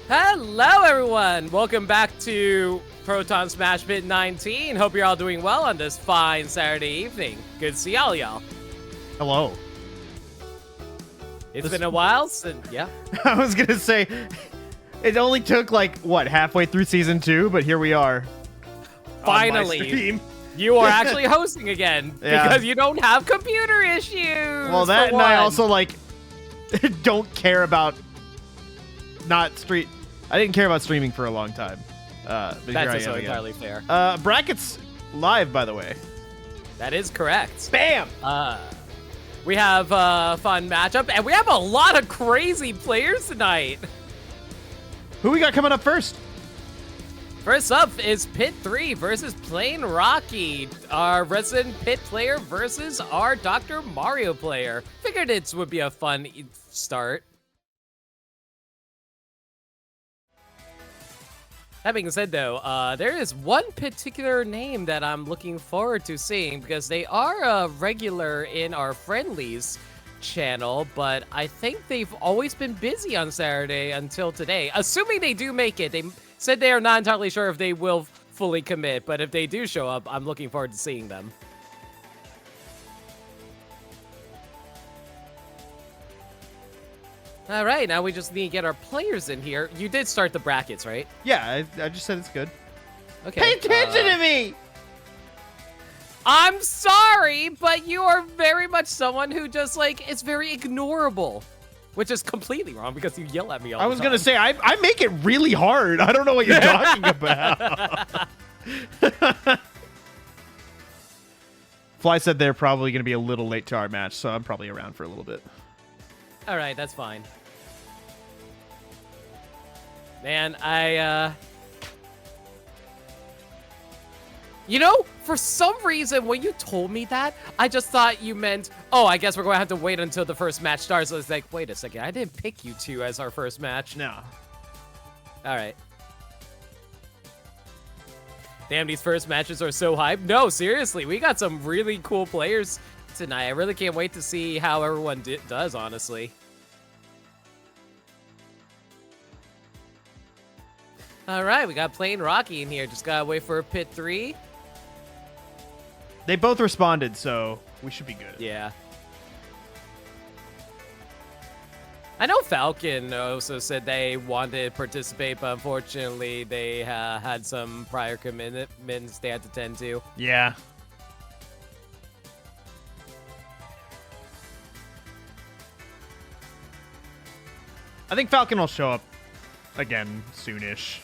Hello, everyone! Welcome back to Proton Smash Pit 19. Hope you're all doing well on this fine Saturday evening. Good to see all y'all. Hello. It's been a while since, yeah. I was gonna say, it only took like, what, halfway through Season 2, but here we are. Finally, you are actually hosting again because you don't have computer issues. Well, that and I also, like, don't care about I didn't care about streaming for a long time. But that's also entirely fair. Brackets live, by the way. That is correct. Bam! We have a fun matchup, and we have a lot of crazy players tonight. Who we got coming up first? First up is Pit 3 versus Plain Rocky. Our resident Pit player versus our Dr. Mario player. Figured it would be a fun start. That being said, though, there is one particular name that I'm looking forward to seeing because they are a regular in our friendlies channel, but I think they've always been busy on Saturday until today. Assuming they do make it. They said they are not entirely sure if they will fully commit, but if they do show up, I'm looking forward to seeing them. All right, now we just need to get our players in here. You did start the brackets, right? Yeah, I just said it's good. Okay. Pay attention to me! I'm sorry, but you are very much someone who just, like, is very ignorable. Which is completely wrong because you yell at me all the time. I was going to say, I make it really hard. I don't know what you're talking about. Fly said they're probably going to be a little late to our match, so I'm probably around for a little bit. All right, that's fine. Man, you know, for some reason, when you told me that, I just thought you meant, oh, I guess we're going to have to wait until the first match starts. So it's like, wait a second, I didn't pick you two as our first match. No. All right. Damn, these first matches are so hyped. No, seriously, we got some really cool players tonight. I really can't wait to see how everyone does, honestly. All right, we got Plain Rocky in here. Just gotta wait for Pit 3. They both responded, so we should be good. Yeah. I know Falcon also said they wanted to participate, but unfortunately they had some prior commitments they had to tend to. Yeah. I think Falcon will show up again soonish.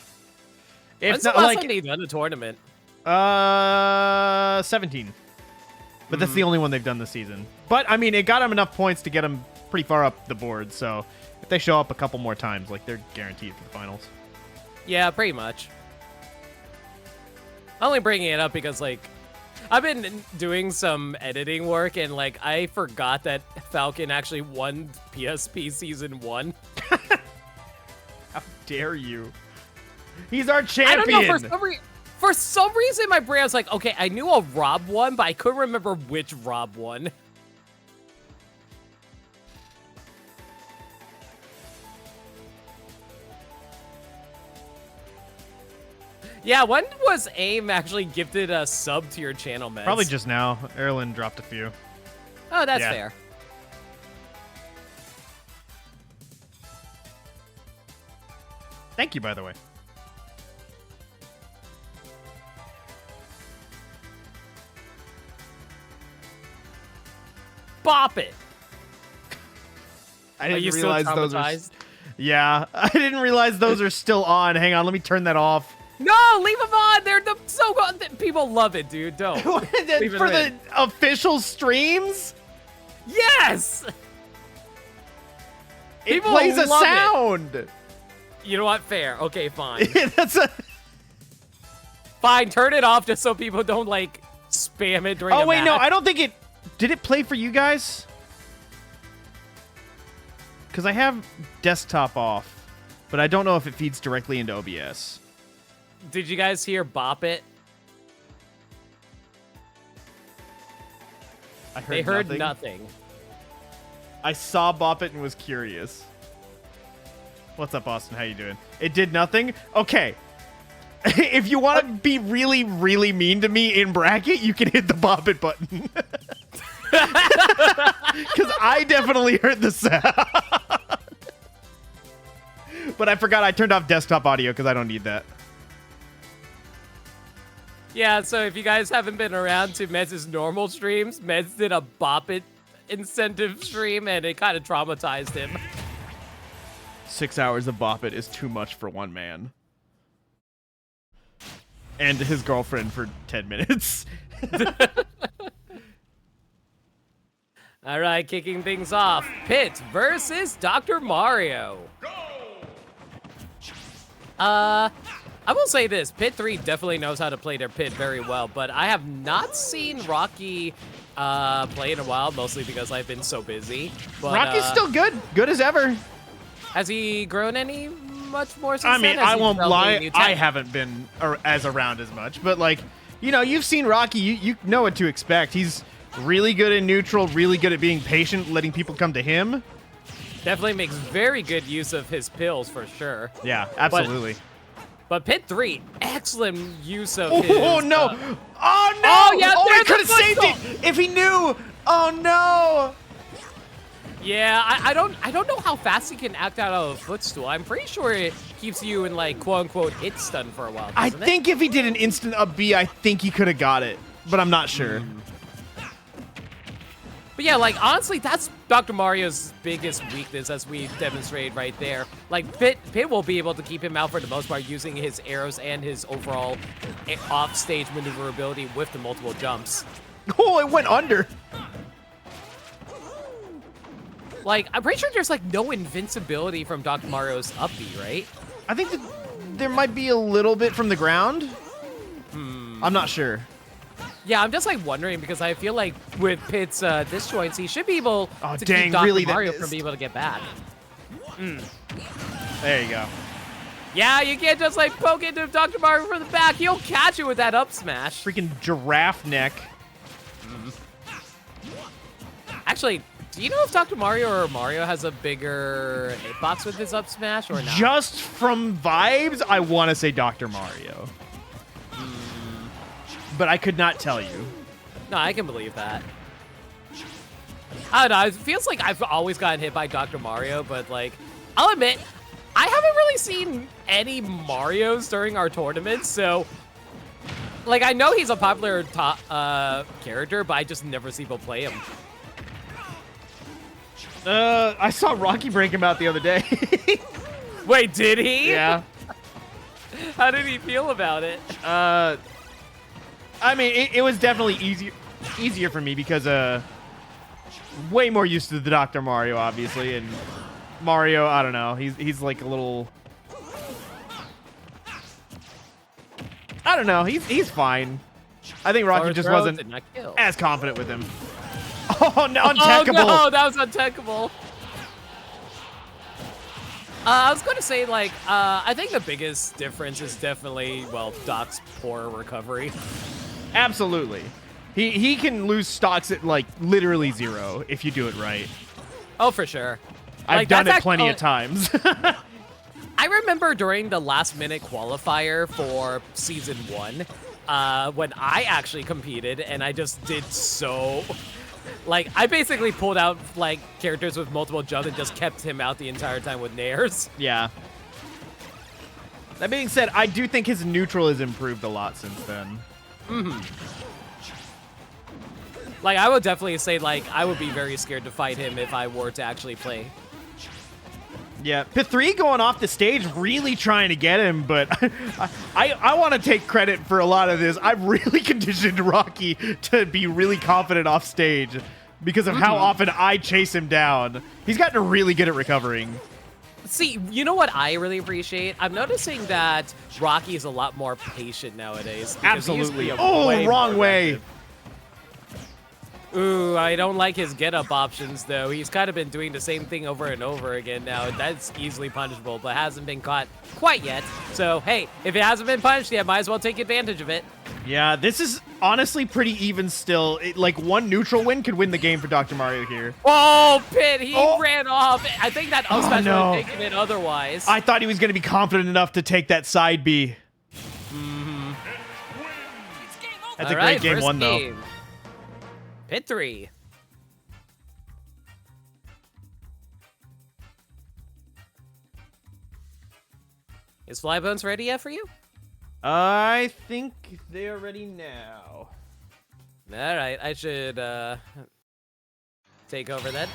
If When's not, the last like, time they done a tournament? 17. But that's the only one they've done this season. But, I mean, it got them enough points to get them pretty far up the board, so if they show up a couple more times, like, they're guaranteed for the finals. Yeah, pretty much. I'm only bringing it up because, like, I've been doing some editing work, and, like, I forgot that Falcon actually won PSP Season 1. How dare you? He's our champion! I don't know, for some reason, my brain was like, okay, I knew a Rob won, but I couldn't remember which Rob won. Yeah, when was AIM actually gifted a sub to your channel, Mez? Probably just now. Erlen dropped a few. Oh, that's fair. Thank you, by the way. Bop it! I didn't you realize still those are... traumatized? Yeah, I didn't realize those are still on. Hang on, let me turn that off. No, leave them on. They're so good. People love it, dude. Don't. For the official streams? Yes. It People plays a love sound. It. You know what? Fair. Okay, fine. That's a... Fine. Turn it off just so people don't like spam it during. Oh the wait, match. no, I don't think it. Did it play for you guys? Because I have desktop off, but I don't know if it feeds directly into OBS. Did you guys hear Bop It? They heard nothing. I saw Bop It and was curious. What's up, Austin? How you doing? It did nothing? Okay. If you want to be really, really mean to me in bracket, you can hit the Bop It button. Because I definitely heard the sound. But I forgot I turned off desktop audio because I don't need that. Yeah, so if you guys haven't been around to Mez's normal streams, Mez did a Bop It incentive stream, and it kind of traumatized him. 6 hours of Bop It is too much for one man. And his girlfriend for 10 minutes. All right, kicking things off. Pit versus Dr. Mario. I will say this. Pit 3 definitely knows how to play their pit very well, but I have not seen Rocky play in a while, mostly because I've been so busy. But, Rocky's still good. Good as ever. Has he grown any much more since I mean, then? I won't lie. I haven't been as around as much, but like, you know, you've seen Rocky. You know what to expect. He's really good in neutral, really good at being patient, letting people come to him. Definitely makes very good use of his pills for sure. Yeah, absolutely. But Pit 3, excellent use of his... Oh, no. Oh, no. Oh, yeah, oh, he there's could have the saved footstool. it if he knew. Oh, no. Yeah, I don't know how fast he can act out of a footstool. I'm pretty sure it keeps you in, like, quote-unquote hit stun for a while, I doesn't think if he did an instant up B, I think he could have got it, but I'm not sure. But yeah, like, honestly, that's Dr. Mario's biggest weakness, as we demonstrated right there. Like, Pit will be able to keep him out for the most part using his arrows and his overall off-stage maneuverability with the multiple jumps. Oh, it went under. Like, I'm pretty sure there's, like, no invincibility from Dr. Mario's up B, right? I think that there might be a little bit from the ground. I'm not sure. Yeah, I'm just, like, wondering because I feel like with Pit's disjoints, he should be able to keep Dr. really, Mario from being able to get back. There you go. Yeah, you can't just like poke into Dr. Mario from the back. He'll catch you with that up smash. Freaking giraffe neck. Actually, do you know if Dr. Mario or Mario has a bigger hitbox with his up smash or not? Just from vibes, I want to say Dr. Mario. But I could not tell you. No, I can believe that. I don't know. It feels like I've always gotten hit by Dr. Mario, but like, I'll admit, I haven't really seen any Marios during our tournaments, so like I know he's a popular character, but I just never see people play him. I saw Rocky break him out the other day. Wait, did he? Yeah. How did he feel about it? I mean, it was definitely easier for me because way more used to the Dr. Mario, obviously, and Mario, I don't know, he's like a little, I don't know, he's fine. I think Rocky just wasn't as confident with him. Oh, no, untechable. Oh, no, that was untechable. I was going to say, like, I think the biggest difference is definitely, well, Doc's poor recovery. Absolutely. He can lose stocks at, like, literally 0 if you do it right. Oh, for sure. I've done it plenty of times. I remember during the last-minute qualifier for Season 1, when I actually competed, and I just did so... Like, I basically pulled out, like, characters with multiple jumps and just kept him out the entire time with nairs. Yeah. That being said, I do think his neutral has improved a lot since then. Like, I would definitely say, like, I would be very scared to fight him if I were to actually play. Yeah, Pit 3 going off the stage, really trying to get him, but I want to take credit for a lot of this. I've really conditioned Rocky to be really confident off stage because of how often I chase him down. He's gotten really good at recovering. See, you know what I really appreciate? I'm noticing that Rocky is a lot more patient nowadays. Absolutely. Oh, wrong way. Ooh, I don't like his get-up options, though. He's kind of been doing the same thing over and over again now. That's easily punishable, but hasn't been caught quite yet. So, hey, if it hasn't been punished yet, might as well take advantage of it. Yeah, this is honestly pretty even still. Like, one neutral win could win the game for Dr. Mario here. Oh, Pit, he ran off. I think that up smash would have taken it otherwise. I thought he was going to be confident enough to take that side B. That's a great game one, though. Pit 3. Is Flybones ready yet for you? I think they're ready now. All right, I should take over then.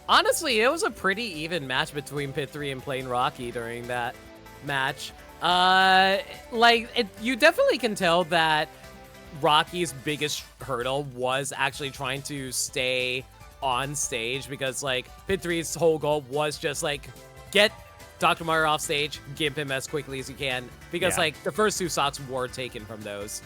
Honestly, it was a pretty even match between Pit 3 and Plain Rocky during that match. You definitely can tell that Rocky's biggest hurdle was actually trying to stay on stage because, like, Pit 3's whole goal was just, like, get Dr. Mario off stage, gimp him as quickly as you can, because, like, the first 2 stocks were taken from those.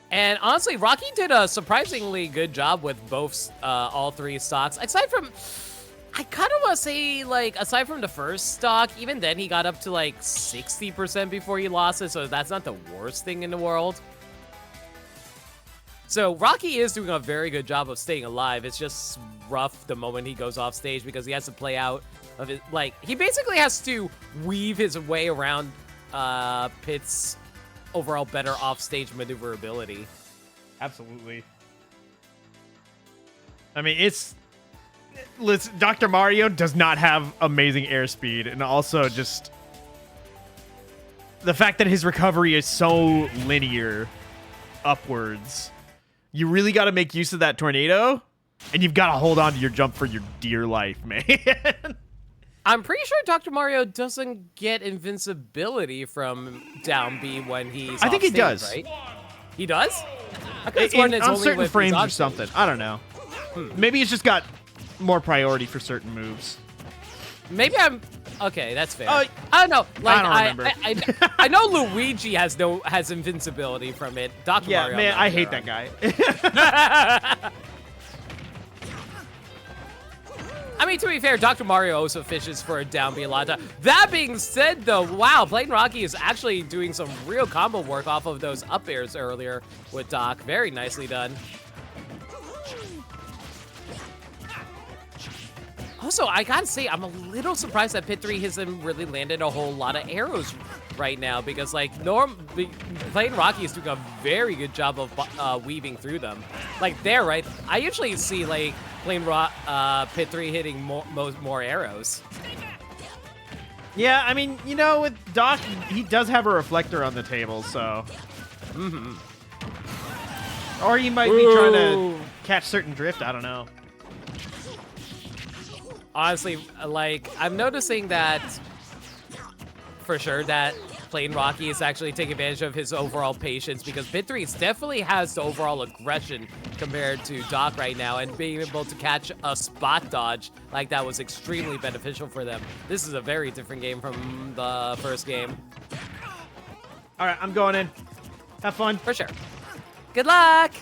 And honestly, Rocky did a surprisingly good job with both, all 3 stocks. Aside from, I kind of want to say, like, aside from the first stock, even then he got up to, like, 60% before he lost it, so that's not the worst thing in the world. So Rocky is doing a very good job of staying alive. It's just rough the moment he goes off stage because he has to play out of it. Like, he basically has to weave his way around, Pit's overall better offstage maneuverability. Absolutely. I mean, listen, Dr. Mario does not have amazing airspeed, and also just the fact that his recovery is so linear upwards. You really got to make use of that tornado, and you've got to hold on to your jump for your dear life, man. I'm pretty sure Dr. Mario doesn't get invincibility from down B when he's I think he does. Right? He does? On certain frames or something. I don't know. Maybe he's just got more priority for certain moves. Maybe I'm okay. That's fair. Oh, I don't know. Like I don't remember. I know Luigi has invincibility from it. Dr. Yeah, Mario, man, I'm I not hate sure that guy. I mean, to be fair, Dr. Mario also fishes for a down B a lot of time. That being said, though, wow, Plain Rocky is actually doing some real combo work off of those up airs earlier with Doc. Very nicely done. Also, I gotta say, I'm a little surprised that Pit 3 hasn't really landed a whole lot of arrows right now because, like, Plain Rocky is doing a very good job of weaving through them. Like, there, right? I usually see, like, Pit 3 hitting more arrows. Yeah, I mean, you know, with Doc, he does have a reflector on the table, so. Or he might be trying to catch certain drift. I don't know. Honestly, like, I'm noticing that, for sure, that Plain Rocky is actually taking advantage of his overall patience because Pit 3 definitely has the overall aggression compared to Doc right now, and being able to catch a spot dodge like that was extremely beneficial for them. This is a very different game from the first game. All right, I'm going in. Have fun. For sure. Good luck!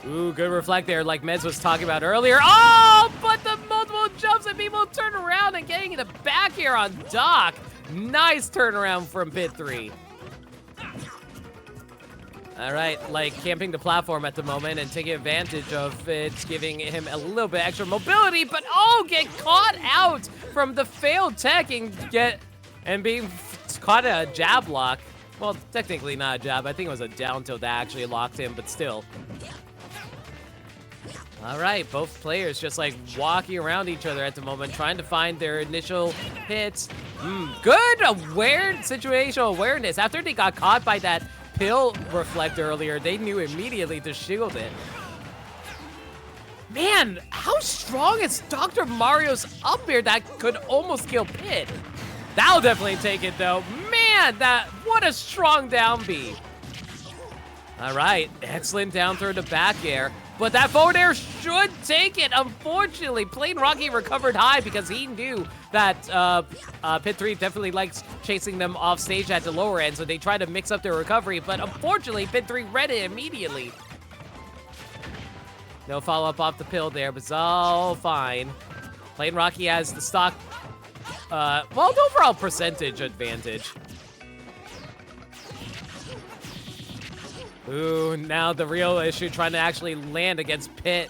Ooh, good reflect there, like Mez was talking about earlier. Oh, but the multiple jumps and people turn around and getting in the back here on Doc. Nice turnaround from Pit 3. All right, like camping the platform at the moment and taking advantage of it, giving him a little bit extra mobility, but oh, get caught out from the failed tech and being caught at a jab lock. Well, technically not a jab. I think it was a down tilt that actually locked him, but still. All right, both players just like walking around each other at the moment, trying to find their initial hits. Good situational awareness. After they got caught by that pill reflector earlier, they knew immediately to shield it. Man, how strong is Dr. Mario's up air that could almost kill Pit? That'll definitely take it though. Man, what a strong down B. All right, excellent down throw to back air. But that forward air should take it. Unfortunately, Plain Rocky recovered high because he knew that Pit 3 definitely likes chasing them off stage at the lower end, so they tried to mix up their recovery, but unfortunately, Pit 3 read it immediately. No follow-up off the pill there, but it's all fine. Plain Rocky has the stock, well, the overall percentage advantage. Ooh, now the real issue, trying to actually land against Pit.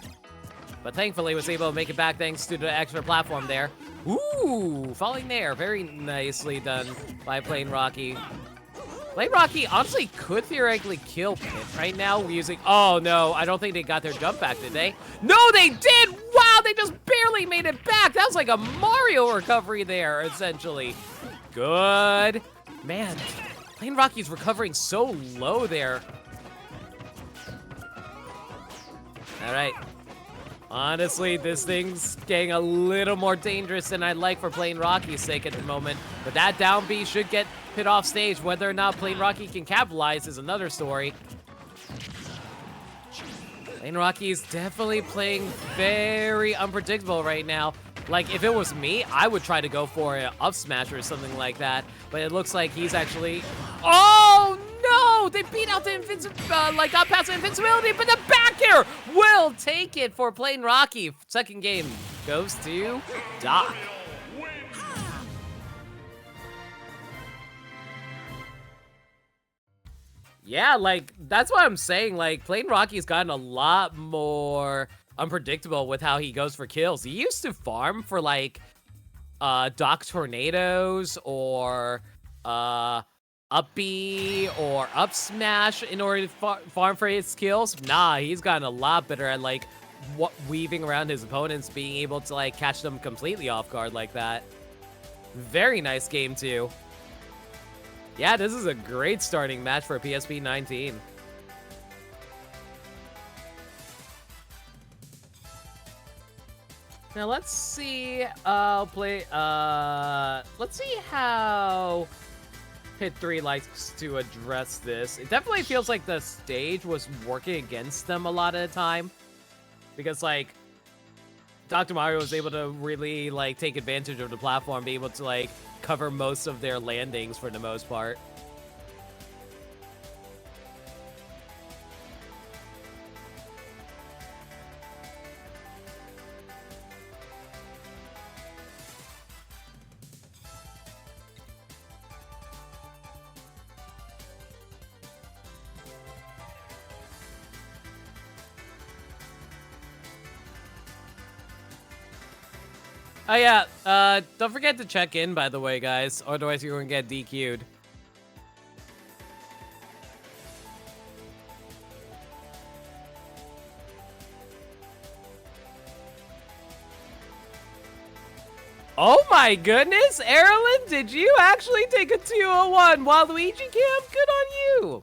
But thankfully was able to make it back thanks to the extra platform there. Ooh, falling there. Very nicely done by Plain Rocky. Plain Rocky honestly could theoretically kill Pit right now using... Oh, no, I don't think they got their jump back, did they? No, they did! Wow, they just barely made it back. That was like a Mario recovery there, essentially. Good. Man, Plain Rocky's recovering so low there. All right. Honestly, this thing's getting a little more dangerous than I'd like for Plain Rocky's sake at the moment. But that down B should get Pit off stage. Whether or not Plain Rocky can capitalize is another story. Plain Rocky is definitely playing very unpredictable right now. Like, if it was me, I would try to go for an up smash or something like that. But it looks like he's actually... Oh, no! They beat out the got past the invincibility, but the back air will take it for Plain Rocky. Second game goes to Doc. Yeah, like, that's what I'm saying. Like, Plain Rocky's gotten a lot more unpredictable with how he goes for kills. He used to farm for, like, Doc Tornadoes or up B or up smash in order to farm for his kills. Nah, he's gotten a lot better at, like, weaving around his opponents, being able to, like, catch them completely off guard like that. Very nice game, too. Yeah, this is a great starting match for PSP 19. Now let's see, let's see how Pit 3 likes to address this. It definitely feels like the stage was working against them a lot of the time. Because, like, Dr. Mario was able to really, like, take advantage of the platform, be able to, like, cover most of their landings for the most part. Oh yeah, don't forget to check in, by the way, guys, otherwise you're gonna get DQ'd. Oh my goodness, Erlen, did you actually take a 201 while Luigi Camp? Good on you!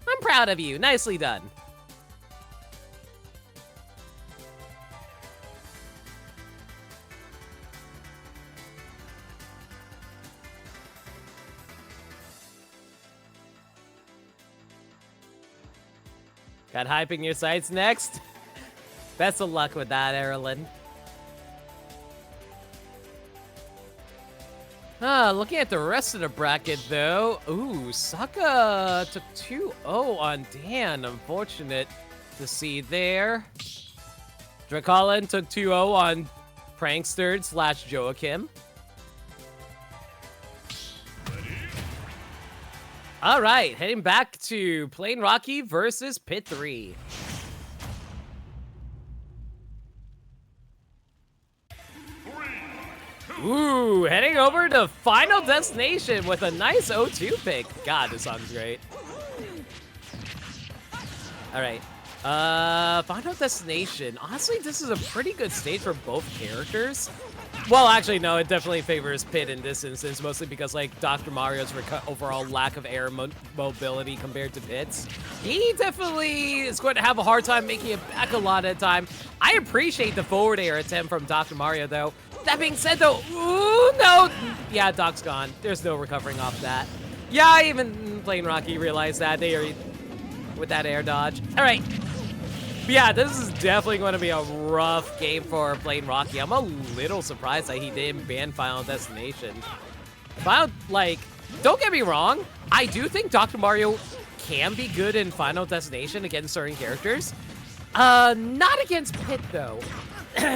I'm proud of you, nicely done. Got hyping your sights next? Best of luck with that, Erlen. Looking at the rest of the bracket, though. Ooh, Saka took 2-0 on Dan. Unfortunate to see there. Dracolin took 2-0 on Prankster / Joachim. All right, heading back to Plain Rocky versus Pit 3. Ooh, heading over to Final Destination with a nice 0-2 pick. God, this song's great. All right, Final Destination. Honestly, this is a pretty good stage for both characters. Well, actually, no, it definitely favors Pit in this instance, mostly because, like, Dr. Mario's overall lack of air mobility compared to Pit's. He definitely is going to have a hard time making it back a lot of the time. I appreciate the forward air attempt from Dr. Mario, though. That being said, though, ooh, no. Yeah, Doc's gone. There's no recovering off that. Yeah, even Plain Rocky realized that with that air dodge. All right. But yeah, this is definitely going to be a rough game for Plain Rocky. I'm a little surprised that he didn't ban Final Destination. Don't get me wrong. I do think Dr. Mario can be good in Final Destination against certain characters. Not against Pit, though.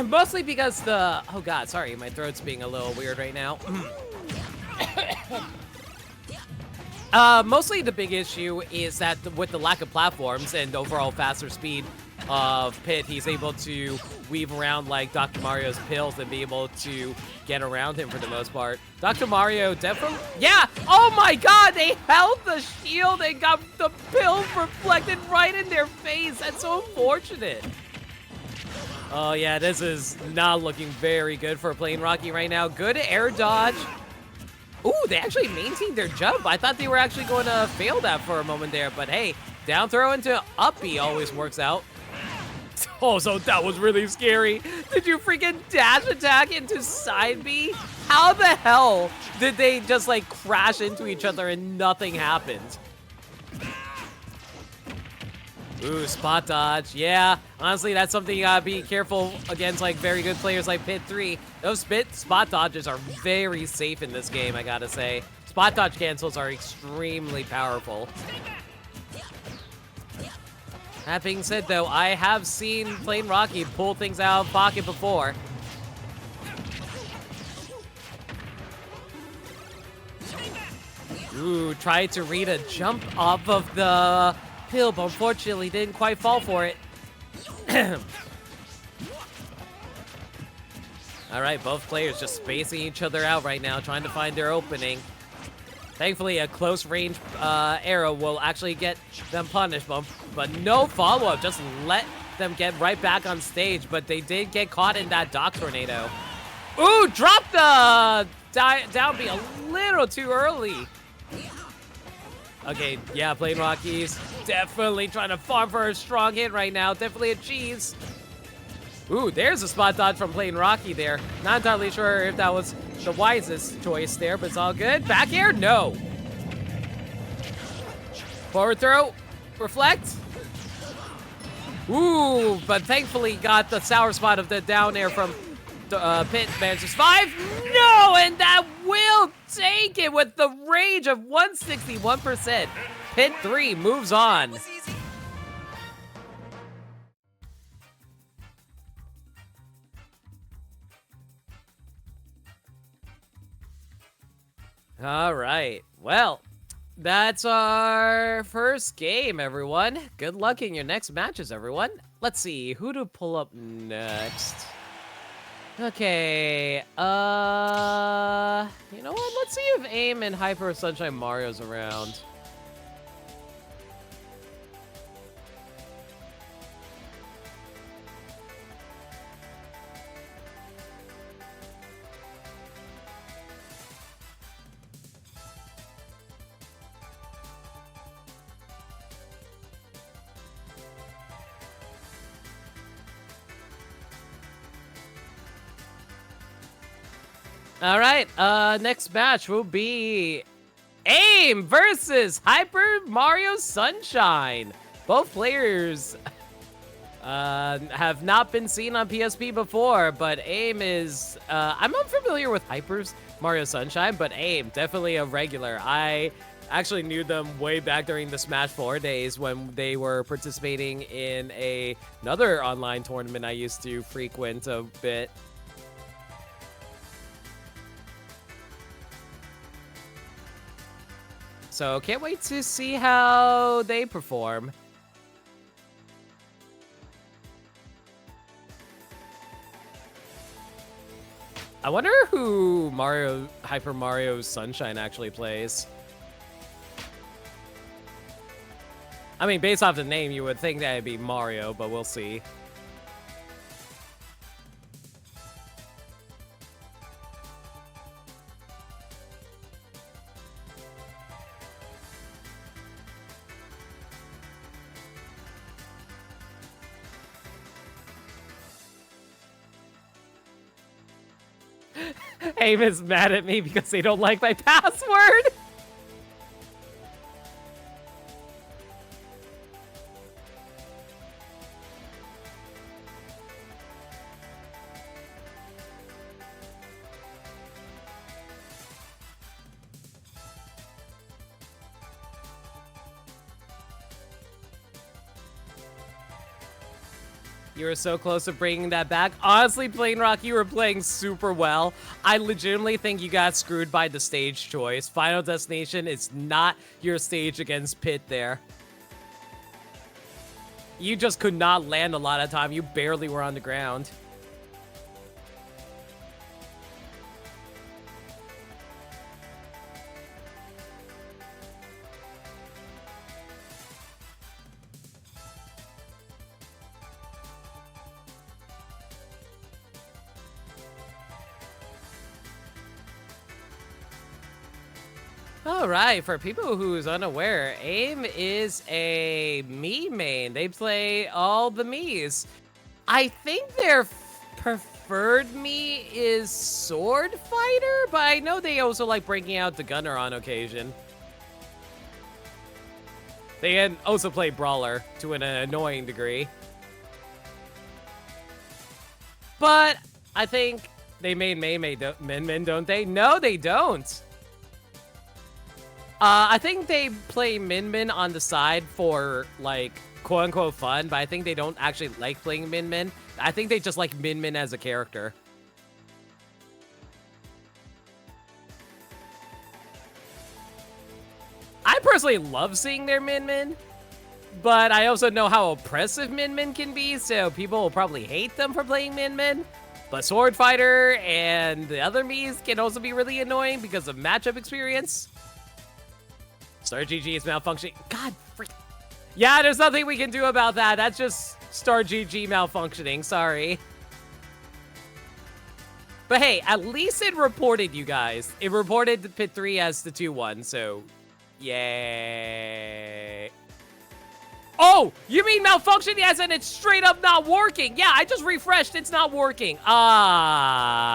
Mostly because oh god, sorry, my throat's being a little weird right now. Mostly the big issue is that with the lack of platforms and overall faster speed of Pit, he's able to weave around like Dr. Mario's pills and be able to get around him for the most part. Dr. Mario definitely, yeah, oh my god, they held the shield and got the pills reflected right in their face. That's so unfortunate. Oh yeah, this is not looking very good for Plain Rocky right now. Good air dodge. Ooh, they actually maintained their jump. I thought they were actually going to fail that for a moment there, but hey, down throw into up B always works out. Oh, so that was really scary. Did you freaking dash attack into side B? How the hell did they just like crash into each other and nothing happened? Ooh, spot dodge. Yeah, honestly, that's something you gotta be careful against, like, very good players like Pit 3. Those spot dodges are very safe in this game, I gotta say. Spot dodge cancels are extremely powerful. That being said, though, I have seen Plain Rocky pull things out of pocket before. Ooh, tried to read a jump off of the pill, but unfortunately didn't quite fall for it. All right, both players just spacing each other out right now, trying to find their opening. Thankfully, a close range arrow will actually get them punished, but no follow-up. Just let them get right back on stage, but they did get caught in that Dock Tornado. Ooh, dropped the down B a little too early. Okay, yeah, Plain Rocky's definitely trying to farm for a strong hit right now. Definitely a cheese. Ooh, there's a spot dodge from Plain Rocky there. Not entirely sure if that was the wisest choice there, but it's all good. Back air? No. Forward throw. Reflect. Ooh, but thankfully got the sour spot of the down air from Pit. Manages 5. No, and that will take it with the range of 161%. Pit 3 moves on. All right, well, that's our first game, everyone. Good luck in your next matches, everyone. Let's see, who to pull up next? Okay, you know what? Let's see if Aim and Hyper Sunshine Mario's around. All right, next match will be Aim versus Hyper Mario Sunshine. Both players have not been seen on PSP before, but Aim is, I'm unfamiliar with Hyper's Mario Sunshine, but Aim, definitely a regular. I actually knew them way back during the Smash 4 days when they were participating in another online tournament I used to frequent a bit. So can't wait to see how they perform. I wonder who Hyper Mario Sunshine actually plays. I mean, based off the name, you would think that it'd be Mario, but we'll see. Aim is mad at me because they don't like my password. You were so close to bringing that back. Honestly, Plain Rock, you were playing super well. I legitimately think you got screwed by the stage choice. Final Destination is not your stage against Pit there. You just could not land a lot of time. You barely were on the ground. All right, for people who's unaware, Aim is a Mii main. They play all the Miis. I think their preferred Mii is Sword Fighter, but I know they also like breaking out the Gunner on occasion. They can also play Brawler to an annoying degree. But I think they made Min, don't they? No, they don't. I think they play Min Min on the side for, like, quote-unquote fun, but I think they don't actually like playing Min Min. I think they just like Min Min as a character. I personally love seeing their Min Min, but I also know how oppressive Min Min can be, so people will probably hate them for playing Min Min. But Sword Fighter and the other Miis can also be really annoying because of matchup experience. Star GG is malfunctioning. God freak. Yeah, there's nothing we can do about that. That's just Star GG malfunctioning. Sorry. But hey, at least it reported you guys. It reported the Pit 3 as the 2-1, so yay. Oh, you mean malfunction? Yes, and it's straight up not working. Yeah, I just refreshed. It's not working. Ah.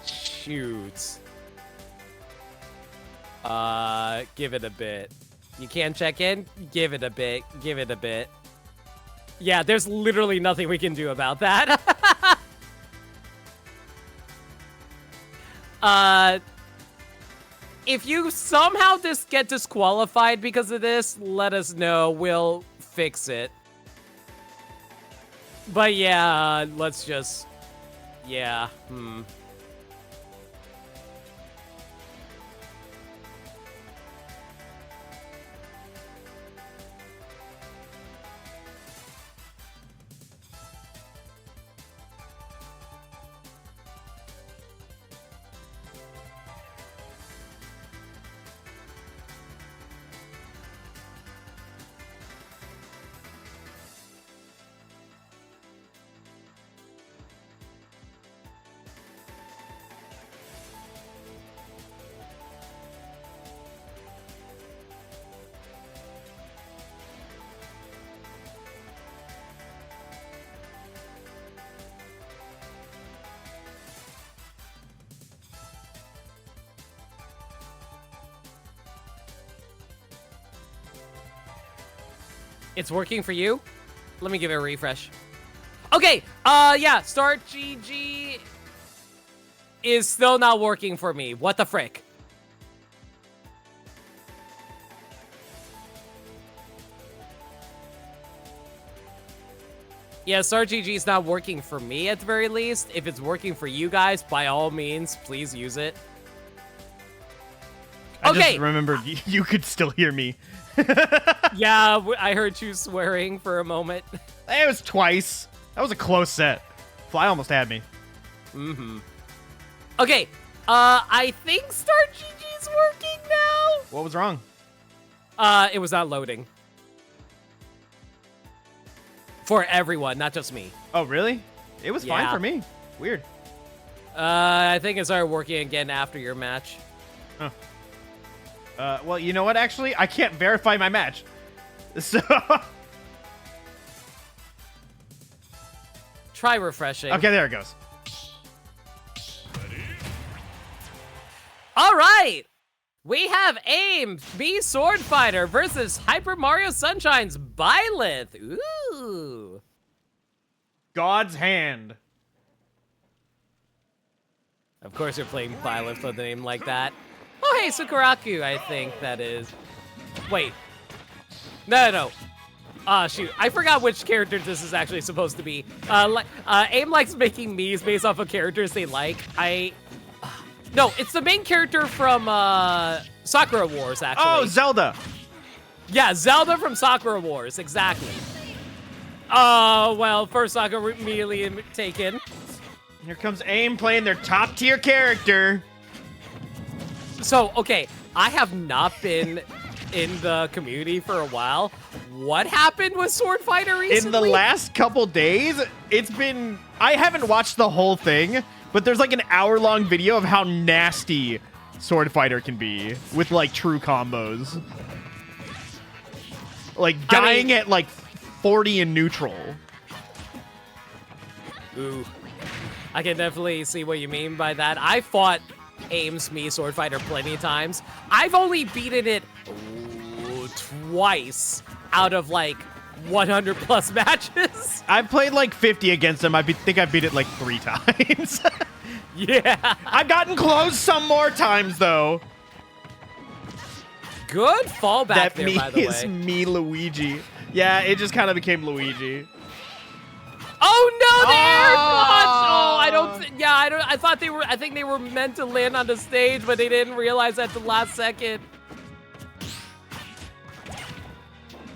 Shoot. Give it a bit. You can't check in? Give it a bit. Give it a bit. Yeah, there's literally nothing we can do about that. If you somehow get disqualified because of this, let us know. We'll fix it. But yeah, let's just... Yeah, It's working for you? Let me give it a refresh. Okay, yeah, Start GG is still not working for me. What the frick? Yeah, Start GG is not working for me at the very least. If it's working for you guys, by all means, please use it. I just remembered you could still hear me. Yeah, I heard you swearing for a moment. It was twice. That was a close set. Fly almost had me. Okay, I think Start GG's working now. What was wrong? It was not loading. For everyone, not just me. Oh, really? It was fine for me. Weird. I think it started working again after your match. Huh. Well, you know what, actually? I can't verify my match. So... Try refreshing. Okay, there it goes. All right! We have AIM, B Sword Fighter versus Hyper Mario Sunshine's Byleth. Ooh. God's hand. Of course you're playing Byleth with a name like that. Oh, hey, Sukaraku, I think that is. Wait. No. Ah, shoot. I forgot which character this is actually supposed to be. AIM likes making memes based off of characters they like. No, it's the main character from Sakura Wars, actually. Oh, Zelda. Yeah, Zelda from Sakura Wars, exactly. Oh, well, first Sakura immediately taken. Here comes AIM playing their top tier character. So, okay, I have not been in the community for a while. What happened with Sword Fighter recently? In the last couple days, it's been... I haven't watched the whole thing, but there's like an hour-long video of how nasty Sword Fighter can be with like true combos. Like dying at like 40 in neutral. Ooh. I can definitely see what you mean by that. I fought AIM's me Sword Fighter plenty of times. I've only beaten it twice out of like 100 plus matches. I've played like 50 against him. I think I beat it like 3 times. Yeah. I've gotten close some more times though. Good fallback that there, me by the way. Is me Luigi. Yeah, it just kind of became Luigi. Oh no, the air dodge! Oh, I don't. Yeah, I don't. I thought they were. I think they were meant to land on the stage, but they didn't realize at the last second.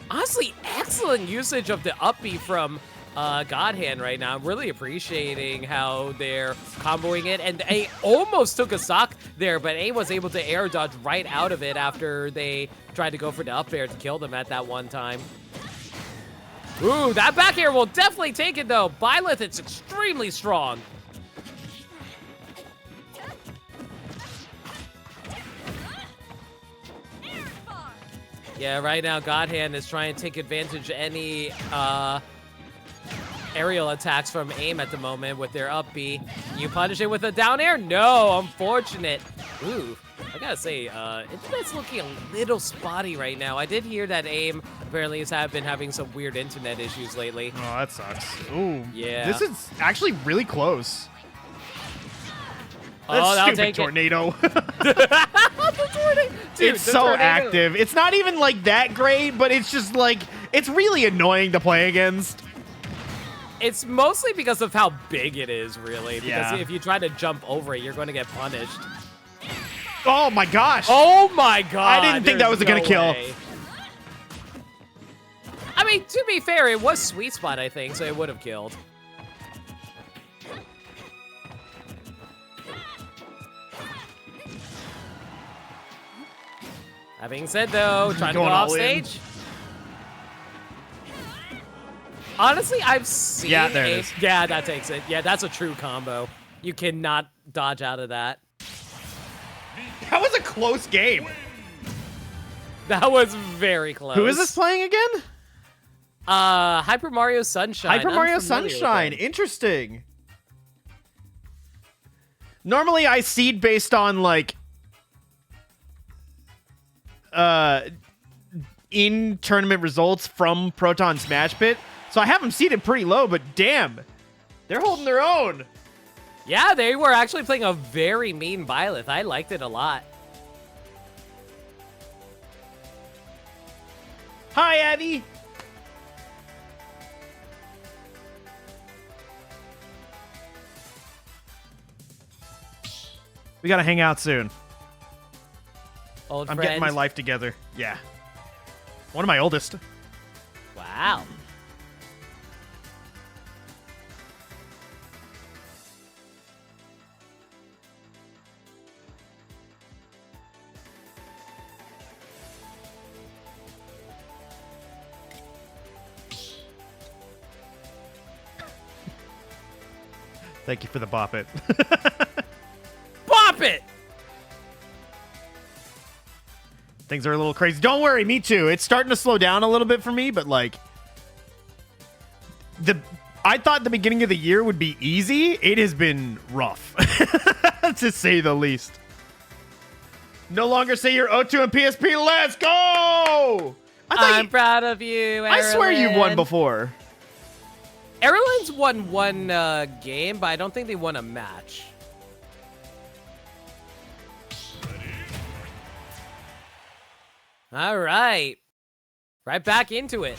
Honestly, excellent usage of the up B from God Hand right now. I'm really appreciating how they're comboing it, and A almost took a sock there, but A was able to air dodge right out of it after they tried to go for the up air to kill them at that one time. Ooh, that back air will definitely take it, though. Byleth, it's extremely strong. Yeah, right now, Godhand is trying to take advantage of any aerial attacks from AIM at the moment with their up B. Can you punish it with a down air? No, unfortunate. Ooh, I gotta say, internet's looking a little spotty right now. I did hear that AIM apparently has been having some weird internet issues lately. Oh, that sucks. Ooh. Yeah. This is actually really close. Oh, That that'll stupid take tornado. Dude, It's the so tornado. active. It's not even like that great, but it's just like, it's really annoying to play against. It's mostly because of how big it is, really. Because Yeah. if you try to jump over it, you're going to get punished. Oh my gosh. Oh my god! I didn't think that was gonna kill. Way. I mean, to be fair, it was sweet spot, I think, so it would have killed. That being said, though, trying to go Going off all in. stage. Honestly, I've seen. Yeah, there it is. Yeah, that takes it. Yeah, that's a true combo. You cannot dodge out of that. That was a close game. That was very close. Who is this playing again? Hyper Mario Sunshine. Hyper Mario Unfamiliar with Sunshine. him. Interesting. Normally I seed based on like in tournament results from Proton Smash Pit. So I have them seeded pretty low, but damn, they're holding their own. Yeah, they were actually playing a very mean Byleth. I liked it a lot. Hi, Abby. We gotta hang out soon. Old I'm friend. getting my life together. Yeah. One of my oldest. Wow. Thank you for the bop it. Bop it! Things are a little crazy. Don't worry, me too. It's starting to slow down a little bit for me, but like I thought the beginning of the year would be easy. It has been rough, to say the least. No longer say you're O2 and PSP. Let's go! I'm proud of you, I swear you've won Erlen. before. Erlen's won one game, but I don't think they won a match. All right. Right back into it.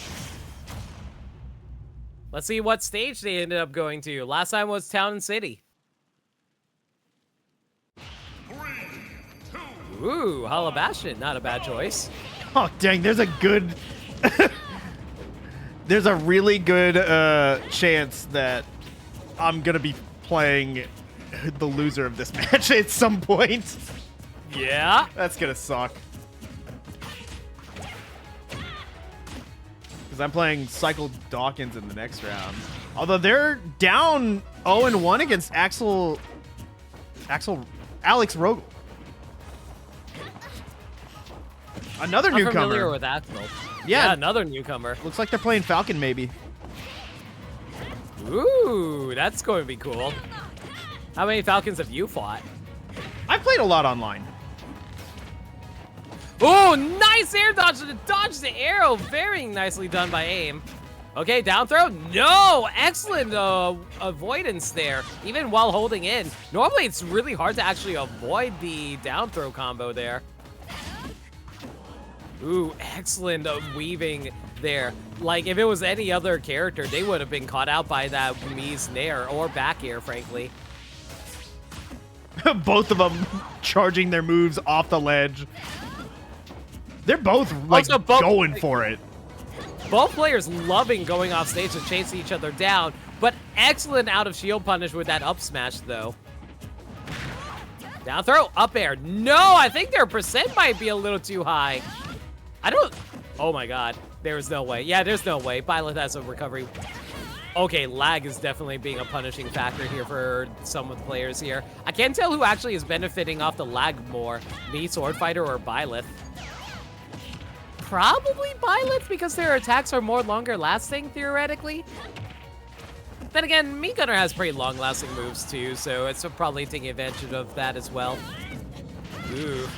Let's see what stage they ended up going to. Last time was Town and City. Ooh, Hollow Bastion. Not a bad choice. Oh, dang, there's a good... there's a really good chance that I'm going to be playing the loser of this match at some point. Yeah. That's going to suck. Because I'm playing Cycle Dawkins in the next round. Although they're down 0-1 against Alex Rogel. Another I'm newcomer. familiar with Axel. Yeah. Another newcomer. Looks like they're playing Falcon, maybe. Ooh, that's going to be cool. How many Falcons have you fought? I've played a lot online. Oh, nice air dodge to dodge the arrow. Very nicely done by AIM. Okay, down throw. No, excellent avoidance there, even while holding in. Normally, it's really hard to actually avoid the down throw combo there. Ooh, excellent weaving there. Like, if it was any other character, they would have been caught out by that Mii's Nair or back air, frankly. Both of them charging their moves off the ledge. They're both, like, Also, going for it. Both players loving going off stage to chase each other down, but excellent out of shield punish with that up smash, though. Down throw, up air. No, I think their percent might be a little too high. I don't... Oh, my God. There's no way. Yeah, there's no way. Byleth has a recovery. Okay, lag is definitely being a punishing factor here for some of the players here. I can't tell who actually is benefiting off the lag more, me, Swordfighter, or Byleth. Probably Byleth, because their attacks are more longer lasting, theoretically. Then again, Meat Gunner has pretty long-lasting moves too, so it's probably taking advantage of that as well. Ooh.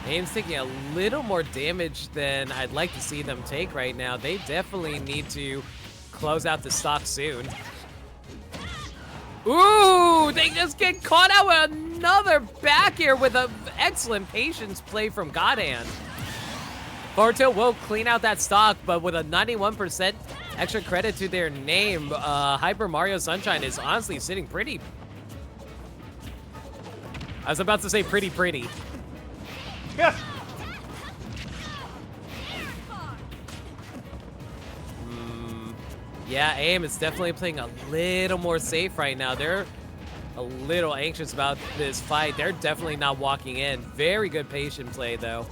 Aim's taking a little more damage than I'd like to see them take right now. They definitely need to close out the stock soon. Ooh, they just get caught out with another back air with an excellent patience play from Godhand. Forward tilt will clean out that stock, but with a 91% extra credit to their name, Hyper Mario Sunshine is honestly sitting pretty. I was about to say pretty. Yeah. Yeah, AIM is definitely playing a little more safe right now. They're a little anxious about this fight. They're definitely not walking in. Very good patient play, though.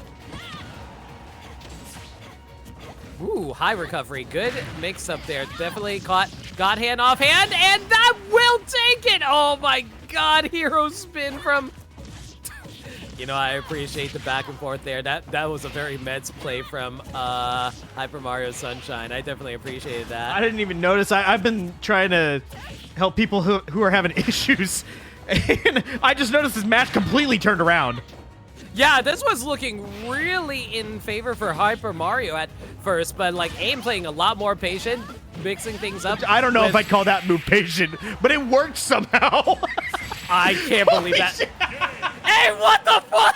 Ooh, high recovery. Good mix up there. Definitely caught Godhand offhand, and that will take it! Oh my god, hero spin from... You know, I appreciate the back and forth there. That was a very Mets play from Hyper Mario Sunshine. I definitely appreciated that. I didn't even notice. I've been trying to help people who are having issues, and I just noticed this match completely turned around. Yeah, this was looking really in favor for Hyper Mario at first, but like AIM playing a lot more patient, mixing things up. I don't know if I'd call that move patient, but it worked somehow. I can't believe that. Hey, what the fuck?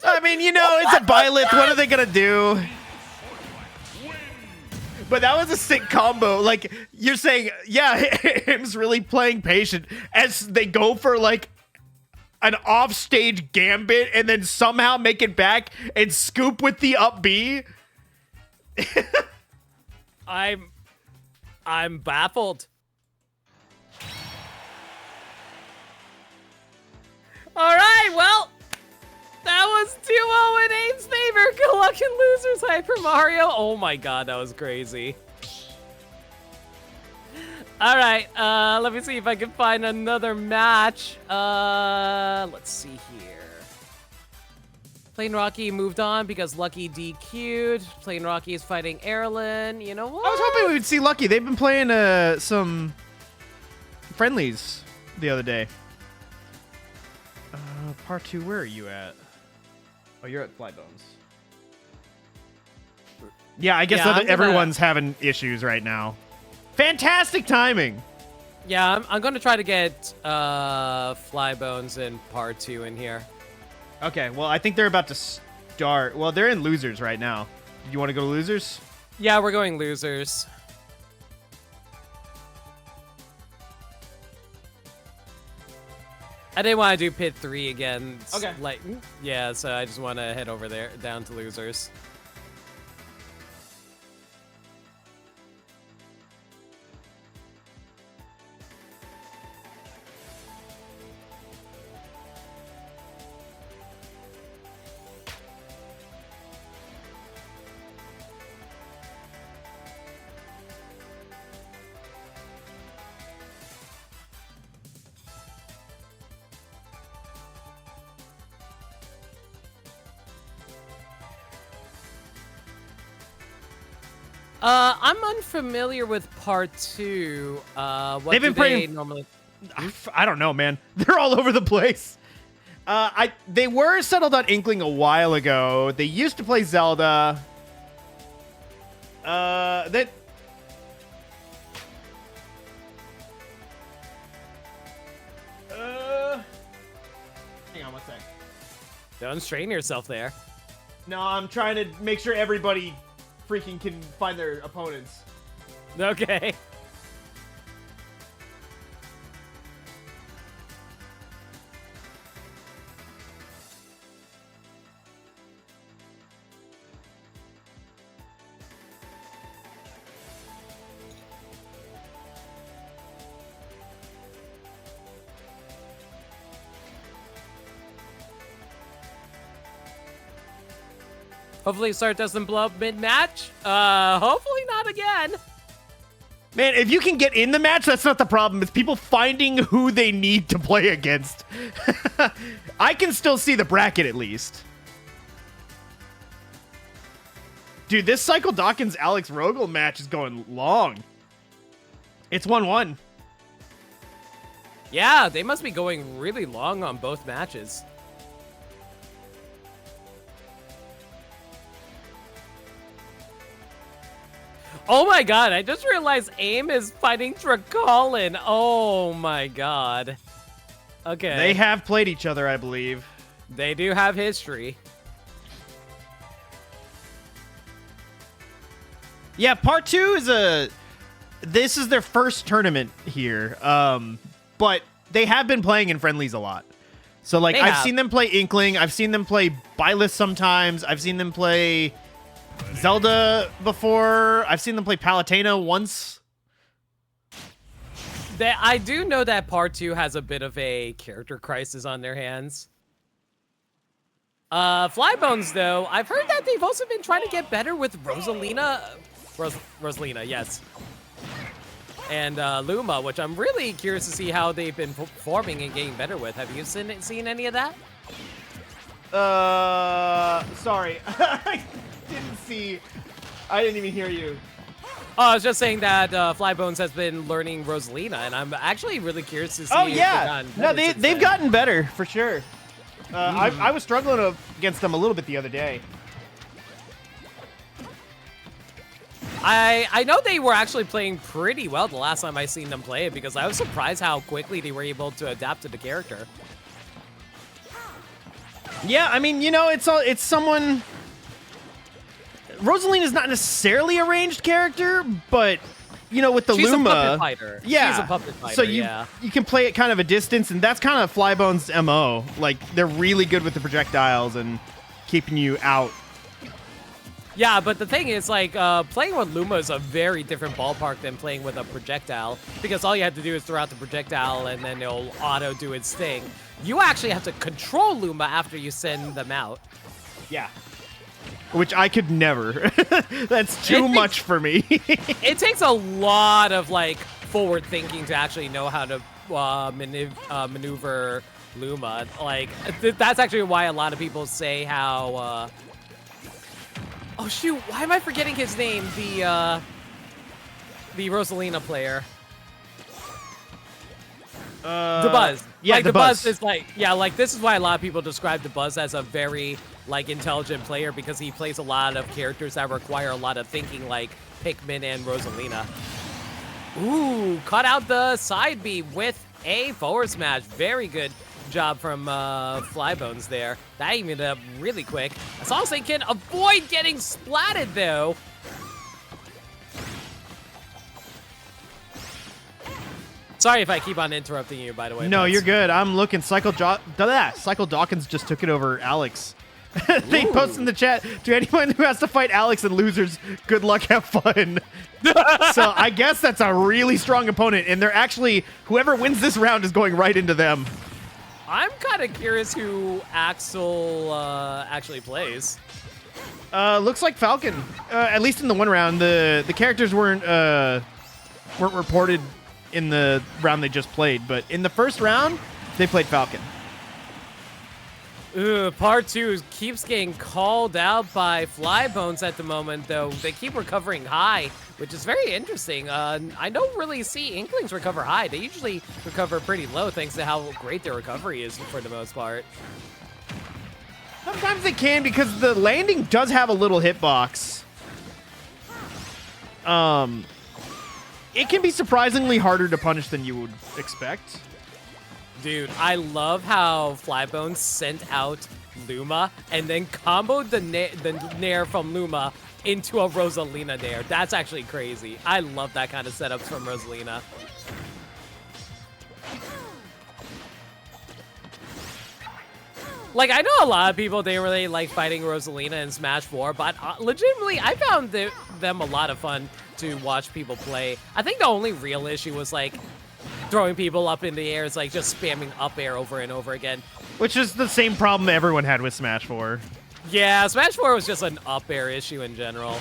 I mean, you know, it's a Byleth. What are they gonna do? But that was a sick combo. Like, you're saying, yeah, him's really playing patient as they go for like an offstage gambit and then somehow make it back and scoop with the up B. I'm baffled. All right, well, that was 2-0 in AIM's favor. Good luck in losers, Hyper Mario. Oh my god, that was crazy. All right, let me see if I can find another match. Let's see here. Plain Rocky moved on because Lucky DQ'd. Plain Rocky is fighting Erlen. You know what? I was hoping we would see Lucky. They've been playing some friendlies the other day. Part 2, where are you at? Oh, you're at Flybones. Yeah, I guess everyone's having issues right now. Fantastic timing. Yeah, I'm going to try to get Flybones in part 2 in here. Okay, well, I think they're about to start. Well, they're in losers right now. You want to go to losers? Yeah, we're going losers. I didn't want to do pit 3 again. Okay. Like, yeah, so I just want to head over there, down to losers. I'm unfamiliar with part 2. What They've been playing normally? I don't know, man. They're all over the place. They were settled on Inkling a while ago. They used to play Zelda. Hang on one sec. Don't strain yourself there. No, I'm trying to make sure everybody freaking can find their opponents. Okay. Hopefully Start doesn't blow up mid-match. Hopefully not again. Man, if you can get in the match, that's not the problem. It's people finding who they need to play against. I can still see the bracket at least. Dude, this Cycle Dawkins Alex Rogel match is going long. It's 1-1. Yeah, they must be going really long on both matches. Oh my god, I just realized AIM is fighting Dracolin. Oh my god. Okay. They have played each other, I believe. They do have history. Yeah, part 2 is this is their first tournament here. But they have been playing in friendlies a lot. So like I've seen them play Inkling, I've seen them play Byleth sometimes, I've seen them play Zelda before, I've seen them play Palutena once. I do know that part 2 has a bit of a character crisis on their hands. Flybones, though, I've heard that they've also been trying to get better with Rosalina. Rosalina, yes. And Luma, which I'm really curious to see how they've been performing and getting better with. Have you seen any of that? Sorry. I didn't even hear you. Oh, I was just saying that Flybones has been learning Rosalina, and I'm actually really curious to see. Oh yeah, no, they've gotten better for sure. I was struggling against them a little bit the other day. I know they were actually playing pretty well the last time I seen them play it, because I was surprised how quickly they were able to adapt to the character. Yeah, I mean, you know, it's someone. Rosalina is not necessarily a ranged character, but you know, with the She's Luma, a puppet fighter. Yeah, she's a puppet fighter. So you can play it kind of a distance, and that's kind of Flybone's MO. Like they're really good with the projectiles and keeping you out. Yeah, but the thing is, like, playing with Luma is a very different ballpark than playing with a projectile, because all you have to do is throw out the projectile, and then it'll auto do its thing. You actually have to control Luma after you send them out. Yeah. Which I could never. That's too much for me. It takes a lot of, like, forward thinking to actually know how to maneuver Luma. Like, that's actually why a lot of people say how... Oh shoot! Why am I forgetting his name? The Rosalina player. DeBuzz. Yeah, like, DeBuzz is like, yeah, like this is why a lot of people describe DeBuzz as a very like intelligent player, because he plays a lot of characters that require a lot of thinking, like Pikmin and Rosalina. Ooh, cut out the side B with a forward smash. Very good job from Flybones there. That even ended up really quick. As long as they can avoid getting splatted, though. Sorry if I keep on interrupting you, by the way. No, you're good. I'm looking. Cycle Dawkins just took it over Alex. They posted in the chat, to anyone who has to fight Alex and losers, good luck, have fun. So I guess that's a really strong opponent, and they're actually, whoever wins this round is going right into them. I'm kind of curious who Axel actually plays. Looks like Falcon. At least in the one round, the characters weren't reported in the round they just played, but in the first round, they played Falcon. Ooh, part 2 keeps getting called out by Flybones at the moment, though. They keep recovering high, which is very interesting. I don't really see Inklings recover high. They usually recover pretty low, thanks to how great their recovery is for the most part. Sometimes they can, because the landing does have a little hitbox. It can be surprisingly harder to punish than you would expect. Dude, I love how Flybones sent out Luma and then comboed the Nair from Luma into a Rosalina Nair. That's actually crazy. I love that kind of setups from Rosalina. Like, I know a lot of people, they really like fighting Rosalina in Smash 4, but legitimately, I found them a lot of fun to watch people play. I think the only real issue was, like, throwing people up in the air. It's like just spamming up air over and over again. Which is the same problem everyone had with Smash 4. Yeah, Smash 4 was just an up air issue in general.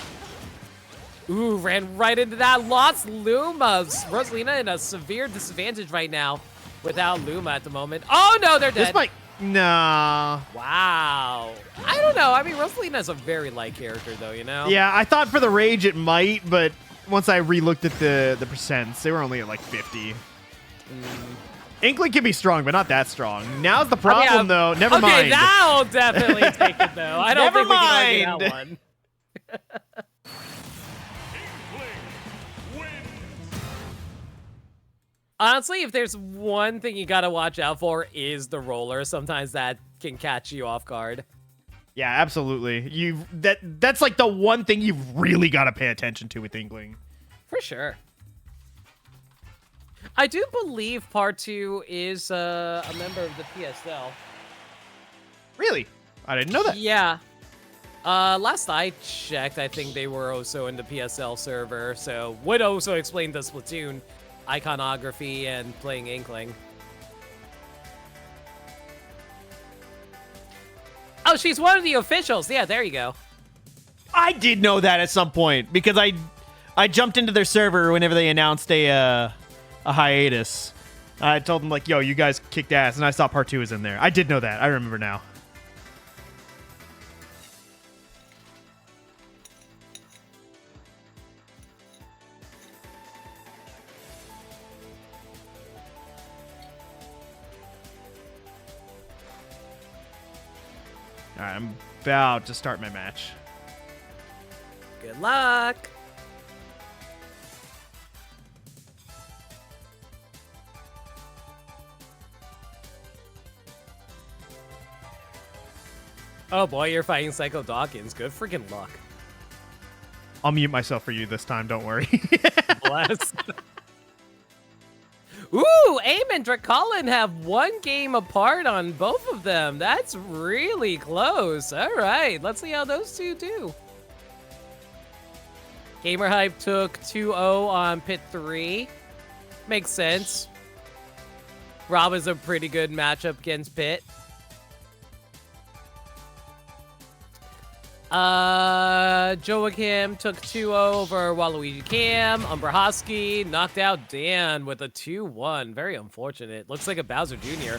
Ooh, ran right into that. Lost Luma. Rosalina in a severe disadvantage right now without Luma at the moment. Oh, no, they're dead. This might... Nah. Wow. I don't know. I mean, Rosalina's a very light character, though, you know? Yeah, I thought for the rage it might, but once I re-looked at the percents, they were only at like 50. Inkling can be strong, but not that strong. Now's the problem, though. Never okay, mind. Okay, that'll definitely take it, though. I don't think we can argue that one. Honestly, if there's one thing you gotta watch out for is the roller. Sometimes that can catch you off guard. Yeah, absolutely. That's like the one thing you've really got to pay attention to with Inkling. For sure. I do believe Part 2 is a member of the PSL. Really? I didn't know that. Yeah. Last I checked, I think they were also in the PSL server, so would also explain the Splatoon iconography and playing Inkling. Oh, she's one of the officials. Yeah, there you go. I did know that at some point because I jumped into their server whenever they announced a hiatus. I told them like, "Yo, you guys kicked ass," and I saw Part 2 was in there. I did know that. I remember now. All right, I'm about to start my match. Good luck. Oh boy, you're fighting Psycho Dawkins. Good freaking luck. I'll mute myself for you this time. Don't worry. Bless. Ooh, Aim and Draculin have one game apart on both of them. That's really close. All right, let's see how those two do. Gamer Hype took 2-0 on Pit 3. Makes sense. Rob is a pretty good matchup against Pit. Joachim took 2-0 over Waluigi Cam. Umbrahoski knocked out Dan with a 2-1. Very unfortunate. Looks like a Bowser Jr.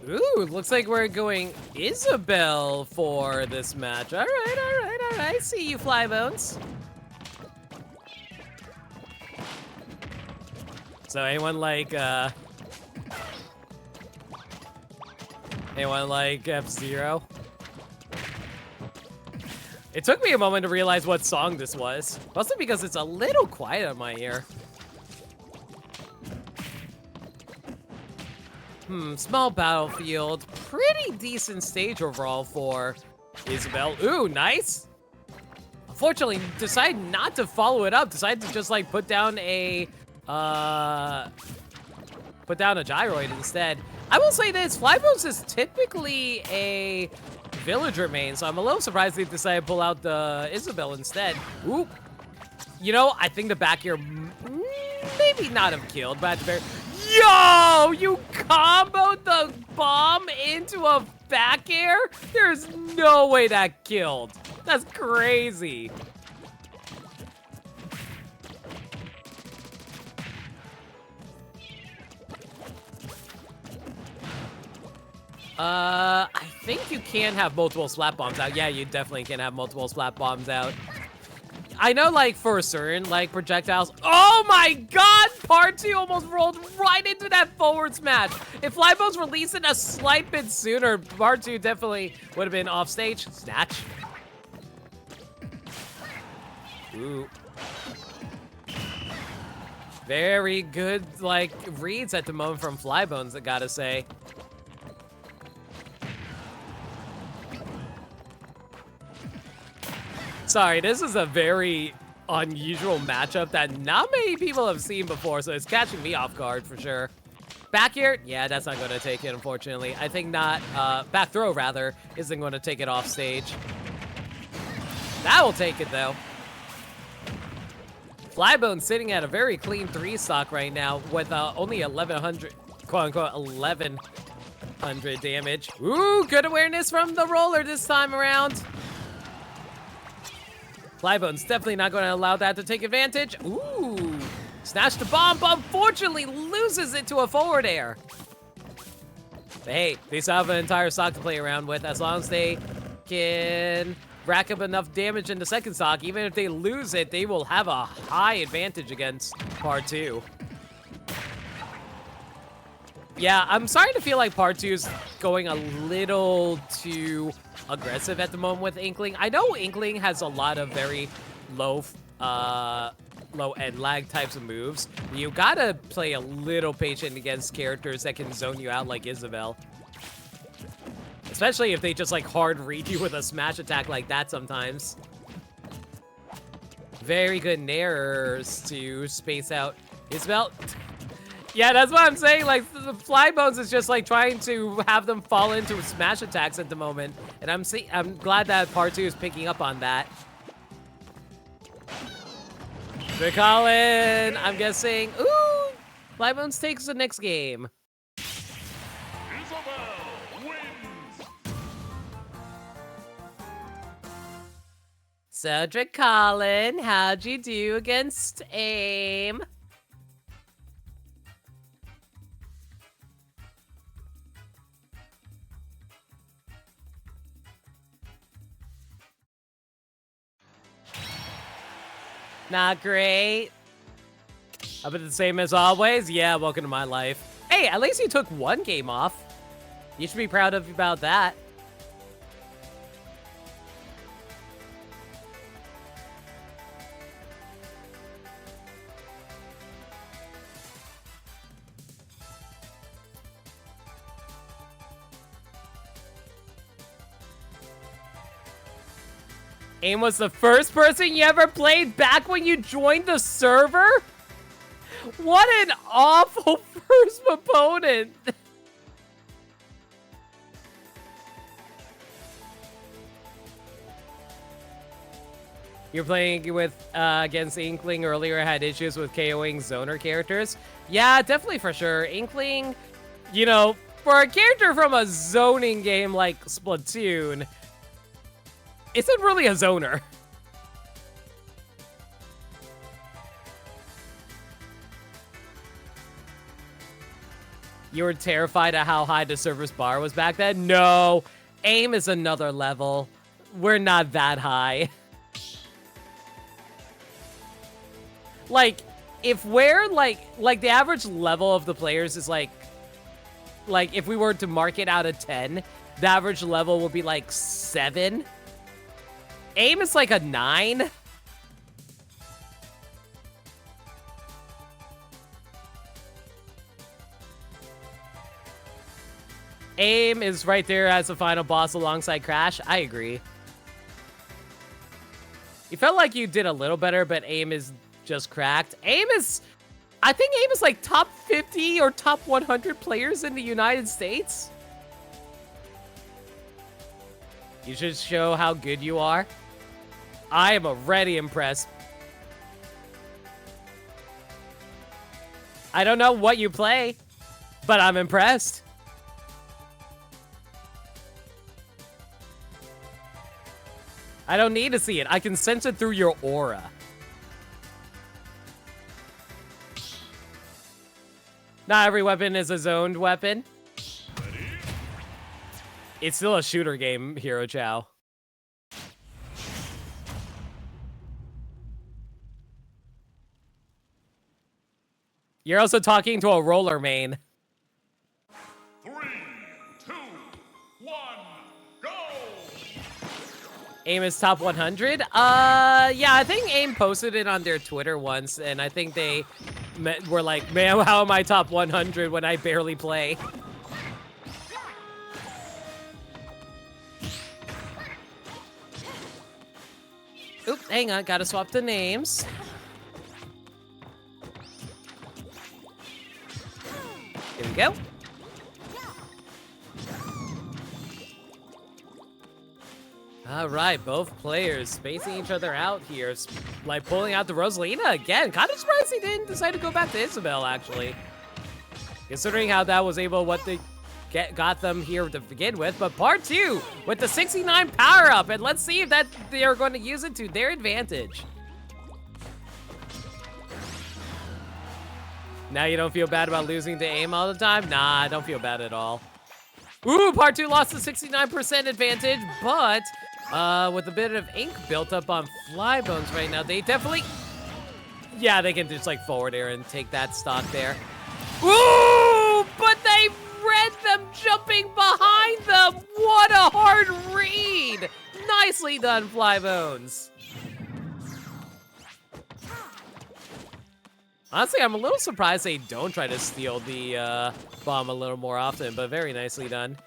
Ooh, looks like we're going Isabelle for this match. All right, all right, all right. See you, Flybones. So anyone like F-Zero? It took me a moment to realize what song this was. Mostly because it's a little quiet on my ear. Small battlefield. Pretty decent stage overall for Isabelle. Ooh, nice. Unfortunately, decided not to follow it up. Decided to just like put down a gyroid instead. I will say this, Flybones is typically a villager main, so I'm a little surprised they decided to pull out the Isabelle instead. Ooh. You know, I think the back air maybe not have killed, but yo, you comboed the bomb into a back air? There's no way that killed. That's crazy. I think you can have multiple slap bombs out. Yeah, you definitely can have multiple slap bombs out. I know, like, for certain, like, projectiles. Oh my god! Part 2 almost rolled right into that forward smash. If Flybones released it a slight bit sooner, Part 2 definitely would have been off stage. Snatch. Ooh. Very good, like, reads at the moment from Flybones, I gotta say. Sorry, this is a very unusual matchup that not many people have seen before, so it's catching me off guard for sure. Back here? Yeah, that's not going to take it, unfortunately. I think not. Back throw, rather, isn't going to take it off stage. That will take it, though. Flybone sitting at a very clean 3 stock right now with only 1,100, quote-unquote, 1,100 damage. Ooh, good awareness from the roller this time around. Flybone's definitely not going to allow that to take advantage. Ooh, snatched the bomb, but unfortunately loses it to a forward air. But hey, they still have an entire stock to play around with as long as they can rack up enough damage in the second stock. Even if they lose it, they will have a high advantage against Part 2. Yeah, I'm starting to feel like Part 2 is going a little too aggressive at the moment with Inkling. I know Inkling has a lot of very low end lag types of moves. You gotta play a little patient against characters that can zone you out like Isabelle. Especially if they just like hard read you with a smash attack like that sometimes. Very good nairers to space out Isabelle. Yeah, that's what I'm saying. Like, the Fly Bones is just like trying to have them fall into smash attacks at the moment. And I'm glad that Part 2 is picking up on that. They're calling, I'm guessing. Ooh, Fly Bones takes the next game. Cedric Collin, how'd you do against AIM? Not great. Up at the same as always? Yeah, welcome to my life. Hey, at least you took one game off. You should be proud of about that. AIM was the first person you ever played back when you joined the server? What an awful first opponent. You're playing with against Inkling earlier, had issues with KOing zoner characters. Yeah, definitely for sure. Inkling, you know, for a character from a zoning game like Splatoon, isn't really a zoner. You were terrified at how high the server's bar was back then? No, AIM is another level. We're not that high. Like, if we're like the average level of the players is like if we were to mark it out of 10, the average level would be like 7. AIM is like a 9. AIM is right there as the final boss alongside Crash. I agree. You felt like you did a little better, but AIM is just cracked. I think AIM is like top 50 or top 100 players in the United States. You should show how good you are. I am already impressed. I don't know what you play, but I'm impressed. I don't need to see it. I can sense it through your aura. Not every weapon is a zoned weapon. It's still a shooter game, Hero Chow. You're also talking to a roller main. 3, 2, 1, go! AIM is top 100? Yeah, I think AIM posted it on their Twitter once, and I think they were like, man, how am I top 100 when I barely play? Oop, hang on, gotta swap the names. Here we go. All right, both players spacing each other out here, like pulling out the Rosalina again. Kind of surprised they didn't decide to go back to Isabelle, actually. Considering how that was able, what they got them here to begin with. But part 2 with the 69 power-up, and let's see if that they're going to use it to their advantage. Now you don't feel bad about losing to AIM all the time? Nah, I don't feel bad at all. Ooh, part 2 lost the 69% advantage, but With a bit of ink built up on Flybones right now, they definitely... Yeah, they can just, like, forward air and take that stock there. Ooh! But they read them jumping behind them! What a hard read! Nicely done, Flybones. Honestly, I'm a little surprised they don't try to steal the bomb a little more often, but very nicely done.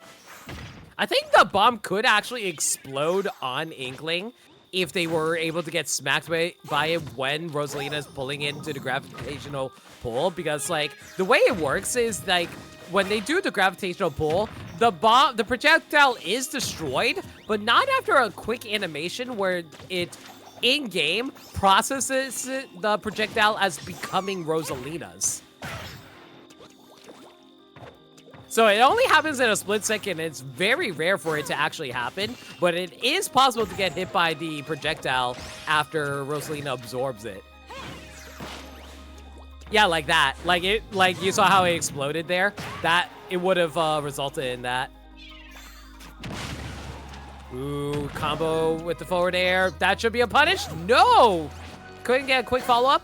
I think the bomb could actually explode on Inkling if they were able to get smacked by it when Rosalina's pulling into the gravitational pull, because like the way it works is like when they do the gravitational pull, the projectile is destroyed, but not after a quick animation where it in-game processes the projectile as becoming Rosalina's. So it only happens in a split second. It's very rare for it to actually happen, but it is possible to get hit by the projectile after Rosalina absorbs it. Yeah, like that. Like you saw how it exploded there? That, it would have resulted in that. Ooh, combo with the forward air. That should be a punish. No! Couldn't get a quick follow-up.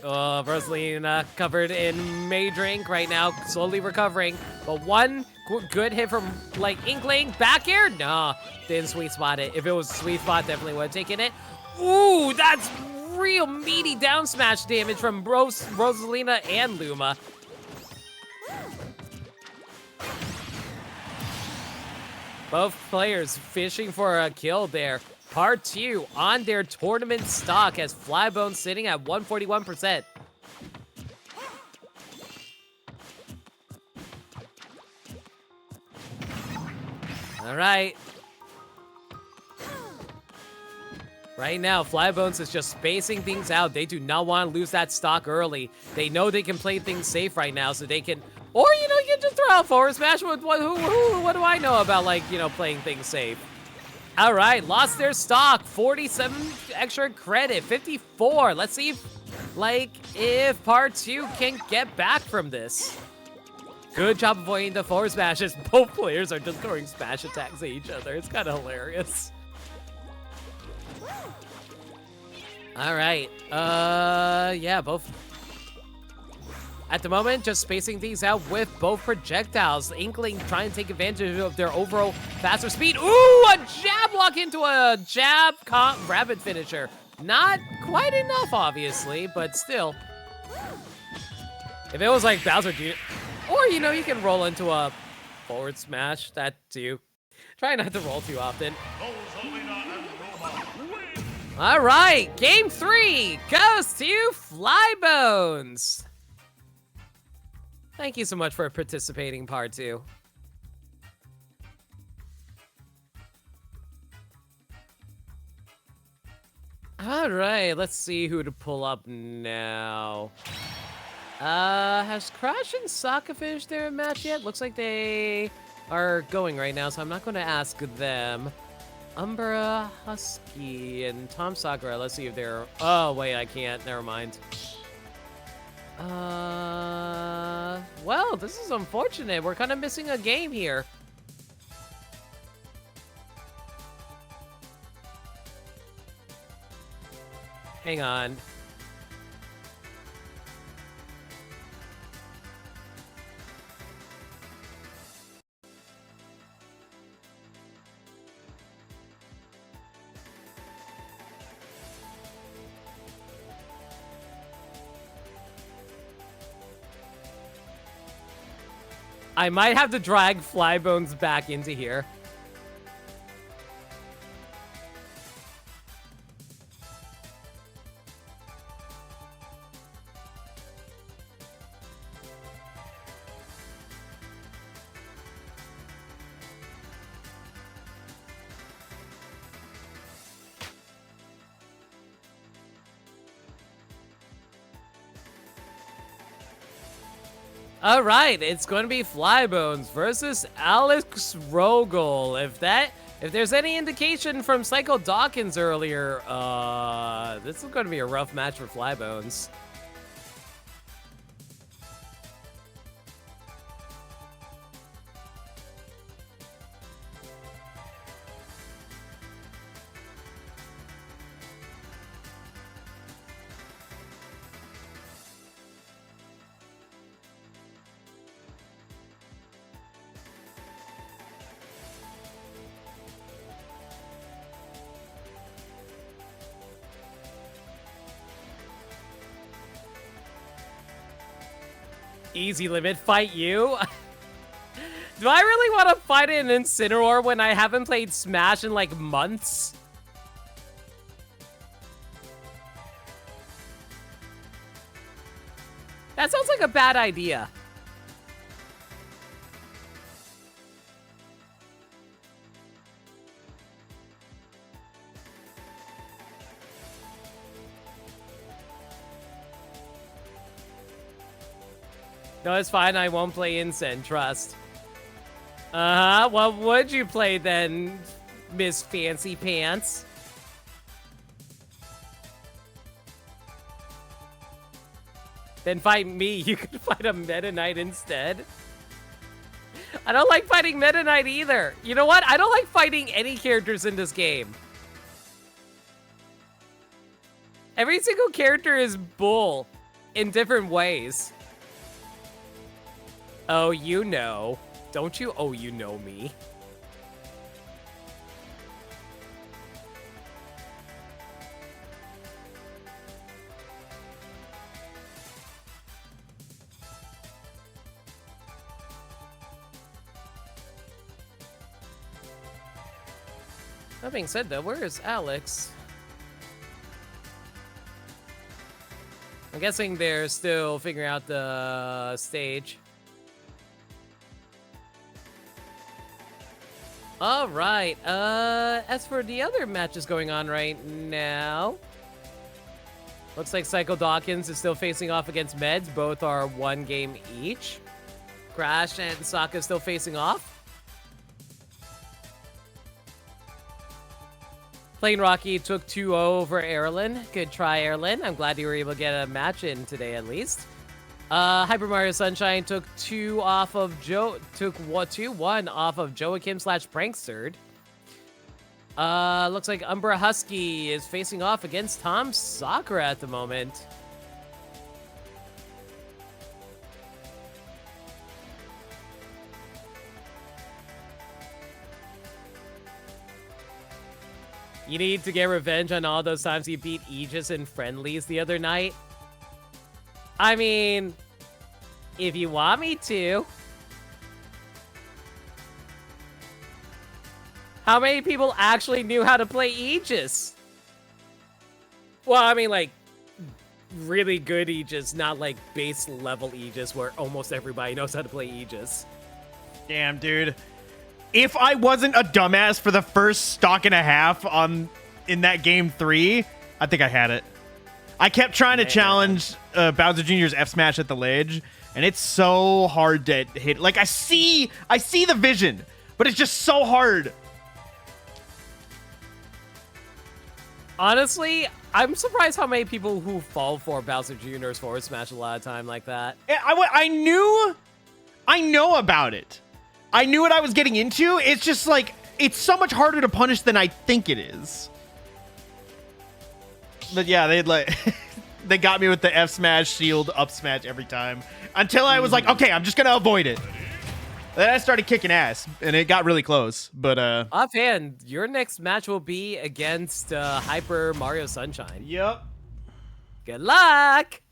Oh, Rosalina covered in major ink right now, slowly recovering. But one good hit from, like, Inkling. Back air? Nah, didn't sweet spot it. If it was a sweet spot, definitely would have taken it. Ooh, that's real meaty down smash damage from Rosalina and Luma. Both players fishing for a kill there. Part 2 on their tournament stock as Flybones sitting at 141%. All right. Right now, Flybones is just spacing things out. They do not want to lose that stock early. They know they can play things safe right now, so they can... Or, you know, you can just throw out forward smash. What do I know about, like, you know, playing things safe? All right, lost their stock. 47 extra credit, 54. Let's see if part 2 can get back from this. Good job avoiding the forward smashes. Both players are just throwing smash attacks at each other. It's kind of hilarious. All right, yeah, both. At the moment, just spacing things out with both projectiles. Inkling trying to take advantage of their overall faster speed. Ooh, a jab lock into a jab rapid finisher. Not quite enough, obviously, but still. If it was like Bowser Jr., or, you know, you can roll into a forward smash, that too. Try not to roll too often. All right, game 3 goes to Flybones. Thank you so much for participating, part 2. All right, let's see who to pull up now. Has Crash and Sokka finished their match yet? Looks like they are going right now, so I'm not going to ask them. Umbra, Husky, and Tom Sakura. Let's see if they're... Oh, wait, I can't. Never mind. Well, this is unfortunate. We're kind of missing a game here. Hang on. I might have to drag Flybones back into here. All right, it's going to be Flybones versus Alex Rogel. If there's any indication from Psycho Dawkins earlier, this is going to be a rough match for Flybones. Easy limit, fight you? Do I really want to fight an Incineroar when I haven't played Smash in like months? That sounds like a bad idea. No, it's fine. I won't play Incen, trust. Uh-huh. What would you play then, Miss Fancy Pants? Then fight me. You could fight a Meta Knight instead. I don't like fighting Meta Knight either. You know what? I don't like fighting any characters in this game. Every single character is bull in different ways. Oh, you know. Don't you? Oh, you know me. That being said, though, where is Alex? I'm guessing they're still figuring out the stage. All right. As for the other matches going on right now, looks like Psycho Dawkins is still facing off against Meds. Both are 1 game each. Crash and Sokka still facing off. Plain Rocky took 2-0 over Erlen. Good try, Erlen. I'm glad you were able to get a match in today, at least. Hyper Mario Sunshine took 2 off of 2-1 off of Joachim / Prankster. Looks like Umbra Husky is facing off against Tom Sakura at the moment. You need to get revenge on all those times you beat Aegis in friendlies the other night. I mean, if you want me to. How many people actually knew how to play Aegis? Well, I mean, like, really good Aegis, not like base level Aegis where almost everybody knows how to play Aegis. Damn, dude. If I wasn't a dumbass for the first stock and a half in that game 3, I think I had it. I kept trying to challenge Bowser Jr.'s F Smash at the ledge, and it's so hard to hit. Like, I see the vision, but it's just so hard. Honestly, I'm surprised how many people who fall for Bowser Jr.'s forward smash a lot of time like that. I know about it. I knew what I was getting into. It's just like, it's so much harder to punish than I think it is. But yeah, they got me with the F smash, shield, up smash every time. Until I was like, okay, I'm just gonna avoid it. Then I started kicking ass, and it got really close. But offhand, your next match will be against Hyper Mario Sunshine. Yep. Good luck.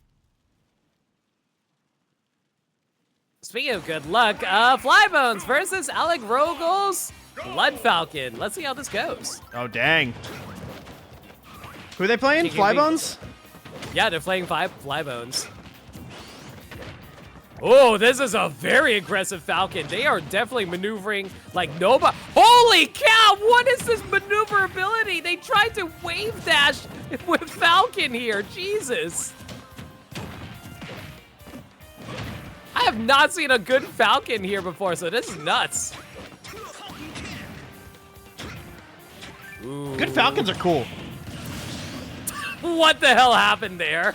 Speaking of good luck, Flybones versus Alec Rogel's Blood Falcon. Let's see how this goes. Oh, dang. Who are they playing? Flybones? Yeah, they're playing Flybones. Oh, this is a very aggressive Falcon. They are definitely maneuvering like nobody. Holy cow, what is this maneuverability? They tried to wave dash with Falcon here. Jesus. I have not seen a good Falcon here before, so this is nuts. Ooh. Good Falcons are cool. What the hell happened there?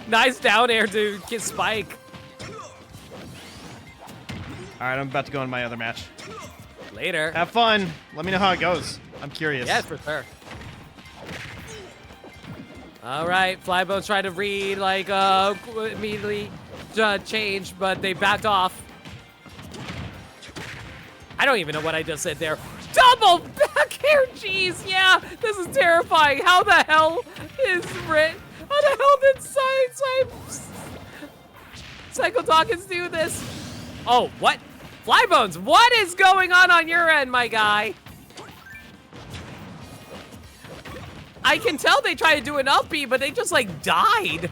Nice down air to kiss Spike. All right, I'm about to go in my other match. Later. Have fun. Let me know how it goes. I'm curious. Yes, for sure. All right, Flybones trying to read, like, immediately change, but they backed off. I don't even know what I just said there. Double back air, jeez, yeah, this is terrifying. How the hell is Rit? How the hell did Science? Cycle Dawkins do this? Oh, what? Flybones, what is going on your end, my guy? I can tell they tried to do an up B, but they just, like, died.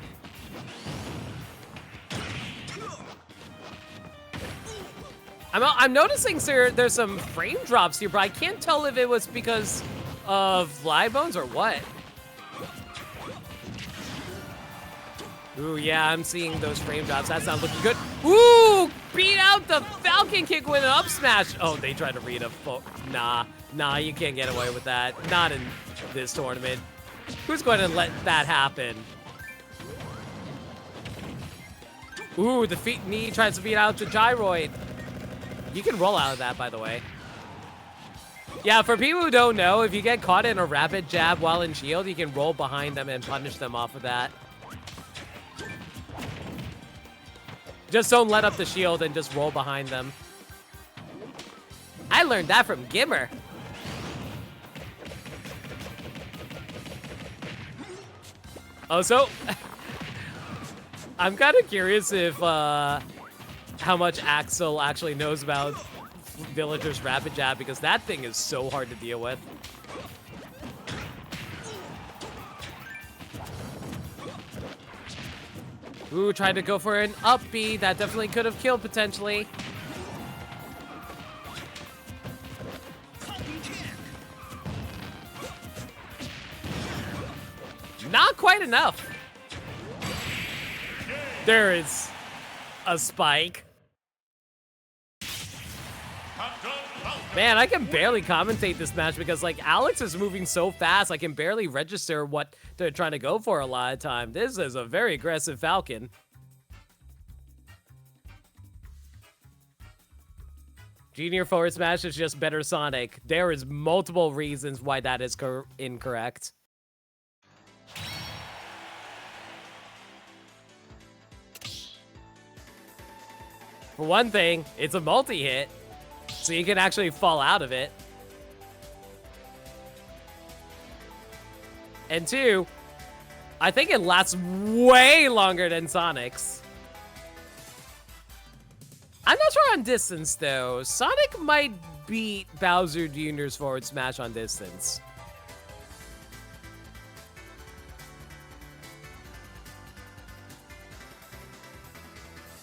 I'm noticing, sir, there's some frame drops here, but I can't tell if it was because of Flybones or what. Ooh, yeah, I'm seeing those frame drops. That's not looking good. Ooh, beat out the Falcon Kick with an up smash. Oh, they tried to read a Nah, you can't get away with that. Not in this tournament. Who's going to let that happen? Ooh, the knee tries to beat out the gyroid. You can roll out of that, by the way. Yeah, for people who don't know, if you get caught in a rapid jab while in shield, you can roll behind them and punish them off of that. Just don't let up the shield and just roll behind them. I learned that from Gimmer. Oh, so I'm kind of curious if how much Axel actually knows about Villager's Rapid Jab, because that thing is so hard to deal with. Ooh, tried to go for an up B. That definitely could have killed potentially. Not quite enough. There is a spike. Man, I can barely commentate this match because, like, Alex is moving so fast, I can barely register what they're trying to go for a lot of time. This is a very aggressive Falcon. Junior forward smash is just better Sonic. There is multiple reasons why that is incorrect. For one thing, it's a multi-hit, so you can actually fall out of it. And two, I think it lasts way longer than Sonic's. I'm not sure on distance, though. Sonic might beat Bowser Jr.'s forward smash on distance.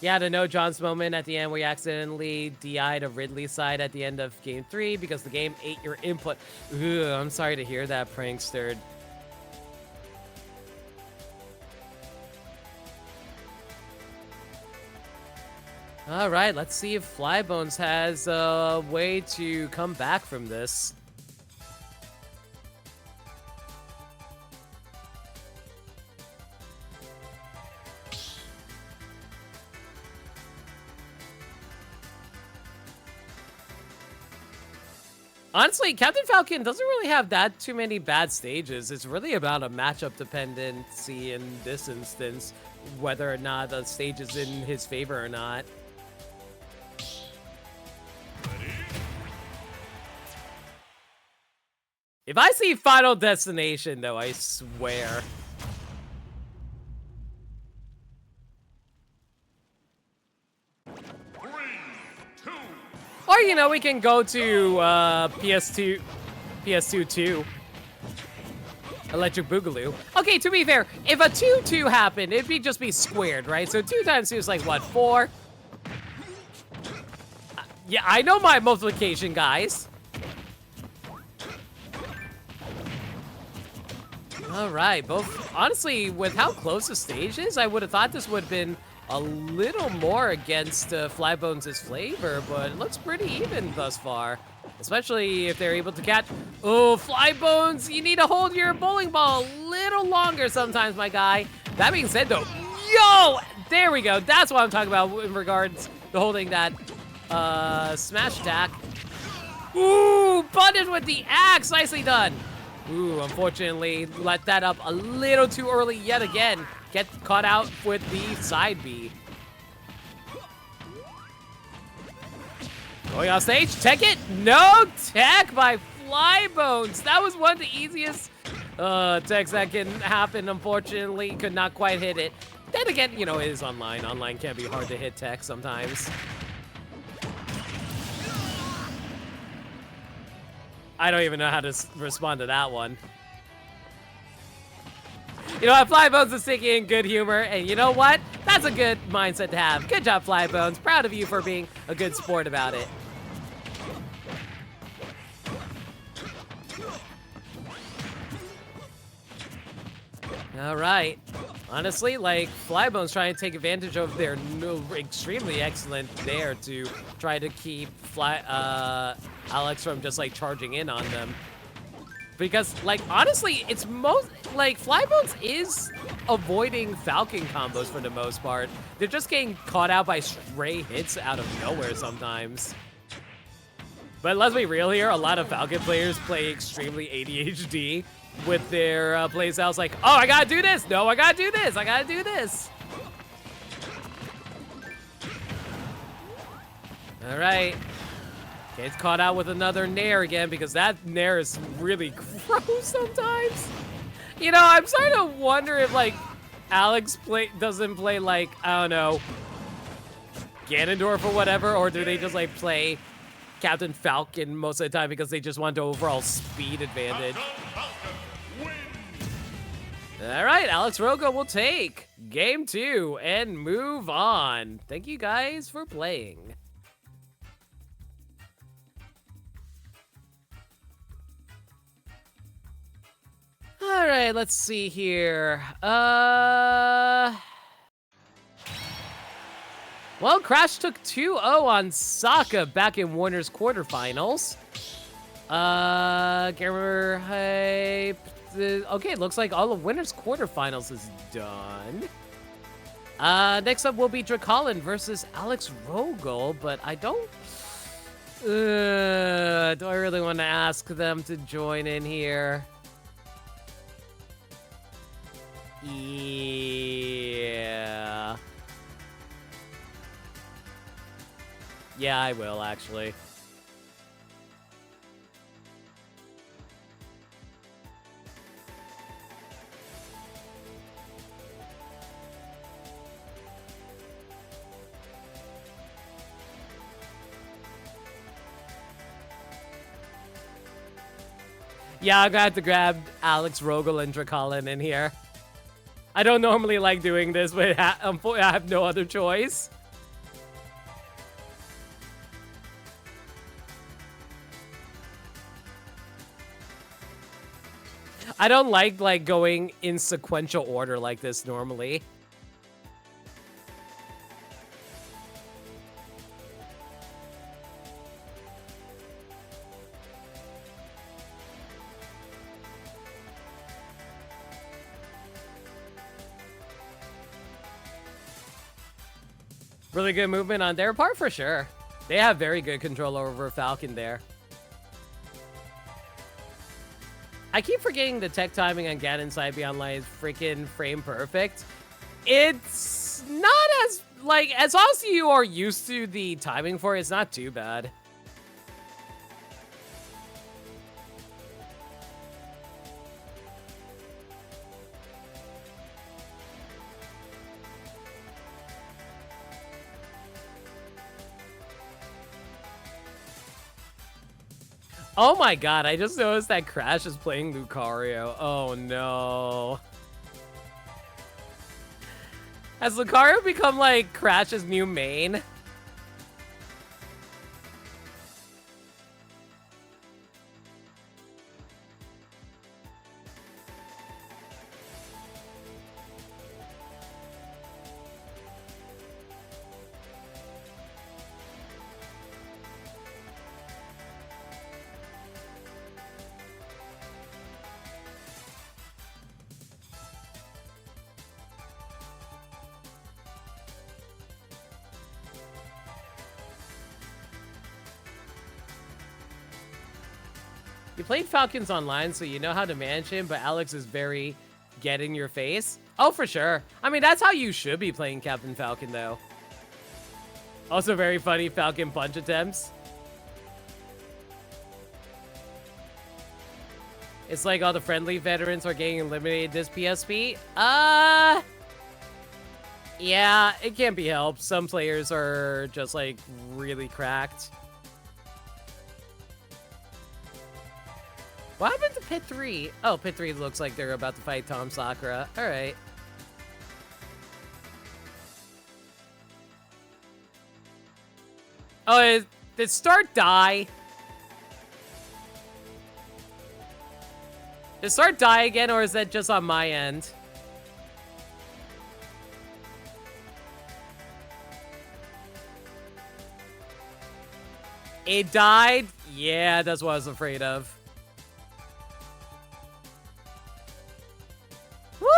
Yeah, the No John's moment at the end where you accidentally DI'd a Ridley side at the end of Game 3 because the game ate your input. Ugh, I'm sorry to hear that, Prankster. All right, let's see if Flybones has a way to come back from this. Honestly, Captain Falcon doesn't really have that too many bad stages. It's really about a matchup dependency in this instance, whether or not the stage is in his favor or not. If I see Final Destination, though, I swear. Or, you know, we can go to PS2 2. Electric Boogaloo. Okay, to be fair, if a 2-2 happened, it'd just be squared, right? So 2 times 2 is like, what, 4? Yeah, I know my multiplication, guys. All right, both, honestly, with how close the stage is, I would have thought this would have been a little more against Flybones' flavor, but it looks pretty even thus far. Especially if they're able to catch... Oh, Flybones, you need to hold your bowling ball a little longer sometimes, my guy. That being said, though, yo! There we go. That's what I'm talking about in regards to holding that smash attack. Ooh, punished with the axe. Nicely done. Ooh, unfortunately, let that up a little too early yet again. Get caught out with the side B. Going off stage, tech it. No tech by Flybones. That was one of the easiest techs that can happen. Unfortunately, could not quite hit it. Then again, you know, it is online. Online can be hard to hit tech sometimes. I don't even know how to respond to that one. You know what? Flybones is sticking in good humor, and you know what? That's a good mindset to have. Good job, Flybones. Proud of you for being a good sport about it. All right. Honestly, like, Flybones trying to take advantage of their extremely excellent dare to try to keep Alex from just, like, charging in on them. Because, like, honestly, it's like, Flybones is avoiding Falcon combos for the most part. They're just getting caught out by stray hits out of nowhere sometimes. But let's be real here, a lot of Falcon players play extremely ADHD with their playstyles like, oh, I gotta do this! No, I gotta do this! I gotta do this! All right. Gets caught out with another Nair again because that Nair is really gross sometimes. You know, I'm starting to wonder if, like, Alex doesn't play, like, I don't know, Ganondorf or whatever, or do they just, like, play Captain Falcon most of the time because they just want the overall speed advantage? All right, Alex Rogo will take game 2 and move on. Thank you guys for playing. All right, let's see here. Well, Crash took 2-0 on Sokka back in Warner's quarterfinals. Gamer Hype. Okay, looks like all of Winner's quarterfinals is done. Next up will be Dracolin versus Alex Rogel, but I don't... do I really want to ask them to join in here? Yeah. Yeah, I will, actually. Yeah, I'm gonna have to grab Alex Rogel and Dracolin in here. I don't normally like doing this, but I have no other choice. I don't like going in sequential order like this normally. Really good movement on their part for sure. They have very good control over Falcon there. I keep forgetting the tech timing on Ganon Side Beyond Light is freaking frame perfect. It's not as, like, as long as you are used to the timing for it, it's not too bad. Oh my god, I just noticed that Crash is playing Lucario. Oh no. Has Lucario become like Crash's new main? You played Falcons online, so you know how to manage him, but Alex is very get in your face. Oh, for sure. I mean, that's how you should be playing Captain Falcon, though. Also very funny Falcon punch attempts. It's like all the friendly veterans are getting eliminated this PSP. Yeah, it can't be helped. Some players are just, like, really cracked. What happened to Pit 3? Oh, Pit 3 looks like they're about to fight Tom Sakura. All right. Oh, did Start die? Did Start die again, or is that just on my end? It died? Yeah, that's what I was afraid of. Woo!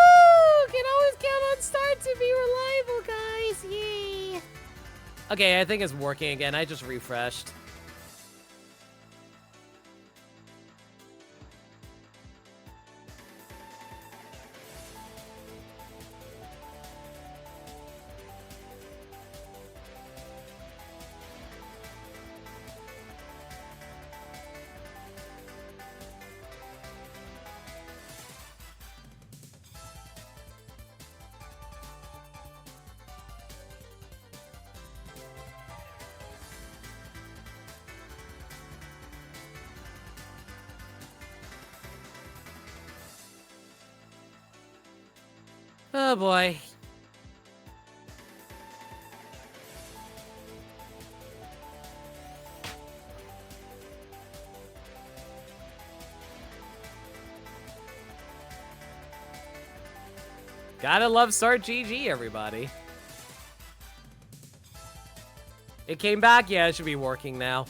Can always count on Start to be reliable, guys. Yay! Okay, I think it's working again. I just refreshed. Oh boy. Gotta love Start GG, everybody. It came back? Yeah, it should be working now.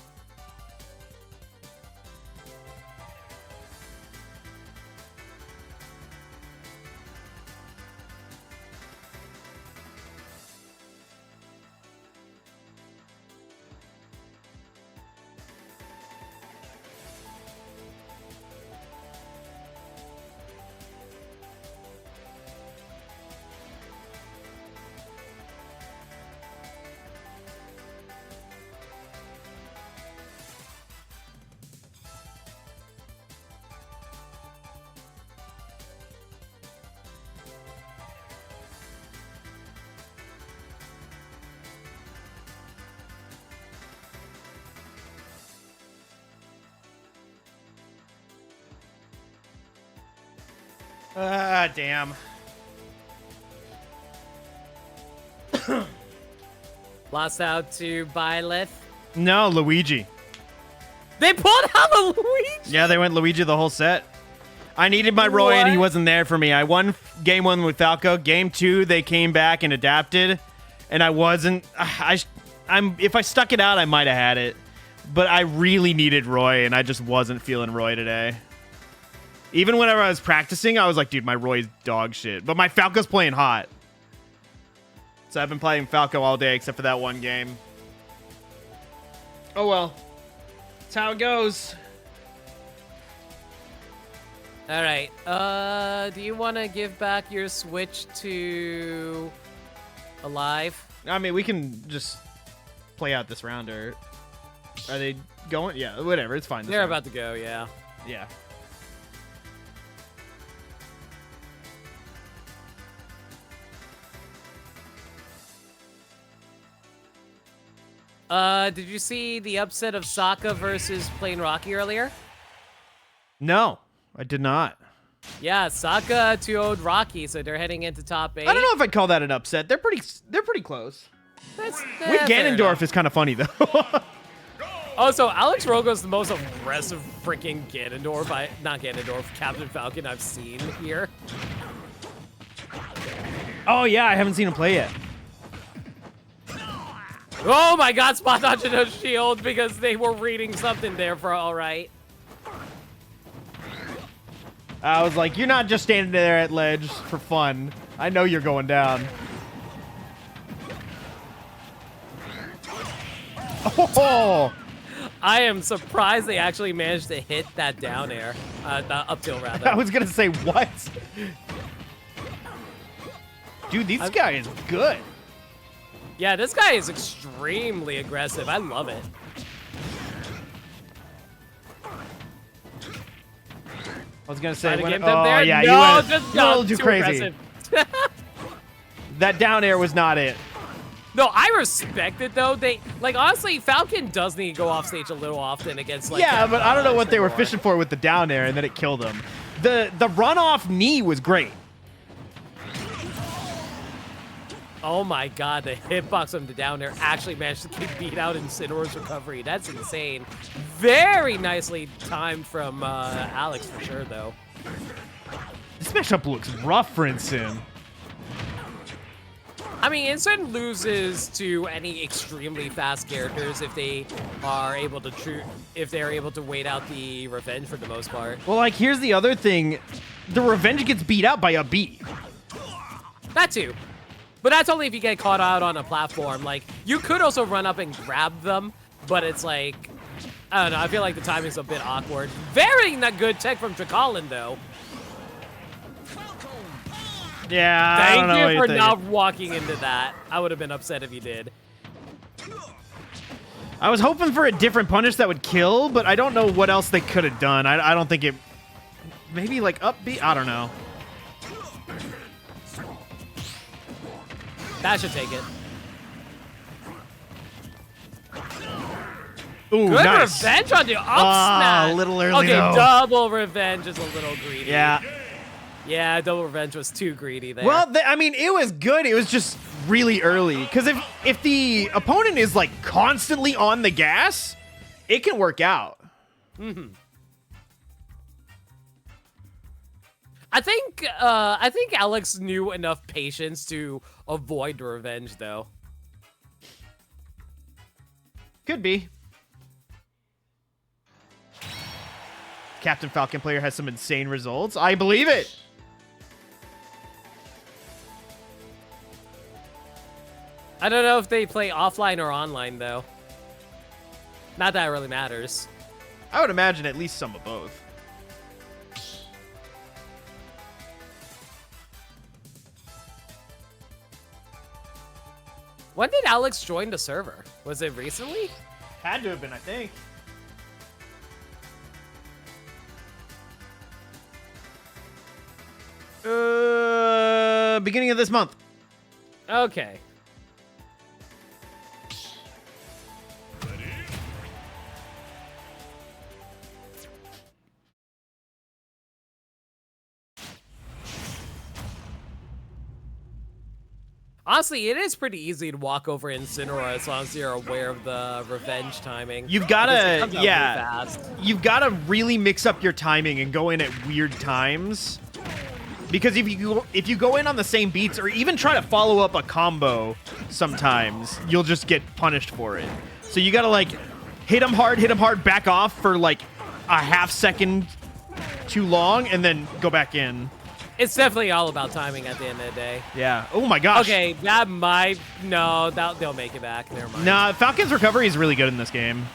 Ah, damn. Lost out to Byleth. No, Luigi. They pulled out a Luigi? Yeah, they went Luigi the whole set. I needed my Roy, and he What? wasn't there for me. I won game 1 with Falco. Game 2, they came back and adapted, and I wasn't. If I stuck it out, I might have had it. But I really needed Roy, and I just wasn't feeling Roy today. Even whenever I was practicing, I was like, dude, my Roy's dog shit. But my Falco's playing hot. So I've been playing Falco all day except for that one game. Oh well. That's how it goes. All right. Do you want to give back your Switch to Alive? I mean, we can just play out this round, or are they going? Yeah, whatever. It's fine. They're about to go, yeah. Yeah. Did you see the upset of Sokka versus Plain Rocky earlier? No, I did not. Yeah, Sokka 2-0'd Rocky, so they're heading into top 8. I don't know if I'd call that an upset. They're pretty close. That's With fair enough. Ganondorf is kind of funny though. Oh, so Alex Rogo's the most aggressive freaking Ganondorf, not Ganondorf, Captain Falcon I've seen here. Oh yeah, I haven't seen him play yet. Oh my god, spot dodging a shield because they were reading something there for all right. I was like, you're not just standing there at ledge for fun. I know you're going down. Oh! I am surprised they actually managed to hit that down air, the up tilt rather. I was gonna say, what? Dude, this guy is good. Yeah, this guy is extremely aggressive. I love it. I was gonna say, Trying to when, get them oh there? yeah, No, you went just a little too crazy. aggressive. That down air was not it. No, I respect it though. They like honestly, Falcon does need to go off stage a little often against like. Yeah, but I don't know what they were Incineroar. fishing for with the down air, and then it killed him. The runoff knee was great. Oh my god, the hitbox from the down there actually managed to keep beat out Incineroar's recovery. That's insane. Very nicely timed from Alex for sure, though. This matchup looks rough for Incin. I mean, Incin loses to any extremely fast characters if they are able to wait out the revenge for the most part. Well, like, here's the other thing. The revenge gets beat out by a B. That too. But that's only if you get caught out on a platform. Like, you could also run up and grab them, but it's like, I don't know, I feel like the timing's a bit awkward. Very not good tech from Tricolin, though. Yeah, I don't know Thank what you you're for thinking. not walking into that. I would have been upset if you did. I was hoping for a different punish that would kill, but I don't know what else they could have done. I don't think it... Maybe, like, up B? I don't know. That should take it. Ooh, Good nice. revenge on the up Ah, smash. a little early, Okay, though. double revenge is a little greedy. Yeah. Yeah, double revenge was too greedy there. Well, I mean, it was good. It was just really early. Because if the opponent is, like, constantly on the gas, it can work out. Mm-hmm. I think Alex knew enough patience to avoid the revenge, though. Could be. Captain Falcon player has some insane results. I believe it. I don't know if they play offline or online, though. Not that it really matters. I would imagine at least some of both. When did Alex join the server? Was it recently? Had to have been, I think. Beginning of this month. Okay. Honestly, it is pretty easy to walk over Incineroar as long as you're aware of the revenge timing. You've Because it gotta, comes out yeah. really fast. You've gotta really mix up your timing and go in at weird times. Because if you go in on the same beats or even try to follow up a combo sometimes, you'll just get punished for it. So you gotta like hit him hard, back off for like a half second too long, and then go back in. It's definitely all about timing at the end of the day. Yeah. Oh my gosh. Okay, that might... No, they'll make it back. Never mind. Nah, Falcon's recovery is really good in this game.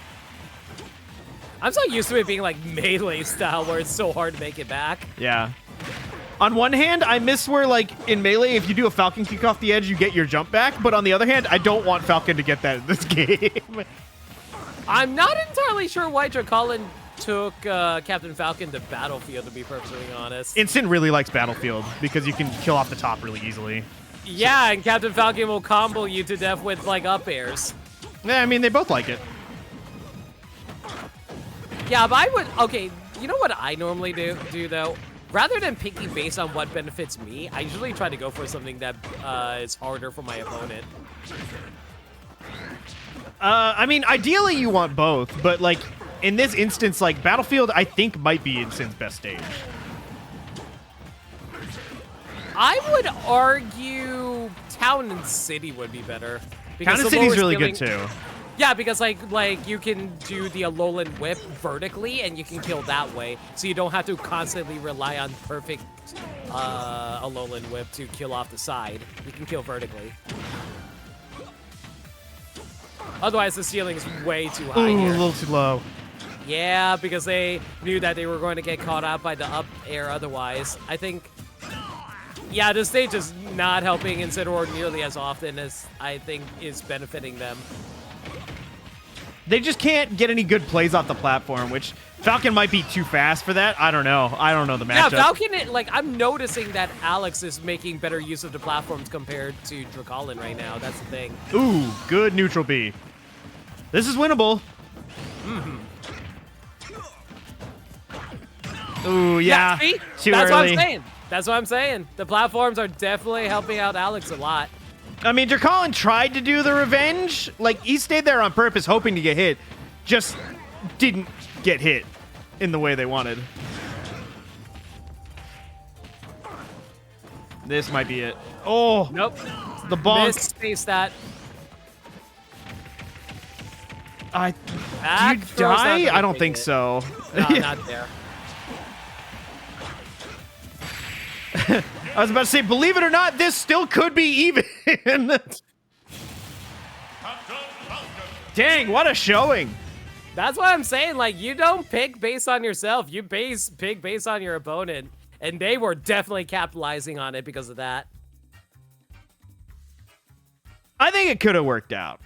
I'm so used to it being like melee style where it's so hard to make it back. Yeah. On one hand, I miss where, like, in Melee, if you do a Falcon kick off the edge, you get your jump back. But on the other hand, I don't want Falcon to get that in this game. I'm not entirely sure why Tricolin took Captain Falcon to Battlefield, to be perfectly honest. Incin really likes Battlefield because you can kill off the top really easily. Yeah, and Captain Falcon will combo you to death with, like, up airs. Yeah, I mean, they both like it. Yeah, but I would... Okay, you know what I normally do though? Rather than picking based on what benefits me, I usually try to go for something that is harder for my opponent. I mean, ideally you want both, but, like, in this instance, like, Battlefield, I think, might be Incin's best stage. I would argue Town and City would be better. Town and the City's lower really scaling- good, too. Yeah, because like you can do the Alolan Whip vertically, and you can kill that way, so you don't have to constantly rely on perfect Alolan Whip to kill off the side. You can kill vertically. Otherwise, the ceiling is way too high Ooh, a here. little too low. Yeah, because they knew that they were going to get caught out by the up air otherwise. I think... Yeah, the stage is not helping Incineroar nearly as often as I think is benefiting them. They just can't get any good plays off the platform, which Falcon might be too fast for that. I don't know. I don't know the matchup. Yeah, Falcon, like, I'm noticing that Alex is making better use of the platforms compared to Dracolin right now. That's the thing. Ooh, good neutral B. This is winnable. Ooh, yeah. See? Too That's early. what I'm saying. That's what I'm saying. The platforms are definitely helping out Alex a lot. I mean, Dracolin tried to do the revenge. Like, he stayed there on purpose, hoping to get hit. Just didn't get hit in the way they wanted. This might be it. Oh, Nope. the bonk. Misspaced that. Do Back you throw's not die? gonna I don't take think it. so. No, not there. I was about to say, believe it or not, this still could be even. Dang, what a showing. That's what I'm saying. Like, you don't pick based on yourself. You pick based on your opponent. And they were definitely capitalizing on it because of that. I think it could have worked out.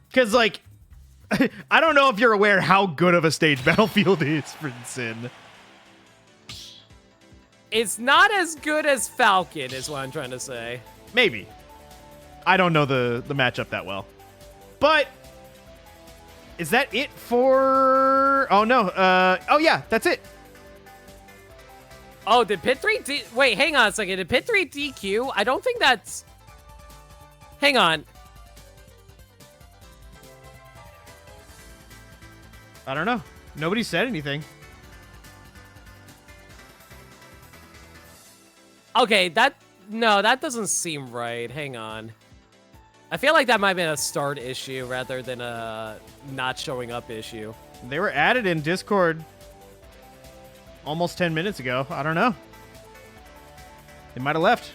Because, like, I don't know if you're aware how good of a stage Battlefield is for Sin. It's not as good as Falcon, is what I'm trying to say. Maybe. I don't know the matchup that well. But is that it for... Oh, no. Oh, yeah, that's it. Oh, did Pit 3 Wait, hang on a second. Did Pit 3 DQ? I don't think that's... Hang on. I don't know. Nobody said anything. Okay, no, that doesn't seem right. Hang on. I feel like that might have been a start issue rather than a not showing up issue. They were added in Discord almost 10 minutes ago. I don't know. They might have left.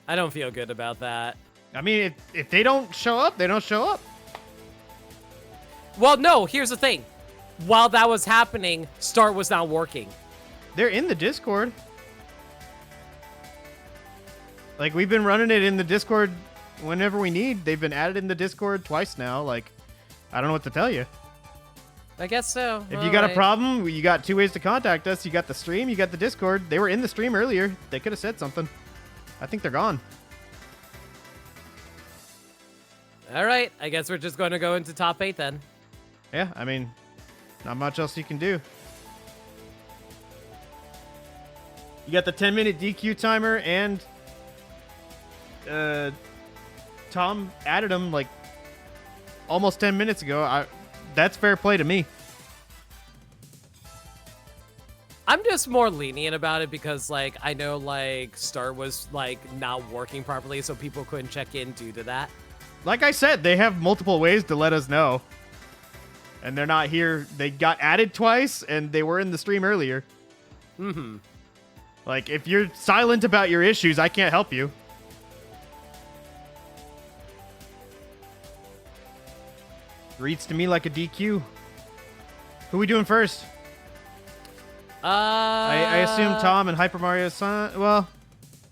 I don't feel good about that. I mean, if they don't show up, they don't show up. Well, no, here's the thing. While that was happening, Start was not working. They're in the Discord. Like, we've been running it in the Discord whenever we need. They've been added in the Discord twice now. Like, I don't know what to tell you. I guess so. If you got a problem, you got two ways to contact us. You got the stream, you got the Discord. They were in the stream earlier. They could have said something. I think they're gone. All right, I guess we're just going to go into top 8 then. Yeah, I mean, not much else you can do. You got the 10-minute DQ timer, and Tom added him like almost 10 minutes ago. That's fair play to me. I'm just more lenient about it because, like, I know, like, Start was, like, not working properly, so people couldn't check in due to that. Like I said, they have multiple ways to let us know. And they're not here. They got added twice, and they were in the stream earlier. Mm-hmm. Like, if you're silent about your issues, I can't help you. Reads to me like a DQ. Who we doing first? I assume Tom and Hyper Mario Sun. Well,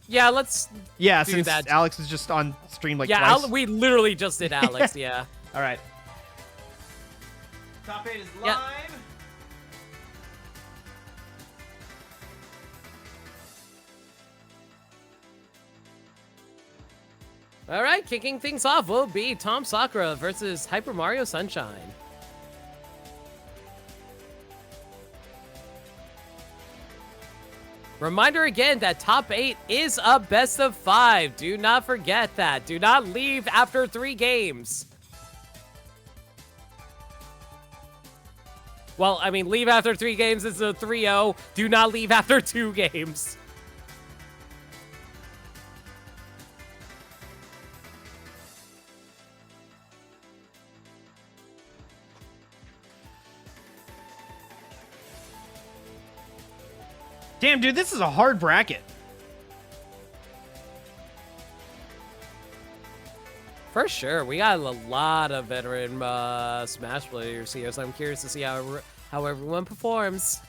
yeah, let's yeah, do since that. Alex is just on stream like Yeah, twice. we literally just did Alex, yeah. All right. Top 8 is live. Yep. All right, kicking things off will be Tom Sakura versus Hyper Mario Sunshine. Reminder again that top 8 is a best of 5. Do not forget that. Do not leave after 3 games. Well, I mean, leave after 3 games is a 3-0. Do not leave after 2 games. Damn, dude, this is a hard bracket. For sure, we got a lot of veteran Smash players here, so I'm curious to see how everyone performs.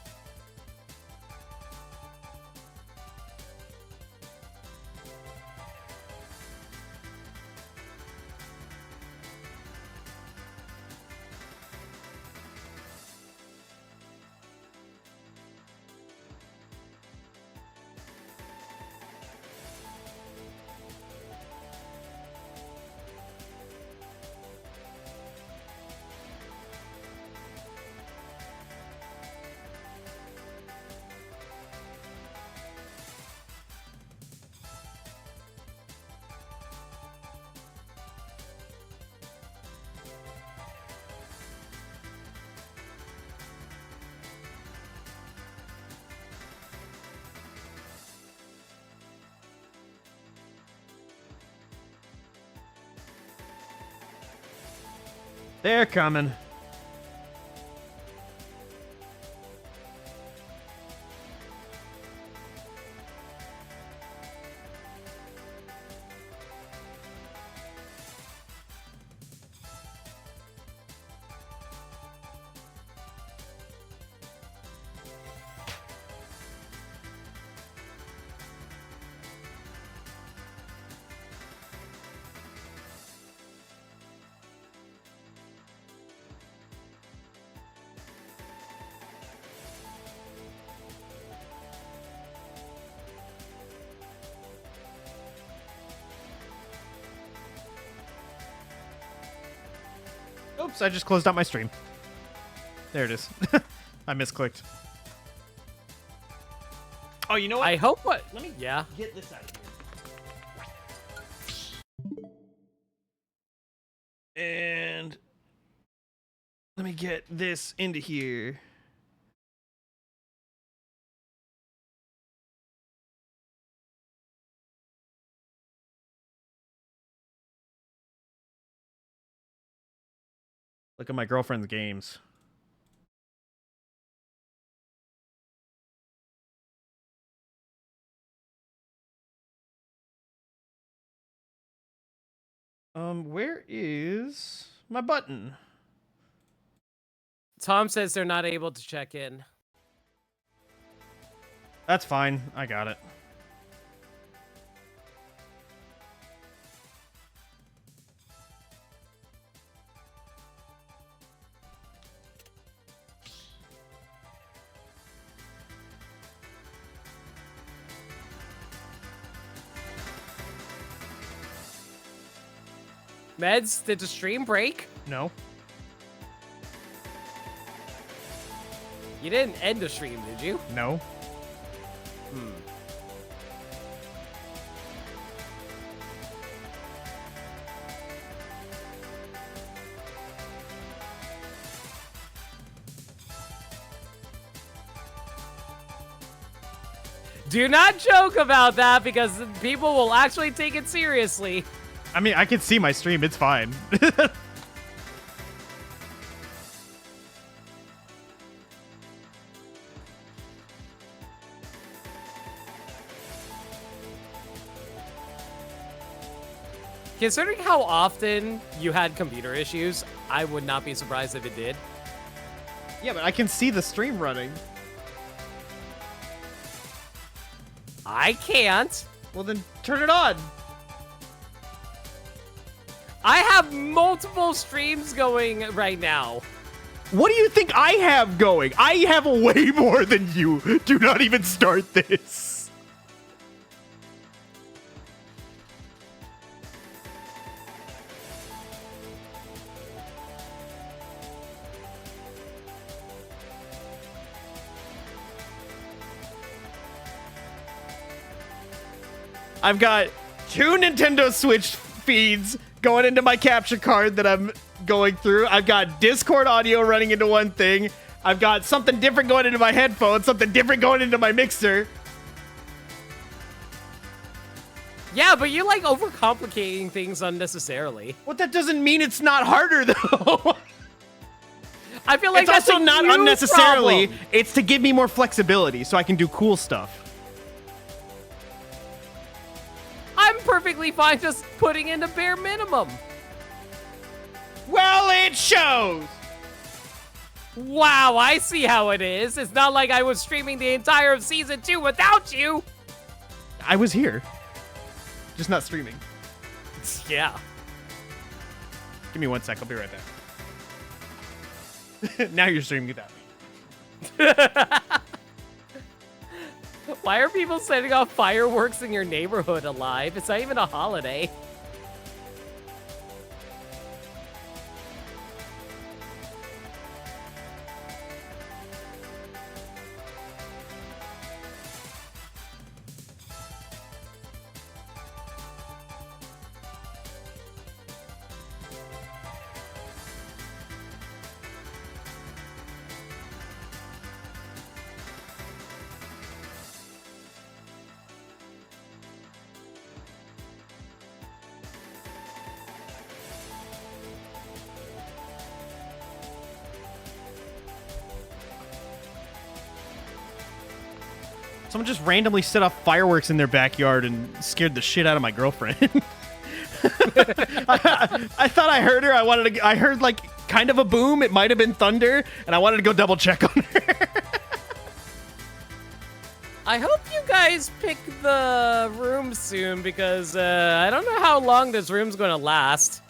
They're coming. Oops, I just closed out my stream. There it is. I misclicked. Oh, you know what? I hope what? Let me Yeah. get this out of here. And let me get this into here. Look at my girlfriend's games. Where is my button? Tom says they're not able to check in. That's fine. I got it. Meds, did the stream break? No. You didn't end the stream, did you? No. Do not joke about that because people will actually take it seriously. I mean, I can see my stream. It's fine. Considering how often you had computer issues, I would not be surprised if it did. Yeah, but I can see the stream running. I can't. Well, then turn it on. I have multiple streams going right now. What do you think I have going? I have way more than you. Do not even start this. I've got 2 Nintendo Switch feeds going into my capture card that I'm going through. I've got Discord audio running into one thing. I've got something different going into my headphones, something different going into my mixer. Yeah, but you like overcomplicating things unnecessarily. Well, that doesn't mean it's not harder, though. I feel like It's that's also a not you unnecessarily. problem. It's to give me more flexibility so I can do cool stuff. I'm perfectly fine just putting in the bare minimum. Well, it shows. Wow, I see how it is. It's not like I was streaming the entire of season 2 without you. I was here. Just not streaming. Yeah. Give me 1 sec. I'll be right back. Now you're streaming without me. Why are people setting off fireworks in your neighborhood alive? It's not even a holiday. Someone just randomly set off fireworks in their backyard and scared the shit out of my girlfriend. I thought I heard her. I heard like kind of a boom. It might have been thunder, and I wanted to go double check on her. I hope you guys pick the room soon because I don't know how long this room's going to last.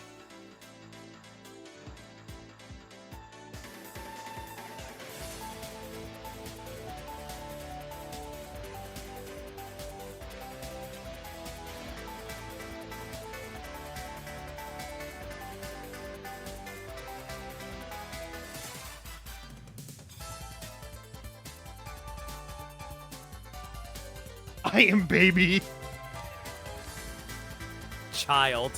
I am baby. Child.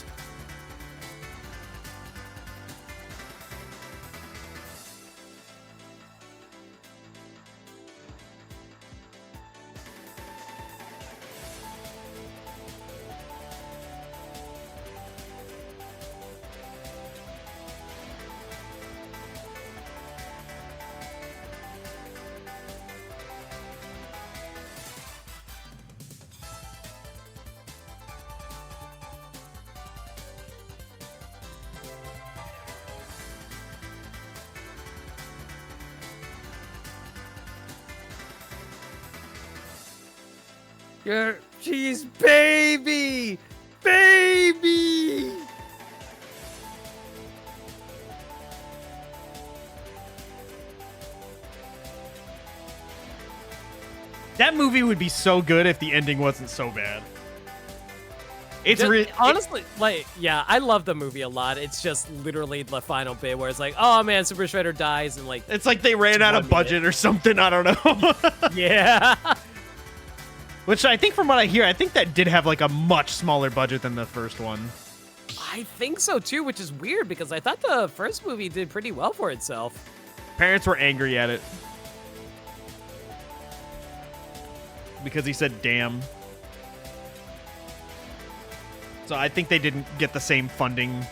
She's baby! Baby! That movie would be so good if the ending wasn't so bad. It's honestly, like, yeah, I love the movie a lot. It's just literally the final bit where it's like, oh man, Super Shredder dies, and like, it's like they ran out of budget or something. I don't know. Yeah. Which I think, from what I hear, I think that did have like a much smaller budget than the first one. I think so too, which is weird because I thought the first movie did pretty well for itself. Parents were angry at it because he said damn. So I think they didn't get the same funding.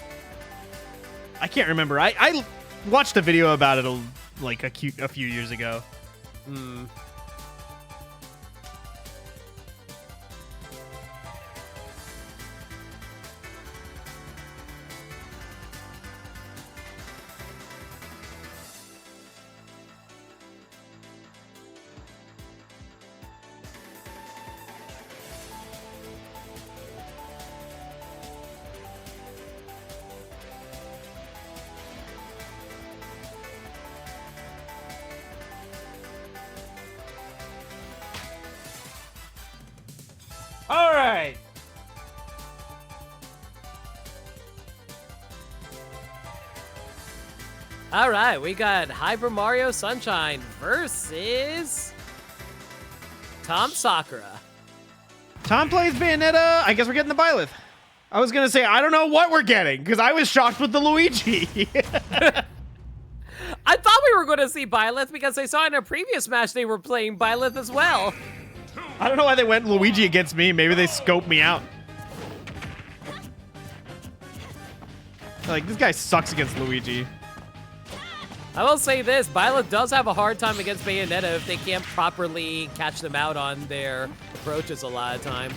I can't remember. I watched a video about it like a few years ago. Hmm. All right. All right, we got Hyper Mario Sunshine versus Tom Sakura. Tom plays Bayonetta. I guess we're getting the Byleth. I was going to say, I don't know what we're getting, because I was shocked with the Luigi. I thought we were going to see Byleth because I saw in a previous match they were playing Byleth as well. I don't know why they went Luigi against me. Maybe they scoped me out. Like, this guy sucks against Luigi. I will say this, Byleth does have a hard time against Bayonetta if they can't properly catch them out on their approaches a lot of time.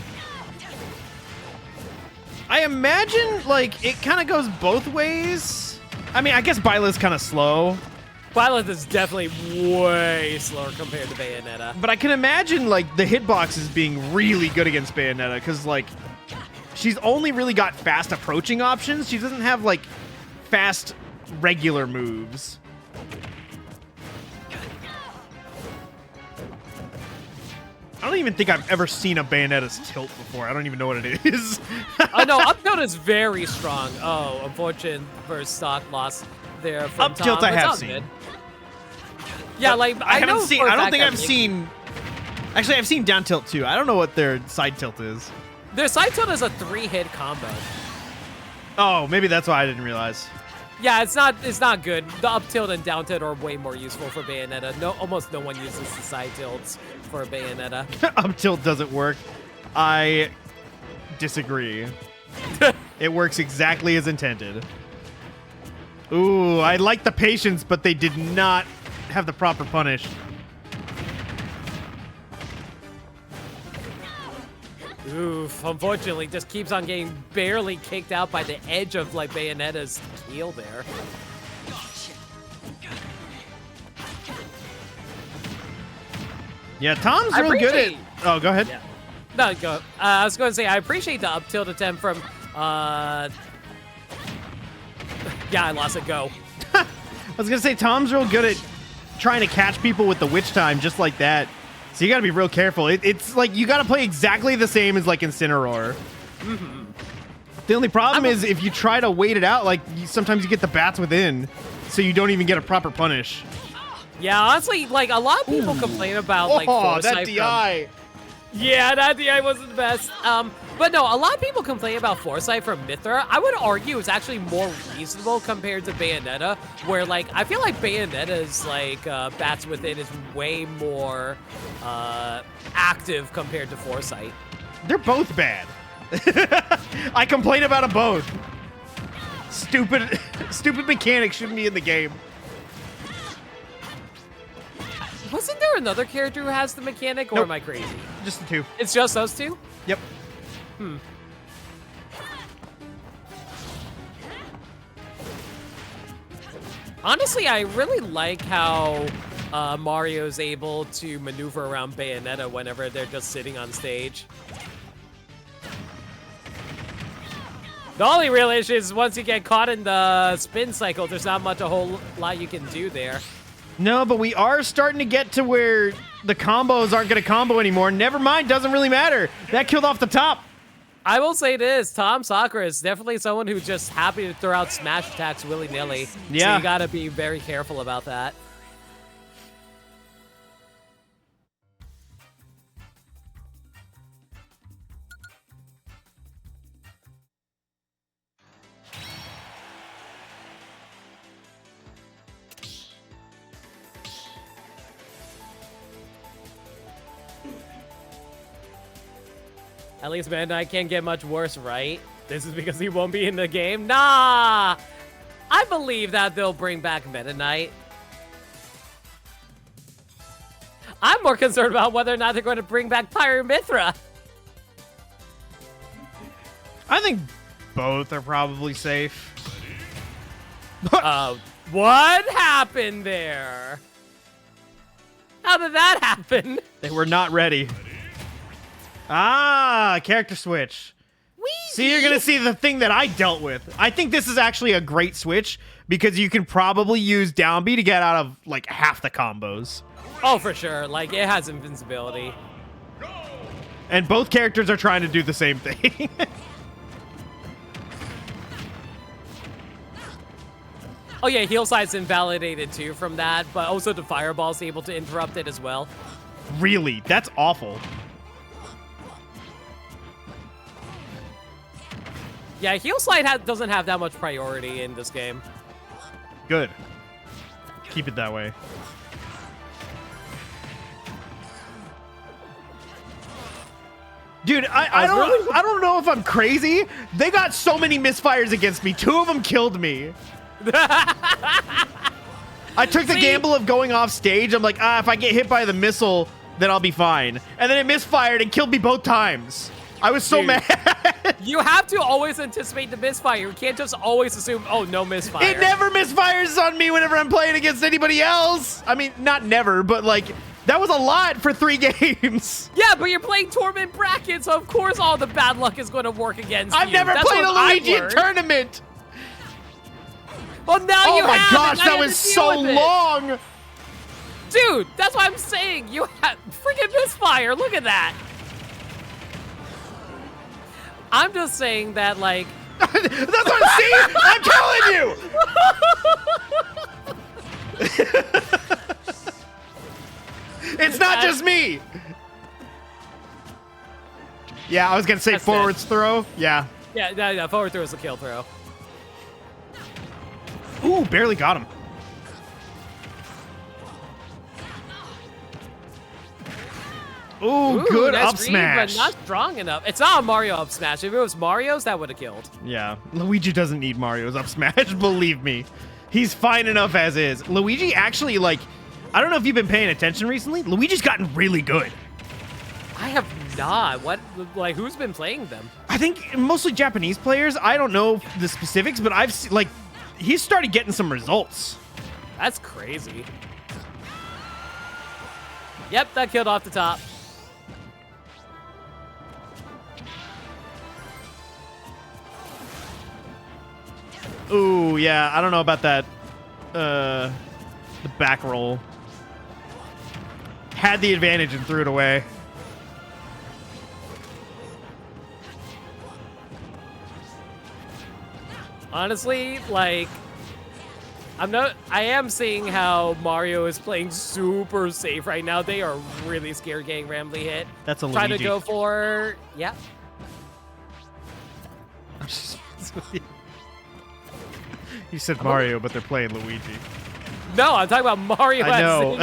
I imagine, like, it kind of goes both ways. I mean, I guess Byleth's kind of slow. Byleth is definitely way slower compared to Bayonetta. But I can imagine, like, the hitboxes being really good against Bayonetta, because, like, she's only really got fast approaching options. She doesn't have, like, fast regular moves. I don't even think I've ever seen a Bayonetta's tilt before. I don't even know what it is. Oh, no, up tilt is very strong. Oh, unfortunate for stock loss there from Up Tom. tilt I It's have all seen. good. Yeah, like, I haven't know seen. for a I don't fact think that I've Link- seen. Actually, I've seen down tilt too. I don't know what their side tilt is. Their side tilt is a 3-hit combo. Oh, maybe that's why I didn't realize. Yeah, it's not good. The up tilt and down tilt are way more useful for Bayonetta. Almost no one uses the side tilts for Bayonetta. Up tilt doesn't work. I disagree. It works exactly as intended. Ooh, I like the patience, but they did not have the proper punish. Oof, unfortunately, just keeps on getting barely kicked out by the edge of, like, Bayonetta's keel there. Yeah, Tom's I real good at... appreciate- Oh, go ahead. Yeah. No, go. I was going to say, I appreciate the up tilt attempt from, yeah, I lost it. Go. I was going to say, Tom's real good at trying to catch people with the witch time just like that. So you got to be real careful. It's like you got to play exactly the same as like Incineroar. Mm-hmm. The only problem is if you try to wait it out, like sometimes you get the bats within, so you don't even get a proper punish. Yeah, honestly, like, a lot of people complain about, like, Oh, foresight that DI. Yeah, that DI wasn't the best. But no, a lot of people complain about foresight from Mythra. I would argue it's actually more reasonable compared to Bayonetta, where, like, I feel like Bayonetta's, like, bats within is way more active compared to foresight. They're both bad. I complain about them both. Stupid mechanics shouldn't be in the game. Wasn't there another character who has the mechanic, or Nope. am I crazy? Just the two. It's just those two? Yep. Honestly, I really like how Mario's able to maneuver around Bayonetta whenever they're just sitting on stage. The only real issue is once you get caught in the spin cycle, there's not much a whole lot you can do there. No, but we are starting to get to where the combos aren't going to combo anymore. Never mind, doesn't really matter. That killed off the top. I will say this, Tom Sakura is definitely someone who's just happy to throw out smash attacks willy-nilly. So Yeah. you gotta be very careful about that. At least Meta Knight can't get much worse, right? This is because he won't be in the game? Nah! I believe that they'll bring back Meta Knight. I'm more concerned about whether or not they're going to bring back Pyramithra. I think both are probably safe. What happened there? How did that happen? They were not ready. Ah, character switch. See, you're going to see the thing that I dealt with. I think this is actually a great switch because you can probably use down B to get out of like half the combos. Oh, for sure. Like, it has invincibility. And both characters are trying to do the same thing. Oh, yeah, heal side's invalidated, too, from that. But also the fireball's able to interrupt it as well. Really? That's awful. Yeah, heal slide doesn't have that much priority in this game. Good. Keep it that way. Dude, I don't know if I'm crazy. They got so many misfires against me. 2 of them killed me. I took the gamble of going off stage. I'm like, if I get hit by the missile, then I'll be fine. And then it misfired and killed me both times. I was so mad. You have to always anticipate the misfire. You can't just always assume, oh, no misfire. It never misfires on me whenever I'm playing against anybody else. I mean, not never, but like, that was a lot for 3 games. Yeah, but you're playing tournament brackets, so of course all the bad luck is going to work against you. I've never That's played a what I've Luigi learned. tournament. Well, now you Oh my have, gosh, and now that you have was to deal so with it. long. Dude, that's what I'm saying. You have freaking misfire. Look at that. I'm just saying that, like... That's what I'm saying. I'm telling you. It's not just me. Yeah, I was gonna say That's forwards throw. Yeah. Yeah, forward throw is a kill throw. Ooh, barely got him. Ooh, good nice up read, smash. but not strong enough. It's not a Mario up smash. If it was Mario's, that would have killed. Yeah, Luigi doesn't need Mario's up smash, believe me. He's fine enough as is. Luigi actually, like, I don't know if you've been paying attention recently. Luigi's gotten really good. I have not. What? Like, who's been playing them? I think mostly Japanese players. I don't know the specifics, but I've seen, like, he's started getting some results. That's crazy. Yep, that killed off the top. Ooh, yeah, I don't know about that. The back roll. Had the advantage and threw it away. Honestly, like, I am seeing how Mario is playing super safe right now. They are really scared getting randomly hit. That's a Trying to Luigi. go for, yeah. You said Mario, but they're playing Luigi. No, I'm talking about Mario. I know.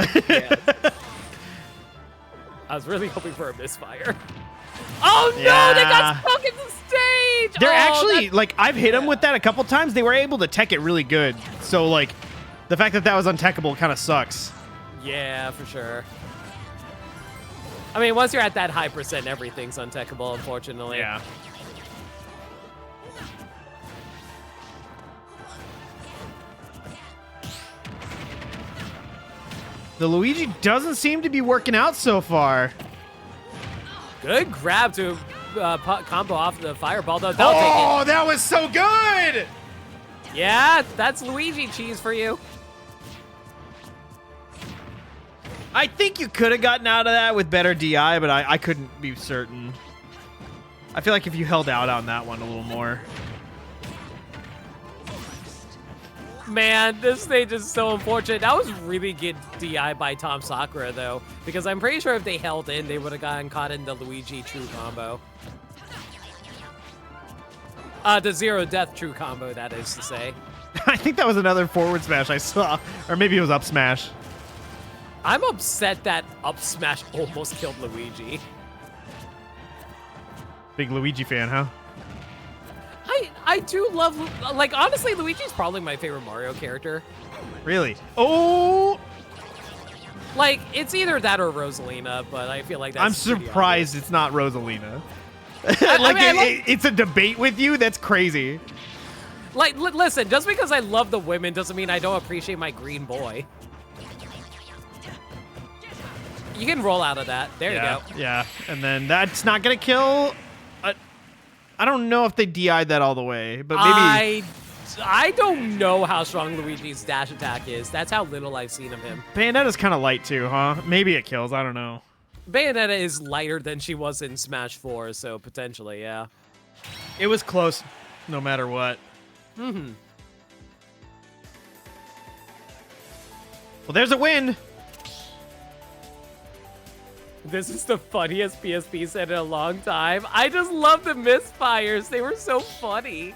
I was really hoping for a misfire. Oh no, Yeah. they got stuck in the stage. They're Oh, actually, that- like, I've hit them with that a couple times. They were able to tech it really good. So, like, the fact that that was untechable kind of sucks. Yeah, for sure. I mean, once you're at that high percent, everything's untechable, unfortunately. Yeah. The Luigi doesn't seem to be working out so far. Good grab to combo off the fireball, though. They'll take Oh, that was so good! it. Yeah, that's Luigi cheese for you. I think you could have gotten out of that with better DI, but I couldn't be certain. I feel like if you held out on that one a little more. Man, this stage is so unfortunate. That was really good DI by Tom Sakura, though, because I'm pretty sure if they held in, they would have gotten caught in the Luigi true combo. The zero death true combo, that is to say. I think that was another forward smash I saw. Or maybe it was up smash. I'm upset that up smash almost killed Luigi. Big Luigi fan, huh? I do love, like, honestly, Luigi's probably my favorite Mario character. Really? Oh! Like, it's either that or Rosalina, but I feel like that's I'm pretty surprised it's not Rosalina. I It's a debate with you? That's crazy. Like, listen, just because I love the women doesn't mean I don't appreciate my green boy. You can roll out of that. There you go. Yeah, and then that's not going to kill. I don't know if they DI'd that all the way, but maybe... I don't know how strong Luigi's dash attack is. That's how little I've seen of him. Bayonetta's kind of light too, huh? Maybe it kills. I don't know. Bayonetta is lighter than she was in Smash 4, so potentially, yeah. It was close, no matter what. Mm-hmm. Well, there's a win. This is the funniest PSP set in a long time. I just love the misfires. They were so funny.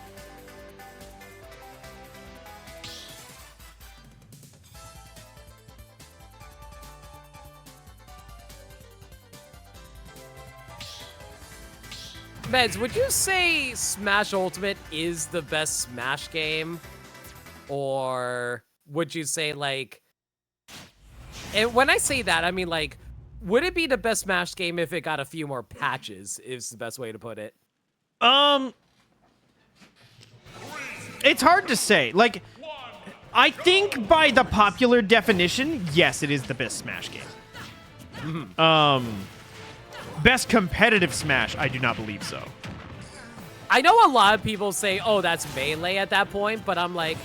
Meds, would you say Smash Ultimate is the best Smash game? Or would you say, like... And when I say that, I mean, like, would it be the best Smash game if it got a few more patches, is the best way to put it? It's hard to say. Like, I think by the popular definition, yes, it is the best Smash game. Best competitive Smash, I do not believe so. I know a lot of people say, oh, that's Melee at that point, but I'm like,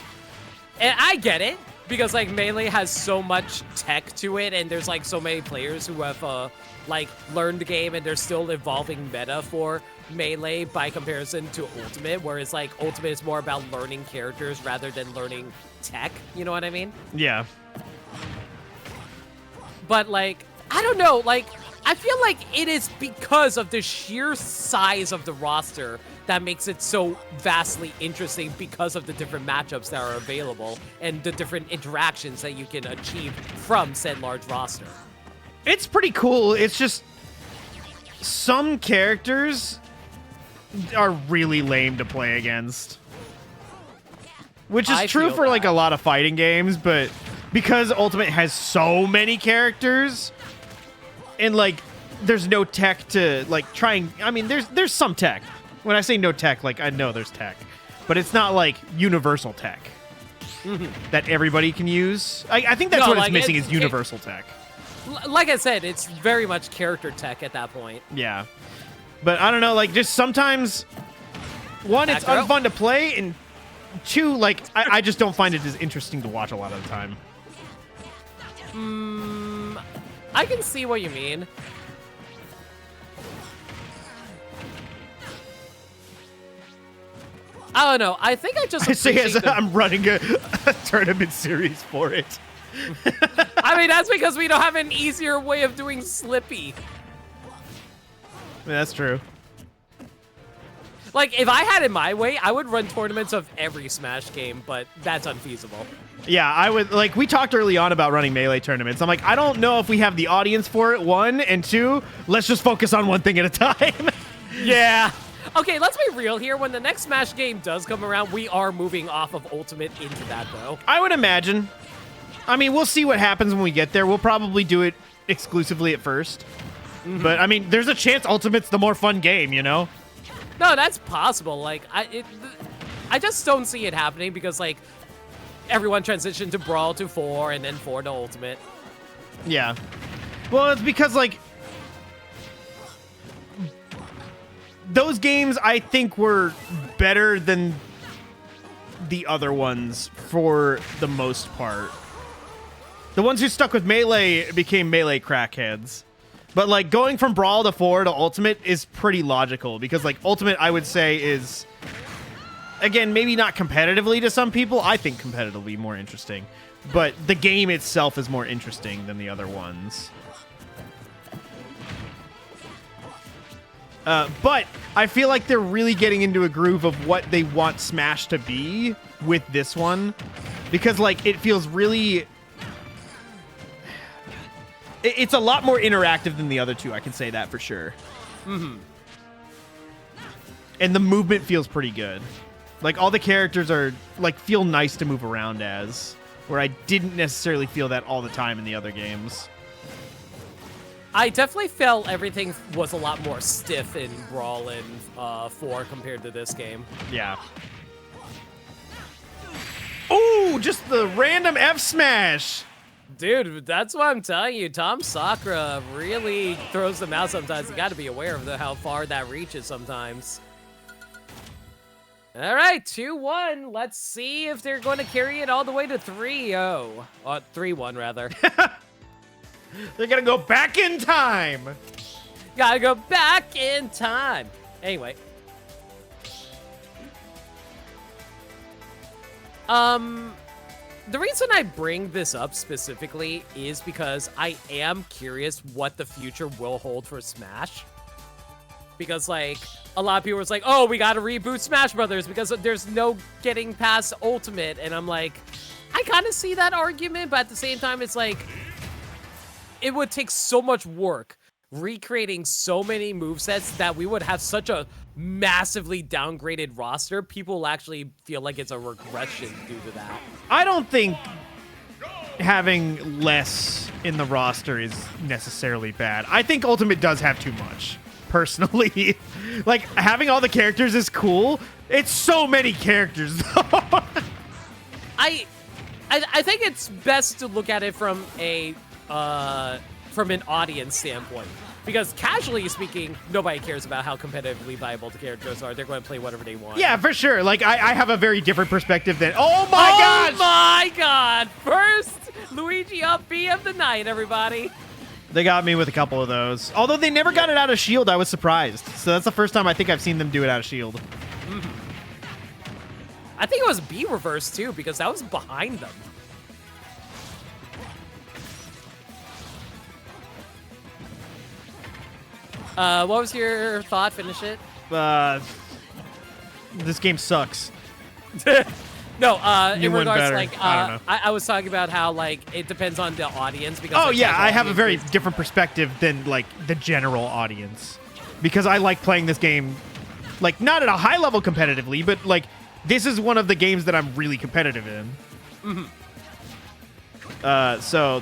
and I get it, because like Melee has so much tech to it, and there's like so many players who have like learned the game, and there's still evolving meta for Melee by comparison to Ultimate, whereas like Ultimate is more about learning characters rather than learning tech, you know what I mean? Yeah. But like, I don't know, like, I feel like it is because of the sheer size of the roster that makes it so vastly interesting because of the different matchups that are available and the different interactions that you can achieve from said large roster. It's pretty cool. It's just some characters are really lame to play against. Which is true for like a lot of fighting games, but because Ultimate has so many characters and like there's no tech to like trying. I mean, there's some tech. When I say no tech, like I know there's tech, but it's not like universal tech that everybody can use. I think that's what it's missing is universal tech. Like I said, it's very much character tech at that point. Yeah. But I don't know, like just sometimes one, it's unfun to play, and two, like I just don't find it as interesting to watch a lot of the time. I can see what you mean. I don't know. I think I just say as I'm running a tournament series for it. I mean, that's because we don't have an easier way of doing Slippy. That's true. Like, if I had it my way, I would run tournaments of every Smash game, but that's unfeasible. Yeah, I would, like, we talked early on about running Melee tournaments. I'm like, I don't know if we have the audience for it, one, and two, let's just focus on one thing at a time. Yeah. Okay, let's be real here. When the next Smash game does come around, we are moving off of Ultimate into that, though. I would imagine. I mean, we'll see what happens when we get there. We'll probably do it exclusively at first. But, I mean, there's a chance Ultimate's the more fun game, you know? No, that's possible. Like, I just don't see it happening because, like, everyone transitioned to Brawl to 4 and then 4 to Ultimate. Yeah. Well, it's because, like, those games, I think, were better than the other ones for the most part. The ones who stuck with Melee became Melee crackheads. But, like, going from Brawl to 4 to Ultimate is pretty logical because, like, Ultimate, I would say, is, again, maybe not competitively to some people. I think competitively more interesting. But the game itself is more interesting than the other ones. But I feel like they're really getting into a groove of what they want Smash to be with this one. Because, like, it feels really... It's a lot more interactive than the other two, I can say that for sure. And the movement feels pretty good. Like, all the characters are, like, feel nice to move around as, where I didn't necessarily feel that all the time in the other games. I definitely felt everything was a lot more stiff in Brawl and 4 compared to this game. Yeah. Ooh, just the random F smash! Dude, that's what I'm telling you. Tom Sakura really throws them out sometimes. You got to be aware of how far that reaches sometimes. All right, 2-1. Let's see if they're going to carry it all the way to 3-0. 3-1, rather. They're going to go back in time. Gotta go back in time. Anyway. The reason I bring this up specifically is because I am curious what the future will hold for Smash. Because, like, a lot of people are like, oh, we gotta reboot Smash Brothers because there's no getting past Ultimate. And I'm like, I kind of see that argument, but at the same time, it's like, it would take so much work recreating so many movesets that we would have such a massively downgraded roster. People will actually feel like it's a regression due to that. I don't think having less in the roster is necessarily bad. I think Ultimate does have too much, personally. Like, having all the characters is cool. It's so many characters, though. I think it's best to look at it from an audience standpoint. Because casually speaking, nobody cares about how competitively viable the characters are. They're going to play whatever they want. Yeah, for sure. Like, I have a very different perspective than... Oh, my gosh! Oh, my God! First, Luigi up B of the night, everybody. They got me with a couple of those. Although they never got it out of shield, I was surprised. So that's the first time I think I've seen them do it out of shield. I think it was B reverse, too, because that was behind them. What was your thought? Finish it. This game sucks. No, You in went regards, better. like, I don't know. I was talking about how, like, it depends on the audience. Because Oh, like, yeah, casual I have a very audiences- different perspective than, like, the general audience. Because I like playing this game, like, not at a high level competitively, but, like, this is one of the games that I'm really competitive in. So,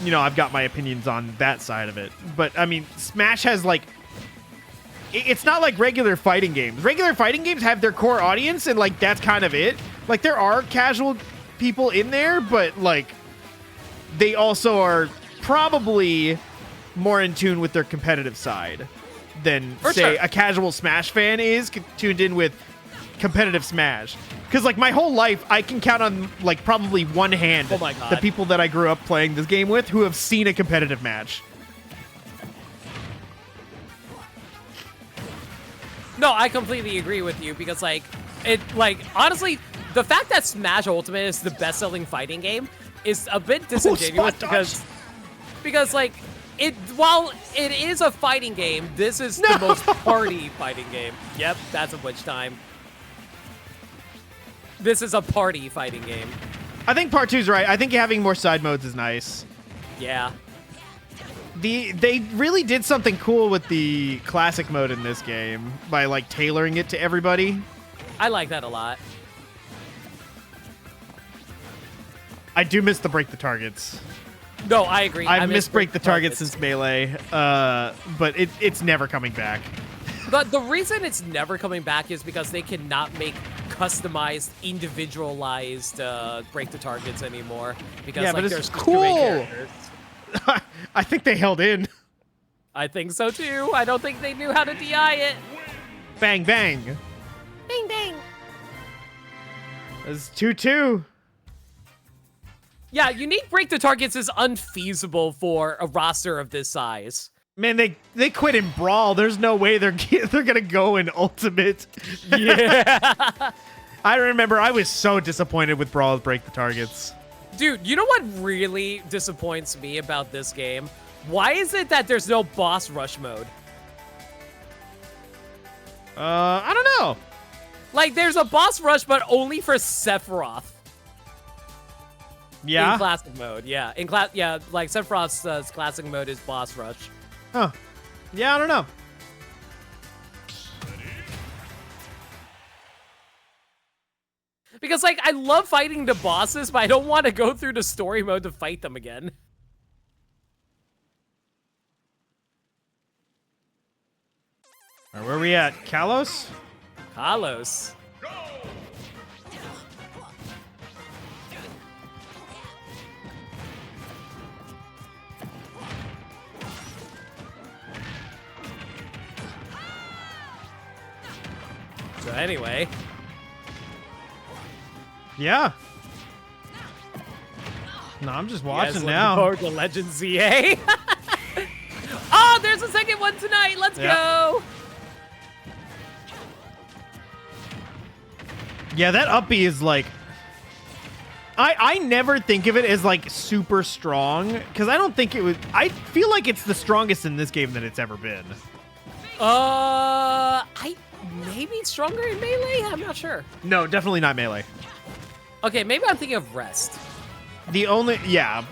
you know, I've got my opinions on that side of it. But, I mean, Smash has, like... It's not like regular fighting games. Regular fighting games have their core audience, and, like, that's kind of it. Like, there are casual people in there, but, like, they also are probably more in tune with their competitive side than, For say, sure. a casual Smash fan is tuned in with competitive Smash. Because, like, my whole life, I can count on, like, probably one hand Oh my God. the people that I grew up playing this game with who have seen a competitive match. No, I completely agree with you because, like, honestly, the fact that Smash Ultimate is the best-selling fighting game is a bit disingenuous spot because, like, while it is a fighting game, this is the most party fighting game. Yep, that's a witch time. This is a party fighting game. I think part 2's right. I think having more side modes is nice. Yeah. They really did something cool with the classic mode in this game by, like, tailoring it to everybody. I like that a lot. I do miss the break the targets. No, I agree. I've missed break the targets targets since Melee, but it's never coming back. But the reason it's never coming back is because they cannot make customized, individualized break the targets anymore. Because Yeah, like but it's there's just cool. too many characters. I think they held in. I think so too. I don't think they knew how to DI it. Bang, bang. Bing bang. It's 2-2. Yeah, unique break the targets is unfeasible for a roster of this size. Man, they quit in Brawl. There's no way they're gonna go in Ultimate. Yeah. I remember I was so disappointed with Brawl's break the targets. Dude, you know what really disappoints me about this game? Why is it that there's no boss rush mode? I don't know. Like, there's a boss rush, but only for Sephiroth. Yeah. In classic mode, yeah. Yeah, like Sephiroth's classic mode is boss rush. Huh. Yeah, I don't know. Because, like, I love fighting the bosses, but I don't want to go through the story mode to fight them again. All right, where are we at? Kalos? Kalos. So anyway. Yeah. No, I'm just You guys watching looking now. forward to Legend ZA? Oh, there's a second one tonight. Let's go. Yeah, that up B is like... I never think of it as like super strong because I don't think it would... I feel like it's the strongest in this game that it's ever been. Maybe it's stronger in Melee? I'm not sure. No, definitely not Melee. Okay, maybe I'm thinking of Rest. Yeah,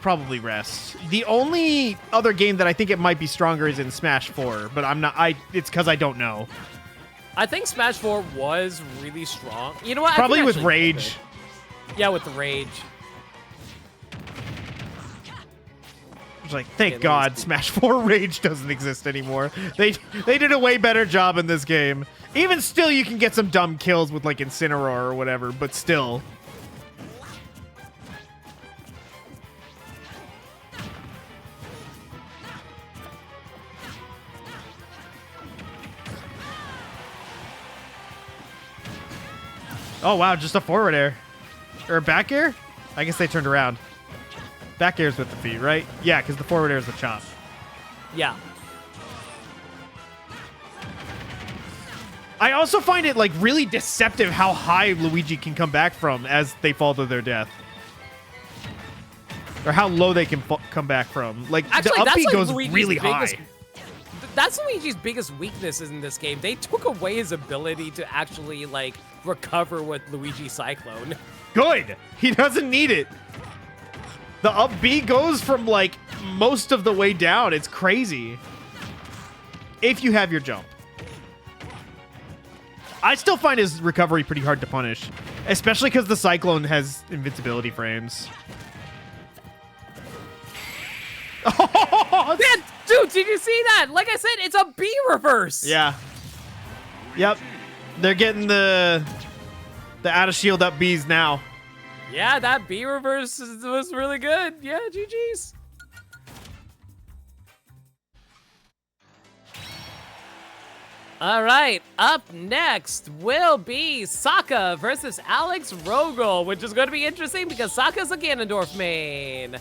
probably Rest. The only other game that I think it might be stronger is in Smash 4, but I'm not... it's because I don't know. I think Smash 4 was really strong. You know what? I Probably can with actually Rage. think of it. Yeah, with the Rage. was like, thank At God least- Smash 4 Rage doesn't exist anymore. They did a way better job in this game. Even still, you can get some dumb kills with like Incineroar or whatever, but still. Oh wow, just a forward air. Or a back air? I guess they turned around. Back air's with the feet, right? Yeah, because the forward air is the chop. Yeah. I also find it like really deceptive how high Luigi can come back from as they fall to their death. Or how low they can come back from. Like, Actually, the that's upbeat like goes Luigi's really high. That's Luigi's biggest weaknesses in this game. They took away his ability to actually, like, recover with Luigi Cyclone. Good. He doesn't need it. The up B goes from like most of the way down. It's crazy. If you have your jump. I still find his recovery pretty hard to punish, especially because the Cyclone has invincibility frames. Oh, Man, dude, did you see that? Like I said, it's a B reverse. yeah. Yep. They're getting the out of shield up Bs now. Yeah, that B reverse was really good. Yeah, GG's. All right, up next will be Sokka versus Alex Rogel, which is going to be interesting because Sokka's a Ganondorf main.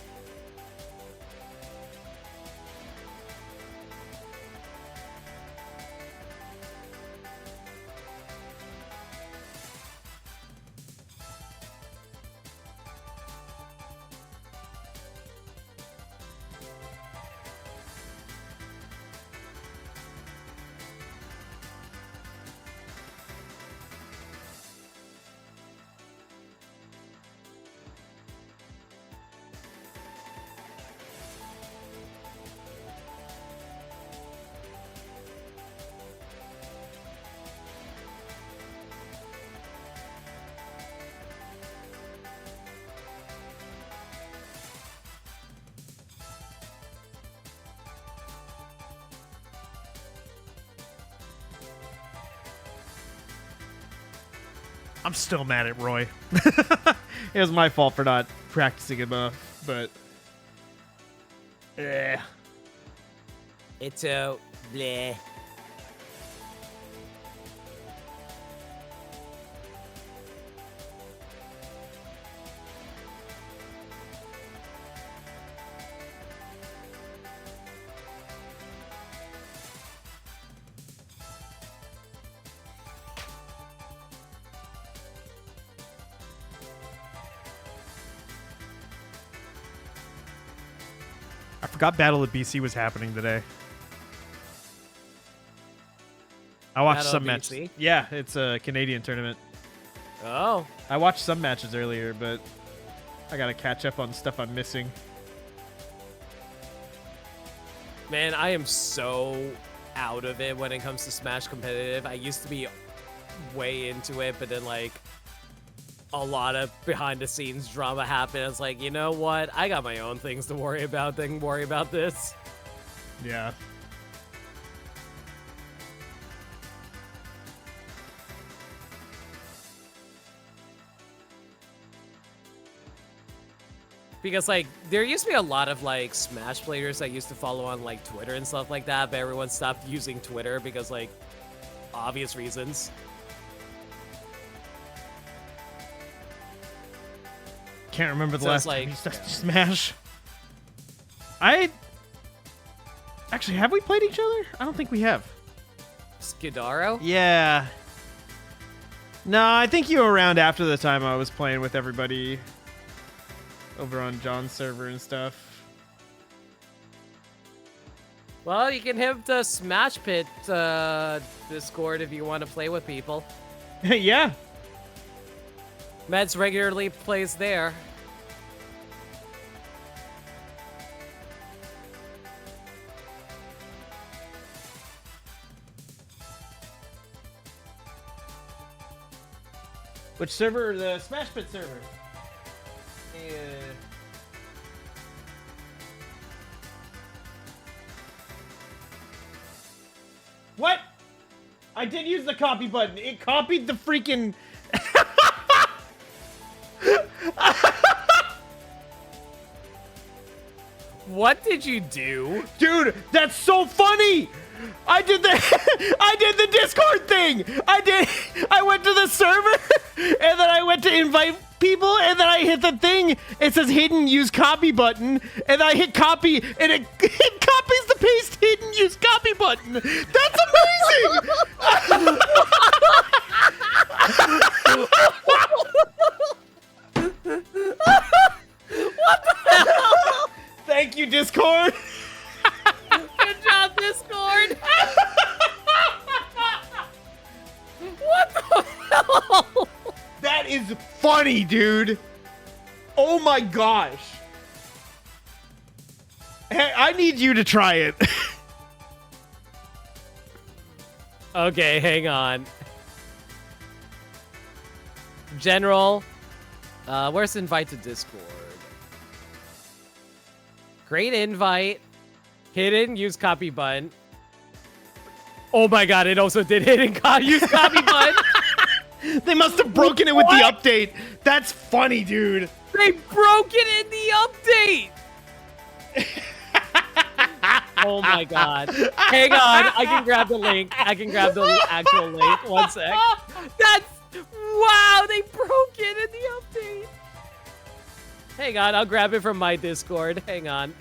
I'm still mad at Roy. It was my fault for not practicing enough, but... Eh. It's a bleh. I forgot Battle of BC was happening today. I watched Battle some of matches. BC? Yeah, it's a Canadian tournament. Oh. I watched some matches earlier, but I gotta catch up on stuff I'm missing. Man, I am so out of it when it comes to Smash competitive. I used to be way into it, but then like a lot of behind the scenes drama happened. I was like, you know what? I got my own things to worry about than worry about this. Yeah. Because like there used to be a lot of like Smash players I used to follow on like Twitter and stuff like that, but everyone stopped using Twitter because like obvious reasons. Can't remember the So last it's time like- you started Smash. Actually, have we played each other? I don't think we have. Skidaro? Yeah. No, I think you were around after the time I was playing with everybody over on John's server and stuff. Well, you can hit the Smash Pit Discord if you want to play with people. Yeah. Meds regularly plays there. Which server? The Smash Pit server. Yeah. What? I did use the copy button. It copied the freaking... What did you do? Dude, that's so funny! I did the Discord thing! I went to the server, and then I went to invite people, and then I hit the thing. It says hidden use copy button, and I hit copy, and it copies the paste hidden use copy button. That's amazing! What the hell? Thank you, Discord. Good job, Discord. What the hell? That is funny, dude. Oh my gosh. Hey, I need you to try it. Okay, hang on. General, where's invite to Discord? Great invite. Hidden use copy button. Oh my god, it also did hidden use copy button. They must have broken it with the update. That's funny, dude. They broke it in the update. Oh my god. Hang on, I can grab the link. I can grab the actual link. One sec. That's... Wow, they broke it in the update. Hang on, I'll grab it from my Discord. Hang on.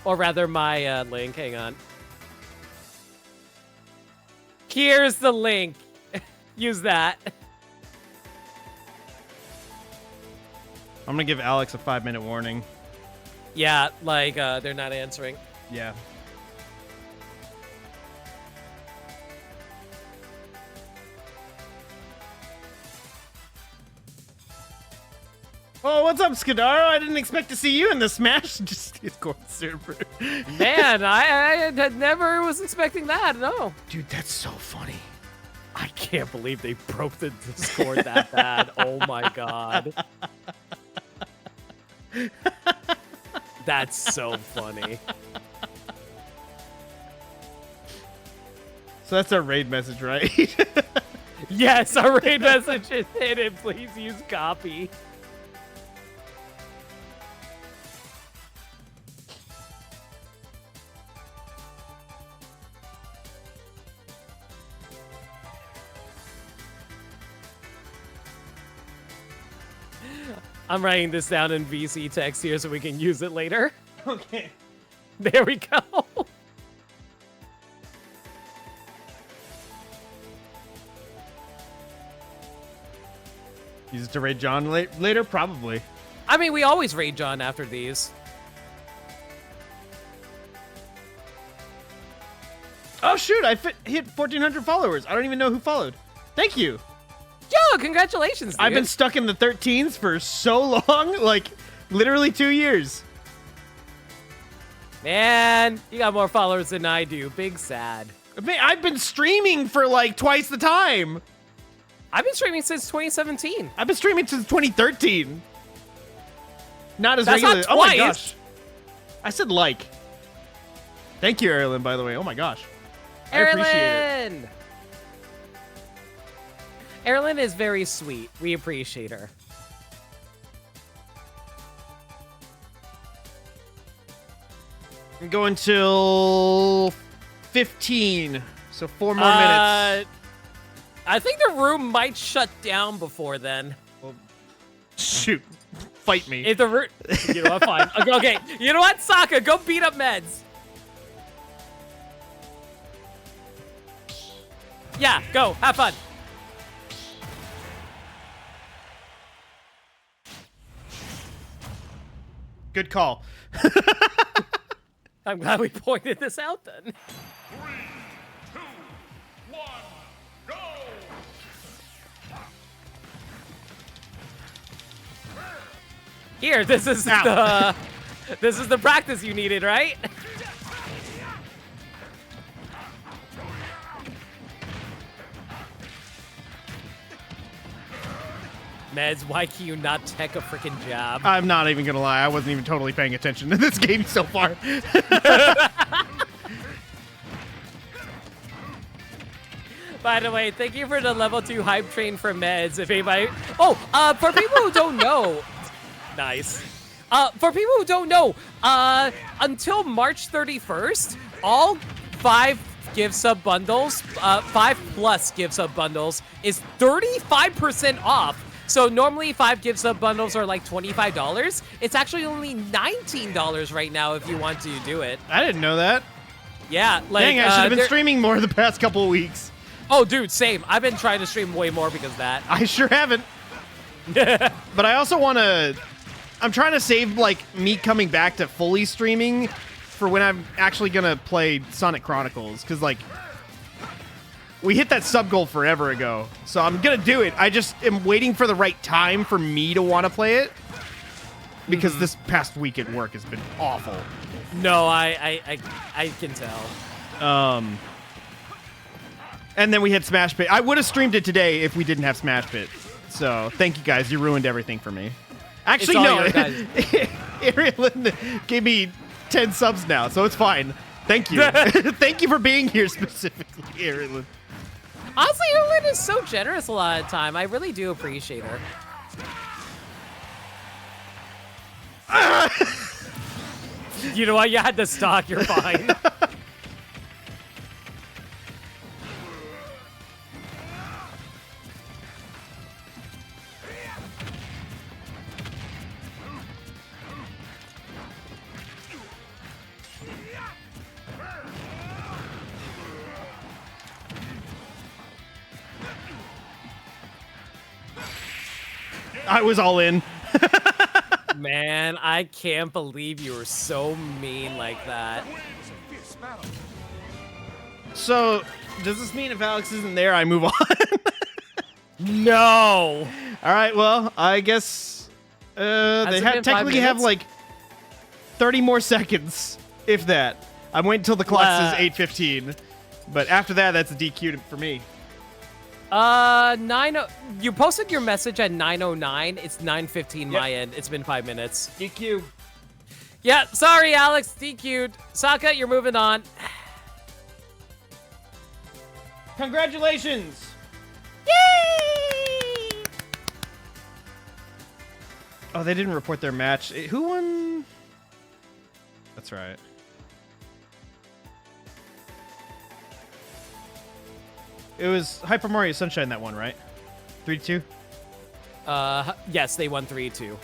Or rather, my link. Hang on. Here's the link. Use that. I'm gonna give Alex a 5-minute warning. Yeah, like, they're not answering. Yeah. Oh, what's up, Skidaro? I didn't expect to see you in the Smash Discord server. Man, I never was expecting that, no. Dude, that's so funny. I can't believe they broke the Discord that bad. Oh my god. That's so funny. So that's our raid message, right? Yes, our raid message is hidden. Please use copy. I'm writing this down in VC text here so we can use it later. Okay. There we go. Use it to raid John later? Probably. I mean, we always raid John after these. Oh, shoot. I hit 1,400 followers. I don't even know who followed. Thank you. Yo, congratulations, dude. I've been stuck in the 13s for so long. Like, literally 2 years. Man, you got more followers than I do. Big sad. Man, I've been streaming for like twice the time. I've been streaming since 2017. I've been streaming since 2013. Not as That's regular. not Oh my twice. gosh. I said like. Thank you, Erilyn, by the way. Oh my gosh. I appreciate it. Erilyn is very sweet. We appreciate her. I'm going till 15. So 4 more minutes. I think the room might shut down before then. Well, shoot. Fight me. If the room... You know what? Fine. Okay. You know what? Sokka, go beat up Meds. Yeah, go. Have fun. Good call. I'm glad we pointed this out then. 3, 2, 1, go! Here, this is the practice you needed, right? Meds, why can you not tech a freaking jab? I'm not even gonna lie. I wasn't even totally paying attention to this game so far. By the way, thank you for the level 2 hype train for meds. If anybody, for people who don't know, nice. For people who don't know, until March 31st, all 5 gift sub bundles, 5+ gift sub bundles is 35% off. So normally 5 gift sub bundles are like $25. It's actually only $19 right now if you want to do it. I didn't know that. Yeah, like Dang, I should have been streaming more the past couple of weeks. Oh, dude, same. I've been trying to stream way more because of that. I sure haven't. But I also want to... I'm trying to save, like, me coming back to fully streaming for when I'm actually going to play Sonic Chronicles. Because, like, we hit that sub goal forever ago. So I'm going to do it. I just am waiting for the right time for me to want to play it. Because this past week at work has been awful. No, I can tell. And then we had Smash Pit. I would have streamed it today if we didn't have Smash Pit. So thank you guys. You ruined everything for me. Actually, no. Ariel gave me 10 subs now, so it's fine. Thank you. Thank you for being here specifically, Ariel. Honestly, Erin is so generous a lot of the time. I really do appreciate her. You know what? You had to stock. You're fine. I was all in. Man, I can't believe you were so mean like that. So, does this mean if Alex isn't there, I move on? No. All right, well, I guess they technically have like 30 more seconds, if that. I'm waiting until the clock says 8:15, but after that, that's a DQ for me. You posted your message at 9:09. It's 9:15 my end. It's been 5 minutes. DQ. Yeah, sorry, Alex. DQ'd. Sokka, you're moving on. Congratulations. Yay! Oh, they didn't report their match. Who won? That's right. It was Hyper Mario Sunshine that won, right? 3-2? Yes, they won 3-2.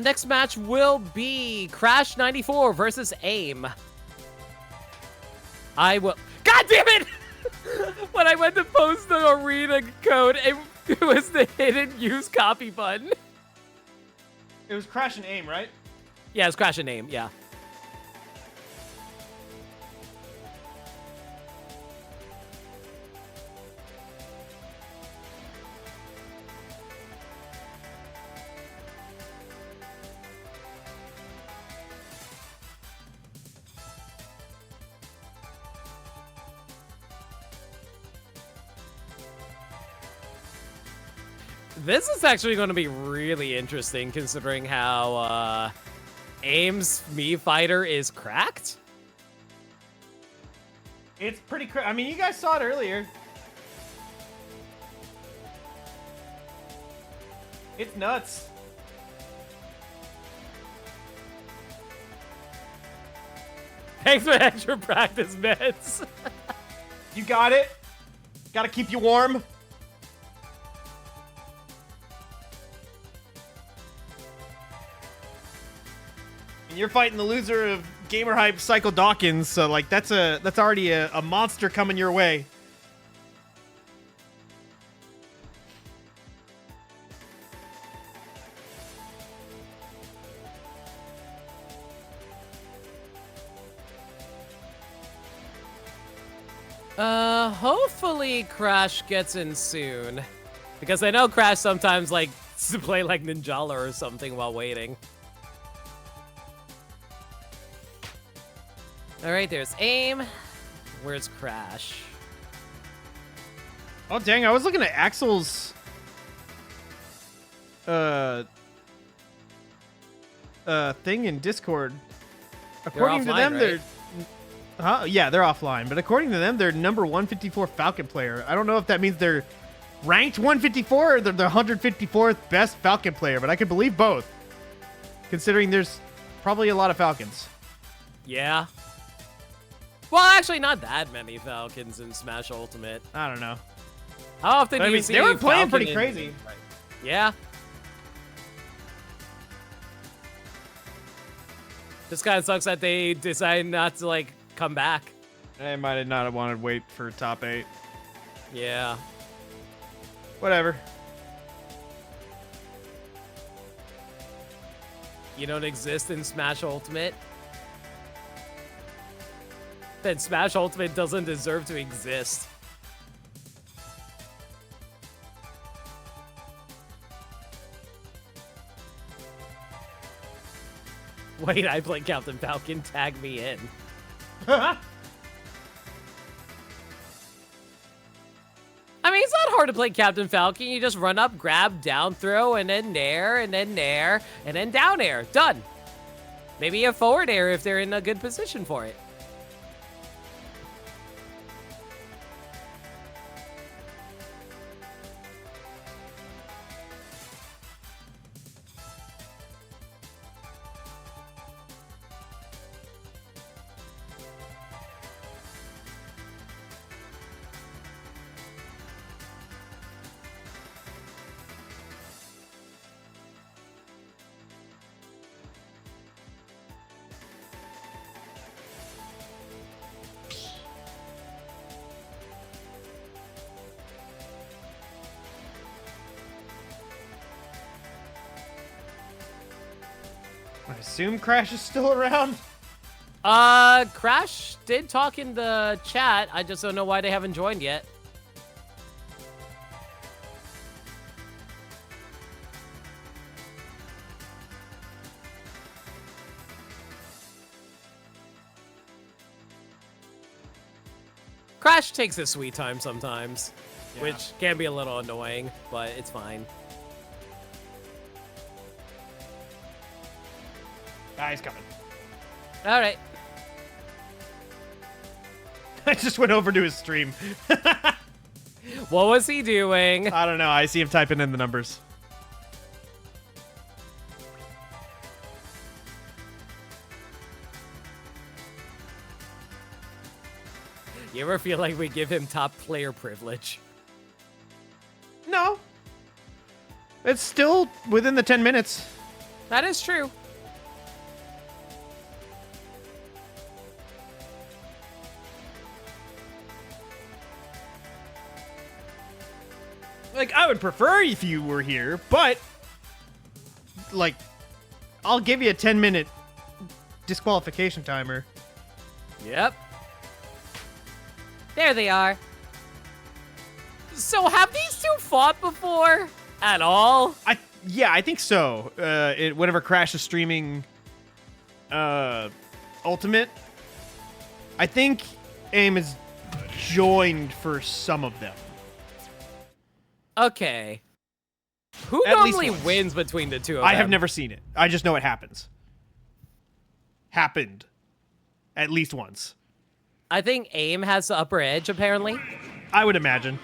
Next match will be Crash 94 versus AIM. I will... God damn it! When I went to post the arena code, it was the hidden use copy button. It was Crash and AIM, right? Yeah, it's Crash and AIM, yeah. This is actually going to be really interesting considering how AIM's Mii Fighter is cracked. It's pretty I mean, you guys saw it earlier. It's nuts. Thanks for extra practice meds. You got it. Gotta keep you warm. You're fighting the loser of Gamer Hype Psycho Dawkins, so like that's already a monster coming your way. Hopefully Crash gets in soon. Because I know Crash sometimes likes to play like Ninjala or something while waiting. Alright, there's AIM. Where's Crash? Oh, dang, I was looking at Axel's thing in Discord. According to offline, them, right? yeah, they're offline. But according to them, they're number 154 Falcon player. I don't know if that means they're ranked 154 or they're the 154th best Falcon player, but I could believe both, considering there's probably a lot of Falcons. Yeah. Well, actually, not that many Falcons in Smash Ultimate. I don't know. How often But, do I you mean, see they were playing Falcon pretty in- crazy. Yeah. Just kind of sucks that they decided not to, like, come back. They might not have wanted to wait for top 8. Yeah. Whatever. You don't exist in Smash Ultimate? Then Smash Ultimate doesn't deserve to exist. Wait, I play Captain Falcon. Tag me in. I mean, it's not hard to play Captain Falcon. You just run up, grab, down throw, and then nair, and then nair, and then down air. Done. Maybe a forward air if they're in a good position for it. I assume Crash is still around. Crash did talk in the chat. I just don't know why they haven't joined yet. Crash takes his sweet time sometimes, which can be a little annoying, but it's fine. Ah, he's coming. All right. I just went over to his stream. What was he doing? I don't know. I see him typing in the numbers. You ever feel like we give him top player privilege? No. It's still within the 10 minutes. That is true. Like, I would prefer if you were here, but, like, I'll give you a 10-minute disqualification timer. Yep. There they are. So have these two fought before? At all? Yeah, I think so. Whenever Crash is streaming Ultimate, I think AIM is joined for some of them. Okay. Who At least normally once. wins between the two of I them? have never seen it. I just know it happens. Happened. At least once. I think AIM has the upper edge, apparently. I would imagine.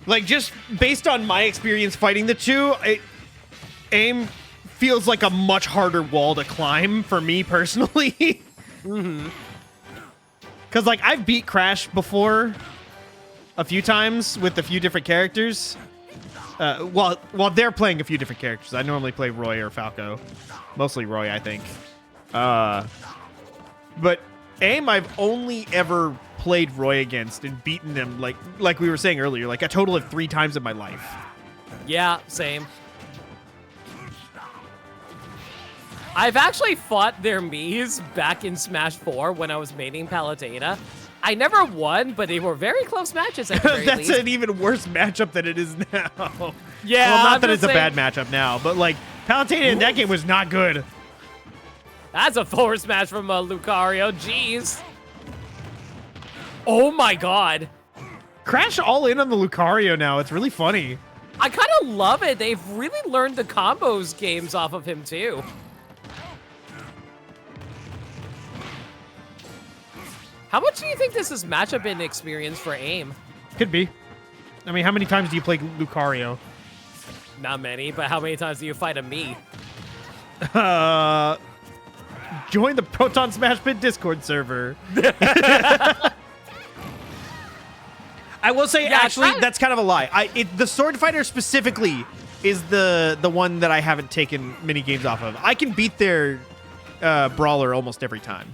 Like, just based on my experience fighting the two, AIM feels like a much harder wall to climb for me personally. Mm-hmm. Because, like, I've beat Crash before a few times with a few different characters. While they're playing a few different characters. I normally play Roy or Falco. Mostly Roy, I think. But AIM, I've only ever played Roy against and beaten them, like we were saying earlier, like a total of 3 times in my life. Yeah, same. I've actually fought their Miis back in Smash 4 when I was maining Palutena. I never won, but they were very close matches at the very That's least. an even worse matchup than it is now. Yeah, well, not I'm that just it's a saying- bad matchup now, but like Palutena in that game was not good. That's a forward smash from Lucario. Jeez. Oh my god. Crash all in on the Lucario now. It's really funny. I kind of love it. They've really learned the combos games off of him, too. How much do you think this is matchup in experience for AIM? Could be. I mean, how many times do you play Lucario? Not many, but how many times do you fight a me? Join the Proton Smash Pit Discord server. I will say, Yeah, actually, that's kind of a lie. The Sword Fighter specifically is the one that I haven't taken many games off of. I can beat their brawler almost every time.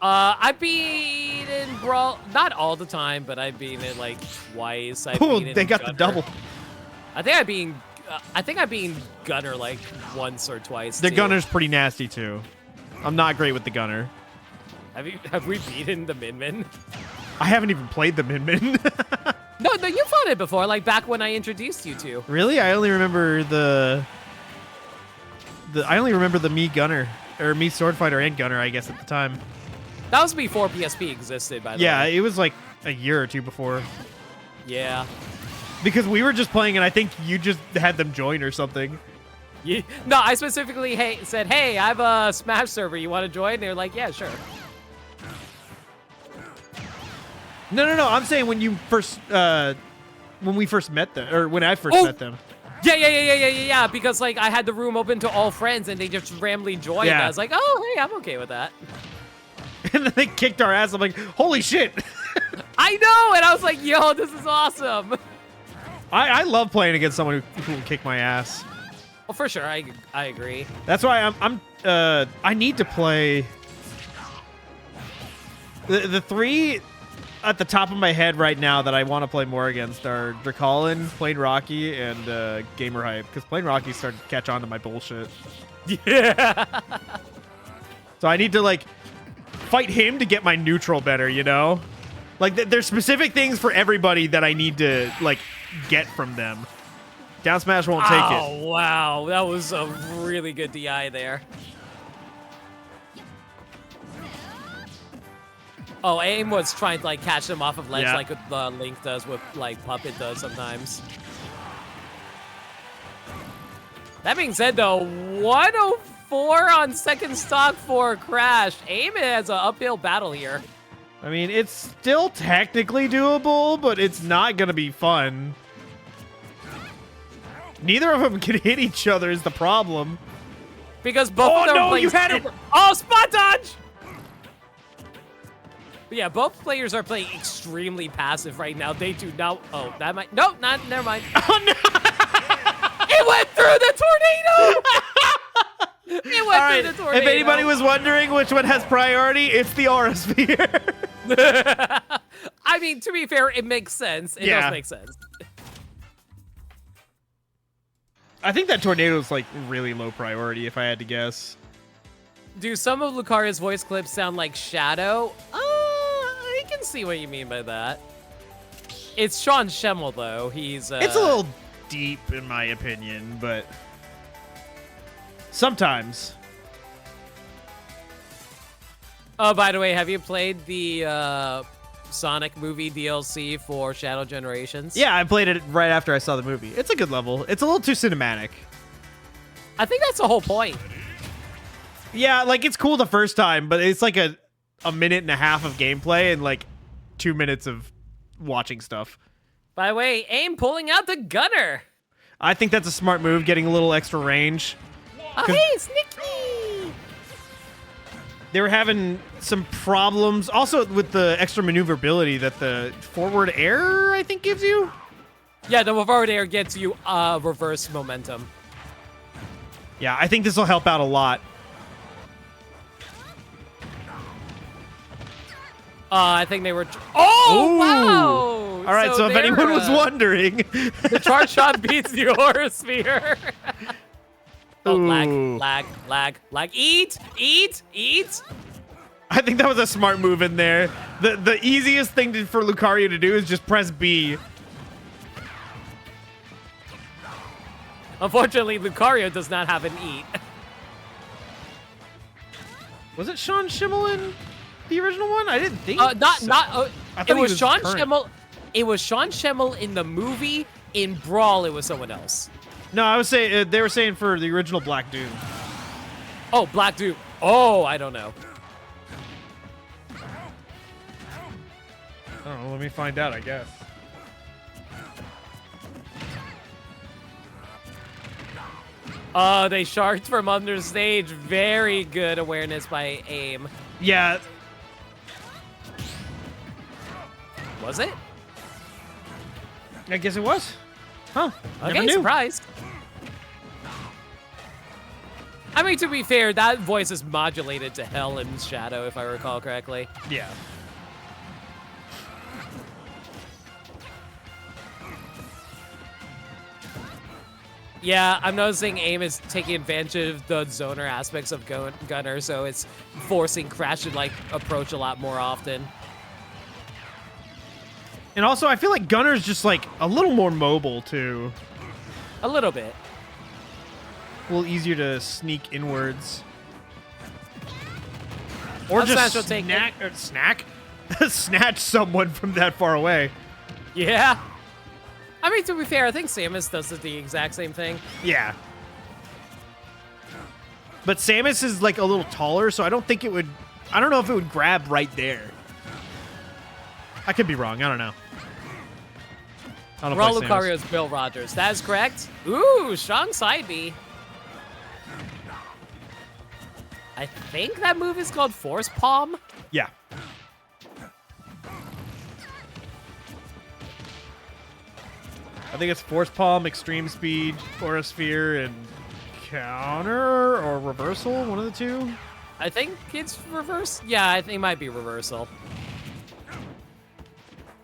I've been in Brawl, not all the time, but I've been in like twice. Oh, they got the double. I think I've been Gunner like once or twice. The too. Gunner's pretty nasty too. I'm not great with the Gunner. Have we beaten the Min Min? I haven't even played the Min Min. No, you fought it before, like back when I introduced you to. Really? I only remember the me Gunner or me Sword Fighter and Gunner, I guess at the time. That was before PSP existed, by the way. Yeah, it was like a year or two before. Yeah. Because we were just playing, and I think you just had them join or something. No, I specifically said, hey, I have a Smash server. You want to join? They're like, yeah, sure. No. I'm saying when you first, when we first met them, or when I first met them. Yeah. Because like I had the room open to all friends, and they just randomly joined. Yeah. I was like, oh, hey, I'm okay with that. And then they kicked our ass. I'm like, holy shit. I know, and I was like, yo, this is awesome. I love playing against someone who will kick my ass. Well, for sure, I agree. That's why I need to play the three at the top of my head right now that I want to play more against are Dracolin, Plain Rocky, and Gamer Hype, because Plain Rocky started to catch on to my bullshit. Yeah. So I need to like fight him to get my neutral better, you know? Like there's specific things for everybody that I need to like get from them. Down smash won't take it. Oh, wow. That was a really good DI there. Oh, AIM was trying to like catch them off of ledge like the Link does with like Puppet does sometimes. That being said though, 104 on second stock for Crash. AIM has an uphill battle here. I mean, it's still technically doable, but it's not going to be fun. Neither of them can hit each other is the problem. Because both of them are playing... you had it! Oh, spot dodge! But yeah, both players are playing extremely passive right now. They do not... Oh, that might... Nope, never mind. Oh, no! It went through the tornado! It went through the tornado. If anybody was wondering which one has priority, it's the Aura Sphere. I mean, to be fair, it makes sense. It does make sense. I think that tornado is like really low priority, if I had to guess. Do some of Lucario's voice clips sound like Shadow? I can see what you mean by that. It's Sean Schemmel, though. He's it's a little deep, in my opinion, but sometimes. Oh, by the way, have you played the Sonic movie DLC for Shadow Generations? Yeah, I played it right after I saw the movie. It's a good level. It's a little too cinematic. I think that's the whole point. Yeah, like it's cool the first time, but it's like a minute and a half of gameplay and like 2 minutes of watching stuff. By the way, AIM pulling out the Gunner. I think that's a smart move, getting a little extra range. Oh, hey, Snicky! They were having some problems also with the extra maneuverability that the forward air, I think, gives you. Yeah, the forward air gets you reverse momentum. Yeah, I think this will help out a lot. I think they were... Oh, Ooh. wow! All right, so if anyone was wondering... The charge shot beats the Aura Sphere. Oh, Ooh. lag. Eat! I think that was a smart move in there. The easiest thing for Lucario to do is just press B. Unfortunately, Lucario does not have an eat. Was it Sean Schemmel in the original one? I didn't think Not. so. I thought It he was Sean current. Schemmel. It was Sean Schemmel in the movie in Brawl, it was someone else. No, I was saying they were saying for the original Black Doom. Oh, Black Doom. Oh, I don't know. I don't know. Let me find out, I guess. Oh, they sharked from under stage. Very good awareness by aim. Yeah. Was it? I guess it was. Huh. Never Okay, knew. surprised. I mean, to be fair, that voice is modulated to hell in Shadow, if I recall correctly. Yeah. Yeah, I'm noticing aim is taking advantage of the zoner aspects of Gunner, so it's forcing Crash to like approach a lot more often. And also, I feel like Gunner's just like a little more mobile too. A little bit. A little easier to sneak inwards. Or Up smash will just take snatch someone from that far away. Yeah. I mean, to be fair, I think Samus does the exact same thing. Yeah. But Samus is like a little taller, so I don't think it would... I don't know if it would grab right there. I could be wrong. I don't know. I don't Raw play Samus. Lucario's Bill Rogers. That is correct. Ooh, strong side B. I think that move is called Force Palm. Yeah. I think it's Force Palm, Extreme Speed, Aura Sphere, and Counter or Reversal, one of the two. I think it's reverse. Yeah, I think it might be reversal.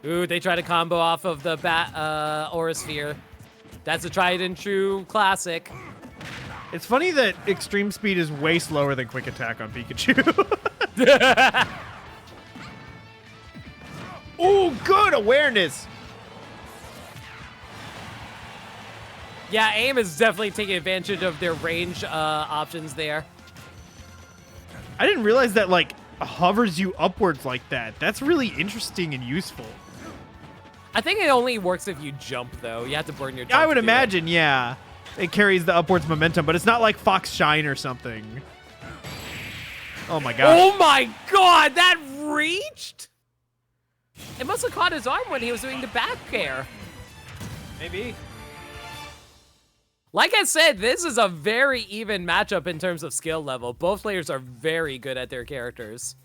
Ooh, they try to combo off of the Aura Sphere. That's a tried and true classic. It's funny that Extreme Speed is way slower than Quick Attack on Pikachu. Ooh, good awareness. Yeah, aim is definitely taking advantage of their range options there. I didn't realize that, like, hovers you upwards like that. That's really interesting and useful. I think it only works if you jump, though. You have to burn your jump I would to do it. imagine, yeah. It carries the upwards momentum, but it's not like Fox Shine or something. Oh my god. Oh my god, that reached? It must have caught his arm when he was doing the back air. Maybe. Like I said, this is a very even matchup in terms of skill level. Both players are very good at their characters.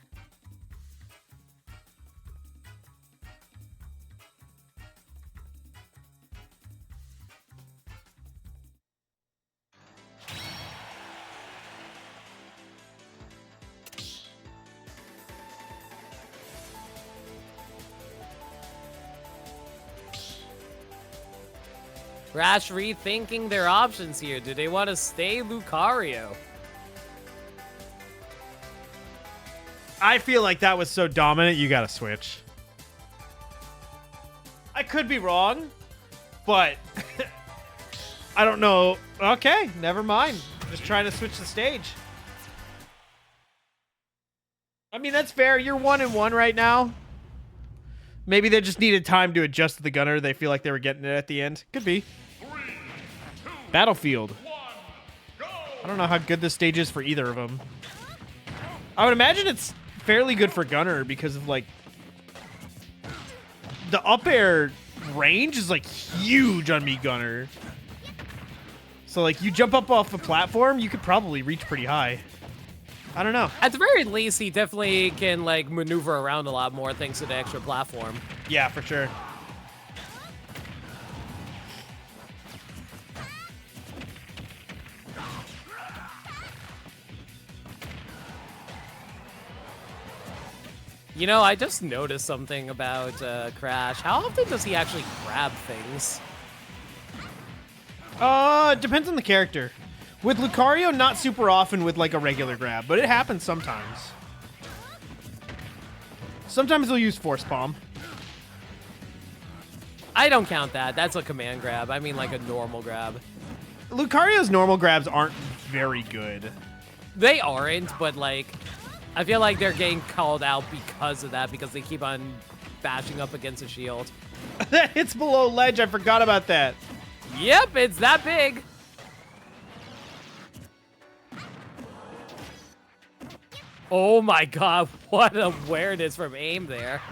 Crash rethinking their options here. Do they want to stay Lucario? I feel like that was so dominant, you gotta switch. I could be wrong, but I don't know. Okay, never mind. Just trying to switch the stage. I mean, that's fair. You're 1-1 right now. Maybe they just needed time to adjust to the gunner. They feel like they were getting it at the end. Could be. 3, 2, Battlefield. 1, go! I don't know how good this stage is for either of them. I would imagine it's fairly good for gunner because of, like, the up air range is, like, huge on me gunner. So, like, you jump up off a platform, you could probably reach pretty high. I don't know. At the very least, he definitely can, like, maneuver around a lot more thanks to the extra platform. Yeah, for sure. You know, I just noticed something about Crash. How often does he actually grab things? It depends on the character. With Lucario, not super often with, like, a regular grab, but it happens sometimes. Sometimes they'll use Force Palm. I don't count that. That's a command grab. I mean, like, a normal grab. Lucario's normal grabs aren't very good. They aren't, but, like, I feel like they're getting called out because of that, because they keep on bashing up against a shield. That hits below ledge. I forgot about that. Yep, it's that big. Oh my god, what awareness from aim there.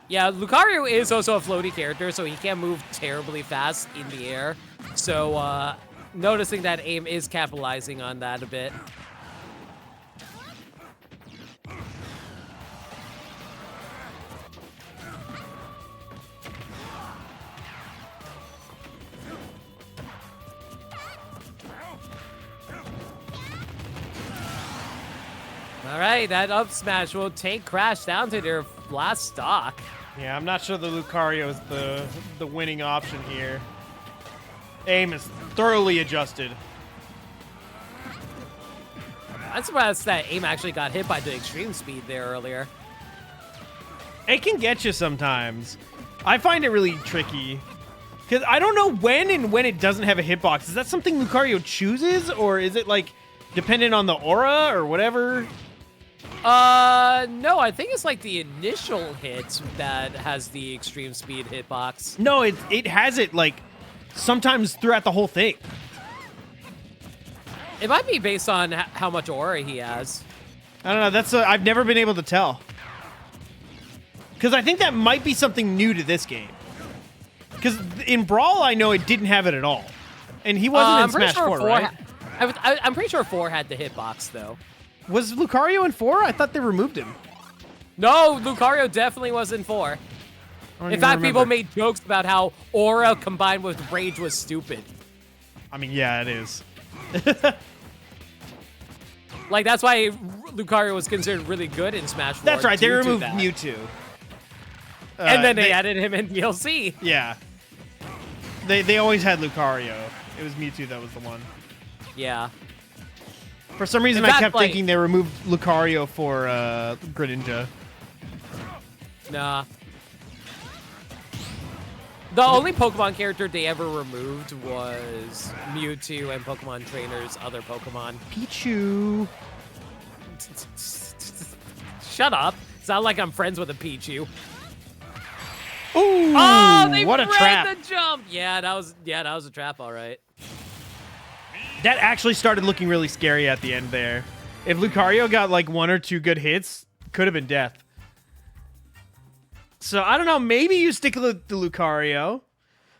Yeah, Lucario is also a floaty character, so he can't move terribly fast in the air. So, noticing that aim is capitalizing on that a bit. All right, that up smash will take Crash down to their last stock. Yeah, I'm not sure the Lucario is the winning option here. Aim is thoroughly adjusted. I'm surprised that aim actually got hit by the extreme speed there earlier. It can get you sometimes. I find it really tricky. Because I don't know when and when it doesn't have a hitbox. Is that something Lucario chooses? Or is it, like, dependent on the aura or whatever? No, I think it's like the initial hit that has the extreme speed hitbox. No, it has it, like, sometimes throughout the whole thing. It might be based on how much aura he has. I don't know. That's I've never been able to tell. Because I think that might be something new to this game. Because in Brawl, I know it didn't have it at all. And he wasn't in Smash 4, right? I'm pretty sure 4 had the hitbox, though. Was Lucario in 4? I thought they removed him. No, Lucario definitely was in 4. In fact, people made jokes about how aura combined with rage was stupid. I mean, yeah, it is. Like, that's why Lucario was considered really good in Smash 4. That's right, they due to removed that. Mewtwo. And then they added him in DLC. Yeah. They always had Lucario. It was Mewtwo that was the one. Yeah. For some reason, In fact, I kept like- thinking they removed Lucario for Greninja. Nah. The only Pokemon character they ever removed was Mewtwo and Pokemon Trainer's other Pokemon. Pichu. Shut up. It's not like I'm friends with a Pichu. Ooh, Oh, they what a read trap. the jump. Yeah, that was a trap, all right. That actually started looking really scary at the end there. If Lucario got like 1 or 2 good hits, could have been death. So I don't know. Maybe you stick with the Lucario,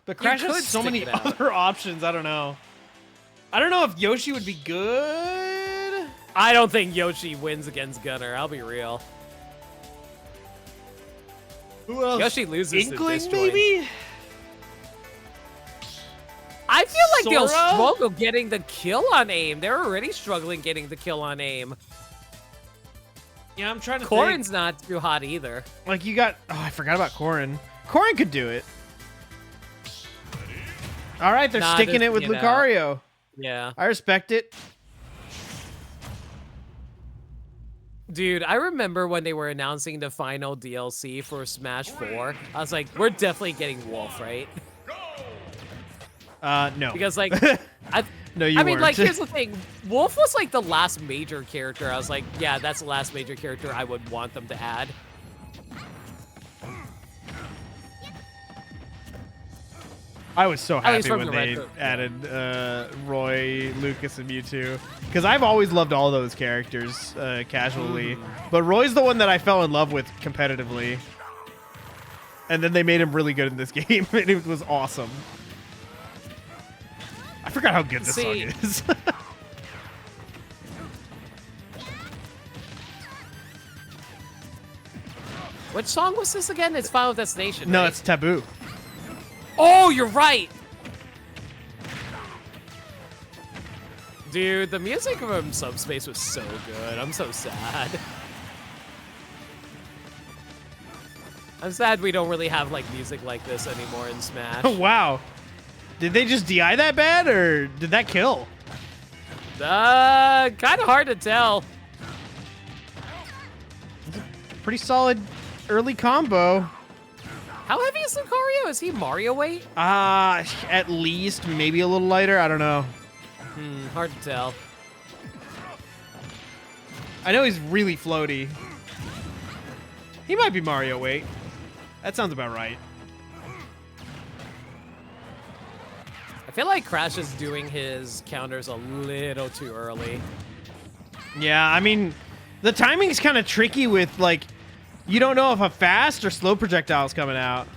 but Crash could has so stick many it out. other options. I don't know. I don't know if Yoshi would be good. I don't think Yoshi wins against Gunner. I'll be real. Who else? Yoshi loses to Inkling, Disjoint. maybe. I feel like they'll Sora? struggle getting the kill on aim. They're already struggling getting the kill on aim. Yeah, I'm trying to Corrin's not too hot either. think. Like you got. Oh, I forgot about Corrin. Corrin could do it. All right, they're Nah, sticking they're it with sticking it out. Lucario. Yeah. I respect it. Dude, I remember when they were announcing the final DLC for Smash 4. I was like, we're definitely getting Wolf, right? No. Because, like, No, you I mean, weren't. like, here's the thing. Wolf was, like, the last major character. I was like, yeah, that's the last major character I would want them to add. I was so At least happy from when the they retro. added Roy, Lucas, and Mewtwo. Because I've always loved all those characters casually. But Roy's the one that I fell in love with competitively. And then they made him really good in this game, and it was awesome. I forgot how good this song is. Which song was this again? It's Final Destination, No, right? it's Taboo. Oh, you're right! Dude, the music from Subspace was so good. I'm so sad. I'm sad we don't really have, like, music like this anymore in Smash. Oh, wow. Did they just DI that bad, or did that kill? Kind of hard to tell. Pretty solid early combo. How heavy is Lucario? Is he Mario weight? At least, maybe a little lighter. I don't know. Hard to tell. I know he's really floaty. He might be Mario weight. That sounds about right. I feel like Crash is doing his counters a little too early. Yeah, I mean, the timing's kind of tricky with, like, you don't know if a fast or slow projectile's coming out.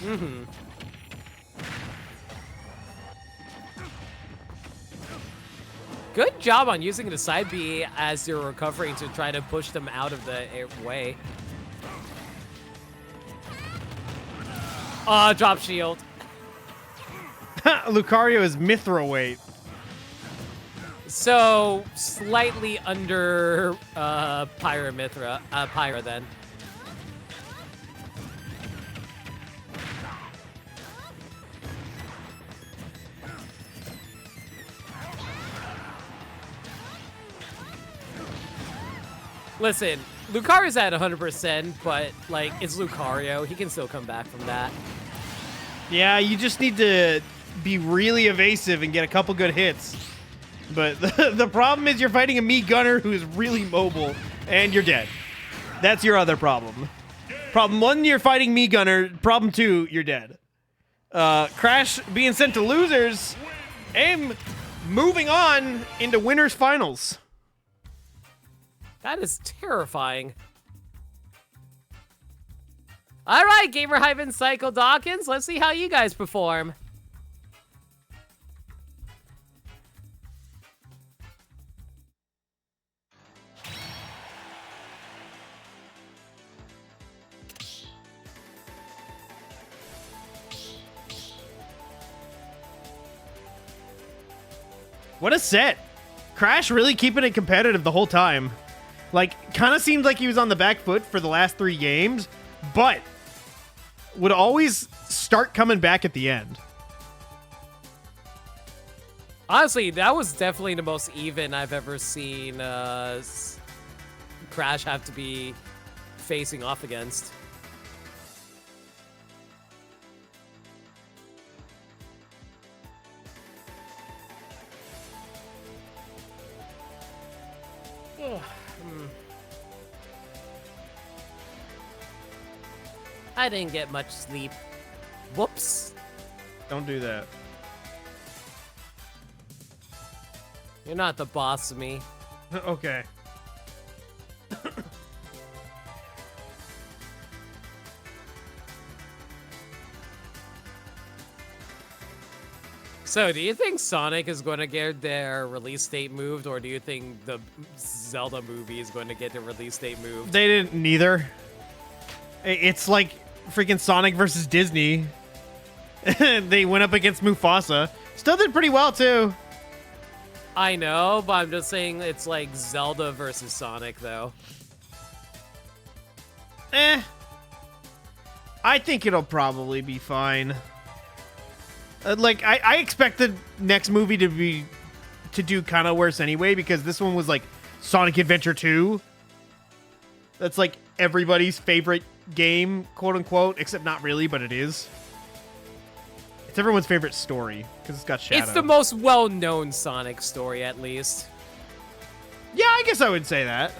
Mm-hmm. Good job on using the side B as you're recovering to try to push them out of the way. Drop shield. Lucario is Mithra weight. So, slightly under Pyra then. Listen, Lucario's at 100%, but, like, it's Lucario. He can still come back from that. Yeah, you just need to be really evasive and get a couple good hits. But the problem is you're fighting a Mii Gunner who is really mobile, and you're dead. That's your other problem. Problem 1, you're fighting Mii Gunner. Problem 2, you're dead. Crash being sent to losers, and moving on into winners finals. That is terrifying. All right, Gamer Hyven Cycle Dawkins, let's see how you guys perform. What a set. Crash really keeping it competitive the whole time. Like, kind of seemed like he was on the back foot for the last 3 games, but would always start coming back at the end. Honestly, that was definitely the most even I've ever seen Crash have to be facing off against. I didn't get much sleep. Whoops. Don't do that. You're not the boss of me. Okay. So, do you think Sonic is going to get their release date moved, or do you think the Zelda movie is going to get their release date moved? They didn't neither. It's like freaking Sonic versus Disney. They went up against Mufasa. Still did pretty well, too. I know, but I'm just saying it's like Zelda versus Sonic, though. I think it'll probably be fine. Like, I expect the next movie to do kind of worse anyway, because this one was like Sonic Adventure 2. That's like everybody's favorite game, quote unquote, except not really, but it is. It's everyone's favorite story because it's got Shadow. It's the most well-known Sonic story, at least. Yeah, I guess I would say that.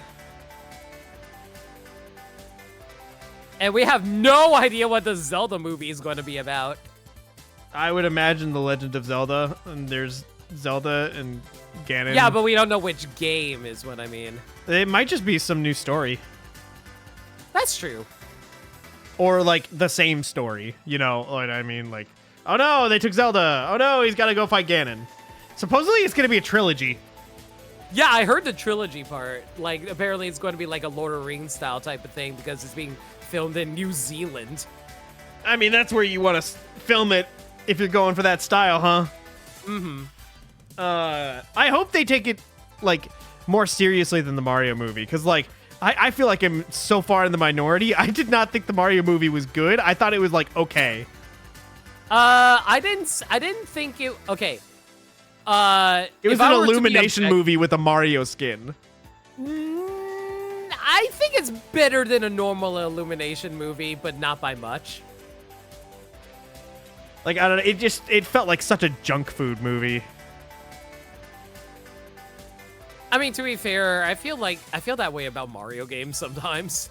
And we have no idea what the Zelda movie is going to be about. I would imagine The Legend of Zelda, and there's Zelda and Ganon. Yeah, but we don't know which game is what I mean. It might just be some new story. That's true. Or, like, the same story, you know what I mean? Like, oh no, they took Zelda. Oh no, he's got to go fight Ganon. Supposedly it's going to be a trilogy. Yeah, I heard the trilogy part. Like, apparently it's going to be like a Lord of the Rings style type of thing because it's being filmed in New Zealand. I mean, that's where you want to film it if you're going for that style, huh? Mm-hmm. I hope they take it, like, more seriously than the Mario movie, because, like, I feel like I'm so far in the minority. I did not think the Mario movie was good. I thought it was, like, okay. I didn't think it... Okay. It was an Illumination movie with a Mario skin. I think it's better than a normal Illumination movie, but not by much. Like, I don't know, it felt like such a junk food movie. I mean, to be fair, I feel that way about Mario games sometimes.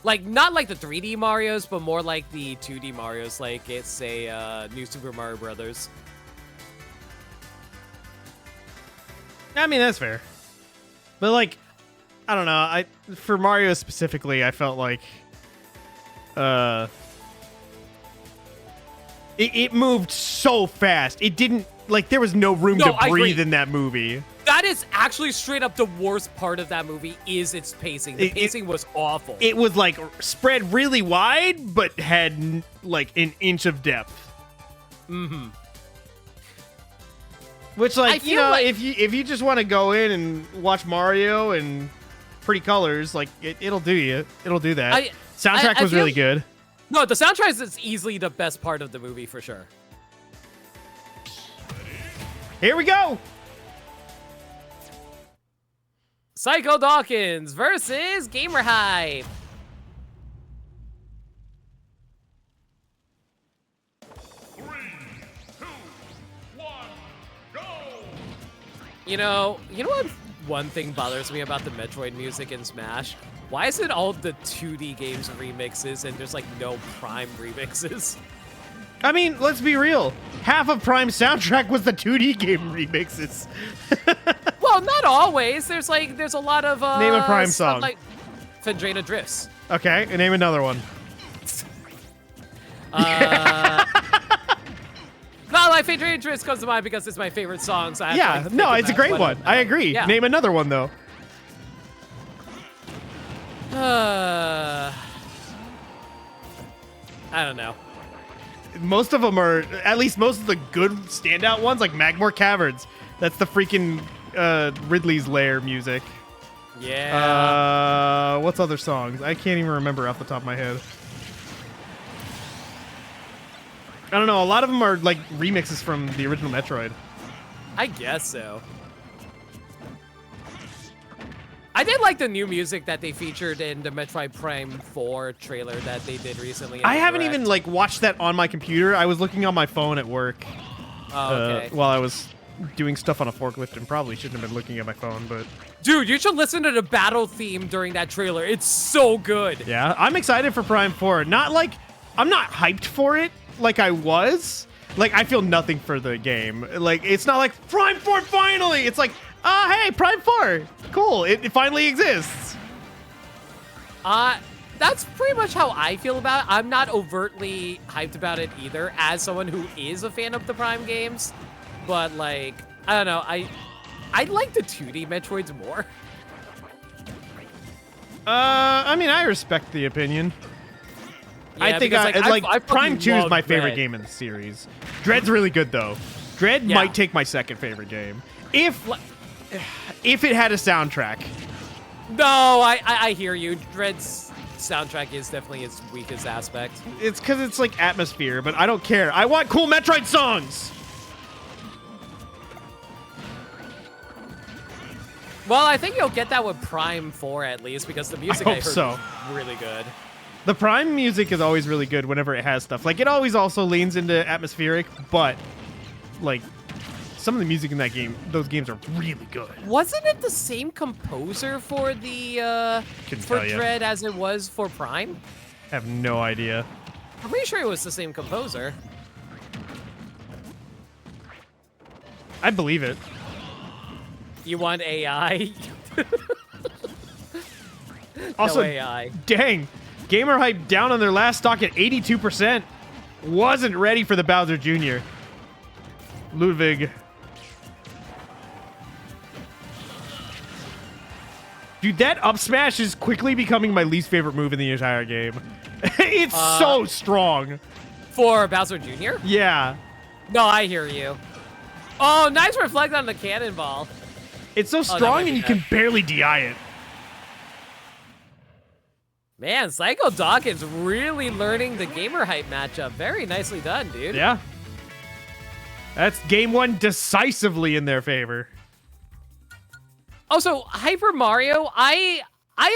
Like, not like the 3D Marios, but more like the 2D Marios, like it's a New Super Mario Brothers. I mean, that's fair. But, like, I don't know. For Mario specifically, I felt like it moved so fast. It didn't, like, there was no room to breathe in that movie. That is actually straight up the worst part of that movie is its pacing. The pacing was awful. It was, like, spread really wide, but had, like, an inch of depth. Mm-hmm. Which, like, you know, like if you just want to go in and watch Mario and pretty colors, like, it'll do you. It'll do that. Soundtrack was really good. No, the soundtrack is easily the best part of the movie for sure. Here we go. Psycho Dawkins versus Gamer Hype. You know what? One thing bothers me about the Metroid music in Smash. Why is it all the 2D games remixes and there's like no Prime remixes? I mean, let's be real. Half of Prime's soundtrack was the 2D game remixes. Well, not always. There's a lot of name a Prime song. Like Phendrana Drifts. Okay, and name another one. No, like Phendrana Drifts comes to mind because it's my favorite song. So I have to, like, no, it's a great one. I agree. Yeah. Name another one though. I don't know. Most of them are, at least most of the good standout ones, like Magmore Caverns. That's the freaking Ridley's Lair music. Yeah. What's other songs? I can't even remember off the top of my head. I don't know. A lot of them are like remixes from the original Metroid. I guess so. I did like the new music that they featured in the Metroid Prime 4 trailer that they did recently. I haven't even like watched that on my computer. I was looking on my phone at work while I was doing stuff on a forklift, and probably shouldn't have been looking at my phone. But dude, you should listen to the battle theme during that trailer. It's so good. Yeah, I'm excited for Prime 4. Not like I'm not hyped for it like I was. Like I feel nothing for the game. Like it's not like Prime 4 finally. It's like, hey, Prime 4. Cool. It finally exists. That's pretty much how I feel about it. I'm not overtly hyped about it either, as someone who is a fan of the Prime games. But, like, I don't know. I like the 2D Metroids more. I mean, I respect the opinion. Yeah, I think I Prime 2 is my favorite Dread. game in the series. Dread's really good, though. Dread might take my second favorite game. If it had a soundtrack. No, I hear you. Dread's soundtrack is definitely its weakest aspect. It's because it's like atmosphere, but I don't care. I want cool Metroid songs. Well, I think you'll get that with Prime 4 at least, because the music I heard was really good. The Prime music is always really good whenever it has stuff. Like, it always also leans into atmospheric, but, like, some of the music in that game, those games are really good. Wasn't it the same composer for the, for Dread as it was for Prime? I have no idea. I'm pretty sure it was the same composer. I believe it. You want AI? Also, no AI. Dang. Gamer Hype down on their last stock at 82%. Wasn't ready for the Bowser Jr. Ludwig. Dude, that up smash is quickly becoming my least favorite move in the entire game. It's so strong. For Bowser Jr.? Yeah. No, I hear you. Oh, nice reflect on the cannonball. It's so strong and you can barely DI it. Man, Psycho Dawkins really learning the Gamer Hype matchup. Very nicely done, dude. Yeah. That's game one decisively in their favor. Also, Hyper Mario, I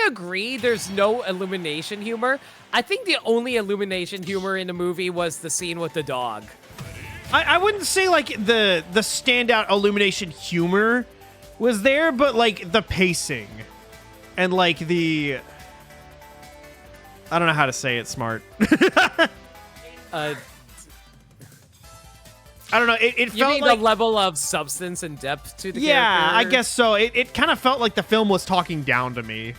agree there's no illumination humor. I think the only illumination humor in the movie was the scene with the dog. I wouldn't say like the standout Illumination humor was there, but like the pacing and like the I don't know how to say it smart. Uh, I don't know. It you felt mean like the level of substance and depth to the yeah, character? I guess so. It kind of felt like the film was talking down to me.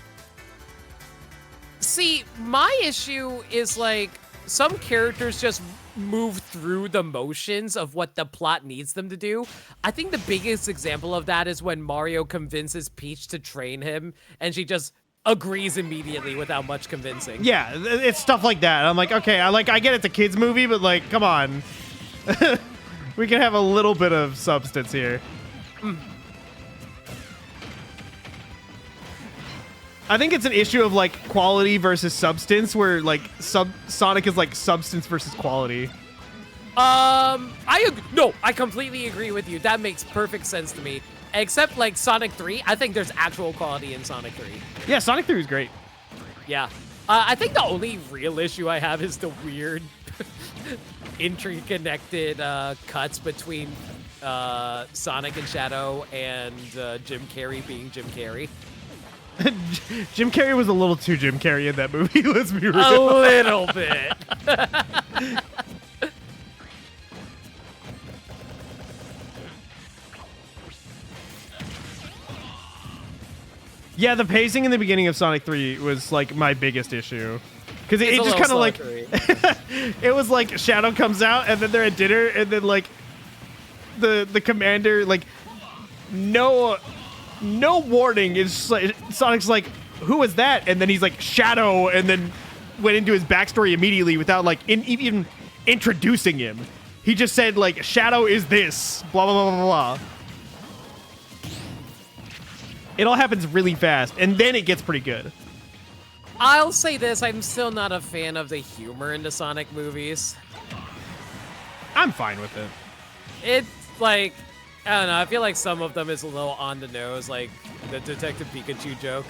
See, my issue is like some characters just move through the motions of what the plot needs them to do. I think the biggest example of that is when Mario convinces Peach to train him, and she just agrees immediately without much convincing. Yeah, it's stuff like that. I'm like, okay, I get it's a kids movie, but like, come on. We can have a little bit of substance here. I think it's an issue of like quality versus substance, where like Sonic is like substance versus quality. I completely agree with you. That makes perfect sense to me. Except like Sonic 3, I think there's actual quality in Sonic 3. Yeah, Sonic 3 is great. Yeah. I think the only real issue I have is the weird interconnected cuts between Sonic and Shadow and Jim Carrey being Jim Carrey. Jim Carrey was a little too Jim Carrey in that movie, let's be real. A little bit. Yeah, the pacing in the beginning of Sonic 3 was like my biggest issue. Because it just kind of like, it was like Shadow comes out and then they're at dinner and then like the commander, like no warning, is like, Sonic's like, who was that? And then he's like, Shadow, and then went into his backstory immediately without like even introducing him. He just said like, Shadow is this, blah, blah, blah, blah, blah. It all happens really fast, and then it gets pretty good. I'll say this, I'm still not a fan of the humor in the Sonic movies. I'm fine with it. It's like, I don't know, I feel like some of them is a little on the nose, like the Detective Pikachu joke.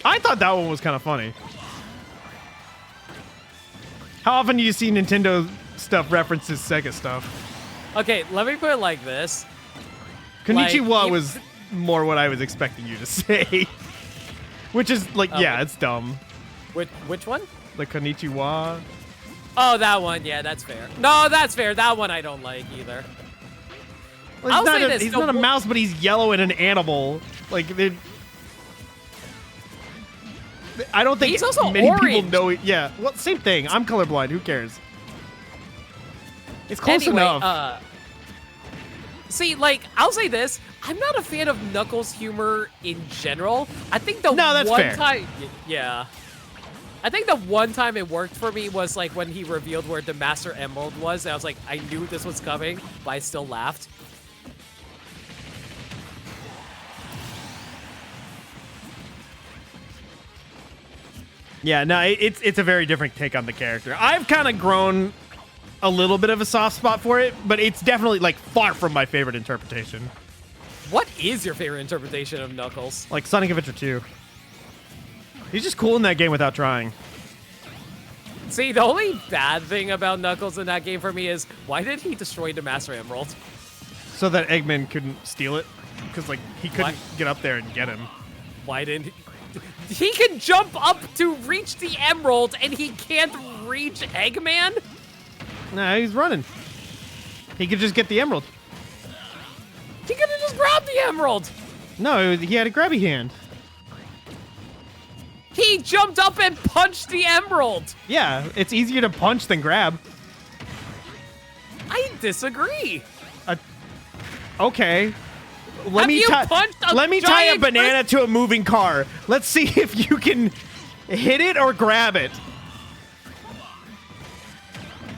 I thought that one was kind of funny. How often do you see Nintendo stuff references Sega stuff? Okay, let me put it like this. Konnichiwa Like, was more what I was expecting you to say. Which is like, yeah, it's dumb. Which one? The Konnichiwa. Oh, that one. Yeah, that's fair. No, that's fair. That one I don't like either. Well, I'll say this, he's the not a mouse, but he's yellow and an animal. Like, I don't think He's also many people orange. know it. Yeah, well, same thing. I'm colorblind. Who cares? It's close Anyway, enough. See, like, I'll say this. I'm not a fan of Knuckles' humor in general. I think the that's one fair. time... Yeah. I think the one time it worked for me was, like, when he revealed where the Master Emerald was. And I was like, I knew this was coming, but I still laughed. Yeah, no, it's a very different take on the character. I've kind of grown a little bit of a soft spot for it, but it's definitely like far from my favorite interpretation. What is your favorite interpretation of Knuckles? Like Sonic Adventure 2. He's just cool in that game without trying. See, the only bad thing about Knuckles in that game for me is, why did he destroy the Master Emerald? So that Eggman couldn't steal it? Because like he couldn't What? get up there and get him. Why didn't he? He can jump up to reach the Emerald, and he can't reach Eggman? Nah, he's running. He could just get the emerald. He could have just grabbed the Emerald. No, he had a grabby hand. He jumped up and punched the Emerald. Yeah, it's easier to punch than grab. I disagree. Okay. Let Have me you tie punched a a giant banana to a moving car. Let's see if you can hit it or grab it.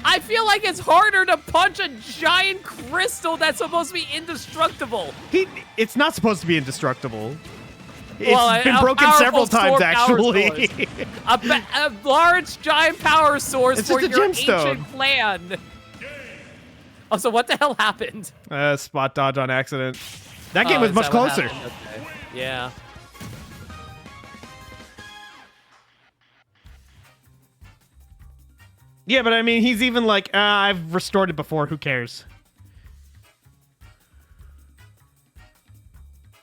I feel like it's harder to punch a giant crystal that's supposed to be indestructible. It's not supposed to be indestructible. It's Well, been a broken several powerful times, power actually. source. a large giant power source It's for just a your gemstone. ancient plan. Oh, so what the hell happened? Spot dodge on accident. That game Oh, was is much that what closer. happened? Okay. Yeah. Yeah, but I mean, he's even like, I've restored it before. Who cares?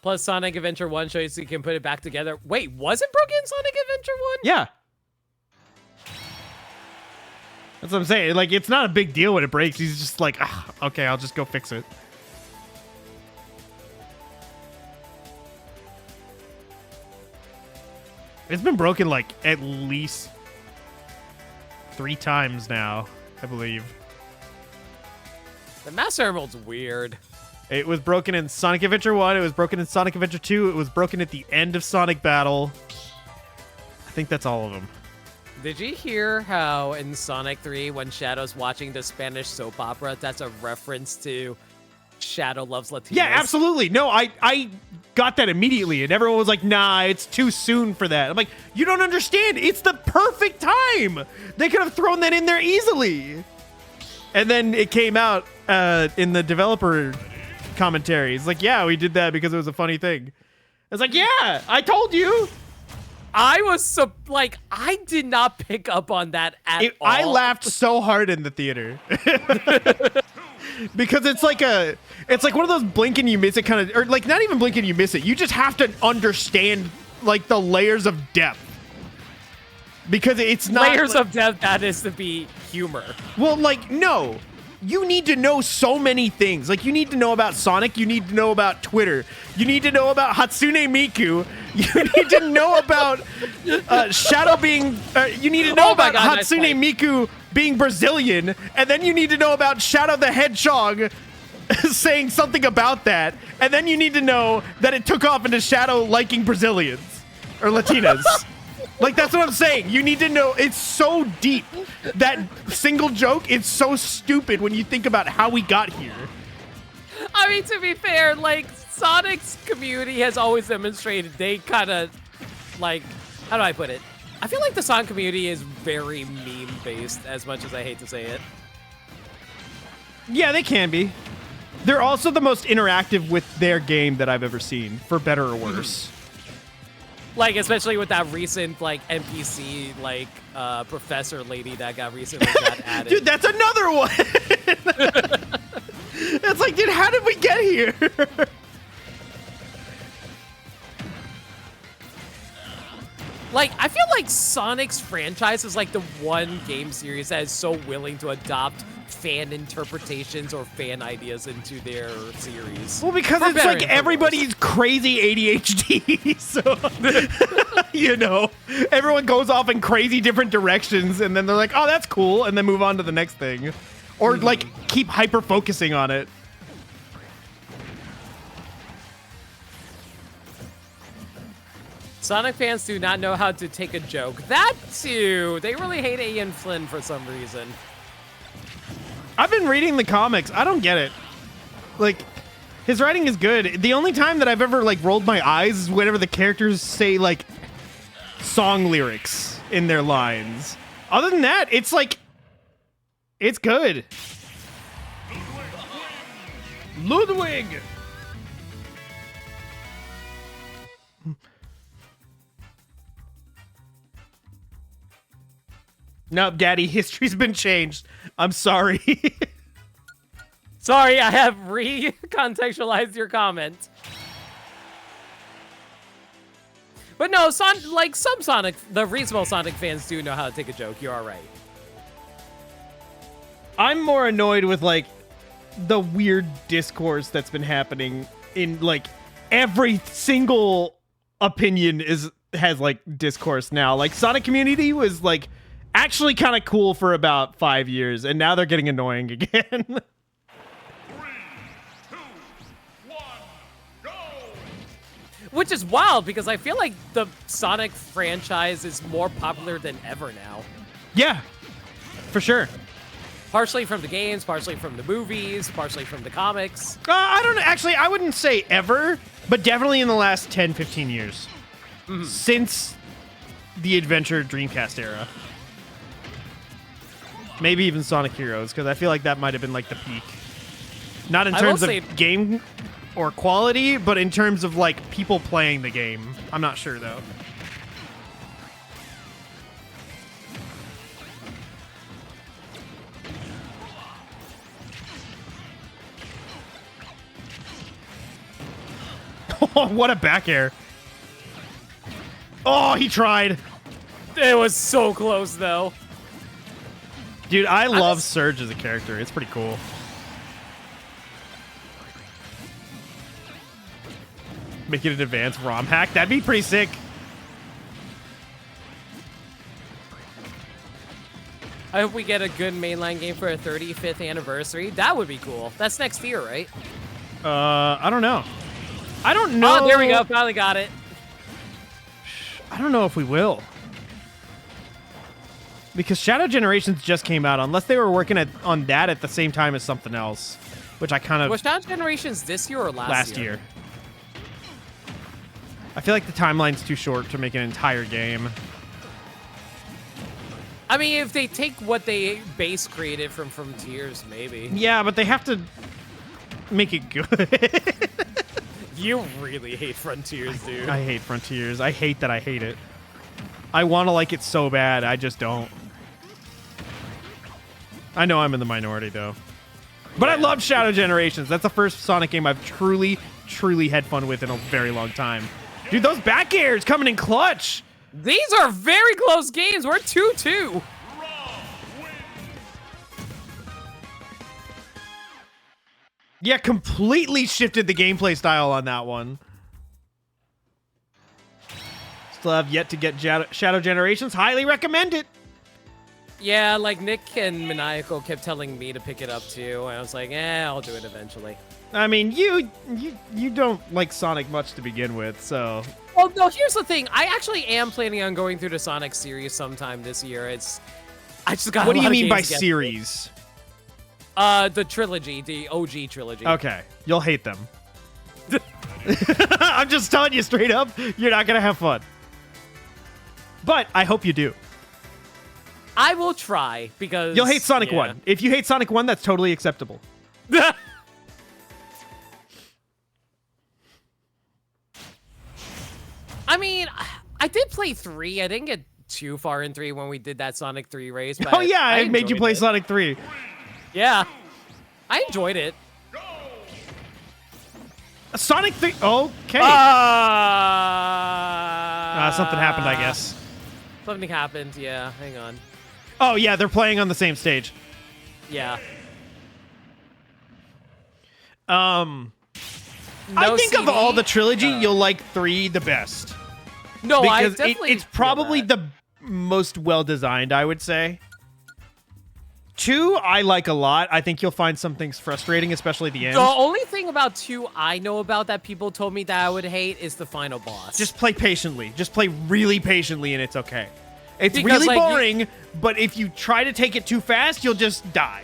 Plus, Sonic Adventure 1 shows you can put it back together. Wait, was it broken in Sonic Adventure 1? Yeah. That's what I'm saying. Like, it's not a big deal when it breaks. He's just like, okay, I'll just go fix it. It's been broken, like, at least 3 times now, I believe. The Master Emerald's weird. It was broken in Sonic Adventure 1. It was broken in Sonic Adventure 2. It was broken at the end of Sonic Battle. I think that's all of them. Did you hear how in Sonic 3, when Shadow's watching the Spanish soap opera, that's a reference to Shadow Loves Latinos? Yeah, absolutely. No, I got that immediately, and everyone was like, nah, it's too soon for that. I'm like, you don't understand. It's the perfect time. They could have thrown that in there easily. And then it came out in the developer commentaries. Like, yeah, we did that because it was a funny thing. It's like, yeah, I told you. I was I did not pick up on that at all. I laughed so hard in the theater. Because it's like one of those blink and you miss it kind of, or like not even blink and you miss it. You just have to understand like the layers of depth. Because it's not layers of depth, that is to be humor. Well, like, no. You need to know so many things. Like, you need to know about Sonic. You need to know about Twitter. You need to know about Hatsune Miku. You need to know about Shadow being... you need to know about Hatsune Miku being Brazilian. And then you need to know about Shadow the Hedgehog saying something about that. And then you need to know that it took off into Shadow liking Brazilians. Or Latinas. Like, that's what I'm saying. You need to know. It's so deep. That single joke is so stupid when you think about how we got here. I mean, to be fair, like, Sonic's community has always demonstrated they kind of, like, how do I put it? I feel like the Sonic community is very meme-based, as much as I hate to say it. Yeah, they can be. They're also the most interactive with their game that I've ever seen, for better or worse. Like, especially with that recent, like, NPC, like, professor lady that got recently got added. Dude, that's another one! It's like, dude, how did we get here? Like, I feel like Sonic's franchise is, like, the one game series that is so willing to adopt fan interpretations or fan ideas into their series. Well, because it's like everybody's crazy ADHD, so, you know, everyone goes off in crazy different directions, and then they're like, oh, that's cool, and then move on to the next thing. Or, like, keep hyper-focusing on it. Sonic fans do not know how to take a joke. That, too. They really hate Ian Flynn for some reason. I've been reading the comics. I don't get it. Like, his writing is good. The only time that I've ever, like, rolled my eyes is whenever the characters say, like, song lyrics in their lines. Other than that, it's, like, it's good. Ludwig! Nope, Daddy, history's been changed. I'm sorry. Sorry, I have re-contextualized your comment. But no, like some Sonic, the reasonable Sonic fans do know how to take a joke. You're all right. I'm more annoyed with, like, the weird discourse that's been happening in, like, every single opinion has, like, discourse now. Like, Sonic community was, like, actually kind of cool for about 5 years, and now they're getting annoying again. 3, 2, 1, go! Which is wild, because I feel like the Sonic franchise is more popular than ever now. Yeah, for sure. Partially from the games, partially from the movies, partially from the comics. I don't know. Actually, I wouldn't say ever, but definitely in the last 10, 15 years. Mm-hmm. Since the Adventure Dreamcast era. Maybe even Sonic Heroes, because I feel like that might have been, like, the peak. Not in terms of game or quality, but in terms of, like, people playing the game. I'm not sure, though. Oh, what a back air. Oh, he tried. It was so close, though. Dude, I love Surge as a character. It's pretty cool. Make it an advanced ROM hack. That'd be pretty sick. I hope we get a good mainline game for a 35th anniversary. That would be cool. That's next year, right? I don't know. I don't know. Oh, there we go. Finally got it. I don't know if we will. Because Shadow Generations just came out, unless they were working on that at the same time as something else, which I kind of... Was Shadow Generations this year or last year? Last year. I feel like the timeline's too short to make an entire game. I mean, if they take what they base created from Frontiers, maybe. Yeah, but they have to make it good. You really hate Frontiers, dude. I hate Frontiers. I hate that I hate it. I want to like it so bad, I just don't. I know I'm in the minority, though. But I love Shadow Generations. That's the first Sonic game I've truly had fun with in a very long time. Dude, those back airs coming in clutch. These are very close games. We're 2-2. Yeah, completely shifted the gameplay style on that one. Still have yet to get Shadow Generations. Highly recommend it. Yeah, like Nick and Maniacal kept telling me to pick it up too, and I was like, I'll do it eventually. I mean, you don't like Sonic much to begin with, so... Well, no, here's the thing. I actually am planning on going through the Sonic series sometime this year. I just got. What do you mean by series? The trilogy, the OG trilogy. Okay, you'll hate them. I'm just telling you straight up, you're not gonna have fun. But I hope you do. I will try, because... You'll hate Sonic 1. If you hate Sonic 1, that's totally acceptable. I mean, I did play 3. I didn't get too far in 3 when we did that Sonic 3 race. But Oh yeah, I made you play Sonic 3. Yeah. I enjoyed it. Sonic 3... Okay. Something happened, I guess. Something happened, yeah. Hang on. Oh yeah, they're playing on the same stage. Yeah. I think of all the trilogy, you'll like 3 the best. No, because I definitely it's probably feel that. the most well-designed, I would say. 2, I like a lot. I think you'll find some things frustrating, especially the end. The only thing about 2 I know about that people told me that I would hate is the final boss. Just play patiently. Just play really patiently, and it's okay. It's Because, really like, boring, but if you try to take it too fast, you'll just die.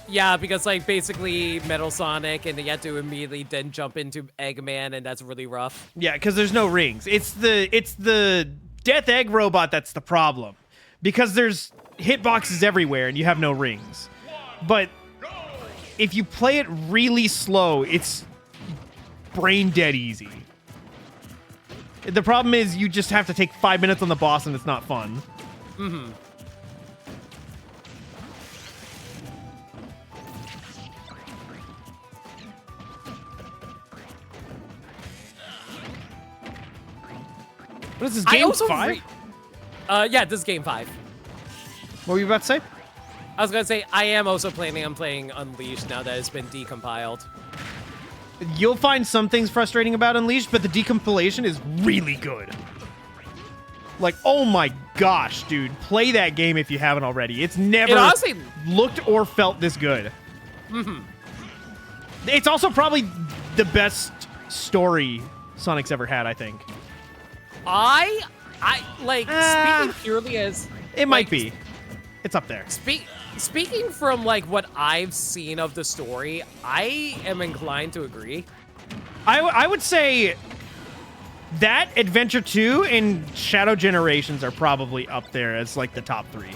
Yeah, because, like, basically Metal Sonic, and you have to immediately then jump into Eggman, and that's really rough. Yeah, because there's no rings. It's the Death Egg robot that's the problem. Because there's hitboxes everywhere, and you have no rings. But if you play it really slow, it's brain dead easy. The problem is you just have to take 5 minutes on the boss, and it's not fun. Mm-hmm. What is this, game 5? Yeah, this is game 5. What were you about to say? I was gonna say, I am also planning on playing Unleashed now that it's been decompiled. You'll find some things frustrating about Unleashed, but the decompilation is really good. Like, oh my gosh, dude. Play that game if you haven't already. It's never honestly looked or felt this good. Mm-hmm. It's also probably the best story Sonic's ever had, I think. I like, speaking purely as... It might be. It's up there. Speaking from, like, what I've seen of the story, I am inclined to agree. I would say that, Adventure 2, and Shadow Generations are probably up there as, like, the top 3.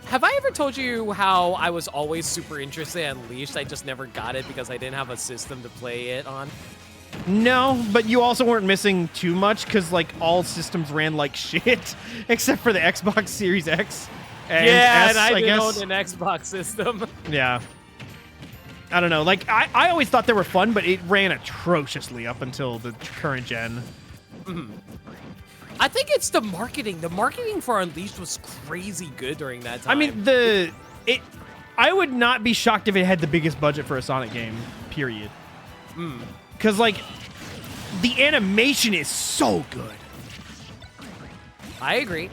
Have I ever told you how I was always super interested in Unleashed? I just never got it because I didn't have a system to play it on. No, but you also weren't missing too much because, like, all systems ran like shit, except for the Xbox Series X and S, and I didn't guess. own an Xbox system. Yeah. I don't know. Like, I always thought they were fun, but it ran atrociously up until the current gen. I think it's the marketing. The marketing for Unleashed was crazy good during that time. I mean, I would not be shocked if it had the biggest budget for a Sonic game, period. Because, like, the animation is so good. I agree.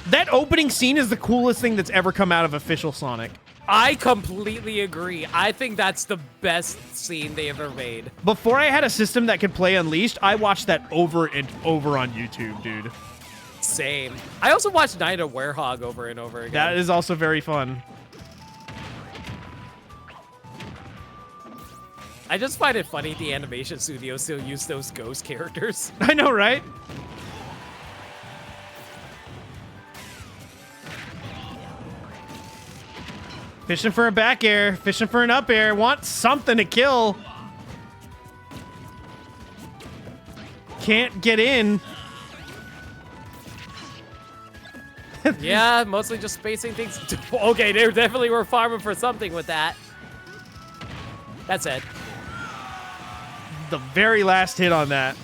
That opening scene is the coolest thing that's ever come out of official Sonic. I completely agree. I think that's the best scene they ever made. Before I had a system that could play Unleashed, I watched that over and over on YouTube, dude. Same. I also watched Night of Werehog over and over again. That is also very fun. I just find it funny the animation studio still use those ghost characters. I know, right? Fishing for a back air, fishing for an up air, want something to kill. Can't get in. Yeah, mostly just spacing things. Okay, they definitely were farming for something with that. That's it. The very last hit on that.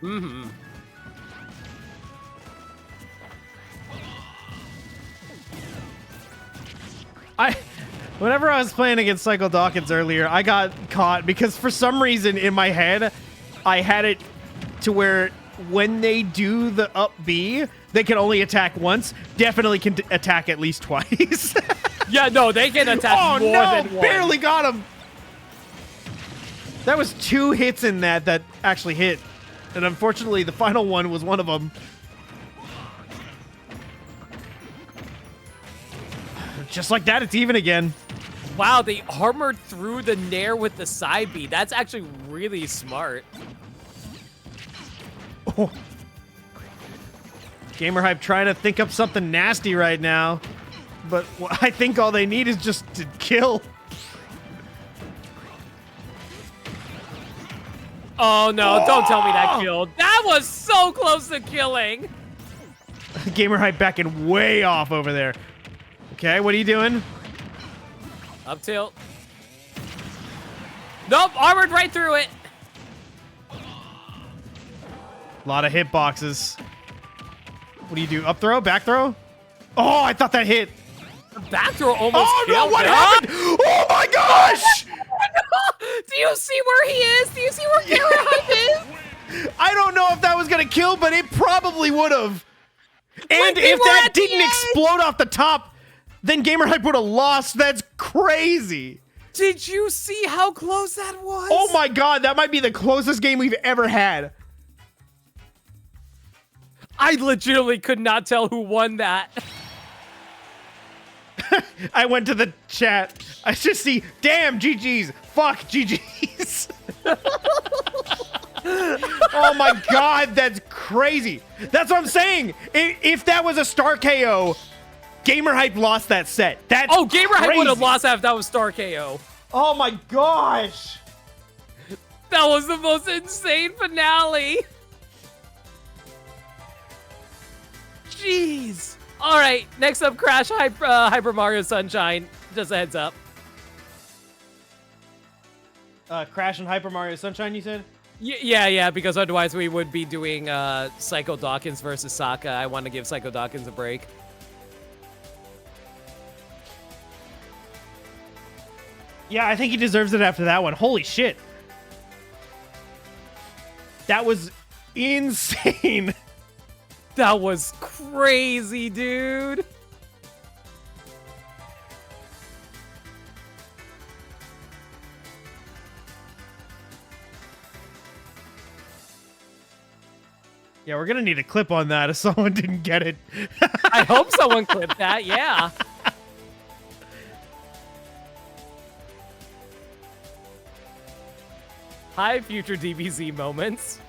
Mm-hmm. Whenever I was playing against Cycle Dawkins earlier, I got caught because for some reason in my head, I had it to where when they do the up B, they can only attack once. Definitely can attack at least twice. Yeah, no, they can attack more than one. Barely got him. That was 2 hits in that actually hit. And unfortunately, the final one was one of them. Just like that, it's even again. Wow, they armored through the Nair with the side B. That's actually really smart. Oh. Gamer Hype trying to think up something nasty right now. But I think all they need is just to kill. Oh no, don't tell me that killed. That was so close to killing. Gamer Hype backing way off over there. Okay, what are you doing? Up tilt. Nope, armored right through it. A lot of hitboxes. What do you do? Up throw? Back throw? Oh, I thought that hit. The back throw almost Oh, killed no, what him. happened? Oh, my gosh! Do you see where he is? Do you see where Gamer Hype is? I don't know if that was going to kill, but it probably would have. And Like, if were that at the didn't edge. explode off the top, then Gamer Hype would have lost. That's crazy. Did you see how close that was? Oh my god, that might be the closest game we've ever had. I legitimately could not tell who won that. I went to the chat. I just see, damn, GG's. Fuck, GG's. Oh my god, that's crazy. That's what I'm saying. If that was a Star KO, Gamer Hype lost that set. That's Oh, Gamer Hype would have crazy. lost that if that was Star KO. Oh my gosh. That was the most insane finale. Jeez. All right, next up, Crash Hyper Mario Sunshine. Just a heads up. Crash and Hyper Mario Sunshine, you said? Yeah, because otherwise we would be doing Psycho Dawkins versus Sokka. I want to give Psycho Dawkins a break. Yeah, I think he deserves it after that one. Holy shit. That was insane. That was crazy, dude. Yeah, we're gonna need a clip on that if someone didn't get it. I hope someone clipped that, yeah. Hi, future DBZ moments.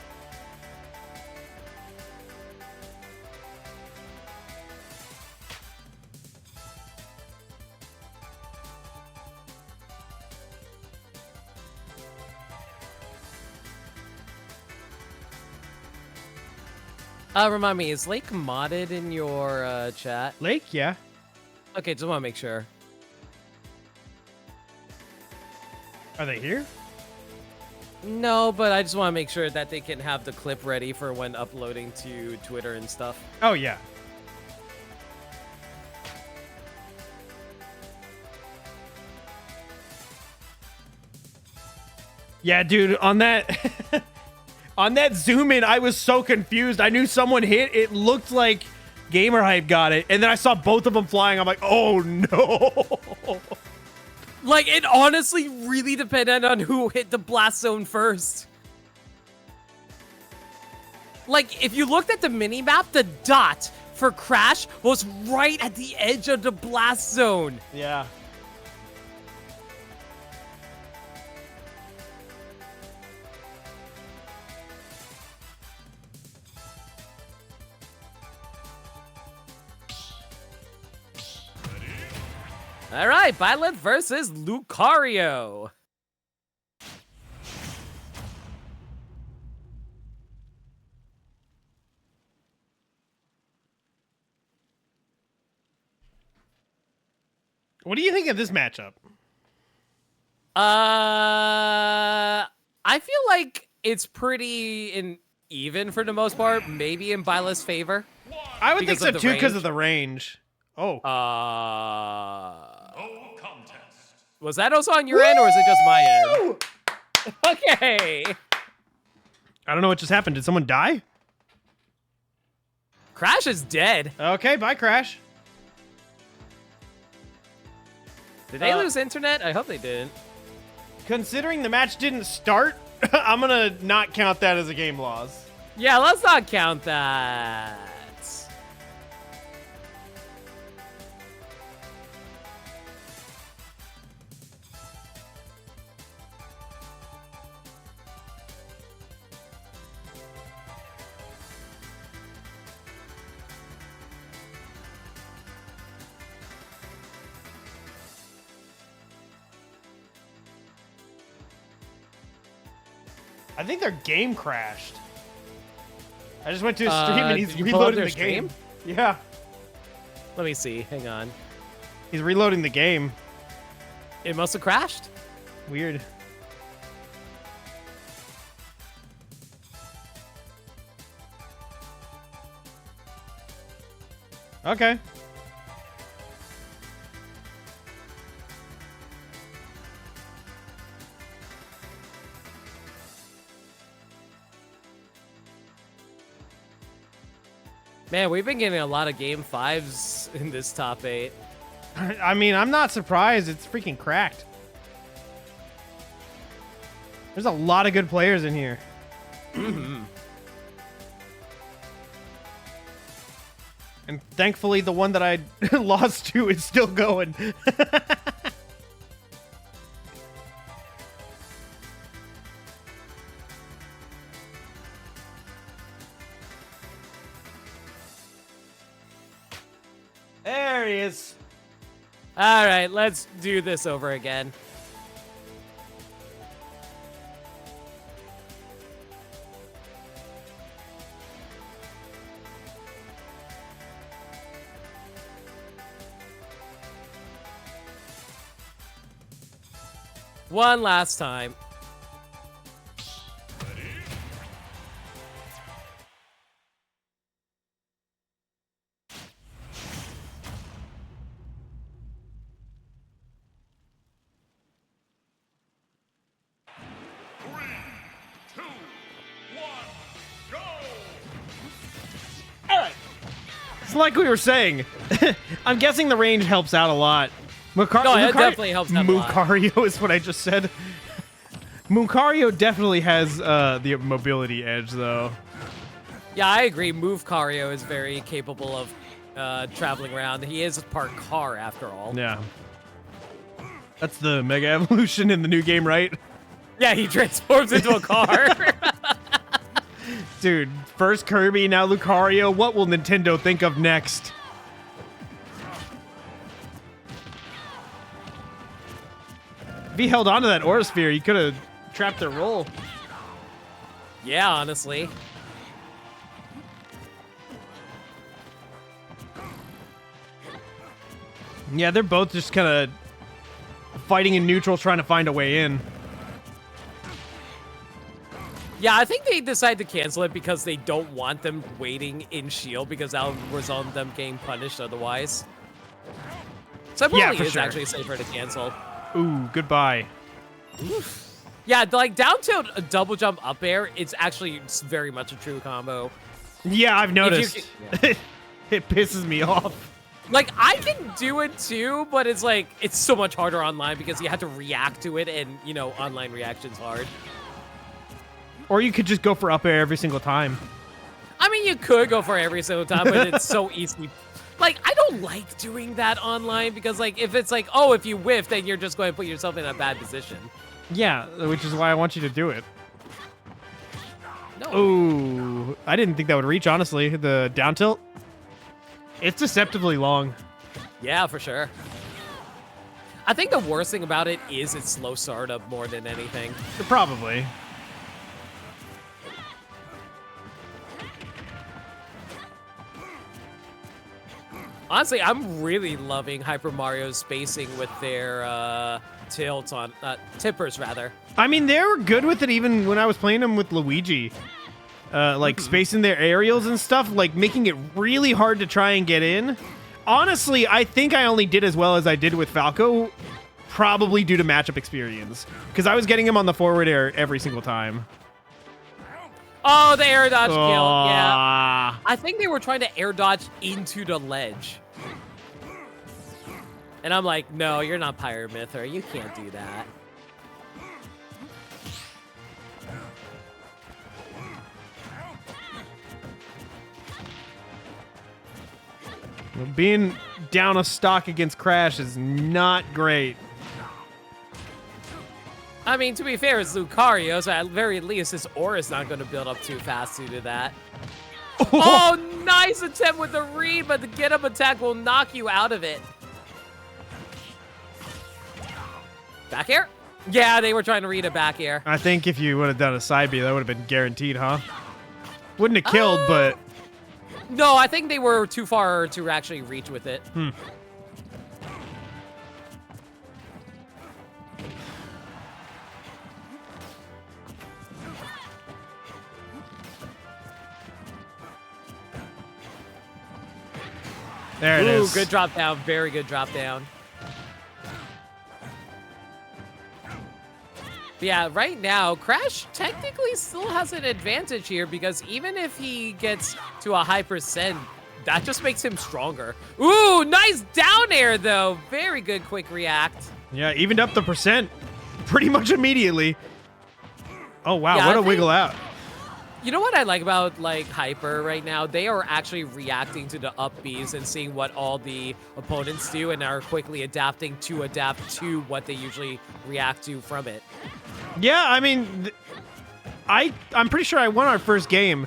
Remind me, is Lake modded in your chat? Lake, yeah. Okay, just want to make sure. Are they here? No, but I just want to make sure that they can have the clip ready for when uploading to Twitter and stuff. Oh, yeah. Yeah, dude, on that on that zoom in, I was so confused. I knew someone hit. It looked like Gamer Hype got it, and then I saw both of them flying. I'm like, oh no. Like, it honestly really depended on who hit the blast zone first. Like, if you looked at the mini-map, the dot for Crash was right at the edge of the blast zone. Yeah. All right, Violet versus Lucario. What do you think of this matchup? I feel like it's pretty even for the most part, maybe in Violet's favor. I would Because think so of the too, because range? of the range. Oh. No contest. Was that also on your end, or is it just my end? Okay. I don't know what just happened. Did someone die? Crash is dead. Okay, bye, Crash. Did they lose internet? I hope they didn't. Considering the match didn't start, I'm gonna not count that as a game loss. Yeah, let's not count that. I think their game crashed. I just went to his stream and he's did you pull up reloading their the game. stream? Yeah. Let me see. Hang on. He's reloading the game. It must have crashed. Weird. Okay. Man, we've been getting a lot of game 5s in this top 8. I mean, I'm not surprised. It's freaking cracked. There's a lot of good players in here. And thankfully, the one that I lost to is still going. There he is. All right, let's do this over again. One last time. It's like we were saying. I'm guessing the range helps out a lot. No, it definitely helps out a lot. Mucario is what I just said. Mucario definitely has the mobility edge, though. Yeah, I agree. Cario is very capable of traveling around. He is part car, after all. Yeah. That's the Mega Evolution in the new game, right? Yeah, he transforms into a car. Dude, first Kirby, now Lucario. What will Nintendo think of next? If he held onto that Aura Sphere, he could have trapped their roll. Yeah, honestly. Yeah, they're both just kind of fighting in neutral, trying to find a way in. Yeah, I think they decided to cancel it because they don't want them waiting in shield because that would result in them getting punished otherwise. So it Yeah, probably for is sure. actually safer to cancel. Ooh, goodbye. Yeah, like down tilt a double jump up air, it's actually very much a true combo. Yeah, I've If you noticed. It pisses me off. Like, I can do it too, but it's like, it's so much harder online because you have to react to it and, you know, online reaction's hard. Or you could just go for up air every single time. I mean, you could go for every single time, but it's so easy. Like, I don't like doing that online because, like, if it's like, oh, if you whiff, then you're just going to put yourself in a bad position. Yeah, which is why I want you to do it. No. Ooh, I didn't think that would reach, honestly. The down tilt. It's deceptively long. Yeah, for sure. I think the worst thing about it is its slow startup more than anything. Probably. Honestly, I'm really loving Hyper Mario's spacing with their tilts on tippers rather. I mean, they were good with it even when I was playing them with Luigi. Like spacing their aerials and stuff, like making it really hard to try and get in. Honestly, I think I only did as well as I did with Falco, probably due to matchup experience. Because I was getting him on the forward air every single time. Oh, the air dodge kill. Yeah. Ah. I think they were trying to air dodge into the ledge. And I'm like, no, you're not Pyramithra. You can't do that. Being down a stock against Crash is not great. I mean, to be fair, it's Lucario, so at very least his aura's not going to build up too fast due to that. Oh, nice attempt with the read, but the get-up attack will knock you out of it. Back air? Yeah, they were trying to read a back air. I think if you would have done a side B, that would have been guaranteed, huh? Wouldn't have killed, but... No, I think they were too far to actually reach with it. There it is. Ooh, good drop down. Very good drop down. But yeah, right now, Crash technically still has an advantage here because even if he gets to a high percent, that just makes him stronger. Ooh, nice down air, though. Very good quick react. Yeah, evened up the percent pretty much immediately. Oh, wow, Yeah, what I a wiggle out. You know what I like about, like, Hyper right now? They are actually reacting to the up Bs and seeing what all the opponents do and are quickly adapting to adapt to what they usually react to from it. Yeah, I mean, I'm pretty sure I won our first game,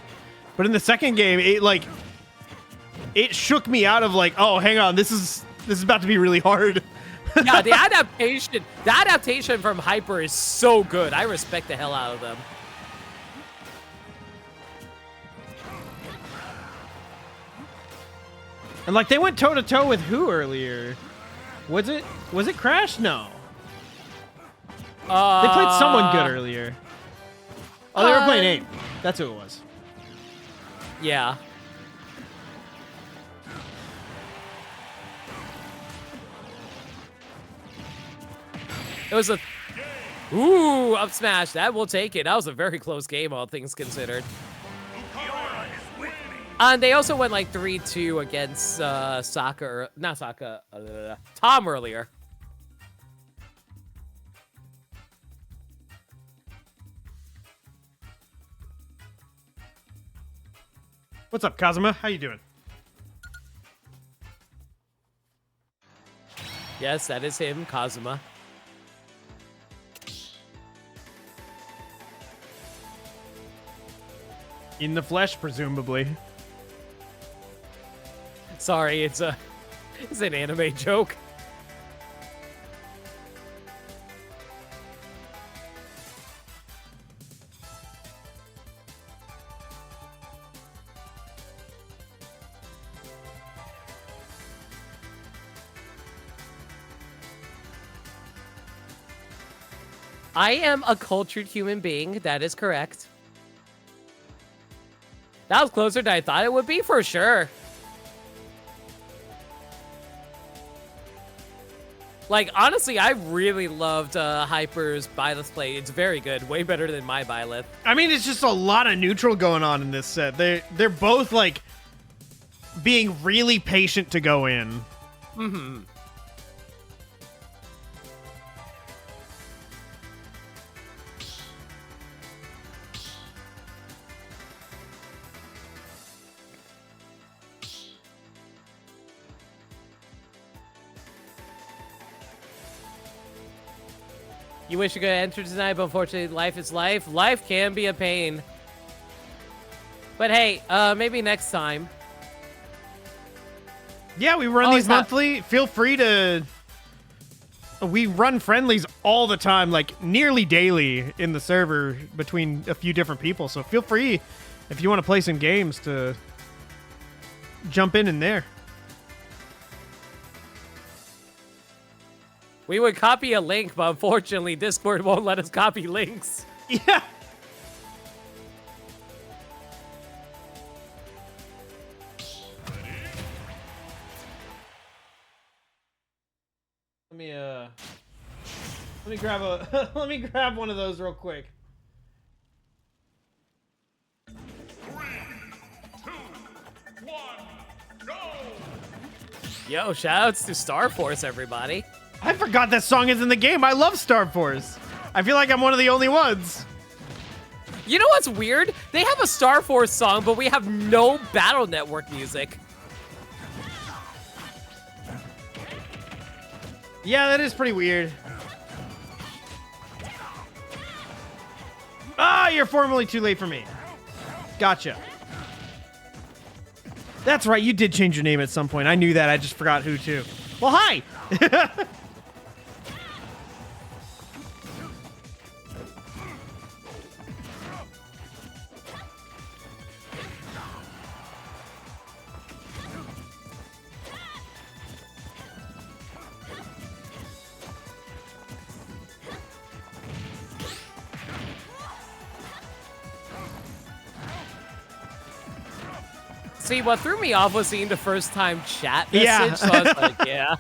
but in the second game, it shook me out of like, oh, hang on, this is about to be really hard. Yeah, the adaptation from Hyper is so good. I respect the hell out of them. And like they went toe to toe with who earlier? Was it Crash? No. They played someone good earlier. Oh, they were playing 8. That's who it was. Yeah. It was a... Ooh, up smash. That will take it. That was a very close game, all things considered. And they also went like 3-2 against Tom earlier. What's up, Kazuma? How you doing? Yes, that is him, Kazuma. In the flesh, presumably. Sorry, it's an anime joke. I am a cultured human being. That is correct. That was closer than I thought it would be, for sure. Like, honestly, I really loved Hyper's Byleth play. It's very good. Way better than my Byleth. I mean, it's just a lot of neutral going on in this set. They're both, like, being really patient to go in. Mm-hmm. You wish you could enter tonight, but unfortunately, life is life. Life can be a pain. But hey, maybe next time. Yeah, we run these monthly. Feel free to... We run friendlies all the time, like nearly daily in the server between a few different people. So feel free, if you want to play some games, to jump in there. We would copy a link, but unfortunately, Discord won't let us copy links. Yeah. Let me grab a let me grab one of those real quick. 3, 2, 1, go! Yo, shoutouts to Star Force, everybody. I forgot that song is in the game. I love Star Force. I feel like I'm one of the only ones. You know what's weird? They have a Star Force song, but we have no Battle Network music. Yeah, that is pretty weird. Ah, you're formally too late for me. Gotcha. That's right, you did change your name at some point. I knew that, I just forgot who to. Well, hi! See, what threw me off was seeing the first time chat message, Yeah. so I was like, yeah.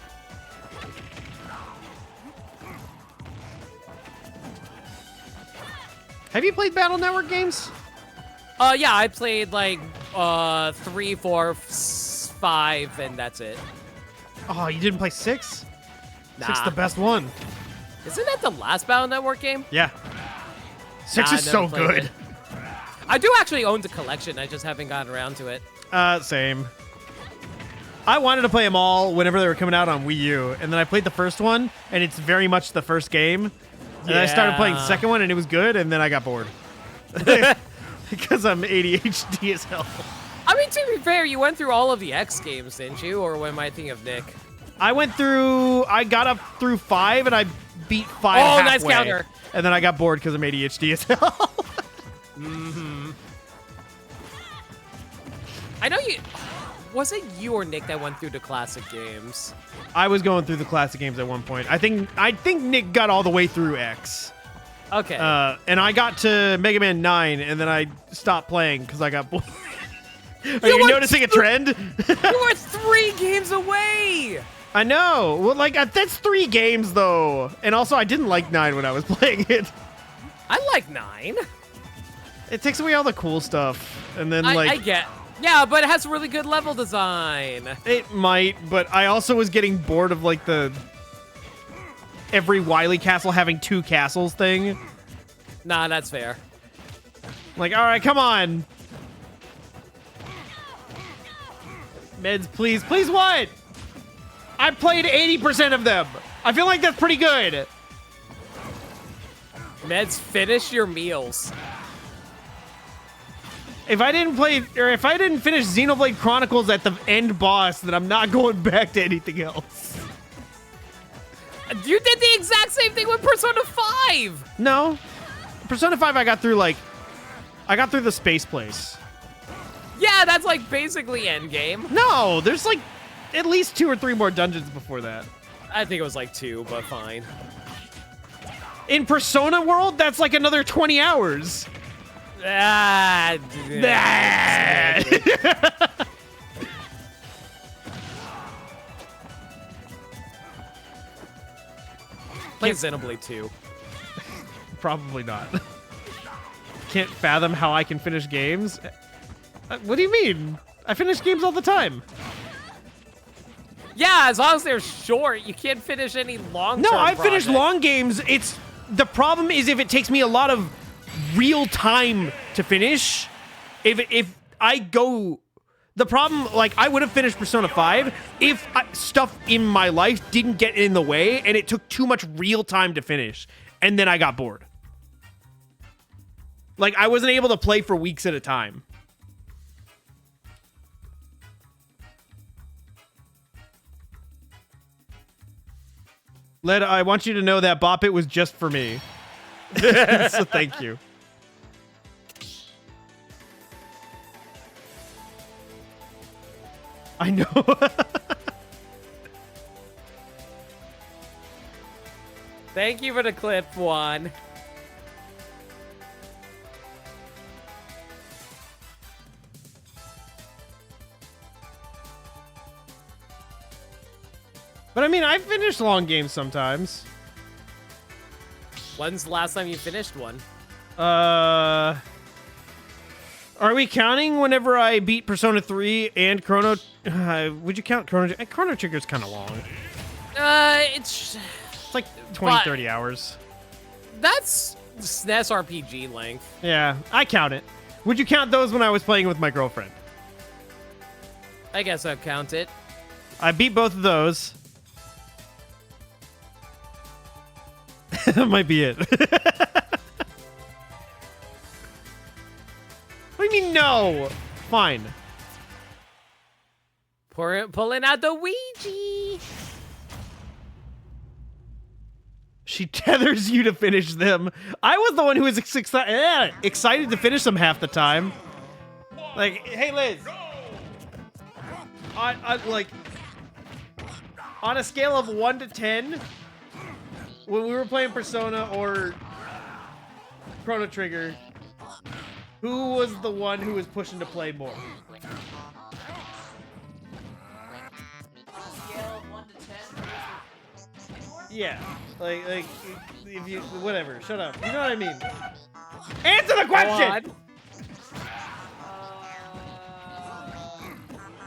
Have you played Battle Network games? Yeah, I played like 3, 4, 5, and that's it. Oh, you didn't play 6? 6 Nah. the best one. Isn't that the last Battle Network game? Yeah. 6 Nah, is I so never played good. it. I do actually own the collection, I just haven't gotten around to it. Same. I wanted to play them all whenever they were coming out on Wii U, and then I played the first one, and it's very much the first game. And then I started playing the second one, and it was good, and then I got bored. Because I'm ADHD as hell. I mean, to be fair, you went through all of the X games, didn't you? Or am I thinking of Nick? I got up through 5, and I beat 5 Oh, halfway. nice counter. And then I got bored because I'm ADHD as hell. Mm-hmm. I know you... Was it you or Nick that went through the classic games? I was going through the classic games at one point. I think Nick got all the way through X. Okay. And I got to Mega Man 9, and then I stopped playing because I got bored. Are you noticing a trend? You were 3 games away! I know. Well, like, that's 3 games, though. And also, I didn't like 9 when I was playing it. I like 9. It takes away all the cool stuff. And then, I get... Yeah, but it has really good level design. It might, but I also was getting bored of, like, the... every Wily castle having 2 castles thing. Nah, that's fair. Like, alright, come on. Meds, please. Please what? I played 80% of them. I feel like that's pretty good. Meds, finish your meals. If I didn't finish Xenoblade Chronicles at the end boss, then I'm not going back to anything else. You did the exact same thing with Persona 5! No. Persona 5 I got through the space place. Yeah, that's like basically endgame. No, there's like at least 2 or 3 more dungeons before that. I think it was like 2, but fine. In Persona World, that's like another 20 hours. Ah, Play Xenoblade 2. Probably not. Can't fathom how I can finish games. What do you mean? I finish games all the time. Yeah, as long as they're short, you can't finish any long. No, I finish long games. The problem is if it takes me a lot of real time to finish. If I go, the problem, like, I would have finished Persona 5 if stuff in my life didn't get in the way and it took too much real time to finish, and then I got bored. Like, I wasn't able to play for weeks at a time. Led, I want you to know that Bop It was just for me. So thank you. I know. Thank you for the clip, Juan. But I mean, I finish long games sometimes. When's the last time you finished one? Are we counting whenever I beat Persona 3 and Chrono? Would you count Chrono? Chrono Trigger's kind of long. It's like 20, 30 hours. That's SNES RPG length. Yeah, I count it. Would you count those when I was playing with my girlfriend? I guess I'd count it. I beat both of those. That might be it. What do you mean, no? Fine. Pulling out the Ouija. She tethers you to finish them. I was the one who was excited to finish them half the time. Like, hey, Liz. Like, on a scale of 1 to 10, when we were playing Persona or Chrono Trigger, who was the one who was pushing to play more? Scale of 1 to 10. Yeah, like if you whatever. Shut up. You know what I mean. Answer the question.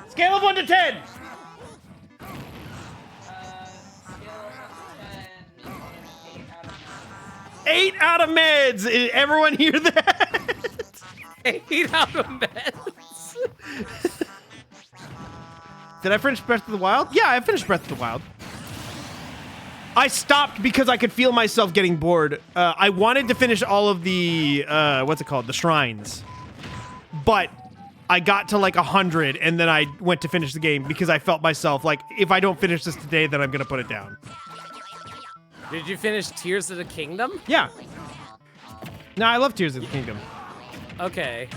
Scale of 1 to 10. Scale of 1 to 10. 8 out of meds. Everyone hear that? 8 out of meds. Did I finish Breath of the Wild? Yeah, I finished Breath of the Wild. I stopped because I could feel myself getting bored. I wanted to finish all of the, what's it called? The shrines. But I got to like 100 and then I went to finish the game because I felt myself like, if I don't finish this today, then I'm going to put it down. Did you finish Tears of the Kingdom? Yeah. No, I love Tears of the Kingdom. Okay.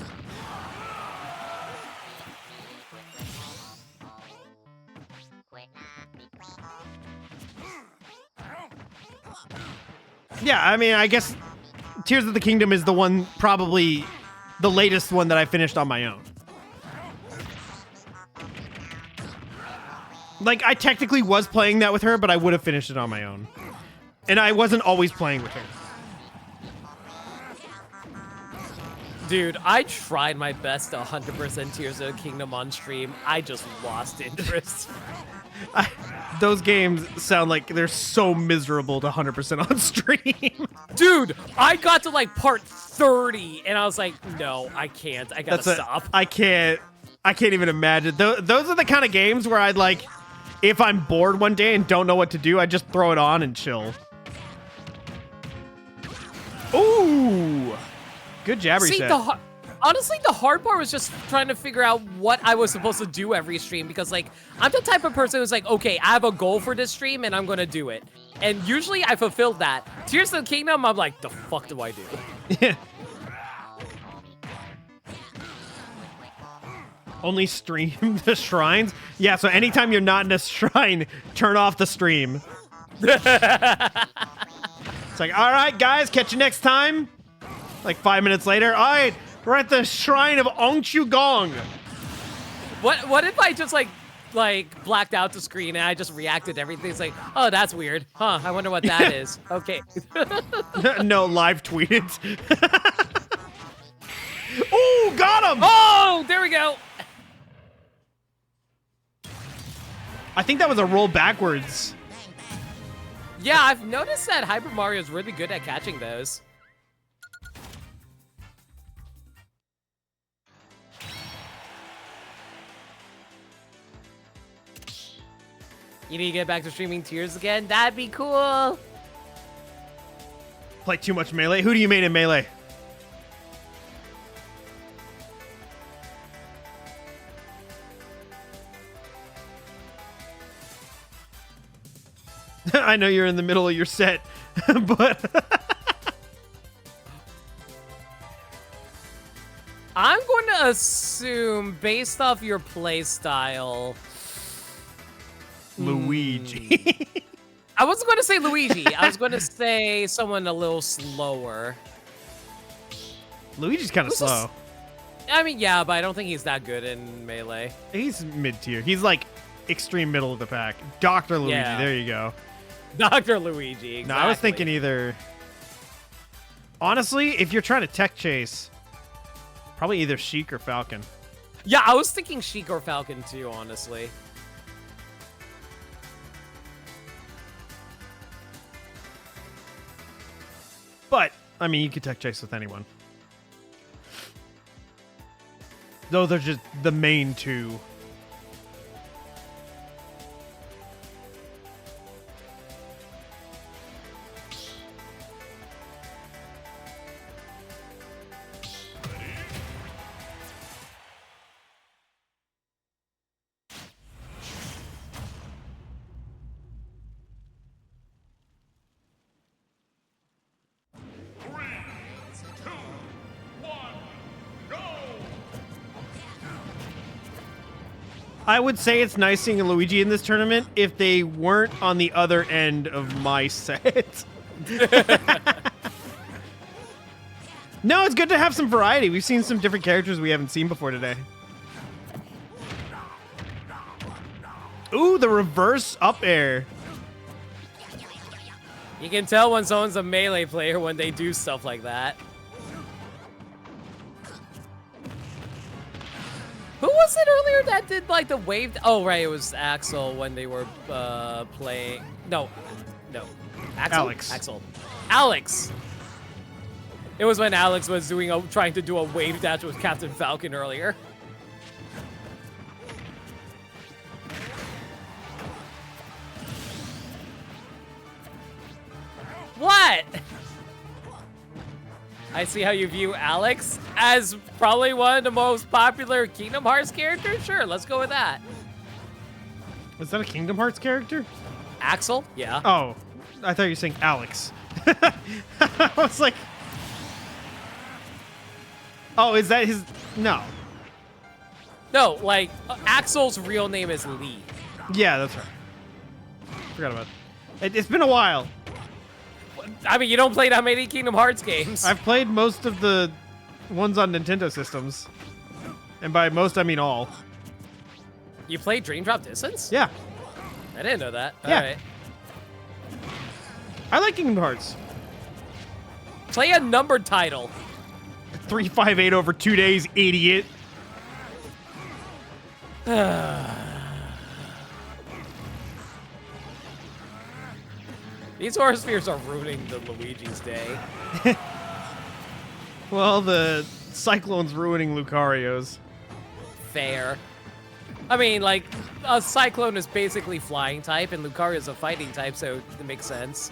Yeah, I mean, I guess Tears of the Kingdom is the one, probably the latest one that I finished on my own. Like, I technically was playing that with her, but I would have finished it on my own. And I wasn't always playing with her. Dude, I tried my best to 100% Tears of the Kingdom on stream. I just lost interest. Those games sound like they're so miserable to 100% on stream. Dude, I got to like part 30 and I was like, no, I can't. I gotta stop. I can't even imagine. Those are the kind of games where I'd like, if I'm bored one day and don't know what to do, I just throw it on and chill. Ooh. Good jabber set. Honestly, the hard part was just trying to figure out what I was supposed to do every stream because, like, I'm the type of person who's like, okay, I have a goal for this stream and I'm gonna do it. And usually I fulfilled that. Tears of the Kingdom, I'm like, the fuck do I do? Yeah. Only stream the shrines? Yeah, so anytime you're not in a shrine, turn off the stream. It's like, all right, guys, catch you next time. Like 5 minutes later. All right, We're at the shrine of Ong Chu Gong. What if I just like blacked out the screen and I just reacted to everything? It's like, oh, that's weird. Huh, I wonder what that is. Okay. No, live tweet it. Ooh, got him! Oh, there we go. I think that was a roll backwards. Yeah, I've noticed that Hyper Mario is really good at catching those. You need to get back to streaming Tears again? That'd be cool. Play too much Melee. Who do you main in Melee? I know you're in the middle of your set, but I'm going to assume, based off your play style, Luigi. I wasn't going to say Luigi. I was going to say someone a little slower. Luigi's kind of slow. I mean, yeah, but I don't think he's that good in Melee. He's mid-tier. He's like extreme middle of the pack. Dr. Luigi, Yeah. there you go. Dr. Luigi, exactly. No, I was thinking either... Honestly, if you're trying to tech chase, probably either Sheik or Falcon. Yeah, I was thinking Sheik or Falcon too, honestly. But, I mean, you could tech chase with anyone. Those are just the main two. I would say it's nice seeing a Luigi in this tournament if they weren't on the other end of my set. No, it's good to have some variety. We've seen some different characters we haven't seen before today. Ooh, the reverse up air. You can tell when someone's a Melee player when they do stuff like that. Who was it earlier that did like the wave? Oh, right, it was Axel when they were playing. No. Axel? Alex. Axel. Alex. It was when Alex was trying to do a wave dash with Captain Falcon earlier. What? I see how you view Alex as probably one of the most popular Kingdom Hearts characters. Sure, let's go with that. Was that a Kingdom Hearts character? Axel? Yeah. Oh, I thought you were saying Alex. I was like, oh, is that his? No. No, like, Axel's real name is Lee. Yeah, that's right. Forgot about it. It's been a while. I mean, you don't play that many Kingdom Hearts games. I've played most of the ones on Nintendo systems. And by most, I mean all. You played Dream Drop Distance? Yeah. I didn't know that. Yeah. All right. I like Kingdom Hearts. Play a numbered title. 358 over 2 days, idiot. These horror spheres are ruining the Luigi's day. Well, the Cyclone's ruining Lucario's. Fair. I mean, like, a Cyclone is basically flying type, and Lucario is a fighting type, so it makes sense.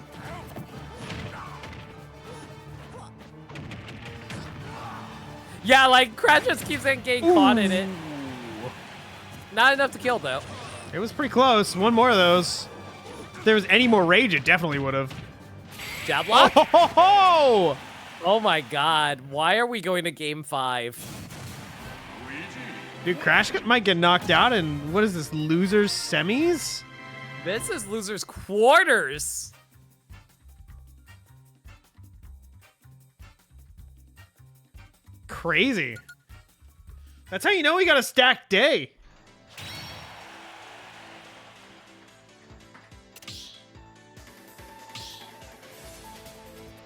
Yeah, like, Crash just keeps getting caught in it. Not enough to kill, though. It was pretty close. One more of those. If there was any more rage, it definitely would have. Jab lock? Oh, ho, ho! Oh my god, why are we going to game 5? Dude, Crash might get knocked out in, what is this, losers semis? This is losers quarters. crazy. That's how you know we got a stacked day.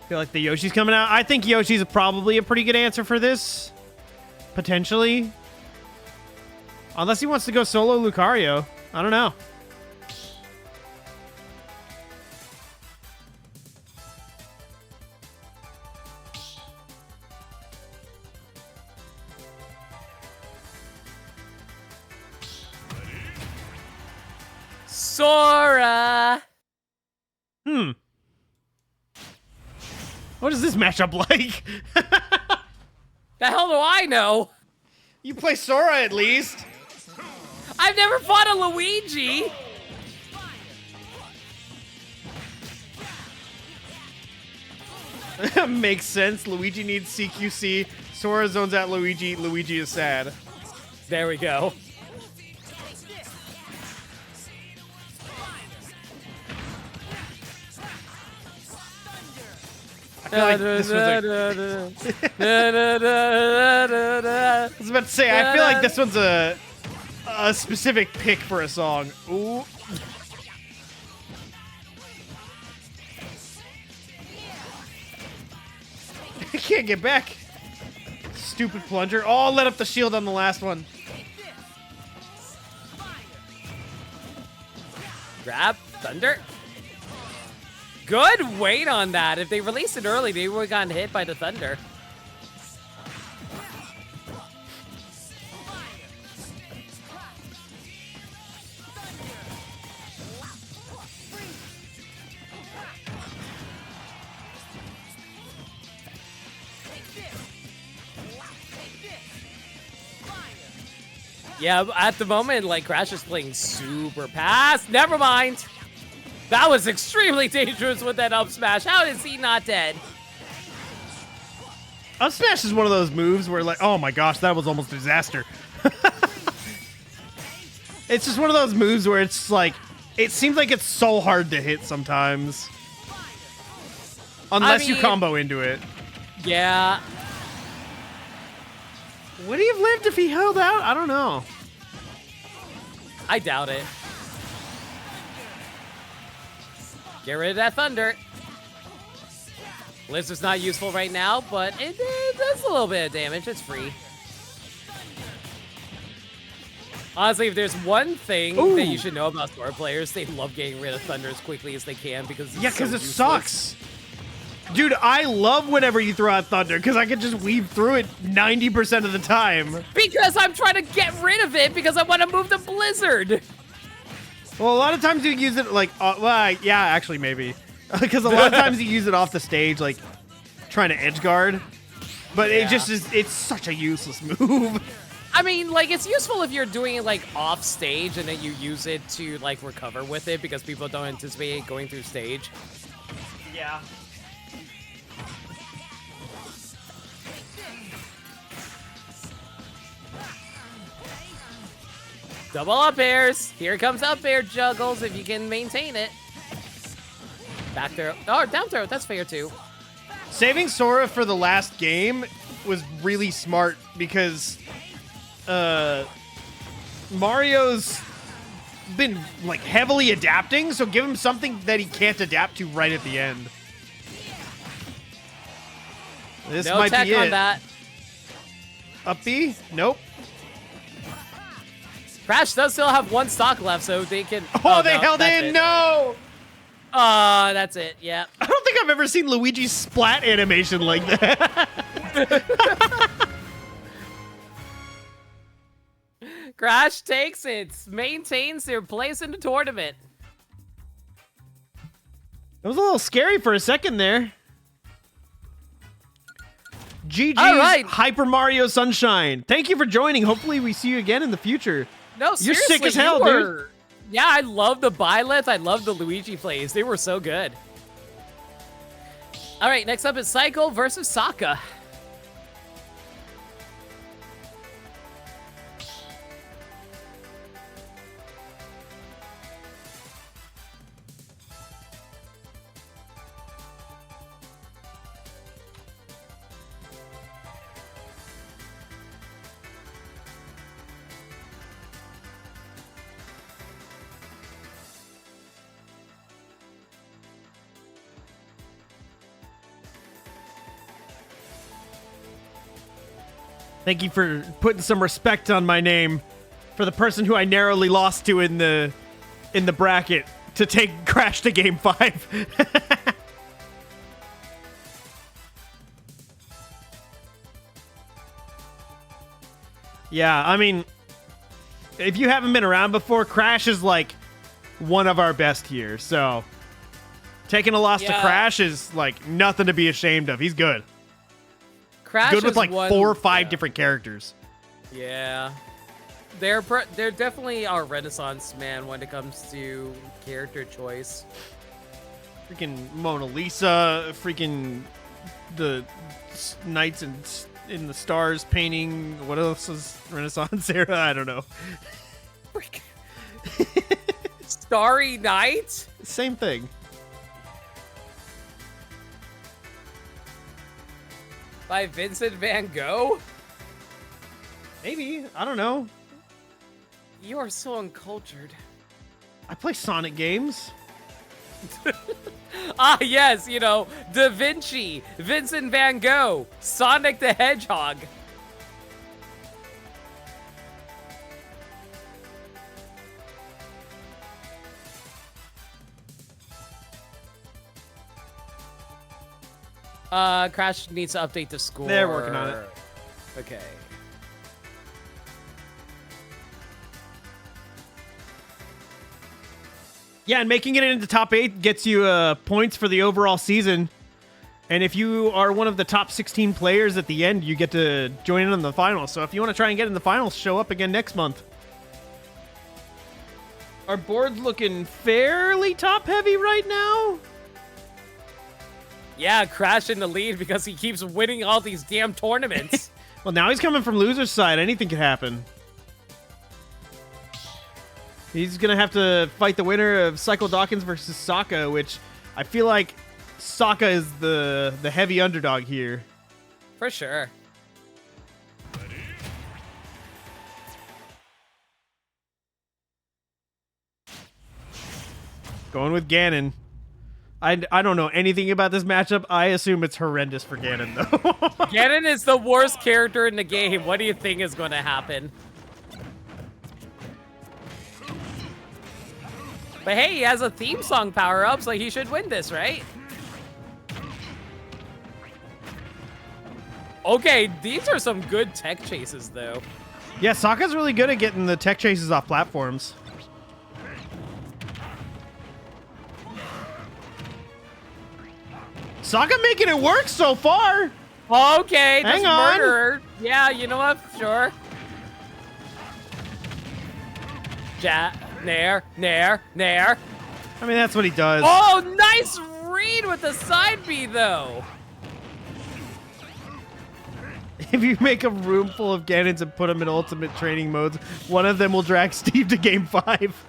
Feel like the Yoshi's coming out. I think Yoshi's probably a pretty good answer for this. Potentially. Unless he wants to go solo Lucario. I don't know. Sora! What is this matchup like? The hell do I know? You play Sora at least. I've never fought a Luigi! Makes sense. Luigi needs CQC. Sora zones out Luigi. Luigi is sad. There we go. I feel like this was I was about to say, I feel like this one's a specific pick for a song. Ooh. I can't get back. Stupid plunger. Oh, let up the shield on the last one. Grab, thunder. Good weight on that. If they released it early, they would have gotten hit by the thunder. Yeah, at the moment, like, Crash is playing super fast. Never mind. That was extremely dangerous with that up smash. How is he not dead? Up smash is one of those moves where, like, oh my gosh, that was almost a disaster. It's just one of those moves where it's like, it seems like it's so hard to hit sometimes. Unless you combo into it. Yeah. Would he have lived if he held out? I don't know. I doubt it. Get rid of that thunder. Blizzard's not useful right now, but it does a little bit of damage. It's free. Honestly, if there's one thing that you should know about Sora players, they love getting rid of thunder as quickly as they can because it's because so it useless. sucks. Dude, I love whenever you throw out thunder because I can just weave through it 90% of the time. Because I'm trying to get rid of it because I want to move the Blizzard. Well, a lot of times you use it like, well, yeah, actually maybe. Because a lot of times you use it off the stage, like trying to edge guard. But it just is, it's such a useless move. I mean, like, it's useful if you're doing it, like, off stage and then you use it to, like, recover with it because people don't anticipate it going through stage. Yeah. Double up airs. Here comes up air juggles if you can maintain it. Back throw. Oh, down throw. That's fair, too. Saving Sora for the last game was really smart because Mario's been like heavily adapting, so give him something that he can't adapt to right at the end. This No might tech be it. on that. Up B? Nope. Crash does still have one stock left, so they can... Oh, they no, held that's in. it. No. That's it. Yeah. I don't think I've ever seen Luigi's splat animation like that. Crash takes it. Maintains their place in the tournament. It was a little scary for a second there. GG's All right. Hyper Mario Sunshine. Thank you for joining. Hopefully we see you again in the future. No, You're seriously, sick as hell, you dude. were... Yeah, I love the Bylets. I love the Luigi plays. They were so good. All right, next up is Cycle versus Sokka. Thank you for putting some respect on my name for the person who I narrowly lost to in the bracket to take Crash to game 5. Yeah, I mean, if you haven't been around before, Crash is like one of our best here. So taking a loss to Crash is like nothing to be ashamed of. He's good. Crash Good with is like one, 4 or 5 different characters. Yeah. They're definitely our Renaissance man when it comes to character choice. Freaking Mona Lisa, freaking the Knights in the Stars painting. What else is Renaissance era? I don't know. Starry Night? Same thing. By Vincent van Gogh? Maybe. I don't know. You are so uncultured. I play Sonic games. Ah, yes, you know, Da Vinci, Vincent van Gogh, Sonic the Hedgehog. Crash needs to update the score. They're working on it. Okay. Yeah, and making it into top 8 gets you points for the overall season. And if you are one of the top 16 players at the end, you get to join in on the finals. So if you want to try and get in the finals, show up again next month. Our board's looking fairly top-heavy right now. Yeah, Crash in the lead because he keeps winning all these damn tournaments. Well, now he's coming from loser's side. Anything could happen. He's going to have to fight the winner of Cycle Dawkins versus Sokka, which I feel like Sokka is the heavy underdog here. For sure. Going with Ganon. I don't know anything about this matchup. I assume it's horrendous for Ganon, though. Ganon is the worst character in the game. What do you think is going to happen? But hey, he has a theme song power-up, so he should win this, right? Okay, these are some good tech chases, though. Yeah, Sokka's really good at getting the tech chases off platforms. Sokka making it work so far. Okay, this Hang on. murderer. Yeah, you know what? Sure. Nair. I mean, that's what he does. Oh, nice read with the side B, though. If you make a room full of Ganons and put them in ultimate training modes, one of them will drag Steve to game 5.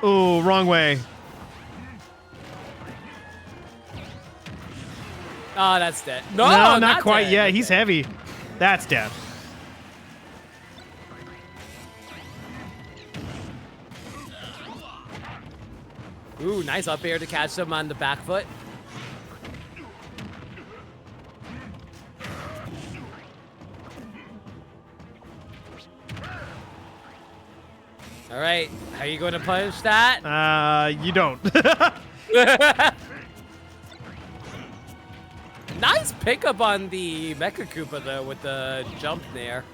Oh, wrong way. Oh, that's dead. No, not quite dead. yet. He's heavy. That's dead. Ooh, nice up air to catch them on the back foot. All right, how are you going to punish that? You don't. Nice pickup on the Mecha Koopa, though, with the jump there.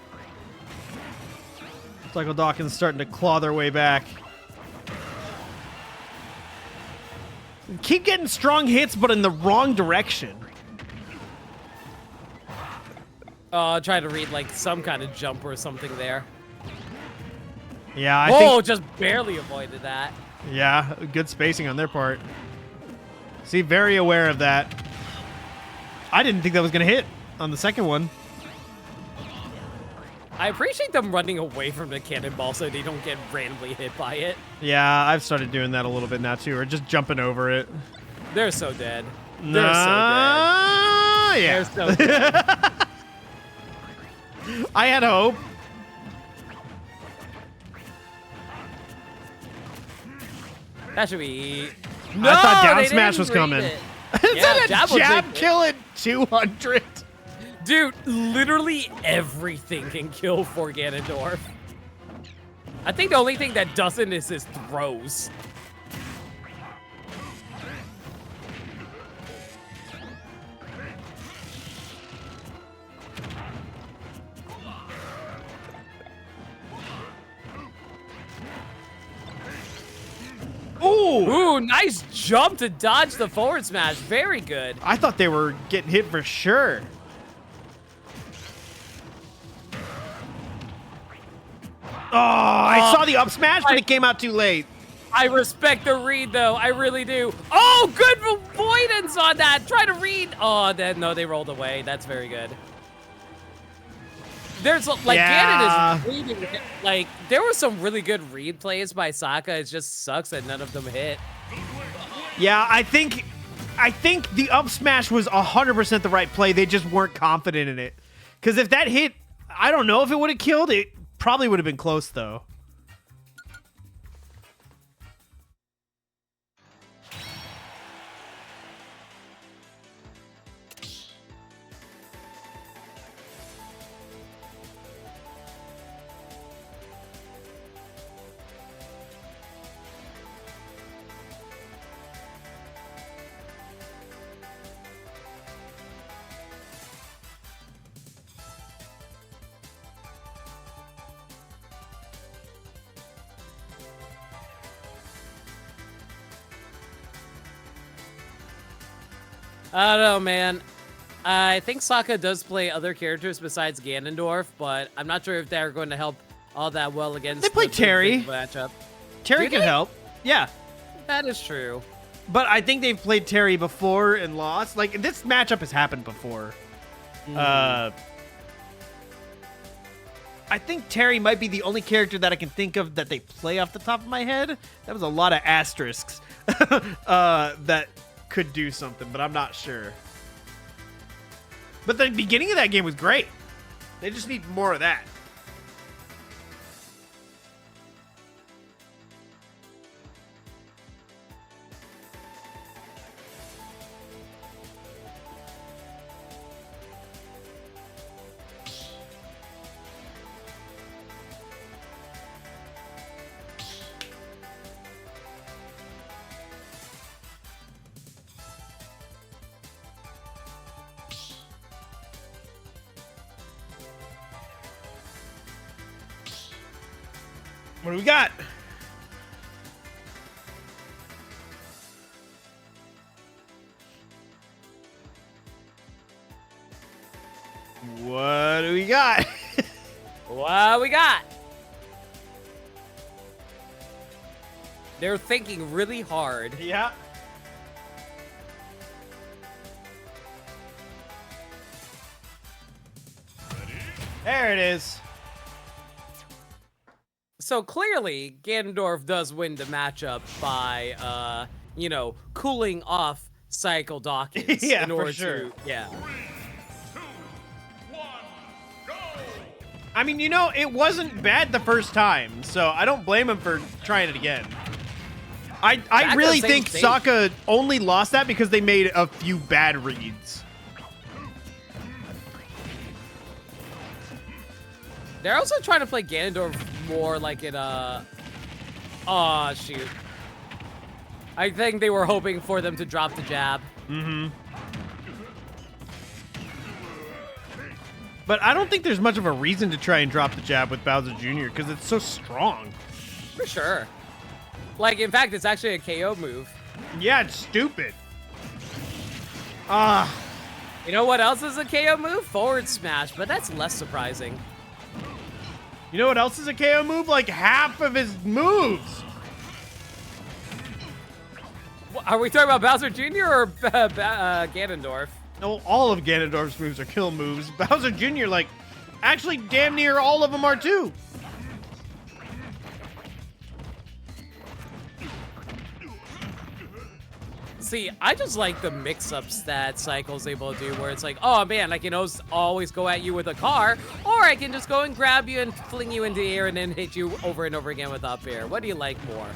Cycle Dawkins starting to claw their way back. Keep getting strong hits, but in the wrong direction. Try to read, like, some kind of jump or something there. Yeah, I think... just barely avoided that. Yeah, good spacing on their part. See, very aware of that. I didn't think that was going to hit on the second one. I appreciate them running away from the cannonball so they don't get randomly hit by it. Yeah, I've started doing that a little bit now, too, or just jumping over it. They're so dead. They're so dead. Yeah. They're so dead. I had hope. That should be... No, I thought down they smash didn't was read coming. it. Is that a jab will jab take killing 200. Dude, literally everything can kill for Ganondorf. I think the only thing that doesn't is his throws. Ooh, nice jump to dodge the forward smash. Very good. I thought they were getting hit for sure. Oh, I saw the up smash, but it came out too late. I respect the read, though. I really do. Oh, good avoidance on that. Try to read. Oh, no, they rolled away. That's very good. There's, like, Ganon is reading. Like, there were some really good read plays by Sokka. It just sucks that none of them hit. Yeah, I think the up smash was 100% the right play. They just weren't confident in it. Because if that hit, I don't know if it would have killed it. Probably would have been close, though. I don't know, man. I think Sokka does play other characters besides Ganondorf, but I'm not sure if they're going to help all that well against They play the Terry. matchup. Terry Do can they? help. Yeah. That is true. But I think they've played Terry before and lost. Like, this matchup has happened before. I think Terry might be the only character that I can think of that they play off the top of my head. That was a lot of asterisks that could do something, but I'm not sure. But the beginning of that game was great. They just need more of that. What do we got? What do we got? What we got? They're thinking really hard. Yeah. There it is. So clearly, Ganondorf does win the matchup by, you know, cooling off Cycle Dawkins. Yeah, in order for sure. To, yeah. 3, 2, 1, go! I mean, you know, it wasn't bad the first time, so I don't blame him for trying it again. I really think Sokka only lost that because they made a few bad reads. They're also trying to play Ganondorf more like in a... Aw, shoot. I think they were hoping for them to drop the jab. Mm-hmm. But I don't think there's much of a reason to try and drop the jab with Bowser Jr. because it's so strong. For sure. Like, in fact, it's actually a KO move. Yeah, it's stupid. You know what else is a KO move? Forward smash, but that's less surprising. You know what else is a KO move? Like half of his moves. Are we talking about Bowser Jr. or Ganondorf? No, all of Ganondorf's moves are kill moves. Bowser Jr., like, actually damn near all of them are too. See, I just like the mix-ups that Cycle's able to do, where it's like, oh man, I can always go at you with a car, or I can just go and grab you and fling you into the air and then hit you over and over again with up air. What do you like more?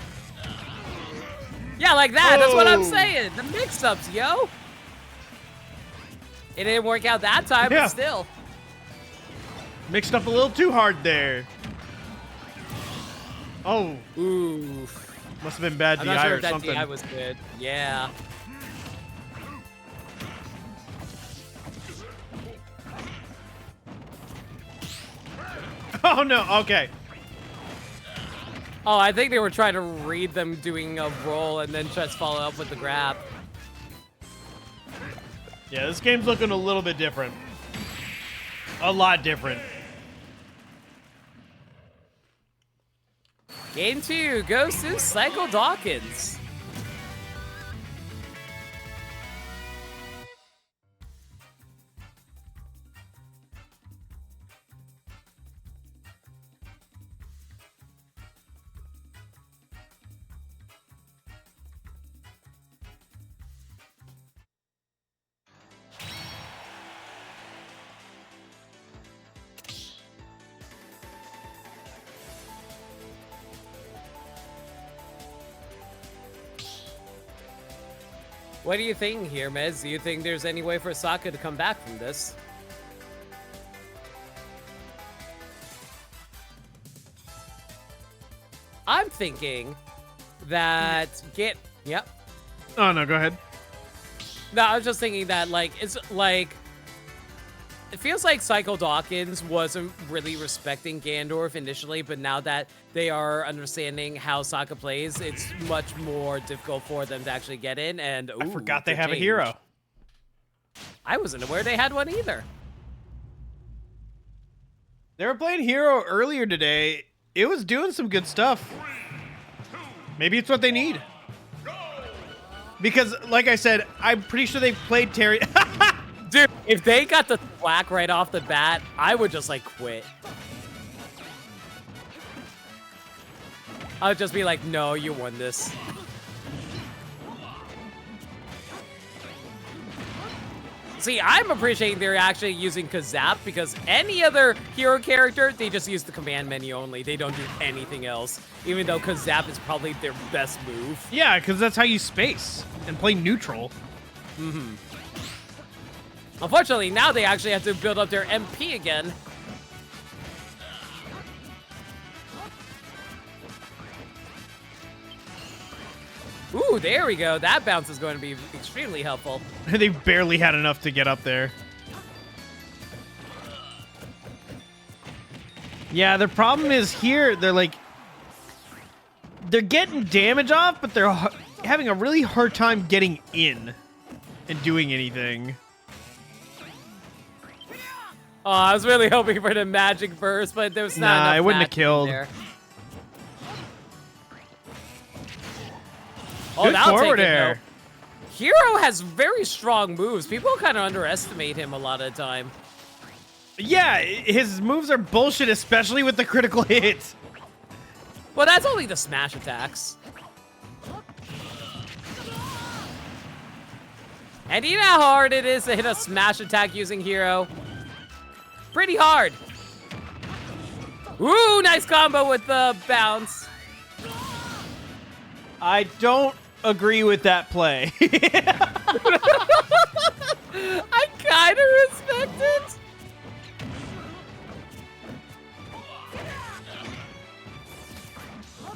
Yeah, like that. That's what I'm saying. The mix-ups, yo. It didn't work out that time, Yeah. but still. Mixed up a little too hard there. Oh, Ooh. must have been bad I'm DI not sure or if that something. DI was good. Yeah. Oh no, okay. Oh, I think they were trying to read them doing a roll and then just follow up with the grab. Yeah, this game's looking a little bit different. A lot different. Game 2 goes to Cycle Dawkins. What do you think here, Mez? Do you think there's any way for Sokka to come back from this? I'm thinking that Yep. Oh no, go ahead. No, I was just thinking that, like, it's like... It feels like Psycho Dawkins wasn't really respecting Gandorf initially, but now that they are understanding how Sokka plays, it's much more difficult for them to actually get in, and I ooh, forgot they good have a change. hero. I wasn't aware they had one either. They were playing hero earlier today. It was doing some good stuff. Maybe it's what they need. Because, like I said, I'm pretty sure they played Terry. Dude, if they got the thwack right off the bat, I would just, like, quit. I would just be like, no, you won this. See, I'm appreciating they're actually using Kazap because any other hero character, they just use the command menu only. They don't do anything else, even though Kazap is probably their best move. Yeah, because that's how you space and play neutral. Mm-hmm. Unfortunately, now they actually have to build up their MP again. Ooh, there we go. That bounce is going to be extremely helpful. They barely had enough to get up there. Yeah, the problem is here, they're getting damage off, but they're having a really hard time getting in and doing anything. Oh, I was really hoping for the magic burst, but there was not enough Nah, it wouldn't have magic killed. there. Oh, Good that'll forward take it, air. though. Hero has very strong moves. People kind of underestimate him a lot of the time. Yeah, his moves are bullshit, especially with the critical hits. Well, that's only the smash attacks. And you know how hard it is to hit a smash attack using Hero? Pretty hard. Ooh, nice combo with the bounce. I don't agree with that play. I kind of respect it.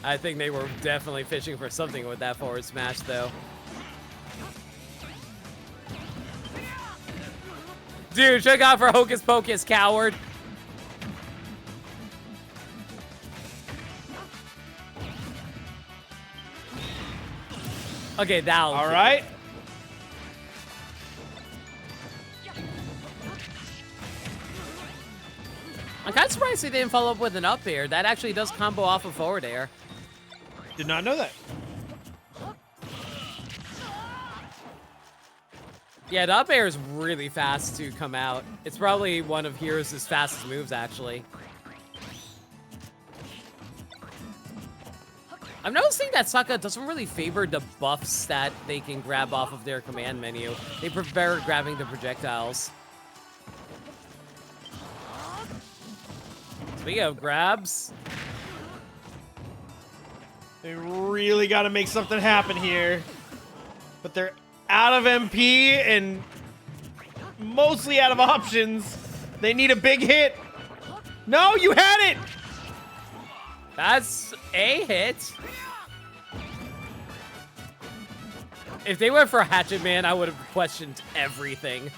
I think they were definitely fishing for something with that forward smash, though. Dude, check out for Hocus Pocus, coward. Okay, now. All right. I'm kind of surprised they didn't follow up with an up air. That actually does combo off of forward air. Did not know that. Yeah, the up air is really fast to come out. It's probably one of Heroes' fastest moves, actually. I'm noticing that Sokka doesn't really favor the buffs that they can grab off of their command menu. They prefer grabbing the projectiles. Speaking of grabs, They really got to make something happen here. But they're out of MP and mostly out of options. They need a big hit. No, you had it! That's a hit. If they went for Hatchet Man, I would have questioned everything.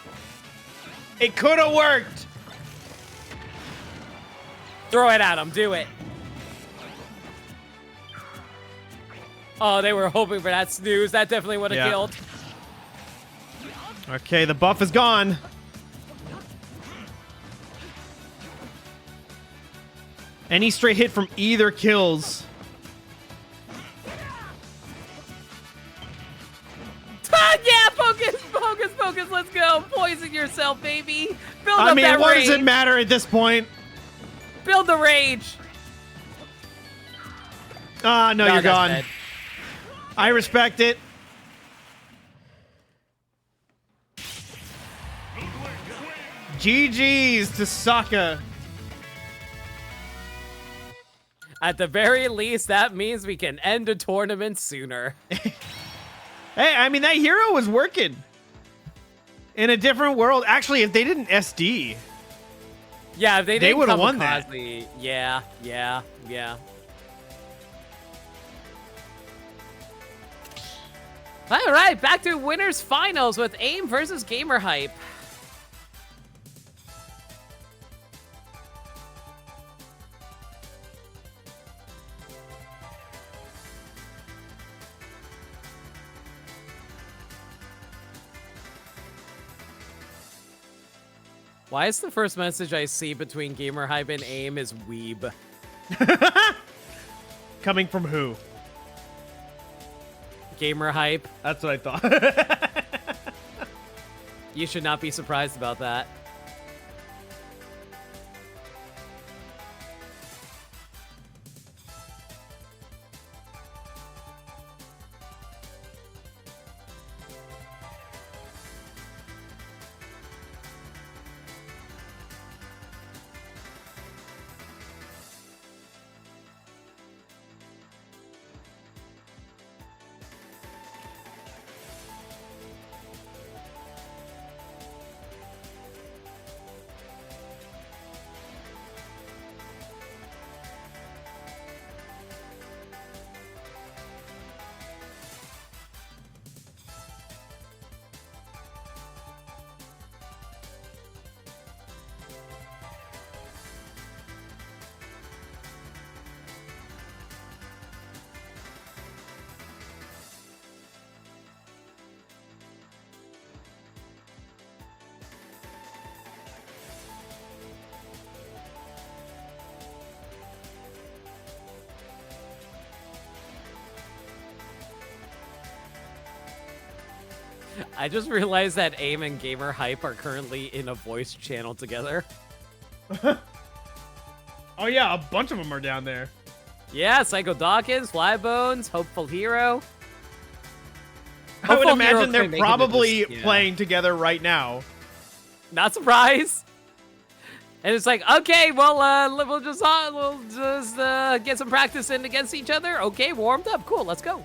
It could have worked. Throw it at him. Do it. Oh, they were hoping for that snooze. That definitely would have killed. Okay, the buff is gone. Any straight hit from either kills. Yeah, focus, let's go. Poison yourself, baby. Build up I mean, that what rage. does it matter at this point? Build the rage. Ah, no, you're that's gone. dead. I respect it. GG's to Sokka. At the very least, that means we can end a tournament sooner. Hey, I mean, that hero was working. In a different world. Actually, if they didn't SD. Yeah, if they They didn't would've come won across that. Yeah. All right, back to winners finals with AIM versus Gamer Hype. Why is the first message I see between Gamer Hype and AIM is weeb? Coming from who? Gamer Hype. That's what I thought. You should not be surprised about that. I just realized that AIM and Gamer Hype are currently in a voice channel together. Oh yeah, a bunch of them are down there. Yeah, Psycho Dawkins, Flybones, Hopeful Hero. I would Hopeful imagine Hero they're couldn't make it to probably this- yeah. playing together right now. Not surprised. And it's like, okay, well, we'll just get some practice in against each other. Okay, warmed up, cool, let's go.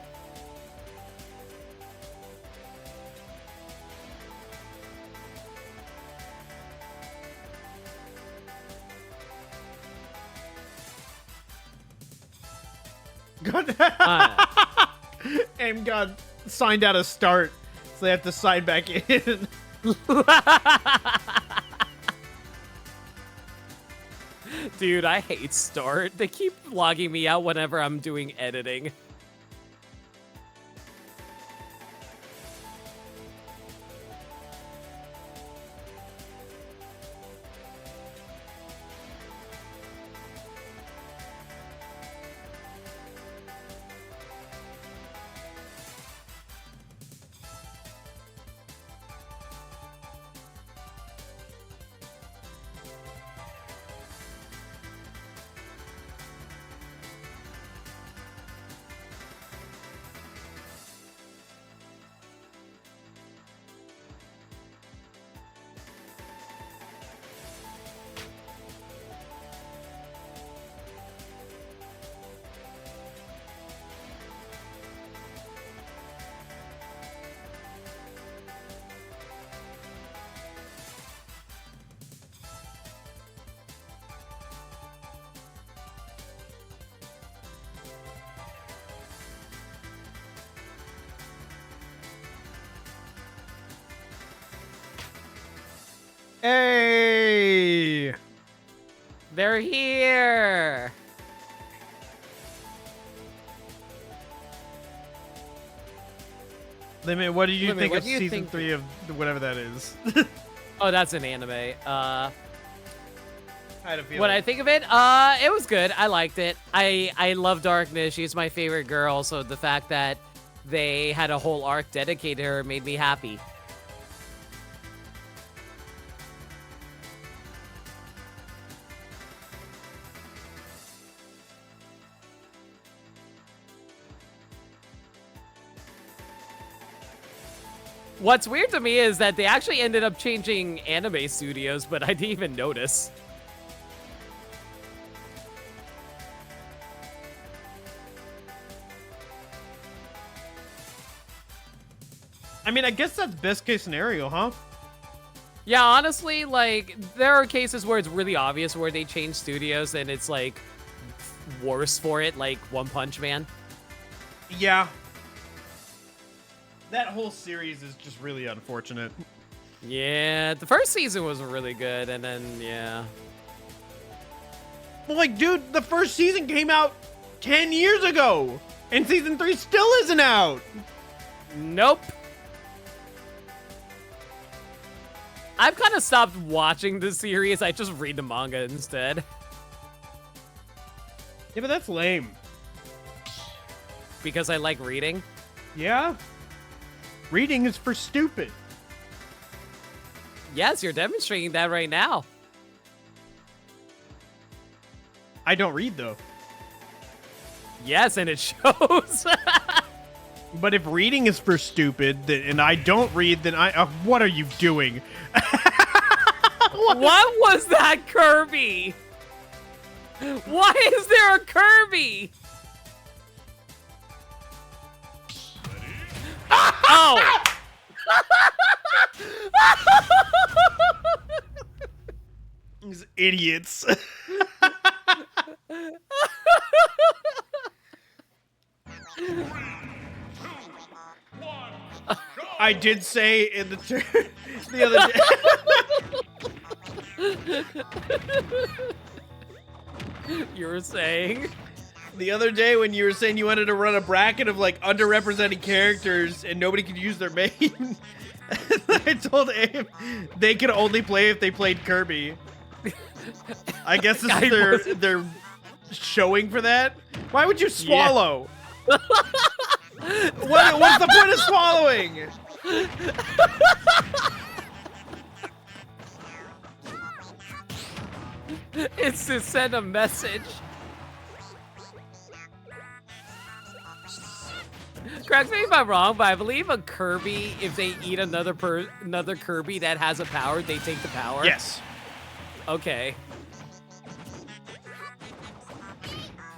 God. Uh, Aim got signed out of start, so they have to sign back in. Dude, I hate Start. They keep logging me out whenever I'm doing editing. Hey! They're here. Limit, what did you Limit, think what of do you season think- 3 of whatever that is? Oh, that's an anime. I had a feeling. What I think of it, it was good. I liked it. I love Darkness. She's my favorite girl, so the fact that they had a whole arc dedicated to her made me happy. What's weird to me is that they actually ended up changing anime studios, but I didn't even notice. I mean, I guess that's best case scenario, huh? Yeah, honestly, like, there are cases where it's really obvious where they change studios and it's, like, worse for it, like One Punch Man. Yeah. That whole series is just really unfortunate. Yeah, the first season was really good, and then, yeah. Well, like, dude, the first season came out 10 years ago, and season 3 still isn't out. Nope. I've kind of stopped watching the series. I just read the manga instead. Yeah, but that's lame. Because I like reading. Yeah? Reading is for stupid. Yes, you're demonstrating that right now. I don't read, though. Yes, and it shows. But if reading is for stupid, and I don't read, then what are you doing? What was that Kirby? Why is there a Kirby? Oh! These idiots. I did say in the the other day. You were saying? The other day when you were saying you wanted to run a bracket of like underrepresented characters and nobody could use their main, I told Abe they could only play if they played Kirby. I guess this is their showing for that. Why would you swallow? What's the point of swallowing? It's to send a message. Correct me if I'm wrong, but I believe a Kirby, if they eat another Kirby that has a power, they take the power. Yes. Okay.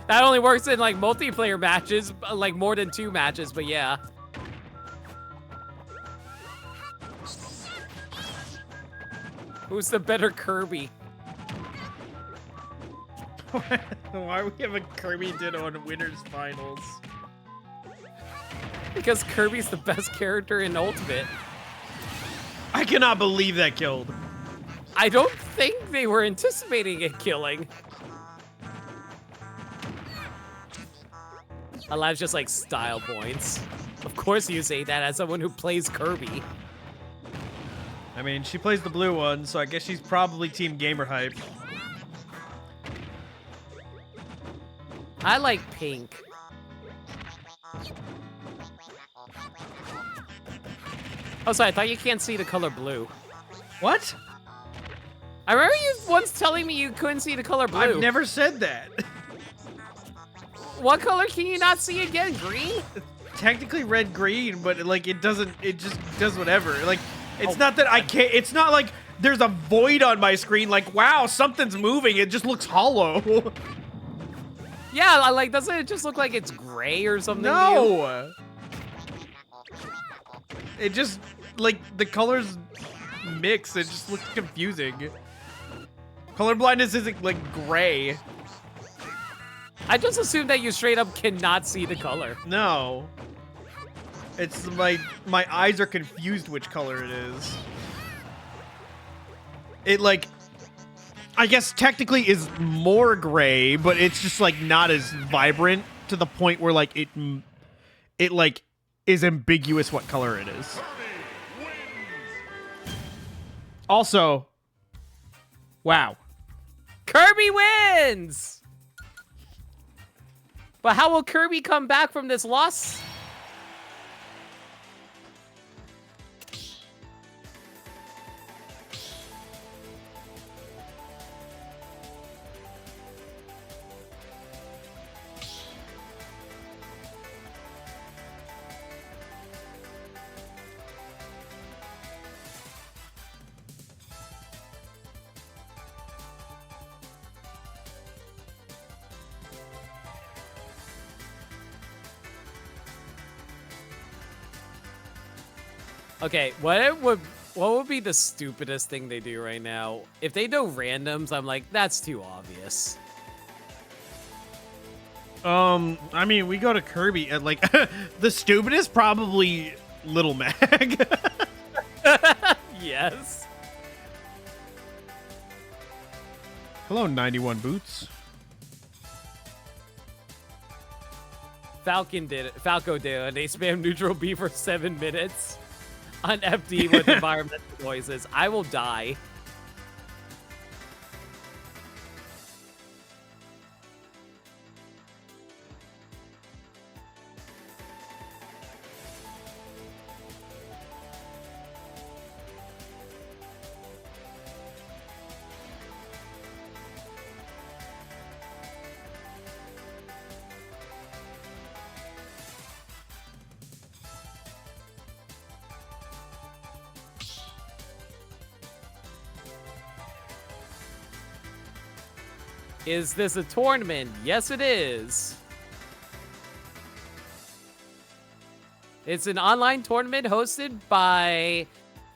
That only works in like multiplayer matches, like more than 2 matches, but yeah. Who's the better Kirby? Why we have a Kirby Ditto on Winners Finals? Because Kirby's the best character in Ultimate. I cannot believe that killed. I don't think they were anticipating it killing. Alive's just like style points. Of course you say that as someone who plays Kirby. I mean, she plays the blue one, so I guess she's probably Team Gamer Hype. I like pink. Oh, sorry, I thought you can't see the color blue. What? I remember you once telling me you couldn't see the color blue. I've never said that. What color can you not see again? Green? Technically red green, but like it doesn't, it just does whatever. Like it's not that I can't, it's not like there's a void on my screen like, wow, something's moving. It just looks hollow. Yeah, like, doesn't it just look like it's gray or something? to you? No. It just, like, the colors mix. It just looks confusing. Color blindness isn't, like, gray. I just assumed that you straight up cannot see the color. No. It's my eyes are confused which color it is. it like, I guess technically is more gray, but it's just like not as vibrant to the point where like it like is ambiguous what color it is. Also, wow. Kirby wins! But how will Kirby come back from this loss? Okay, what would be the stupidest thing they do right now? If they do randoms, I'm like, that's too obvious. I mean, we go to Kirby and like the stupidest probably Little Mag. Yes. Hello, 91 Boots. Falco did it. They spam neutral B for 7 minutes on FD with environmental noises. I will die. Is this a tournament? Yes, it is. It's an online tournament hosted by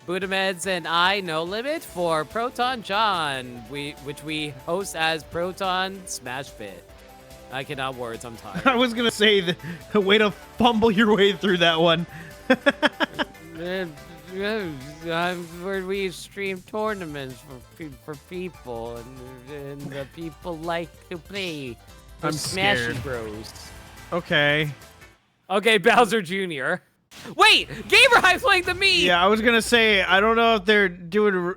Budameds and I, No Limit, for Proton John, which we host as Proton Smash Pit. I cannot words, I'm tired. I was gonna say the way to fumble your way through that one. Where we stream tournaments for people, and the people like to play. I'm Smash scared. Bros. Okay. Okay, Bowser Jr. Wait, Gamer Hype's playing the me. Yeah, I was gonna say I don't know if they're doing.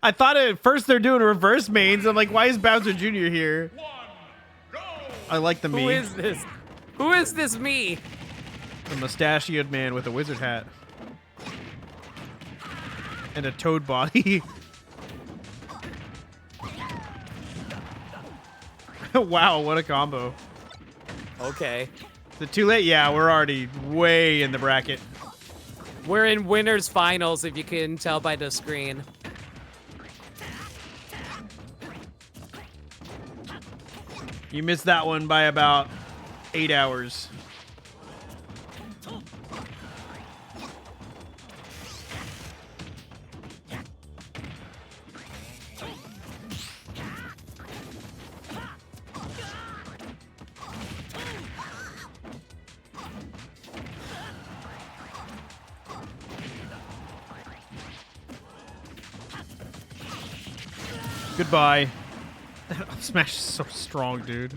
I thought at first they're doing reverse mains. I'm like, why is Bowser Jr. here? I like the me. Who is this? Who is this me? The mustachioed man with a wizard hat and a toad body. Wow, what a combo. Okay. Is it too late? Yeah, we're already way in the bracket. We're in winners finals, if you can tell by the screen. You missed that one by about 8 hours. Goodbye. That up smash is so strong, dude.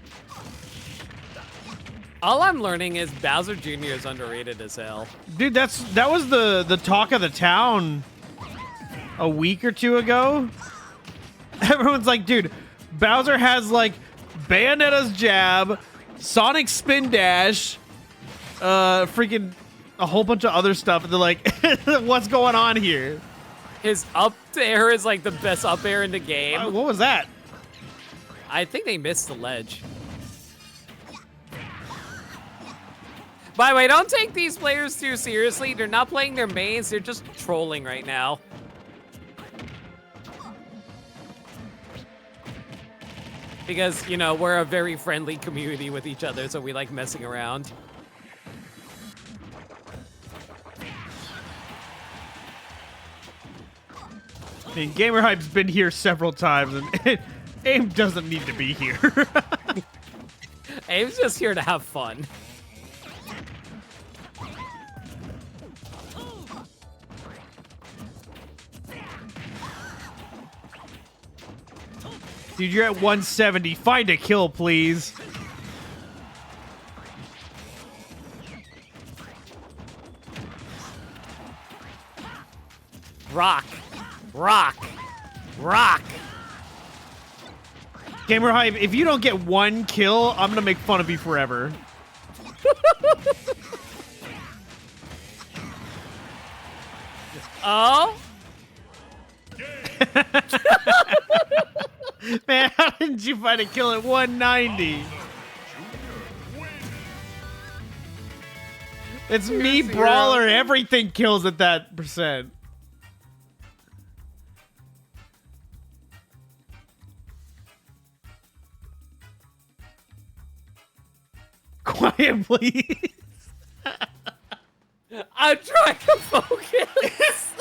All I'm learning is Bowser Jr. is underrated as hell. Dude, that was the talk of the town a week or two ago. Everyone's like, dude, Bowser has like Bayonetta's jab, Sonic spin dash, freaking a whole bunch of other stuff. And they're like, what's going on here? His up air is like the best up air in the game. What was that? I think they missed the ledge. By the way, don't take these players too seriously. They're not playing their mains. They're just trolling right now. Because, you know, we're a very friendly community with each other, so we like messing around. I mean, Gamer Hype's been here several times, and AIM doesn't need to be here. Aim's just here to have fun. Dude, you're at 170. Find a kill, please. Rock. Rock. Rock. Gamer Hype, if you don't get one kill, I'm gonna make fun of you forever. Oh? Man, how didn't you find a kill at 190? It's me, Zero. Brawler. Everything kills at that percent. Quiet, please. I'm trying to focus.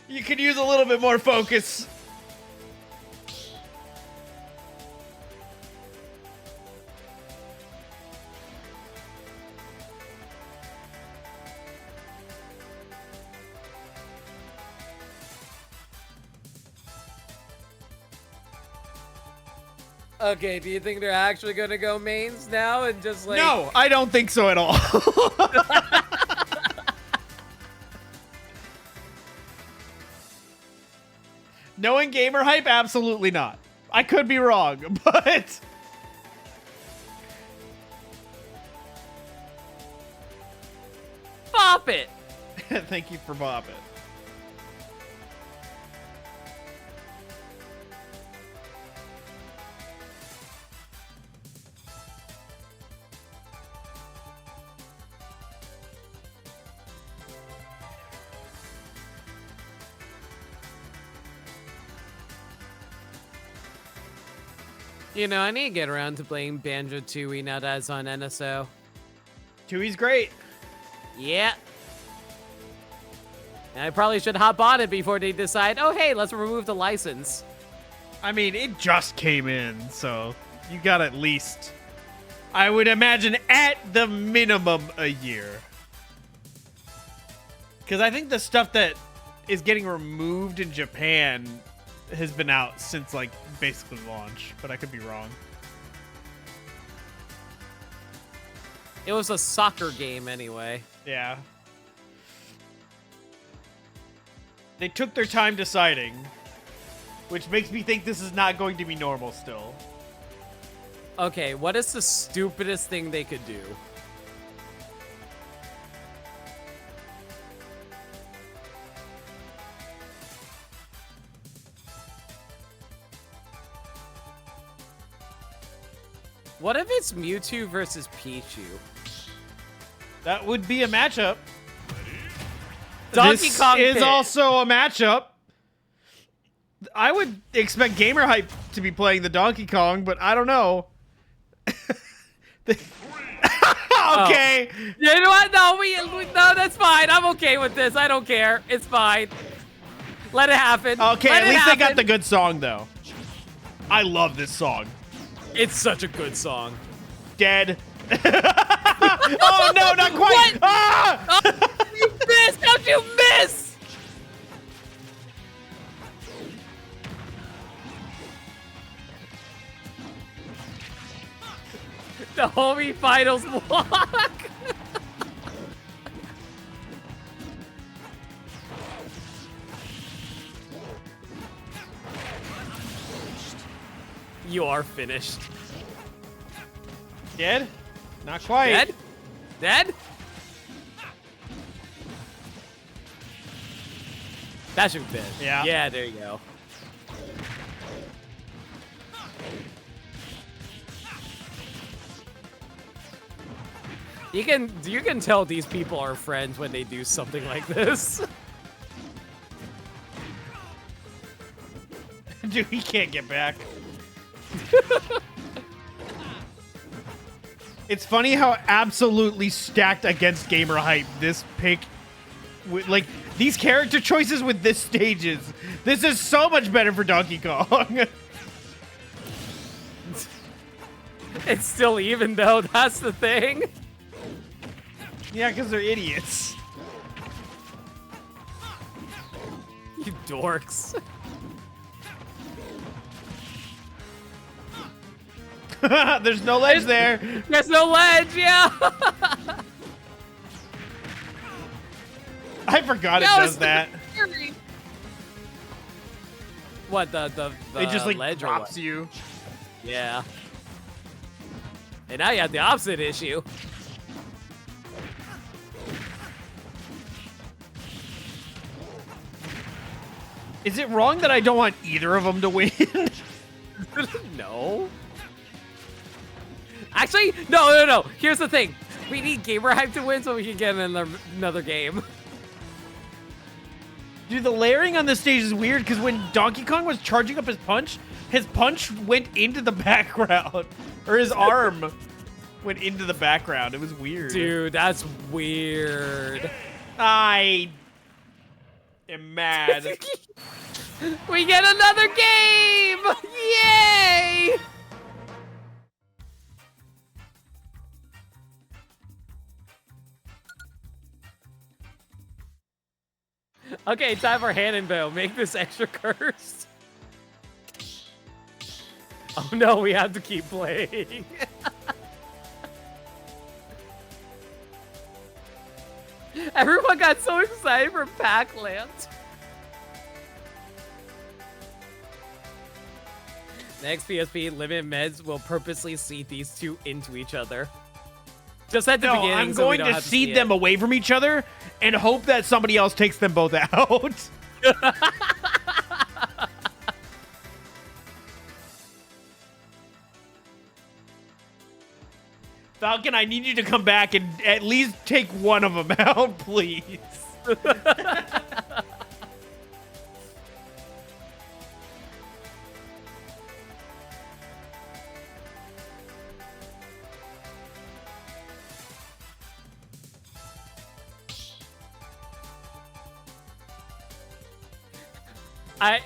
You could use a little bit more focus. Okay, do you think they're actually gonna go mains now and just like... No, I don't think so at all. Knowing Gamer Hype, absolutely not. I could be wrong, but... Bop it! Thank you for Bop It. You know, I need to get around to playing Banjo-Tooie now that it's on NSO. Tui's great. Yeah. And I probably should hop on it before they decide, oh, hey, let's remove the license. I mean, it just came in, so you got at least, I would imagine, at the minimum a year. Because I think the stuff that is getting removed in Japan has been out since, like, basically launch, but I could be wrong. It was a soccer game anyway. Yeah. They took their time deciding, which makes me think this is not going to be normal still. Okay, what is the stupidest thing they could do? What if it's Mewtwo versus Pichu? That would be a matchup. Donkey This Kong is Pit. also a matchup. I would expect Gamer Hype to be playing the Donkey Kong, but I don't know. Okay. You know what? No, no, that's fine. I'm okay with this. I don't care. It's fine. Let it happen. Okay, Let at it least they got happen. the good song, though. I love this song. It's such a good song. Dead. Oh, no, not quite. What? Ah! You missed! How'd you miss? The homie finals block. You are finished. Dead? Not quite. Dead? Dead? That should fit. Yeah. Yeah, there you go. You can tell these people are friends when they do something like this. Dude, he can't get back. It's funny how absolutely stacked against Gamer Hype this pick, like these character choices with this stages. This is so much better for Donkey Kong. It's still even though, that's the thing. Yeah, because they're idiots. You dorks. There's no ledge there. There's no ledge, yeah. I forgot it No, does it's that. scary. What the It just like ledge or drops what? you. Yeah. And now you have the opposite issue. Is it wrong that I don't want either of them to win? No. Actually, no. Here's the thing. We need gamer hype to win so we can get another game. Dude, the layering on this stage is weird because when Donkey Kong was charging up his punch went into the background. Or his arm went into the background. It was weird. Dude, that's weird. I am mad. We get another game! Yay! Okay, time for Hannonville. Make this extra cursed. Oh no, we have to keep playing. Everyone got so excited for Pac-Land. Next PSP, Limit Meds will purposely seed these two into each other. Just at the No, beginning, I'm so we going don't to have to seed see them it. away from each other and hope that somebody else takes them both out. Falcon, I need you to come back and at least take one of them out, please.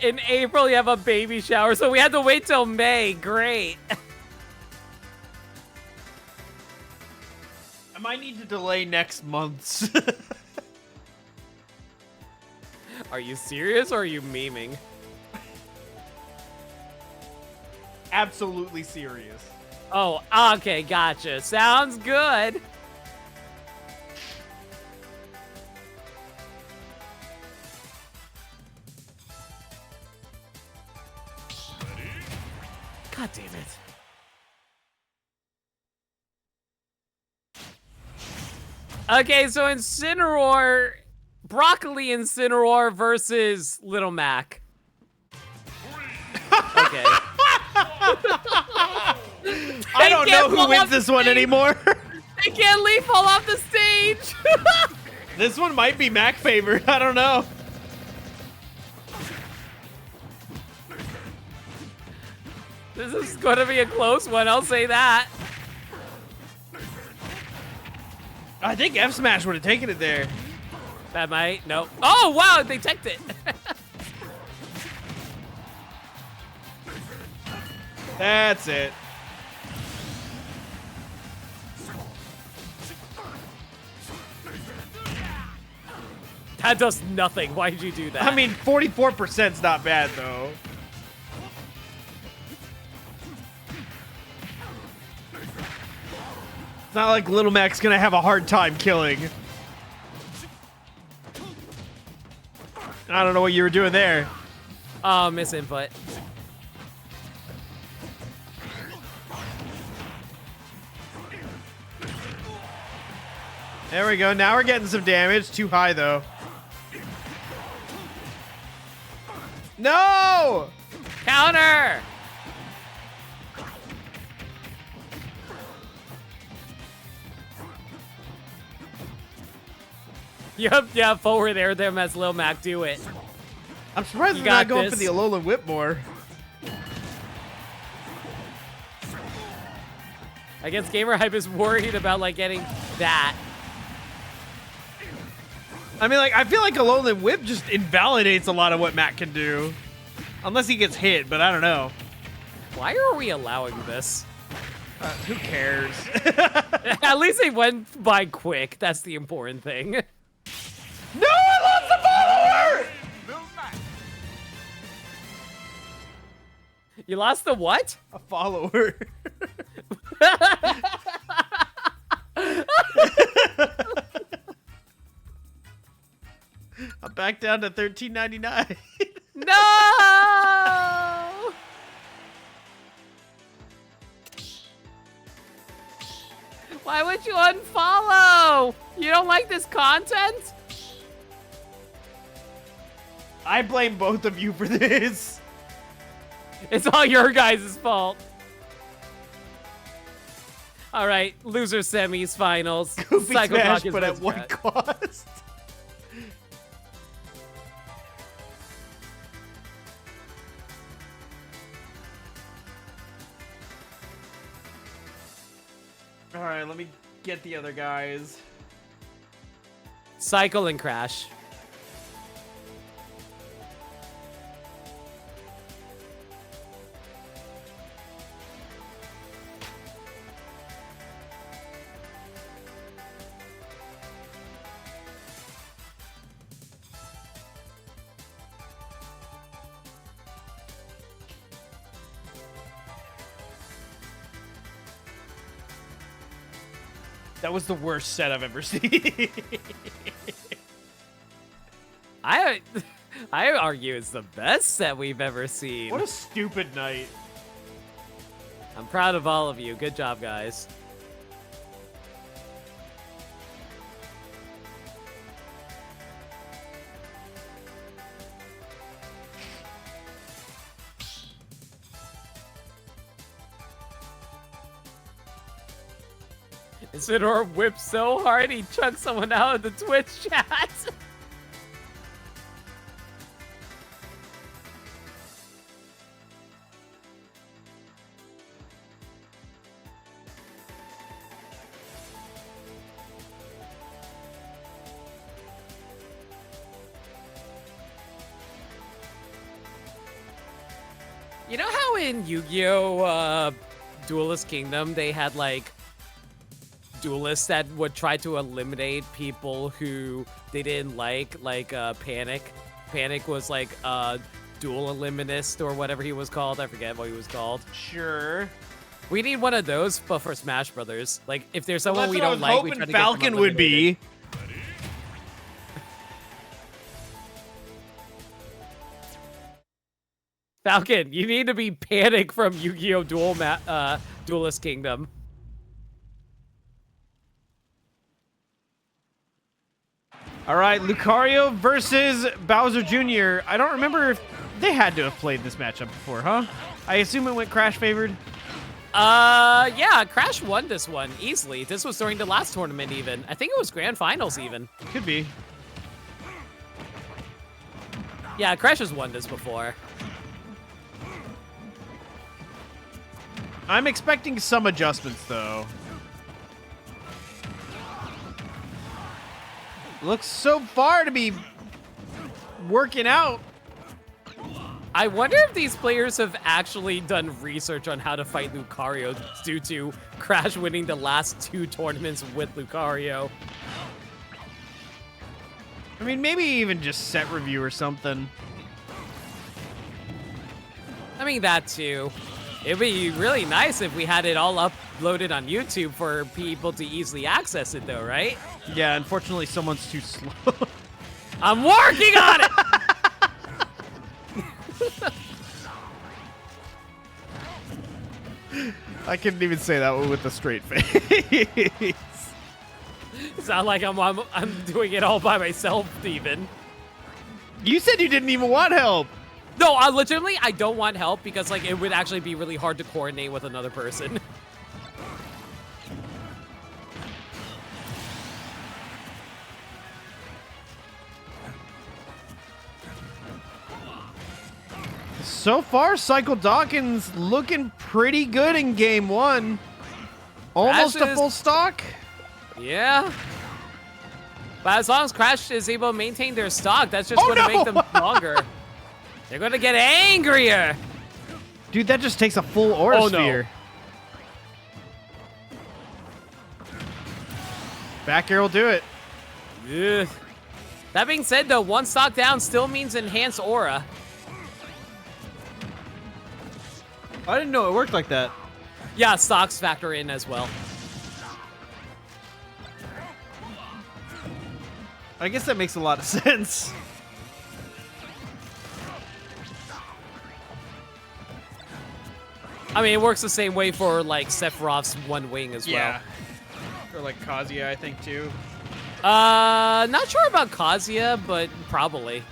In April, you have a baby shower, so we had to wait till May. Great. I might need to delay next month's. Are you serious or are you memeing? Absolutely serious. Oh, okay, gotcha. Sounds good. God damn it. Okay, so Incineroar, Broccoli Incineroar versus Little Mac. Okay. I don't know can't who fall wins off the this one stage. anymore. I can't leave fall off the stage. This one might be Mac favored. I don't know. This is going to be a close one, I'll say that. I think F Smash would have taken it there. That might, no. Oh, wow, they teched it. That's it. That does nothing. Why did you do that? I mean, 44%'s not bad, though. It's not like Little Mac's gonna have a hard time killing. I don't know what you were doing there. Oh, misinput. There we go. Now we're getting some damage. Too high, though. No! Counter! Yep, forward air them as Lil Mac do it. I'm surprised You they're not got going this. for the Alolan Whip more. I guess Gamer Hype is worried about, like, getting that. I mean, like, I feel like Alolan Whip just invalidates a lot of what Matt can do. Unless he gets hit, but I don't know. Why are we allowing this? Who cares? At least they went by quick. That's the important thing. No, I lost the follower! You lost the what? A follower. I'm back down to $13.99. No! Why would you unfollow? You don't like this content? I blame both of you for this. It's all your guys' fault. All right, loser semis, finals. Goofy Psycho Smash, Pockets but at versus what Crash. cost? All right, let me get the other guys. Cycle and Crash. That was the worst set I've ever seen. I argue it's the best set we've ever seen. What a stupid night. I'm proud of all of you. Good job, guys. Isidore whipped so hard he chucked someone out of the Twitch chat. You know how in Yu-Gi-Oh! Duelist Kingdom they had like duelists that would try to eliminate people who they didn't like Panic. Panic was like a dual eliminist or whatever he was called. I forget what he was called. Sure. We need one of those, but for Smash Brothers. Like, if there's someone That's we what I don't was like, we hoping try to get them Falcon would eliminated. be. Falcon, you need to be Panic from Yu-Gi-Oh! Duelist Kingdom. All right, Lucario versus Bowser Jr. I don't remember if they had to have played this matchup before, huh? I assume it went Crash favored. Yeah, Crash won this one easily. This was during the last tournament even. I think it was Grand Finals even. Could be. Yeah, Crash has won this before. I'm expecting some adjustments, though. Looks so far to be working out. I wonder if these players have actually done research on how to fight Lucario due to Crash winning the last 2 tournaments with Lucario. I mean, maybe even just set review or something. I mean, that too. It'd be really nice if we had it all uploaded on YouTube for people to easily access it, though, right? Yeah, unfortunately, someone's too slow. I'm working on it! I couldn't even say that one with a straight face. It's not like I'm doing it all by myself, even. You said you didn't even want help. No, legitimately, I don't want help because, like, it would actually be really hard to coordinate with another person. So far, Cycle Dawkins looking pretty good in game 1. Almost Crash a is- full stock. Yeah. But as long as Crash is able to maintain their stock, that's just Oh, going to no! make them stronger. They're going to get angrier. Dude, that just takes a full aura Oh, no. sphere. Back air will do it. Ugh. That being said, though, 1 stock down still means enhanced aura. I didn't know it worked like that. Yeah, stocks factor in as well. I guess that makes a lot of sense. I mean, it works the same way for, like, Sephiroth's one wing as Yeah. Or like Kazuya, I think, too. well. Not sure about Kazuya, but probably.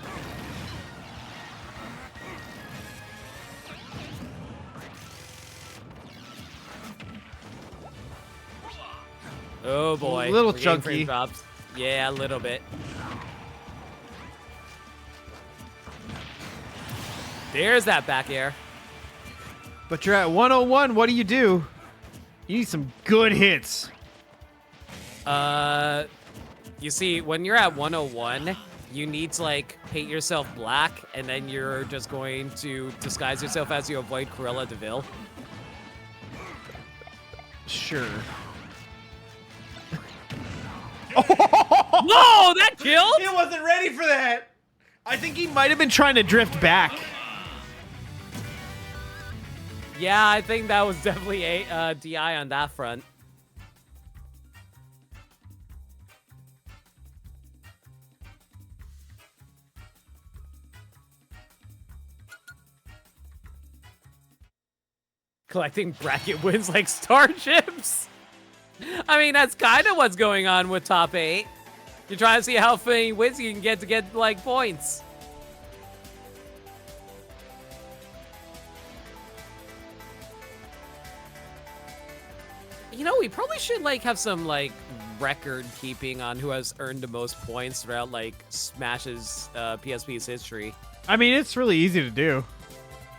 Oh boy. A little We're getting frame chunky. drops. Yeah, a little bit. There's that back air. But you're at 101. What do? You need some good hits. You see, when you're at 101, you need to, like, paint yourself black, and then you're just going to disguise yourself as you avoid Cruella DeVille. Sure. Whoa, that killed? He wasn't ready for that. I think he might have been trying to drift back. Yeah, I think that was definitely a DI on that front. Collecting bracket wins like starships. I mean, that's kind of what's going on with top 8. You're trying to see how many wins you can get like points. You know, we probably should like have some like record keeping on who has earned the most points throughout like Smash's PSP's history. I mean, it's really easy to do.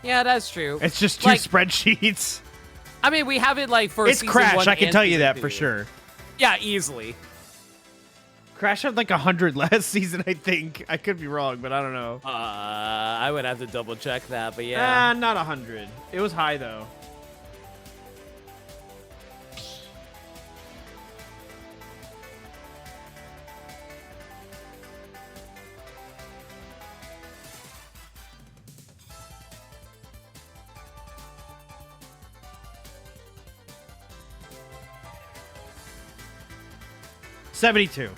Yeah, that's true. It's just two Like, spreadsheets. I mean, we have it like for It's season Crash. 1 I can and tell you season that 2. for sure. Yeah, easily. Crash had like 100 last season, I think. I could be wrong, but I don't know. I would have to double check that, but yeah. Not 100. It was high though. $72.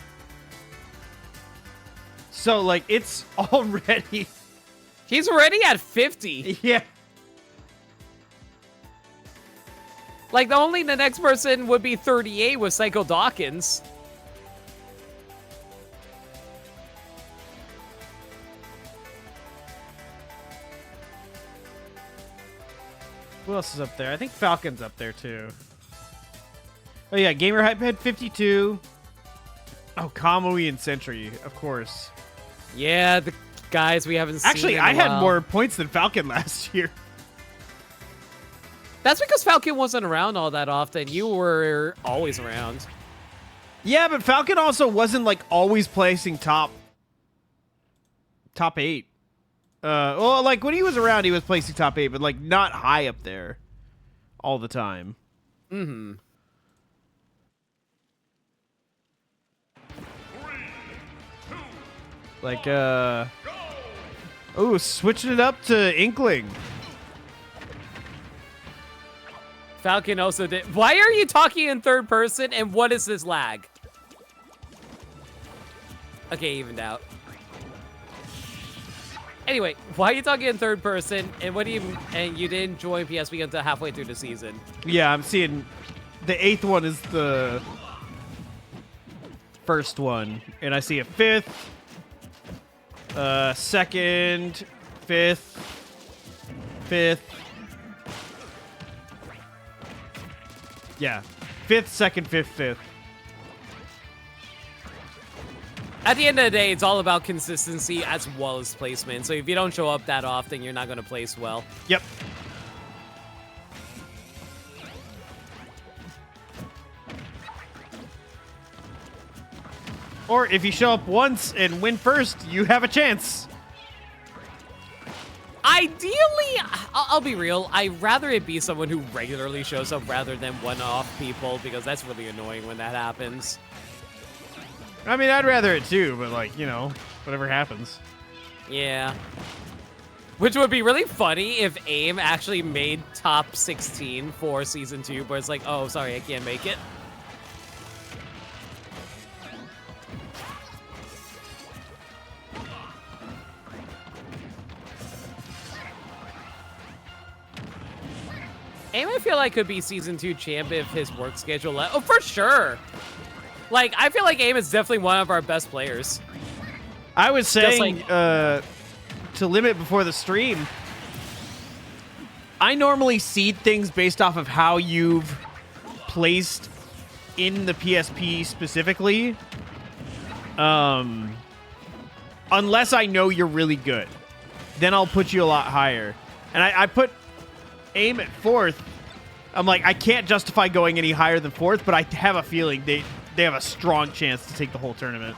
So like it's already He's already at 50. yeah. Like, only the next person would be 38 with Psycho Dawkins. Who else is up there? I think Falcon's up there too. Oh yeah, Gamer Hype had 52. Oh, Kamui and Sentry, of course. Yeah, the guys we haven't seen Actually, in I a had while. more points than Falcon last year. That's because Falcon wasn't around all that often. You were always around. Yeah, but Falcon also wasn't like always placing top 8. Well, like when he was around, he was placing top 8, but like not high up there all the time. Mm-hmm. Like, oh, switching it up to Inkling. Falcon also did. Why are you talking in third person, and what is this lag? Okay, evened out. Anyway, why are you talking in third person, and what do you and you didn't join PSP until halfway through the season? Yeah, I'm seeing the 8th one is the first one, and I see a 5th, 2nd, 5th, 5th. Yeah, 5th, 2nd, 5th, 5th. At the end of the day, it's all about consistency as well as placement. So if you don't show up that often, you're not going to place well. Yep. Or if you show up once and win first, you have a chance. Ideally, I'll be real, I'd rather it be someone who regularly shows up rather than one-off people, because that's really annoying when that happens. I mean, I'd rather it too, but like, you know, whatever happens. Yeah. Which would be really funny if AIM actually made top 16 for season 2, but it's like, oh, sorry, I can't make it. AIM, I feel like, could be season 2 champ if his work schedule oh, for sure. Like, I feel like AIM is definitely one of our best players. I was saying, like- to limit before the stream, I normally seed things based off of how you've placed in the PSP specifically. Unless I know you're really good. Then I'll put you a lot higher. And I put AIM at 4th. I'm like, I can't justify going any higher than 4th, but I have a feeling they have a strong chance to take the whole tournament.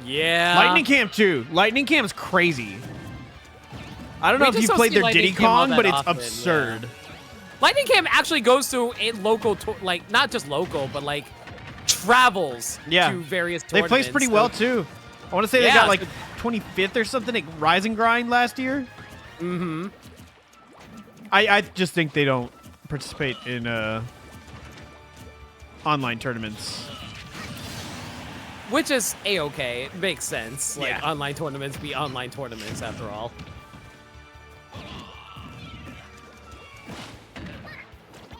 Yeah. Lightning Camp too. Lightning Camp's crazy. I don't know if just you don't played see their Lightning Diddy Camp all Kong, that but it's often, absurd. yeah. Lightning Camp actually goes to a local, like, not just local, but like travels Yeah. to various They tournaments. placed pretty well too. I want to say they Yeah. got like 25th or something at Rise and Grind last year. Mm-hmm. I just think they don't participate in online tournaments. Which is A-okay. It makes sense. Like, Yeah. online tournaments be online tournaments after all.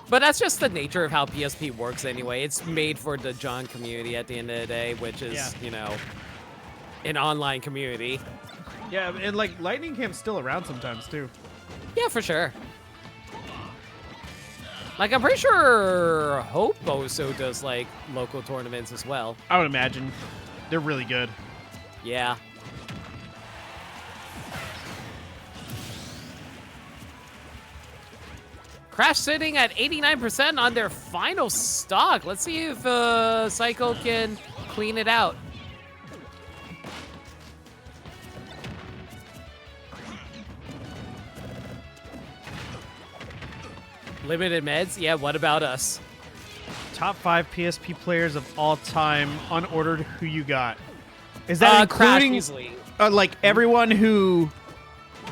But that's just the nature of how PSP works anyway. It's made for the John community at the end of the day, which is, Yeah. you know, an online community. Yeah, and like Lightning Camp's still around sometimes too. Yeah, for sure. Like, I'm pretty sure Hope also does, like, local tournaments as well. I would imagine. They're really good. Yeah. Crash sitting at 89% on their final stock. Let's see if Cycle can clean it out. Limited meds? Yeah, what about us? Top 5 PSP players of all time, unordered. Who you got? Is that Crash including easily. like everyone who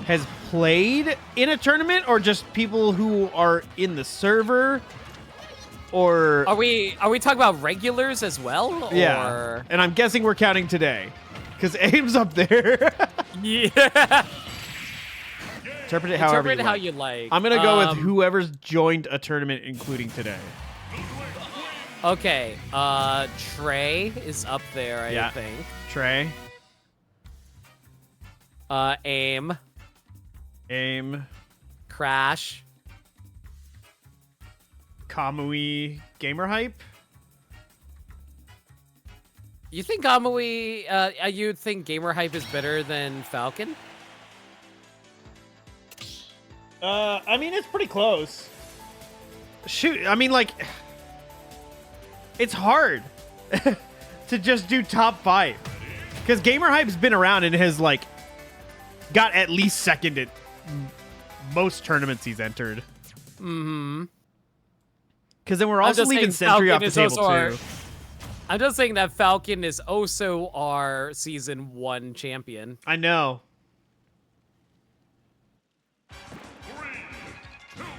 has played in a tournament, or just people who are in the server, or Are we talking about regulars as well? yeah? Or... And I'm guessing we're counting today, because AIM's up there. Yeah. Interpret it however Interpret you how like. you like. I'm gonna go with whoever's joined a tournament, including today. Okay, Trey is up there, I think. Trey, AIM, Crash, Kamui, Gamer Hype. You think Amui, you think Gamer Hype is better than Falcon? I mean, it's pretty close. Shoot, I mean, like, it's hard to just do top 5. Because Gamer Hype's been around and has, like, got at least second at most tournaments he's entered. Mm-hmm. Because then we're also leaving Sentry off the table, too. I'm just saying that Falcon is also our Season 1 champion. I know. 3, 2, 1,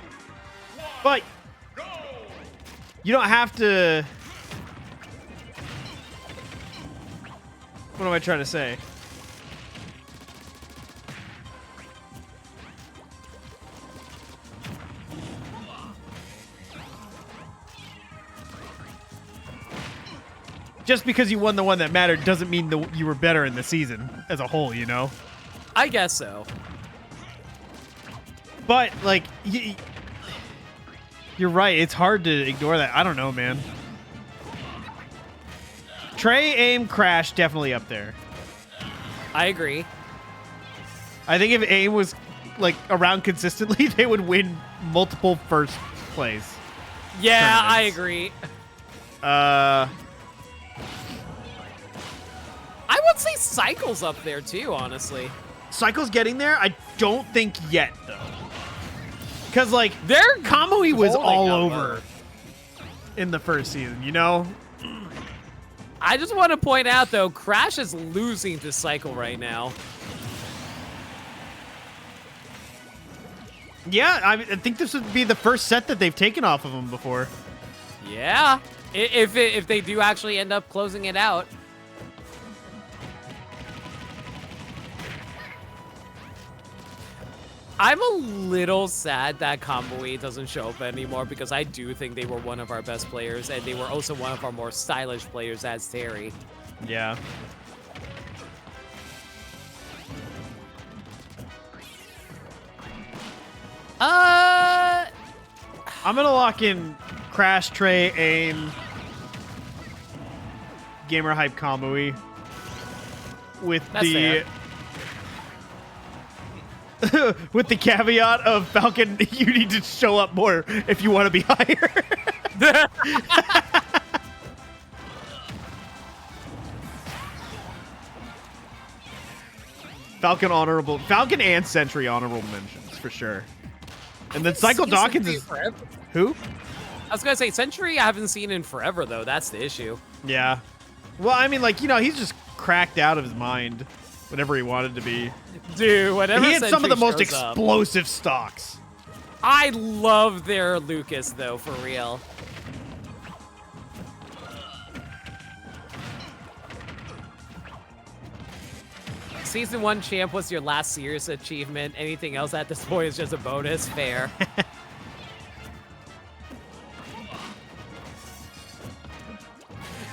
But go! you don't have to... What am I trying to say? Just because you won the one that mattered doesn't mean you were better in the season as a whole, you know? I guess so. But, like, you're right. It's hard to ignore that. I don't know, man. Trey, AIM, Crash, definitely up there. I agree. I think if AIM was, like, around consistently, they would win multiple first place. Yeah, I tournaments. agree. I would say Cycle's up there too, honestly. Cycle's getting there? I don't think yet, though. Because, like, They're Kamui was holding all up, over in the first season, you know? I just want to point out, though, Crash is losing to Cycle right now. Yeah, I think this would be the first set that they've taken off of him before. Yeah, if they do actually end up closing it out. I'm a little sad that Comboey doesn't show up anymore because I do think they were one of our best players, and they were also one of our more stylish players as Terry. Yeah. I'm gonna lock in Crash, Trey, Aim, Gamer Hype Kamui with That's the with the caveat of Falcon. You need to show up more if you want to be higher. Falcon and Sentry honorable mentions for sure. And then Cycle Dawkins is who? I was gonna say Sentry. I haven't seen in forever though. That's the issue. Yeah. Well, I mean, like, you know, he's just cracked out of his mind. Whatever he wanted to be. Dude, whatever. He had some of the most Sentry shows up. explosive stocks. I love their Lucas though, for real. Season 1 champ was your last serious achievement. Anything else at this point is just a bonus. Fair.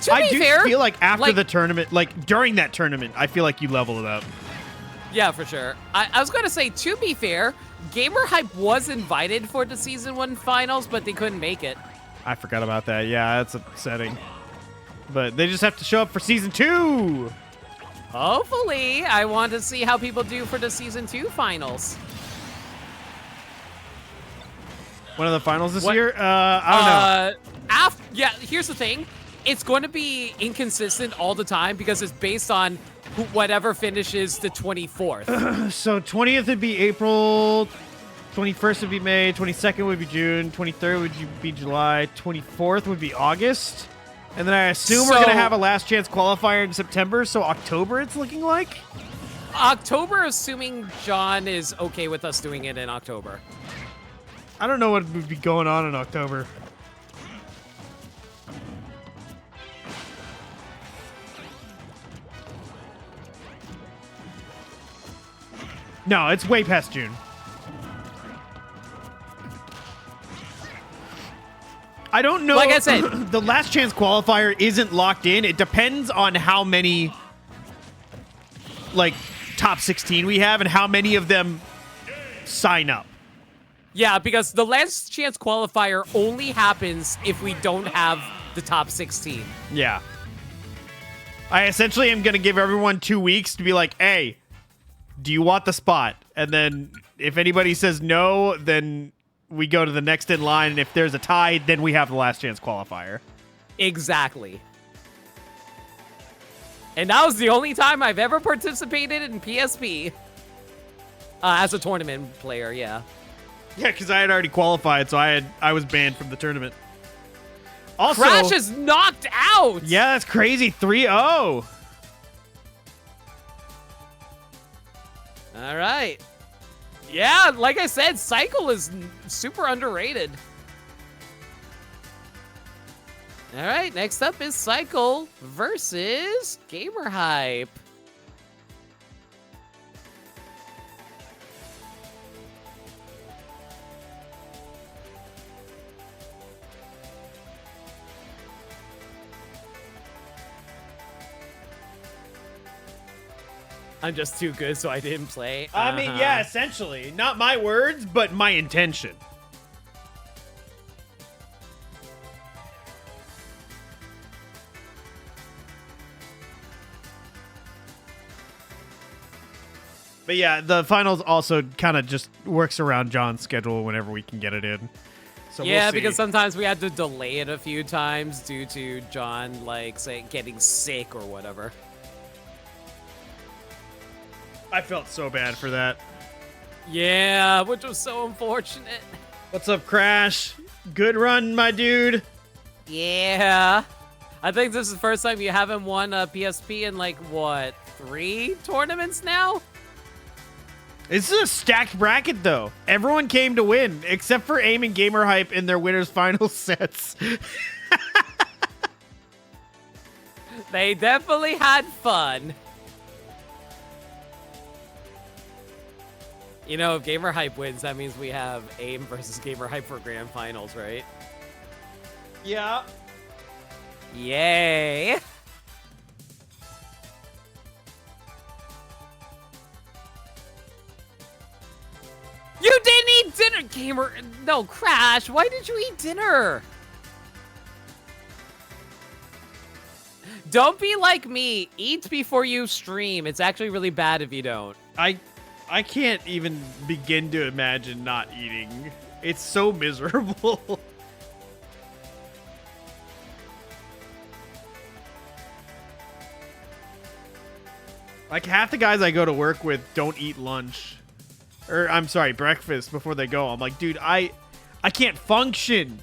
To I be do fair, feel like after like- the tournament, like during that tournament, I feel like you level it up. Yeah, for sure. I was going to say, to be fair, Gamer Hype was invited for the Season 1 finals, but they couldn't make it. I forgot about that. Yeah, that's upsetting. But they just have to show up for Season 2. Hopefully. I want to see how people do for the Season 2 finals. One of the finals this What- year? I don't know. Yeah, here's the thing. It's going to be inconsistent all the time because it's based on whatever finishes the 24th. So 20th would be April, 21st would be May, 22nd would be June, 23rd would be July, 24th would be August. And then I assume we're going to So- have a last chance qualifier in September, so October it's looking like? October, assuming John is okay with us doing it in October. I don't know what would be going on in October. No, it's way past June. I don't know. Like I said- the last chance qualifier isn't locked in. It depends on how many, like, top 16 we have and how many of them sign up. Yeah, because the last chance qualifier only happens if we don't have the top 16. Yeah. I essentially am going to give everyone 2 weeks to be like, hey, do you want the spot? And then if anybody says no, then we go to the next in line. And if there's a tie, then we have the last chance qualifier. Exactly. And that was the only time I've ever participated in PSP. As a tournament player, yeah. Yeah, because I had already qualified, so I was banned from the tournament. Also, Crash is knocked out! yeah, that's crazy. 3-0. All right. Yeah, like I said, Cycle is super underrated. All right, next up is Cycle versus Gamer Hype. I'm just too good, so I didn't play. I mean, yeah, essentially. Not my words, but my intention. But yeah, the finals also kind of just works around John's schedule whenever we can get it in. So Yeah, we'll see. because sometimes we had to delay it a few times due to John, like, say, getting sick or whatever. I felt so bad for that. Yeah, which was so unfortunate. What's up, Crash? Good run, my dude. Yeah. I think this is the first time you haven't won a PSP in, like, what, 3 tournaments now? This is a stacked bracket, though. Everyone came to win, except for AIM and Gamer Hype in their winners' final sets. They definitely had fun. You know, if Gamer Hype wins, that means we have AIM versus Gamer Hype for grand finals, right? Yeah. Yay! You didn't eat dinner, Gamer! No, Crash, why did you eat dinner? Don't be like me. Eat before you stream. It's actually really bad if you don't. I can't even begin to imagine not eating. It's so miserable. Like, half the guys I go to work with don't eat lunch. Or, I'm sorry, breakfast before they go. I'm like, dude, I can't function.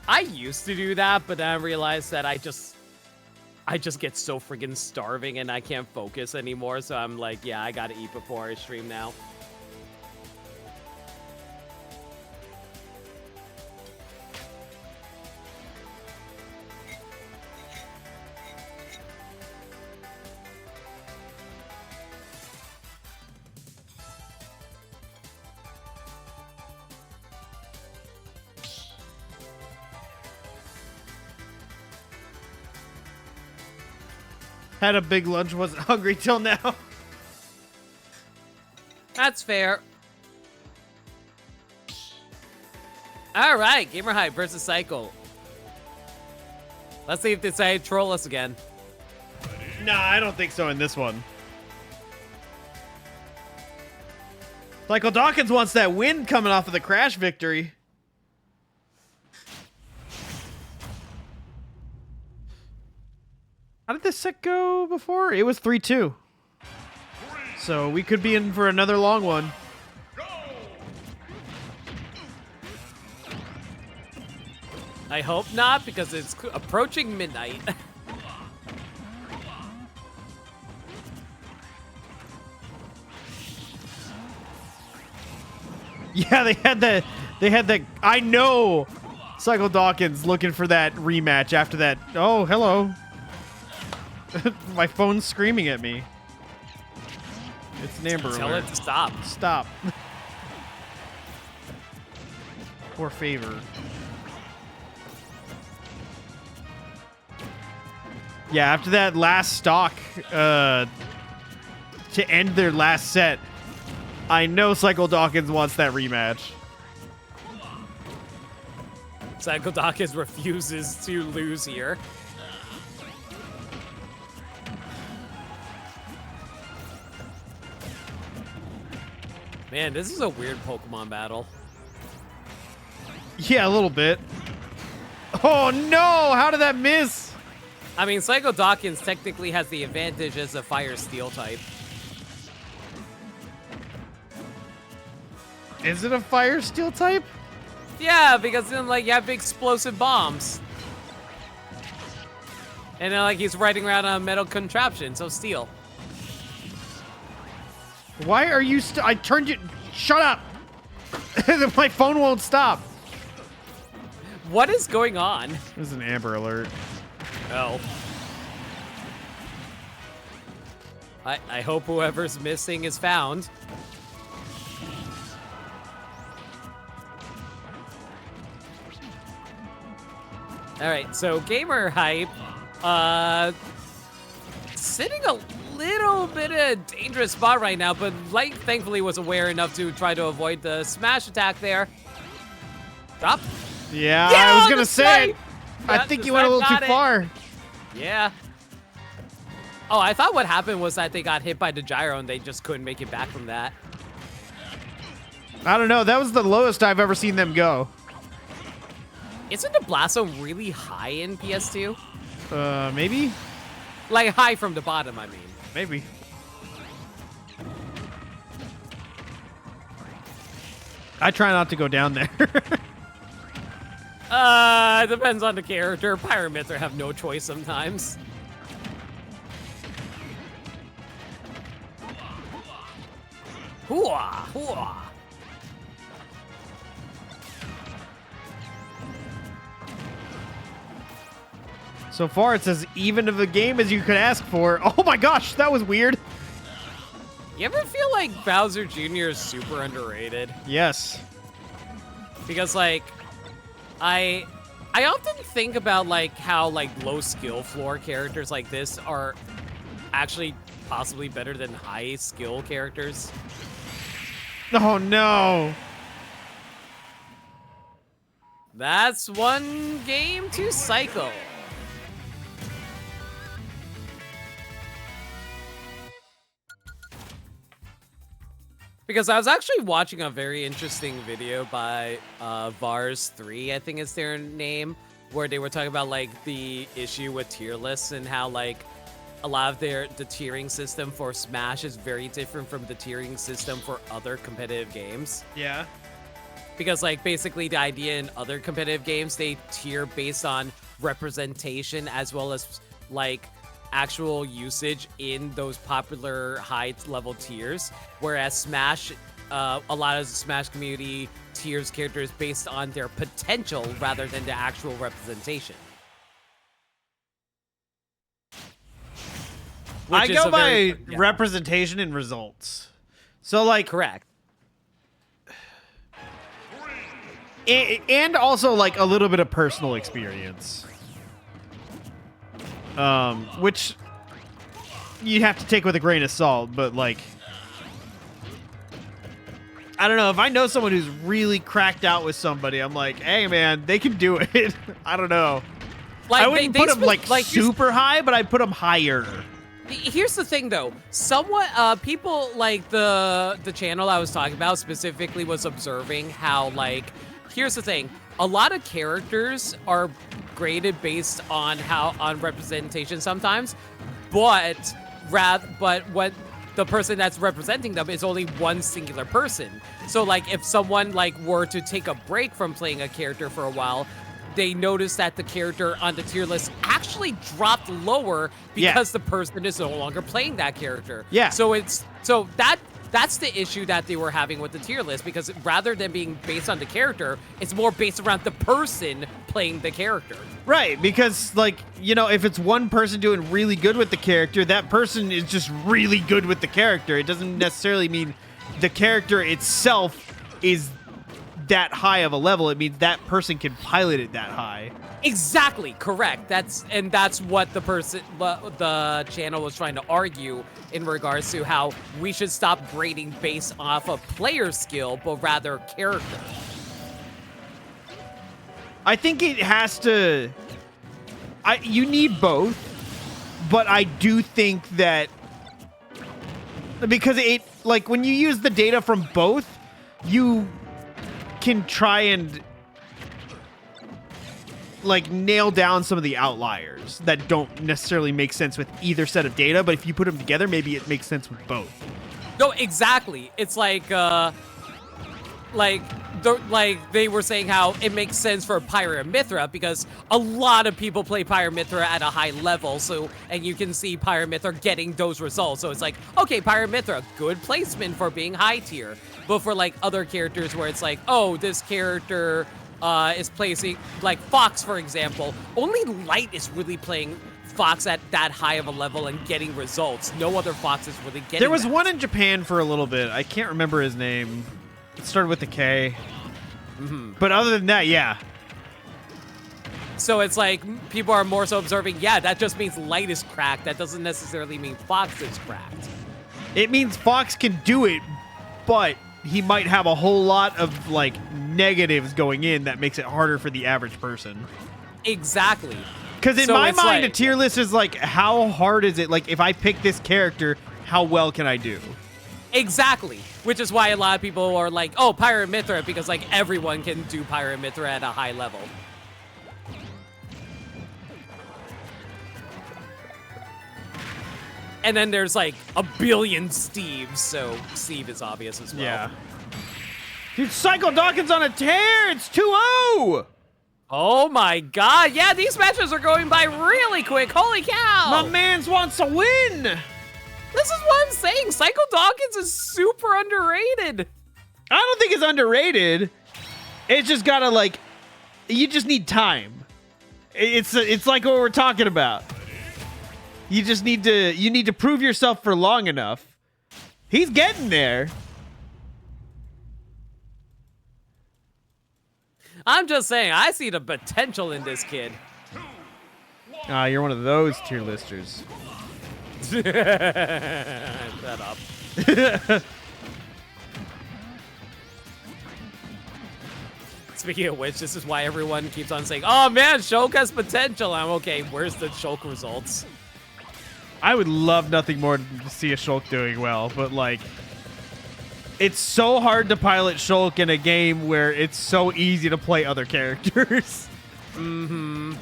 I used to do that, but then I realized that I just get so friggin' starving and I can't focus anymore. So I'm like, yeah, I gotta eat before I stream now. Had a big lunch, wasn't hungry till now. That's fair. All right, Gamer Hype versus Cycle. Let's see if they say troll us again. Nah, I don't think so in this one. Michael Dawkins wants that win coming off of the Crash victory. How did this set go before? It was 3-2. So we could be in for another long one. I hope not, because it's approaching midnight. Yeah, they had the I know Cycle Dawkins looking for that rematch after that. Oh, hello. My phone's screaming at me. It's an Amber Tell alert. it to stop. Stop. Poor favor. Yeah, after that last stock to end their last set, I know Cycle Dawkins wants that rematch. Cycle Dawkins refuses to lose here. Man, this is a weird Pokemon battle. Yeah, a little bit. Oh no! How did that miss? I mean, Cycle Dawkins technically has the advantage as a Fire Steel type. Is it a Fire Steel type? Yeah, because then, like, you have big explosive bombs. And then, like, he's riding around on a metal contraption, so steel. Why are you I turned you... Shut up! My phone won't stop. What is going on? This is an Amber alert. Oh. I hope whoever's missing is found. All right, so Gamer Hype, sitting a little bit of a dangerous spot right now, but Light thankfully was aware enough to try to avoid the smash attack there. Drop. Yeah, Yeah, I was on gonna the say. snipe! I Yeah, think the you went a little snipe too got far. Yeah. Oh, I thought what happened was that they got hit by the gyro and they just couldn't make it back from that. I don't know. That was the lowest I've ever seen them go. Isn't the blast zone really high in PS2? Maybe? Like high from the bottom, I mean. Maybe. I try not to go down there. It depends on the character. Pyromancer have no choice sometimes. Hooah! Hooah! So far, it's as even of a game as you could ask for. Oh my gosh, that was weird. You ever feel like Bowser Jr. is super underrated? Yes. Because like, I often think about like how like low skill floor characters like this are actually possibly better than high skill characters. Oh no. That's one game to cycle. Because I was actually watching a very interesting video by Vars3, I think is their name, where they were talking about like the issue with tier lists and how like a lot of the tiering system for Smash is very different from the tiering system for other competitive games. Yeah. Because like basically the idea in other competitive games, they tier based on representation as well as like actual usage in those popular high level tiers, whereas Smash, a lot of the Smash community tiers characters based on their potential rather than the actual representation. I Which is go a by very- yeah. representation and results. So like, Correct. and also like a little bit of personal experience. Which you have to take with a grain of salt, but like, I don't know, if I know someone who's really cracked out with somebody, I'm like, hey man, they can do it. I don't know. Like, I wouldn't put them like here's- super high, but I'd put them higher. Here's the thing, though. Somewhat, people like the channel I was talking about specifically was observing how, like, here's the thing. A lot of characters are graded based on representation sometimes, but when the person that's representing them is only one singular person. So, like, if someone like were to take a break from playing a character for a while, they notice that the character on the tier list actually dropped lower because the person is no longer playing that character. Yeah. So that's the issue that they were having with the tier list, because rather than being based on the character, it's more based around the person playing the character. Right, because like, you know, if it's one person doing really good with the character, that person is just really good with the character. It doesn't necessarily mean the character itself is that high of a level. It means that person can pilot it that high. Exactly, correct. That's what the channel was trying to argue in regards to how we should stop grading based off of player skill, but rather character. I think it has to. You need both, but I do think that because it, like, when you use the data from both, you can try and like nail down some of the outliers that don't necessarily make sense with either set of data, but if you put them together, maybe it makes sense with both. No, exactly. It's like they were saying how it makes sense for Pyra and Mithra because a lot of people play Pyra and Mithra at a high level, so, and you can see Pyra and Mithra getting those results. So it's like, okay, Pyra and Mithra, good placement for being high tier. But for like other characters where it's like, oh, this character is placing, like Fox, for example, only Light is really playing Fox at that high of a level and getting results. No other Fox is really getting There was that. one in Japan for a little bit. I can't remember his name. It started with a K. But other than that, yeah. So it's like people are more so observing, yeah, that just means Light is cracked. That doesn't necessarily mean Fox is cracked. It means Fox can do it, but he might have a whole lot of like negatives going in that makes it harder for the average person. Exactly. Because in So my it's mind, like- a tier list is like, how hard is it? Like, if I pick this character, how well can I do? Exactly. Which is why a lot of people are like, oh, Pyra and Mithra, because like everyone can do Pyra and Mithra at a high level. And then there's like a billion Steves, so Steve is obvious as well. Dude, Cycle Dawkins on a tear! It's 2-0! Oh my god, yeah, these matches are going by really quick. Holy cow! My mans wants to win! This is what I'm saying. Psycho Dawkins is super underrated. I don't think it's underrated. It's just gotta like, you just need time. It's like what we're talking about. You just need to prove yourself for long enough. He's getting there. I'm just saying, I see the potential in this kid. Ah, you're one of those tier listers. Shut up. Speaking of which, this is why everyone keeps on saying, oh man, Shulk has potential. I'm okay, where's the Shulk results? I would love nothing more than to see a Shulk doing well, but like, it's so hard to pilot Shulk in a game where it's so easy to play other characters. Mm-hmm.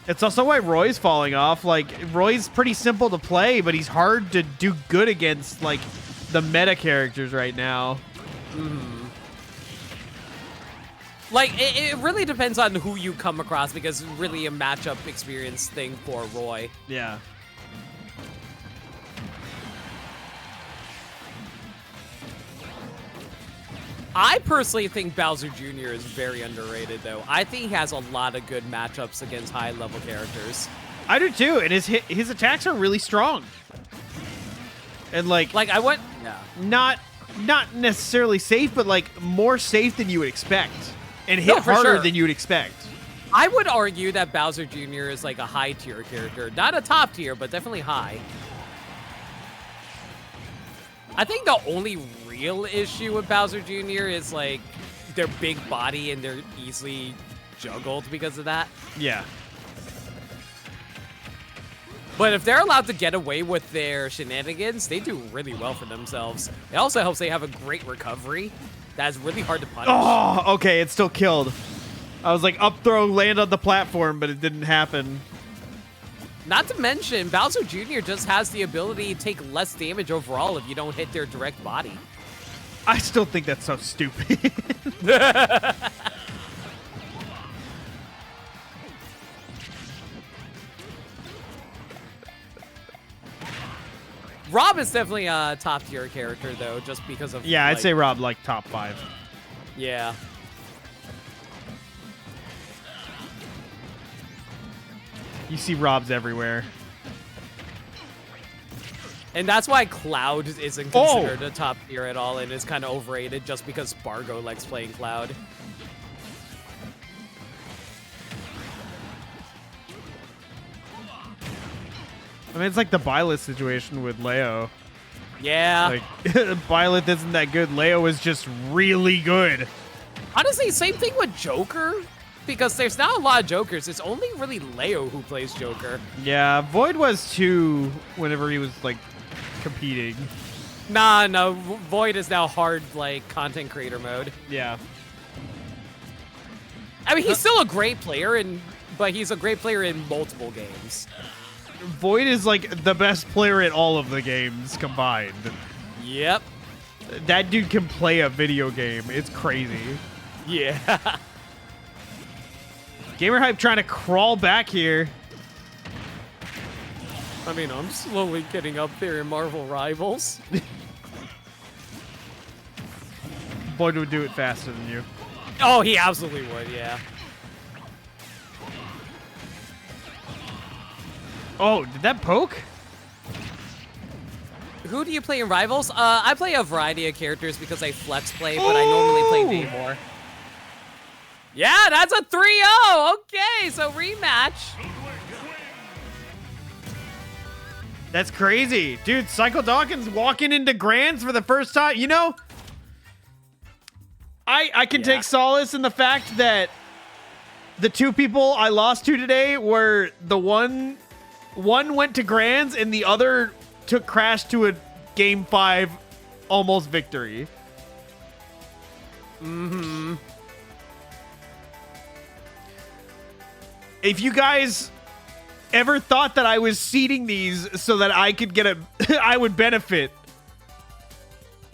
It's also why Roy's falling off. Like, Roy's pretty simple to play, but he's hard to do good against, like, the meta characters right now. Mm-hmm. Like, it really depends on who you come across, because it's really a matchup experience thing for Roy. Yeah. I personally think Bowser Jr. is very underrated, though. I think he has a lot of good matchups against high-level characters. I do too, and his attacks are really strong. And like I went... Yeah. not necessarily safe, but like more safe than you would expect. And hit No, for harder sure. than you would expect. I would argue that Bowser Jr. is like a high-tier character. Not a top tier, but definitely high. I think the only real issue with Bowser Jr. is like their big body and they're easily juggled because of that. Yeah. But if they're allowed to get away with their shenanigans, they do really well for themselves. It also helps they have a great recovery. That's really hard to punish. Oh, okay, it still killed. I was like, up throw, land on the platform, but it didn't happen. Not to mention, Bowser Jr. just has the ability to take less damage overall if you don't hit their direct body. I still think that's so stupid. Rob is definitely a top tier character though, just because of Yeah, I'd like- say Rob like top 5. Yeah. You see Robs everywhere. And that's why Cloud isn't Oh! considered a top tier at all and is kind of overrated just because Spargo likes playing Cloud. I mean, it's like the Byleth situation with Leo. Yeah. Like, Byleth isn't that good. Leo is just really good. Honestly, same thing with Joker. Because there's not a lot of Jokers. It's only really Leo who plays Joker. Yeah, Void was too whenever he was, like, competing. Nah, no. Void is now hard, like, content creator mode. Yeah. I mean, he's still a great player, but he's a great player in multiple games. Void is, like, the best player in all of the games combined. Yep. That dude can play a video game. It's crazy. Yeah. Gamer Hype trying to crawl back here. I mean, I'm slowly getting up there in Marvel Rivals. Void would do it faster than you. Oh, he absolutely would, yeah. Oh, did that poke? Who do you play in Rivals? I play a variety of characters because I flex play, but I normally play Namor. Yeah, that's a 3-0. Okay, so rematch. That's crazy. Dude, Psycho Dawkins walking into Grands for the first time. You know, I can take solace in the fact that the two people I lost to today were the one went to Grands and the other took Crash to a Game 5 almost victory. Mm-hmm. If you guys ever thought that I was seeding these so that I could get I would benefit,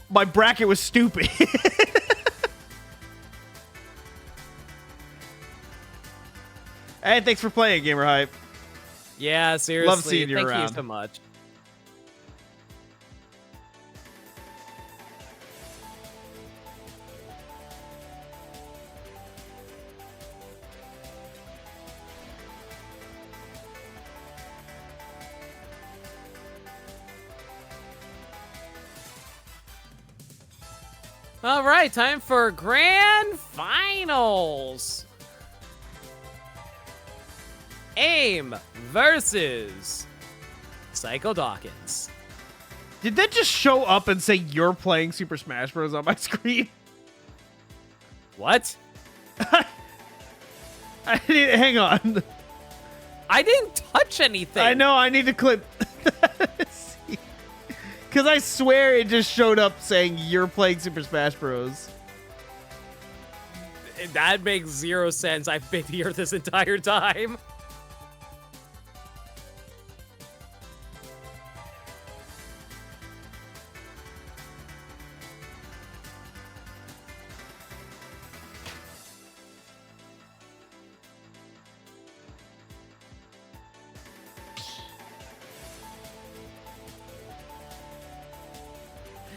my bracket was stupid. Hey, thanks for playing, Gamer Hype. Yeah, seriously. seeing you Thank around. you so much. All right, time for grand finals. AIM versus Psycho Dawkins. Did that just show up and say you're playing Super Smash Bros. On my screen? What? Hang on. I didn't touch anything. I know, I need to clip. Because I swear it just showed up saying you're playing Super Smash Bros. That makes zero sense. I've been here this entire time.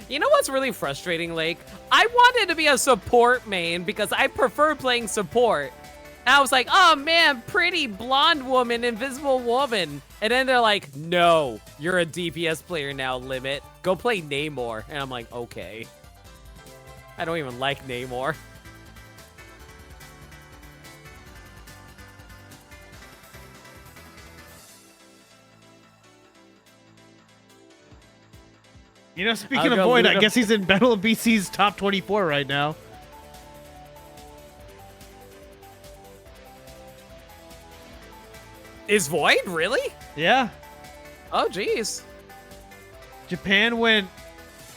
You know what's really frustrating, Lake? I wanted to be a support main because I prefer playing support. And I was like, oh man, pretty blonde woman, invisible woman. And then they're like, no, you're a DPS player now, Limit. Go play Namor. And I'm like, okay. I don't even like Namor. You know, speaking I'll of go Void, loot I up- guess he's in Battle of BC's top 24 right now. Is Void really? Yeah. Oh, jeez. Japan went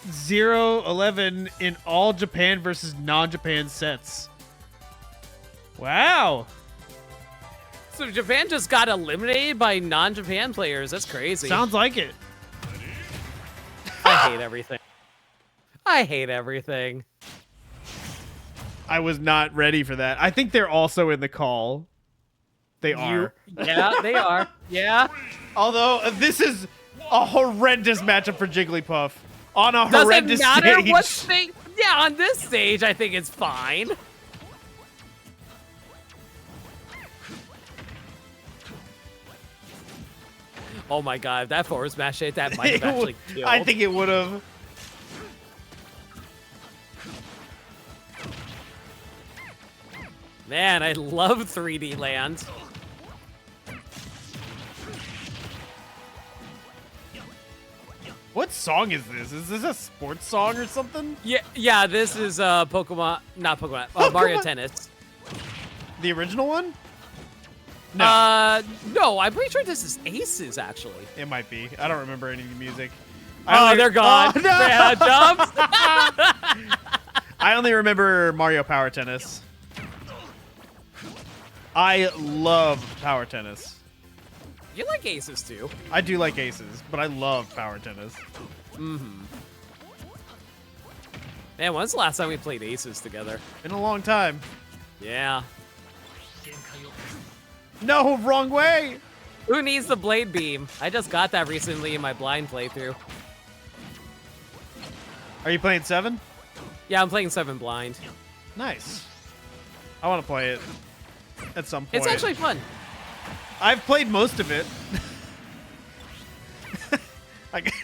0-11 in all Japan versus non-Japan sets. Wow. So Japan just got eliminated by non-Japan players. That's crazy. Sounds like it. I hate everything. I hate everything. I was not ready for that. I think they're also in the call. They are. Yeah, they are. Yeah. Although this is a horrendous matchup for Jigglypuff on a Doesn't horrendous matter stage. what stage. Yeah, on this stage, I think it's fine. Oh my god, if that forward smash hit, that might have actually killed. I think it would have. Man, I love 3D Land. What song is this? Is this a sports song or something? Yeah, this is Pokemon, not Pokemon, Mario Tennis. The original one? No, No, I'm pretty sure this is Aces, actually. it might be. I don't remember any of the music. Oh, they're gone. Oh, no! Yeah, jumps. I only remember Mario Power Tennis. I love Power Tennis. You like Aces, too. I do like Aces, but I love Power Tennis. Mm-hmm. Man, when's the last time we played Aces together? In a long time. Yeah. No, wrong way! Who needs the Blade Beam? I just got that recently in my blind playthrough. Are you playing 7? Yeah, I'm playing 7 blind. Nice. I want to play it at some point. It's actually fun. I've played most of it.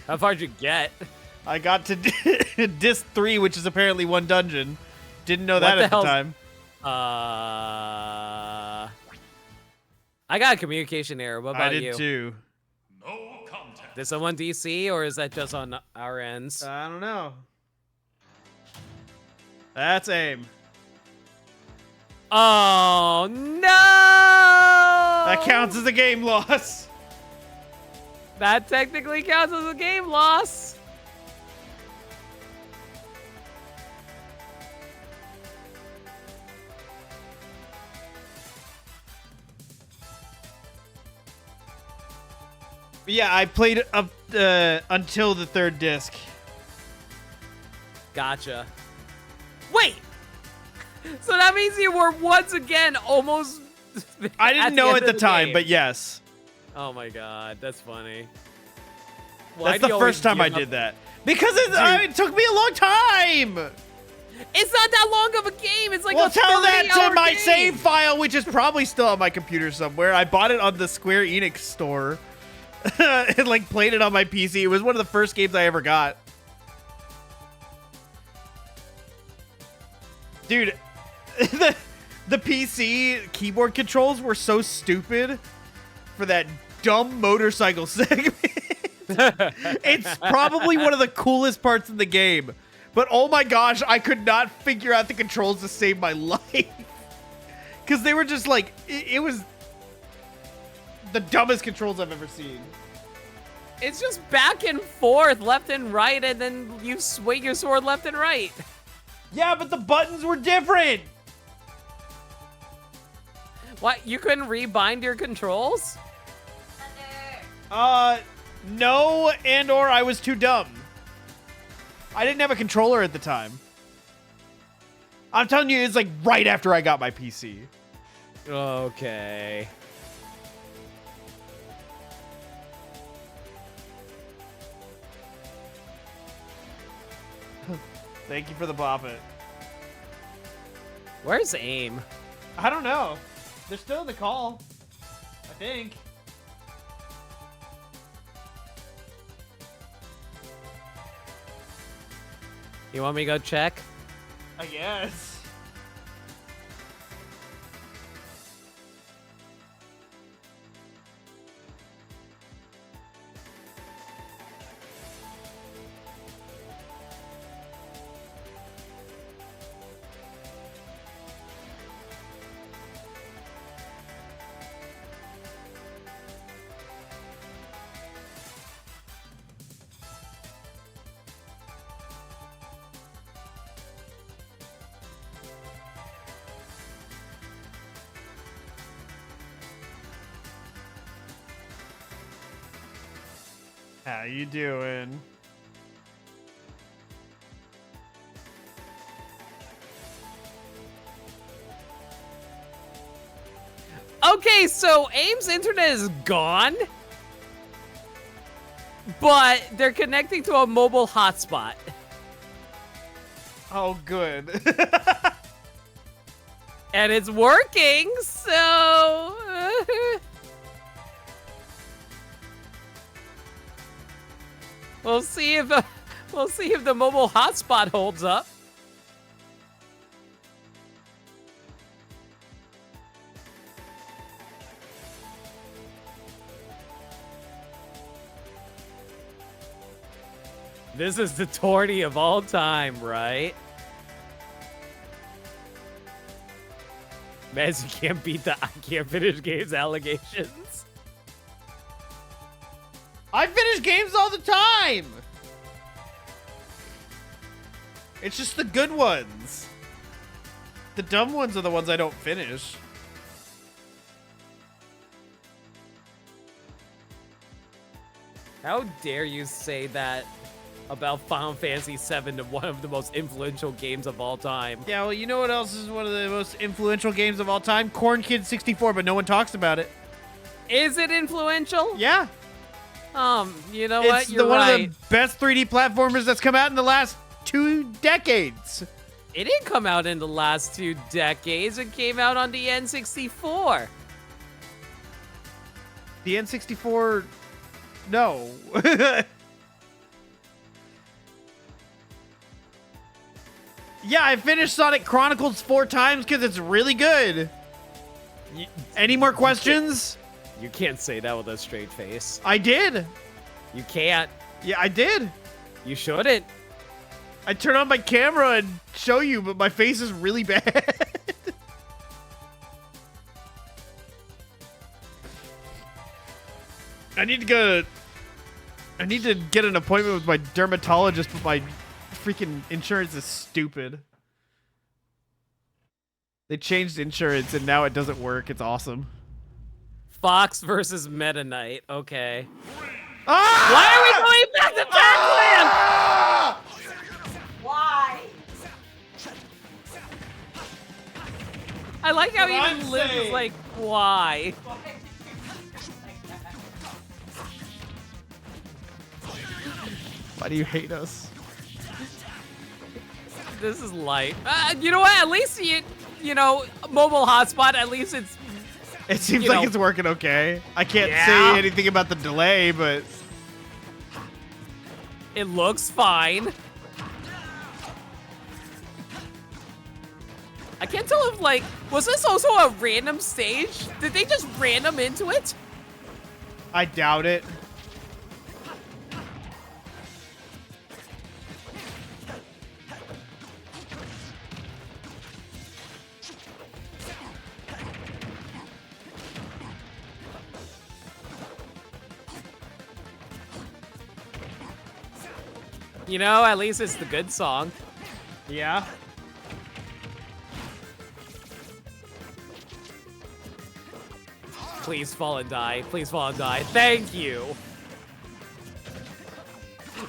How far did you get? I got to Disc 3, which is apparently one dungeon. Didn't know that the at the hell's- time. I got a communication error. What about I did you? too. No contest. Did someone DC, or is that just on our ends? I don't know. That's aim. Oh, no! That counts as a game loss. That technically counts as a game loss. But yeah, I played up until the 3rd disc. Gotcha. Wait! So that means you were once again almost I didn't know end at the of time, game. but yes. Oh my god, that's funny. That's the first time I did that. Because it took me a long time. It's not that long of a game. It's like Well, a tell that 30-hour to my game. save file, which is probably still on my computer somewhere. I bought it on the Square Enix store and like played it on my PC. It was one of the first games I ever got. Dude, the PC keyboard controls were so stupid for that dumb motorcycle segment. It's probably one of the coolest parts in the game. But oh my gosh, I could not figure out the controls to save my life. Because they were just like, it was the dumbest controls I've ever seen. It's just back and forth, left and right, and then you swing your sword left and right. Yeah, but the buttons were different. What, you couldn't rebind your controls? No, and or I was too dumb. I didn't have a controller at the time. I'm telling you, it's like right after I got my PC. Okay. Thank you for the bop it. Where's aim? I don't know. They're still in the call. I think. You want me to go check? I guess. How you doing? Okay, so AIM's internet is gone, but they're connecting to a mobile hotspot. Oh, good. And it's working, so... we'll see if the mobile hotspot holds up. This is the tourney of all time, right? Man, you can't beat the I can't finish games allegations. I finish games all the time. It's just the good ones. The dumb ones are the ones I don't finish. How dare you say that about Final Fantasy VII, one of the most influential games of all time? Yeah, well, you know what else is one of the most influential games of all time? Corn Kid 64, but no one talks about it. Is it influential? Yeah. You know what? It's You're one right. of the best 3D platformers that's come out in the last 2 decades. It didn't come out in the last 2 decades. It came out on the N64. The N64, no. Yeah, I finished Sonic Chronicles 4 times because it's really good. Any more questions? You can't say that with a straight face. I did. You can't. Yeah, I did. You shouldn't. I turn on my camera and show you, but my face is really bad. I need to get an appointment with my dermatologist, but my freaking insurance is stupid. They changed insurance and now it doesn't work. It's awesome. Fox versus Meta Knight. Okay. Ah! Why are we going back to Pac-Man? Why? I like how That's what even I'm Liz is saying. like, why? Why do you like that? Why do you hate us? This is light. You know what? At least you know, mobile hotspot. At least it's. It seems You like know. it's working okay. I can't Yeah. say anything about the delay, but It looks fine. I can't tell if like, was this also a random stage? Did they just random into it? I doubt it. You know, at least it's the good song. Yeah. Please fall and die. Please fall and die. Thank you.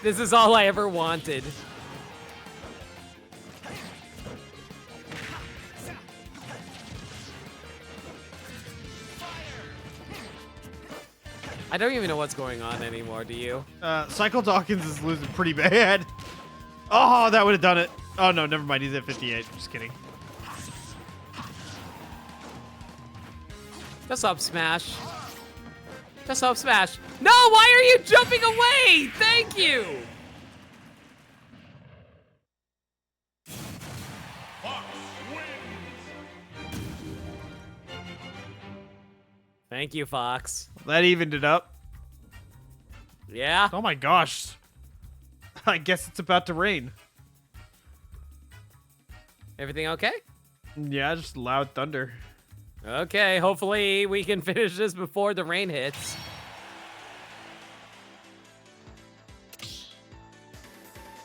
This is all I ever wanted. I don't even know what's going on anymore, do you? Cycle Dawkins is losing pretty bad. Oh, that would have done it. Oh, no, never mind. He's at 58. Just kidding. Just up smash. Just up smash. No, why are you jumping away? Thank you. Fox wins. Thank you, Fox. That evened it up. Yeah. Oh my gosh. I guess it's about to rain. Everything okay? Yeah, just loud thunder. Okay, hopefully we can finish this before the rain hits.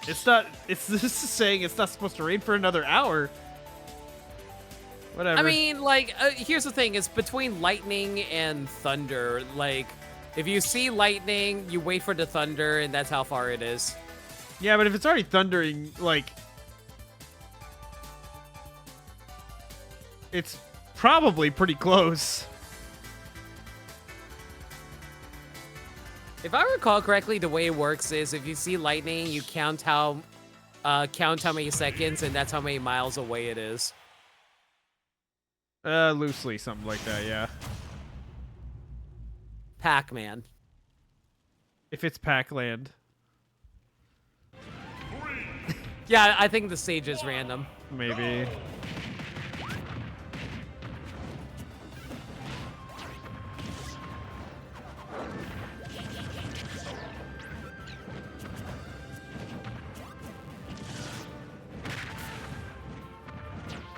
It's not. This is saying it's not supposed to rain for another hour. Whatever. I mean, like, here's the thing. It's between lightning and thunder. Like, if you see lightning, you wait for the thunder, and that's how far it is. yeah, but if it's already thundering, like, it's probably pretty close. If I recall correctly, the way it works is if you see lightning, you count how many seconds, and that's how many miles away it is. Loosely, something like that. Yeah. Pac-Man. If it's Pac-Land. Yeah, I think the stage is random. Maybe.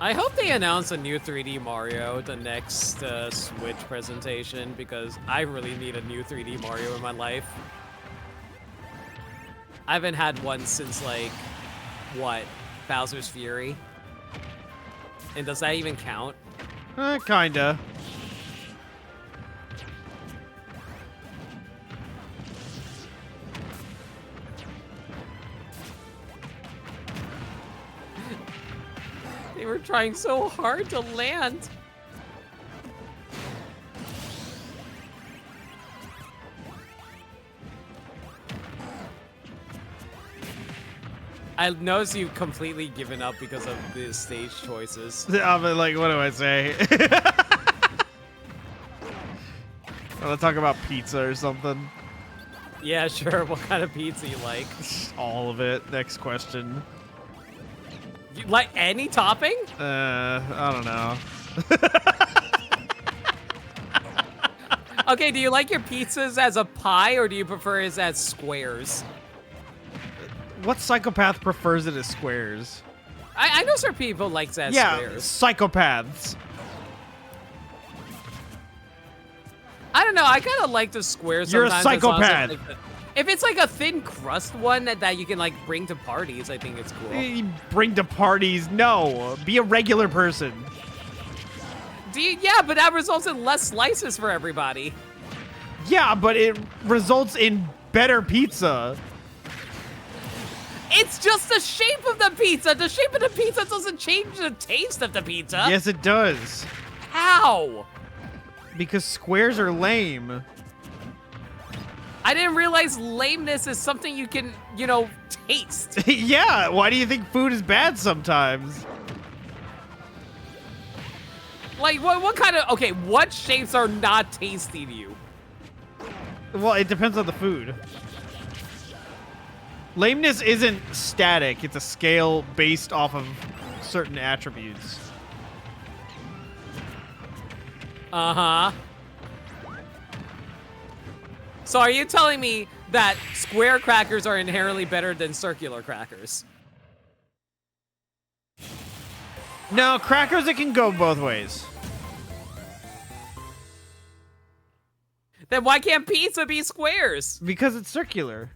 I hope they announce a new 3D Mario the next Switch presentation, because I really need a new 3D Mario in my life. I haven't had one since, like, what? Bowser's Fury? And does that even count? Kinda. They were trying so hard to land. I noticed you've completely given up because of the stage choices. I'm like, what do I say? Let's talk about pizza or something. Yeah, sure. What kind of pizza you like? All of it. Next question. You like any topping? I don't know. Okay, do you like your pizzas as a pie, or do you prefer it as squares? What psychopath prefers it as squares? I know certain people like it as Yeah, squares. psychopaths. I don't know. I kind of like the squares You're a sometimes. As long as psychopath. it's like if it's like a thin crust one that you can like bring to parties, I think it's cool. Bring to parties. No, be a regular person. Yeah, but that results in less slices for everybody. Yeah, but it results in better pizza. It's just the shape of the pizza. The shape of the pizza doesn't change the taste of the pizza. Yes, it does. How? Because squares are lame. I didn't realize lameness is something you can, you know, taste. Yeah, why do you think food is bad sometimes? Like, what kind of, okay, what shapes are not tasty to you? Well, it depends on the food. Lameness isn't static. It's a scale based off of certain attributes. Uh-huh. So are you telling me that square crackers are inherently better than circular crackers? No, crackers, it can go both ways. Then why can't pizza be squares? Because it's circular.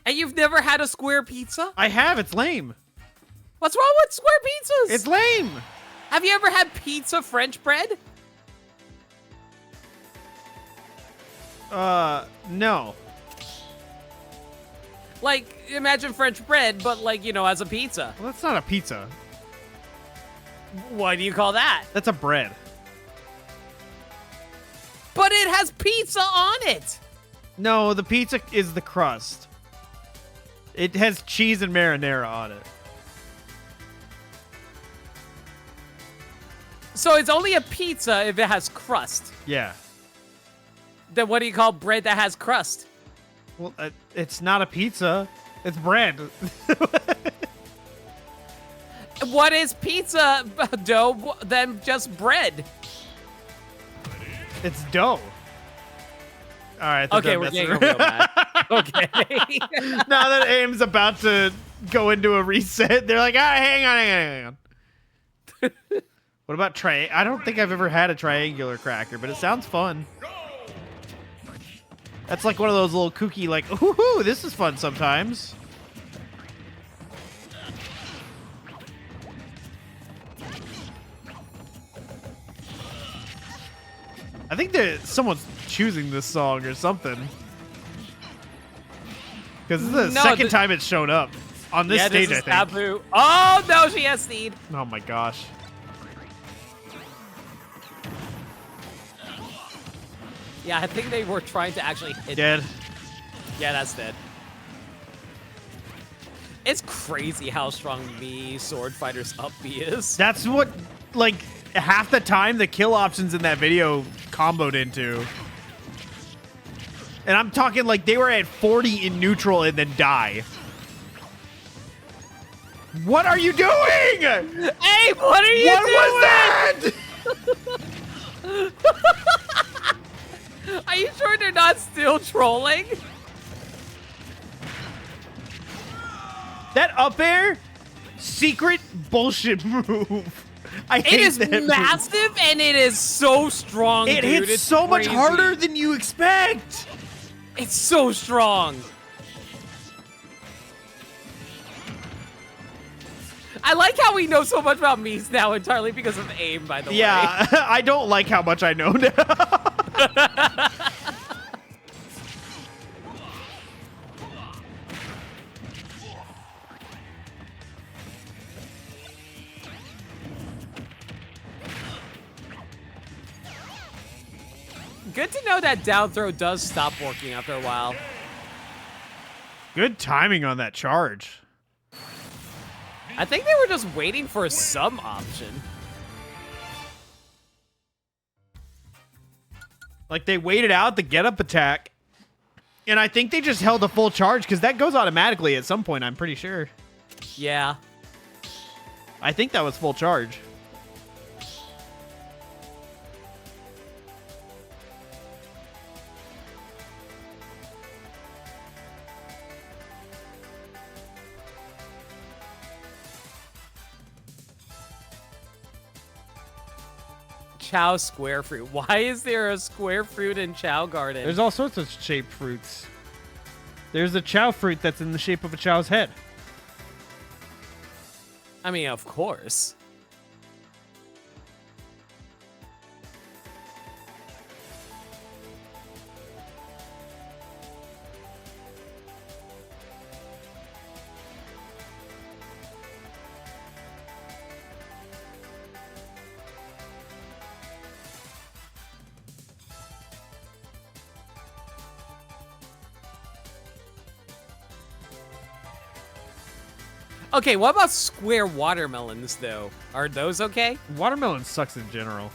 And you've never had a square pizza? I have, it's lame. What's wrong with square pizzas? It's lame. Have you ever had pizza French bread? No. Like, imagine French bread, but like, you know, as a pizza. Well, that's not a pizza. What do you call that? That's a bread. But it has pizza on it. No, the pizza is the crust. It has cheese and marinara on it. So it's only a pizza if it has crust. Yeah. Then what do you call bread that has crust? Well, it's not a pizza. It's bread. What is pizza dough than just bread? It's dough. All right. Okay, we're getting real bad. Okay. Now that AIM's about to go into a reset, they're like, hang on. What about I don't think I've ever had a triangular cracker, but it sounds fun. That's like one of those little kooky, like, ooh, this is fun sometimes. I think that someone's choosing this song or something. Because this is the second time it's shown up on this stage, this is I think. Abu. Oh, no, she has seed. Oh my gosh. Yeah, I think they were trying to actually hit. Dead. Yeah, that's dead. It's crazy how strong me Sword Fighter's up B is. That's what, like, half the time the kill options in that video comboed into. And I'm talking like they were at 40 in neutral and then die. What are you doing? Hey, what are you What doing? was that? Are you sure they're not still trolling? That up air, secret bullshit move. I It hate is that move. massive and it is so strong, It dude. hits It's so much crazy. harder than you expect. It's so strong. I like how we know so much about Mies now entirely because of AIM, by the way. Yeah, I don't like how much I know now. Good to know that down throw does stop working after a while. Good timing on that charge. I think they were just waiting for some option. Like they waited out the get up attack. And I think they just held a full charge because that goes automatically at some point, I'm pretty sure. Yeah. I think that was full charge. Chow square fruit. Why is there a square fruit in Chow Garden? There's all sorts of shaped fruits. There's a chow fruit that's in the shape of a chow's head. I mean, of course. Okay, what about square watermelons, though? Are those okay? Watermelon sucks in general.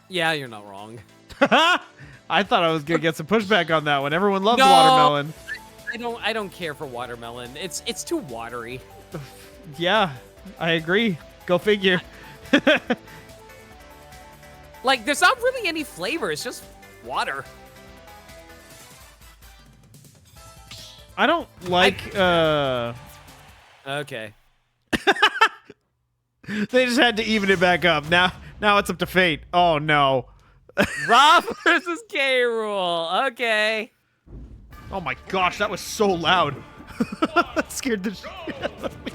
Yeah, you're not wrong. I thought I was gonna get some pushback on that one. Everyone loves No. watermelon. I don't care for watermelon. It's too watery. Yeah, I agree. Go figure. Like, there's not really any flavor. It's just water. I don't like. Okay. They just had to even it back up. Now it's up to fate. Oh no. Rob versus K. Rool. Okay. Oh my gosh, that was so loud. That scared the shit out of me.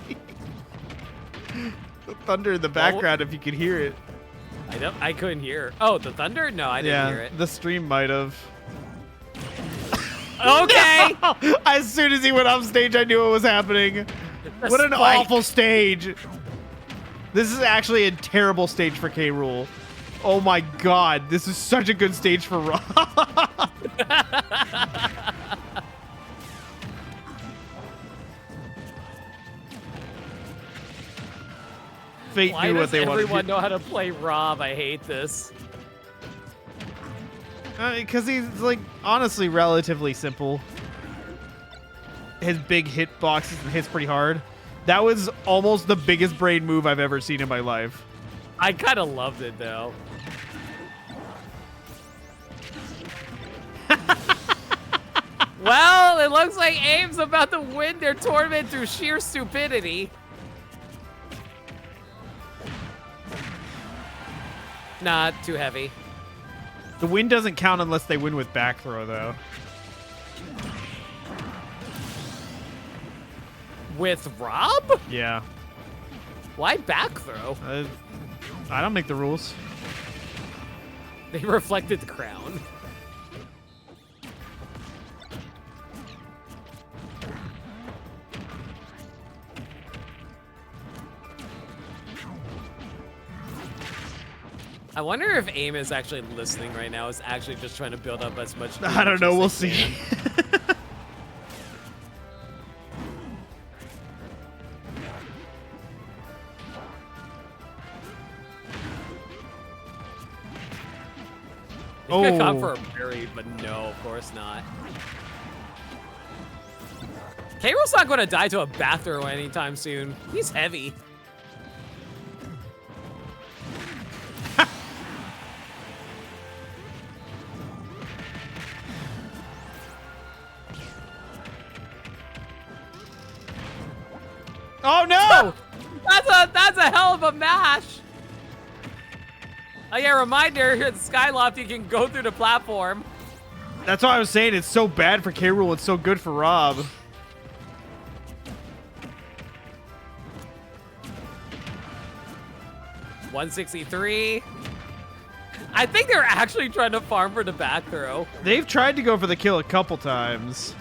The thunder in the background, if you could hear it. I couldn't hear. Oh, the thunder? No, I didn't hear it. The stream might have. Okay. No! As soon as he went off stage, I knew what was happening. What an spike. awful stage. This is actually a terrible stage for K. Rool. Oh my god, this is such a good stage for Rob. Fate Why knew does what they wanted. everyone know how to play Rob? I hate this. Because he's, like, honestly relatively simple. His big hit boxes and hits pretty hard. That was almost the biggest brain move I've ever seen in my life. I kind of loved it, though. Well, it looks like AIM's about to win their tournament through sheer stupidity. Not too heavy. The win doesn't count unless they win with back throw, though. With Rob? Yeah. Why back throw? I don't make the rules. They reflected the crown. I wonder if AIM is actually listening right now. Is actually just trying to build up as much. I don't know. We'll see. He could come for a parry, but no, of course not. K-Rool's not going to die to a back throw anytime soon. He's heavy. Oh no! That's a hell of a mash. Oh yeah, reminder, here at the Skyloft, you can go through the platform. That's why I was saying it's so bad for K. Rool. It's so good for Rob. $163. I think they're actually trying to farm for the back throw. They've tried to go for the kill a couple times.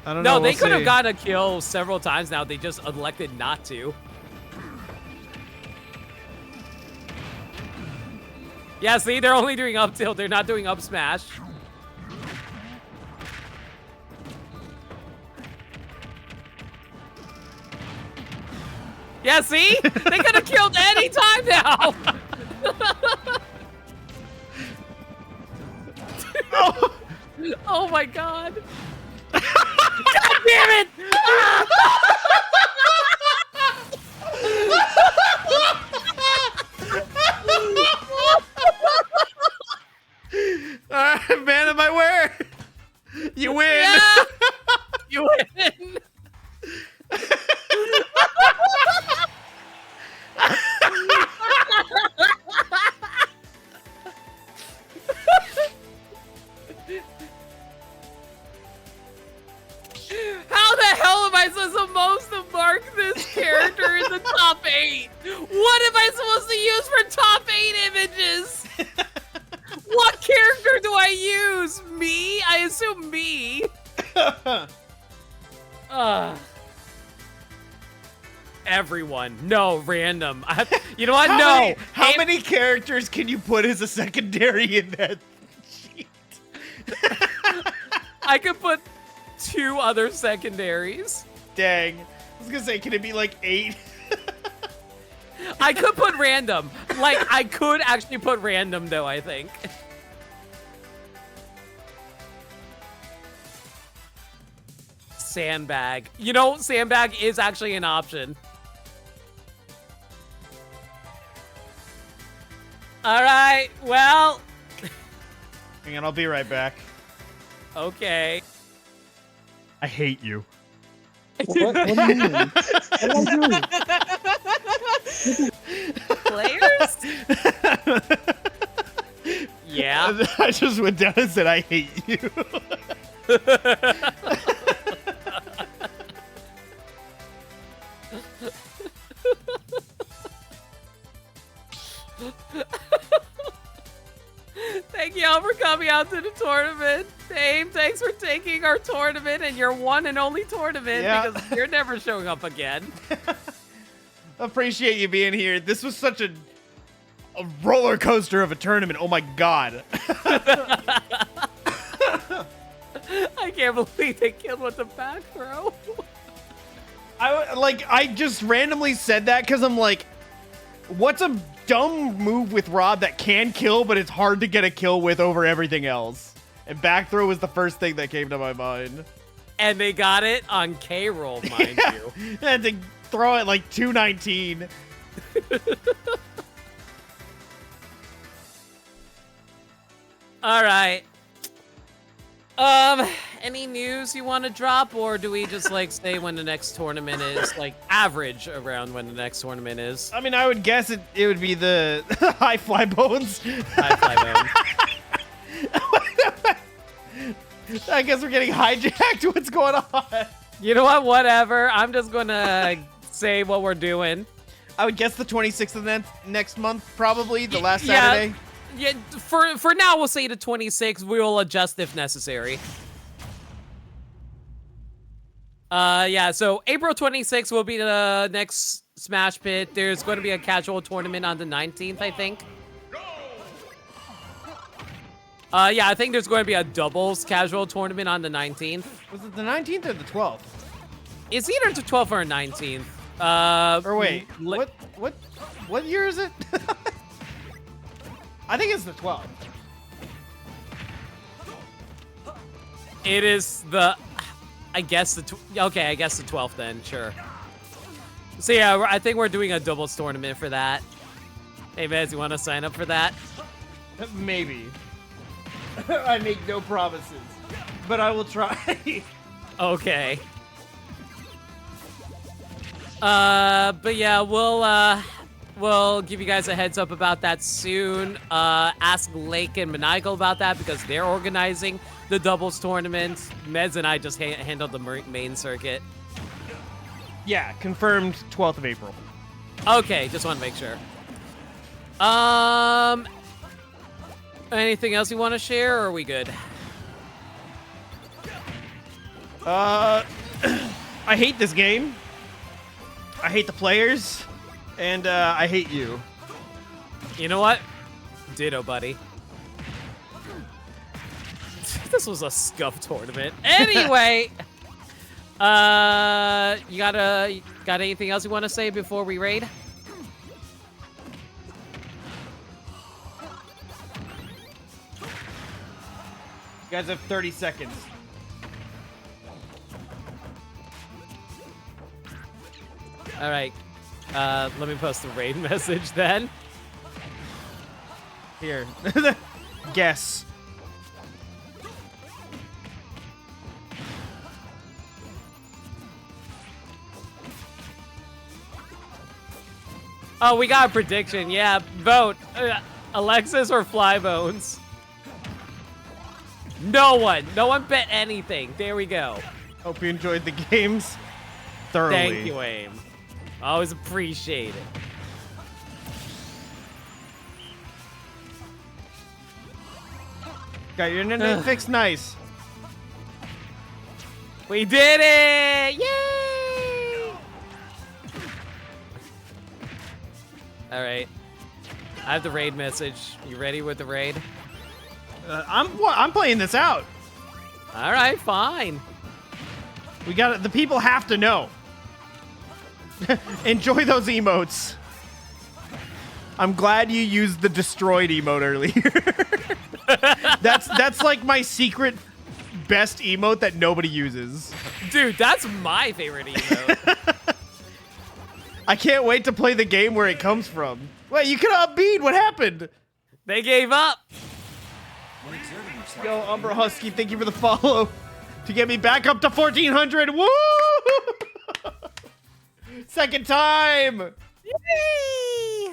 I don't know. No, they we'll could have see. gotten a kill several times now. They just elected not to. Yeah, see, they're only doing up tilt. They're not doing up smash. Yeah, see? They could have killed any time now. Oh my god. God damn it! Man of my word! You win! Yeah! You win! How the hell am I supposed to mark this character in the top 8? What am I supposed to use for top 8 images? What character do I use? Me? I assume me. Everyone. No, random. You know what? No. How many characters can you put as a secondary in that sheet? I could put 2 other secondaries. Dang. I was gonna say, can it be like 8? I could put random. Like, I could actually put random, though, I think. Sandbag. You know, sandbag is actually an option. All right, well. Hang on, I'll be right back. Okay. I hate you. What do you mean? What am I doing? Players? Yeah. I just went down and said, I hate you. Thank y'all for coming out to the tournament. Dave, thanks for taking our tournament and your one and only tournament because you're never showing up again. Appreciate you being here. This was such a roller coaster of a tournament. Oh my god. I can't believe they killed with the back throw. I just randomly said that because I'm like, what's a dumb move with Rob that can kill, but it's hard to get a kill with over everything else? And back throw was the first thing that came to my mind. And they got it on K-roll, mind you. They had to throw it like 219. All right. Any news you want to drop, or do we just like say when the next tournament is, like average around when the next tournament is? I mean, I would guess it would be the high fly bones. High fly bone. I guess we're getting hijacked. What's going on? You know what? Whatever. I'm just gonna say what we're doing. I would guess the 26th of next month, probably the last Saturday. Yeah. For now, we'll say the 26th. We will adjust if necessary. Yeah. So April 26th will be the next Smash Pit. There's going to be a casual tournament on the 19th, I think. Yeah, I think there's going to be a doubles casual tournament on the 19th. Was it the 19th or the 12th? It's either the 12th or 19th. Or wait, what year is it? I think it's the 12th. It is the, I guess okay, I guess the 12th then, sure. So yeah, I think we're doing a doubles tournament for that. Hey, Vez, you want to sign up for that? Maybe. I make no promises, but I will try. Okay. But yeah, we'll give you guys a heads up about that soon. Ask Lake and Maniacal about that because they're organizing the doubles tournament. Mez and I just handled the main circuit. Yeah, confirmed 12th of April. Okay, just want to make sure. Anything else you want to share, or are we good? I hate this game. I hate the players. And I hate you. You know what? Ditto, buddy. This was a scuff tournament. Anyway, you got anything else you want to say before we raid? You guys have 30 seconds. All right. Let me post the raid message then. Here. Guess. Oh, we got a prediction. Yeah, vote. Alexis or Flybones? No one bet anything. There we go. Hope you enjoyed the games thoroughly. Thank you, Aim. Always appreciate it. Got your internet fixed nice. We did it! Yay! All right. I have the raid message. You ready with the raid? I'm playing this out. All right, fine. We got it. The people have to know. Enjoy those emotes. I'm glad you used the destroyed emote earlier. That's like my secret best emote that nobody uses. Dude, that's my favorite emote. I can't wait to play the game where it comes from. Wait, you could upbeat. What happened? They gave up. Yo, Umbra Husky, thank you for the follow to get me back up to 1400. Woo! Second time. Yay!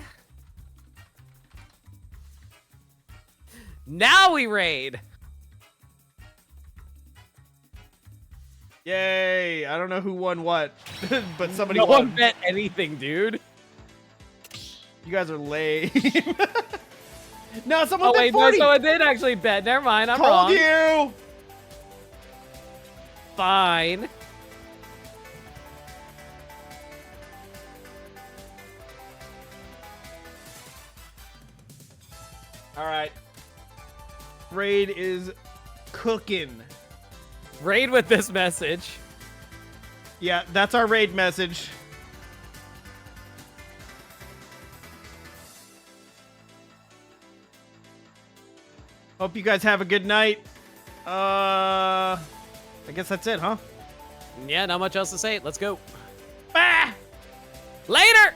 Now we raid. Yay! I don't know who won what, but somebody No won. one bet anything, dude. You guys are lame. No, someone Oh bet wait, 40. no, someone did actually bet. Never mind, I'm Called wrong. you. Fine. All right. Raid is cooking. Raid with this message. Yeah, that's our raid message. Hope you guys have a good night. I guess that's it, huh? Yeah, not much else to say. Let's go. Ah! Later!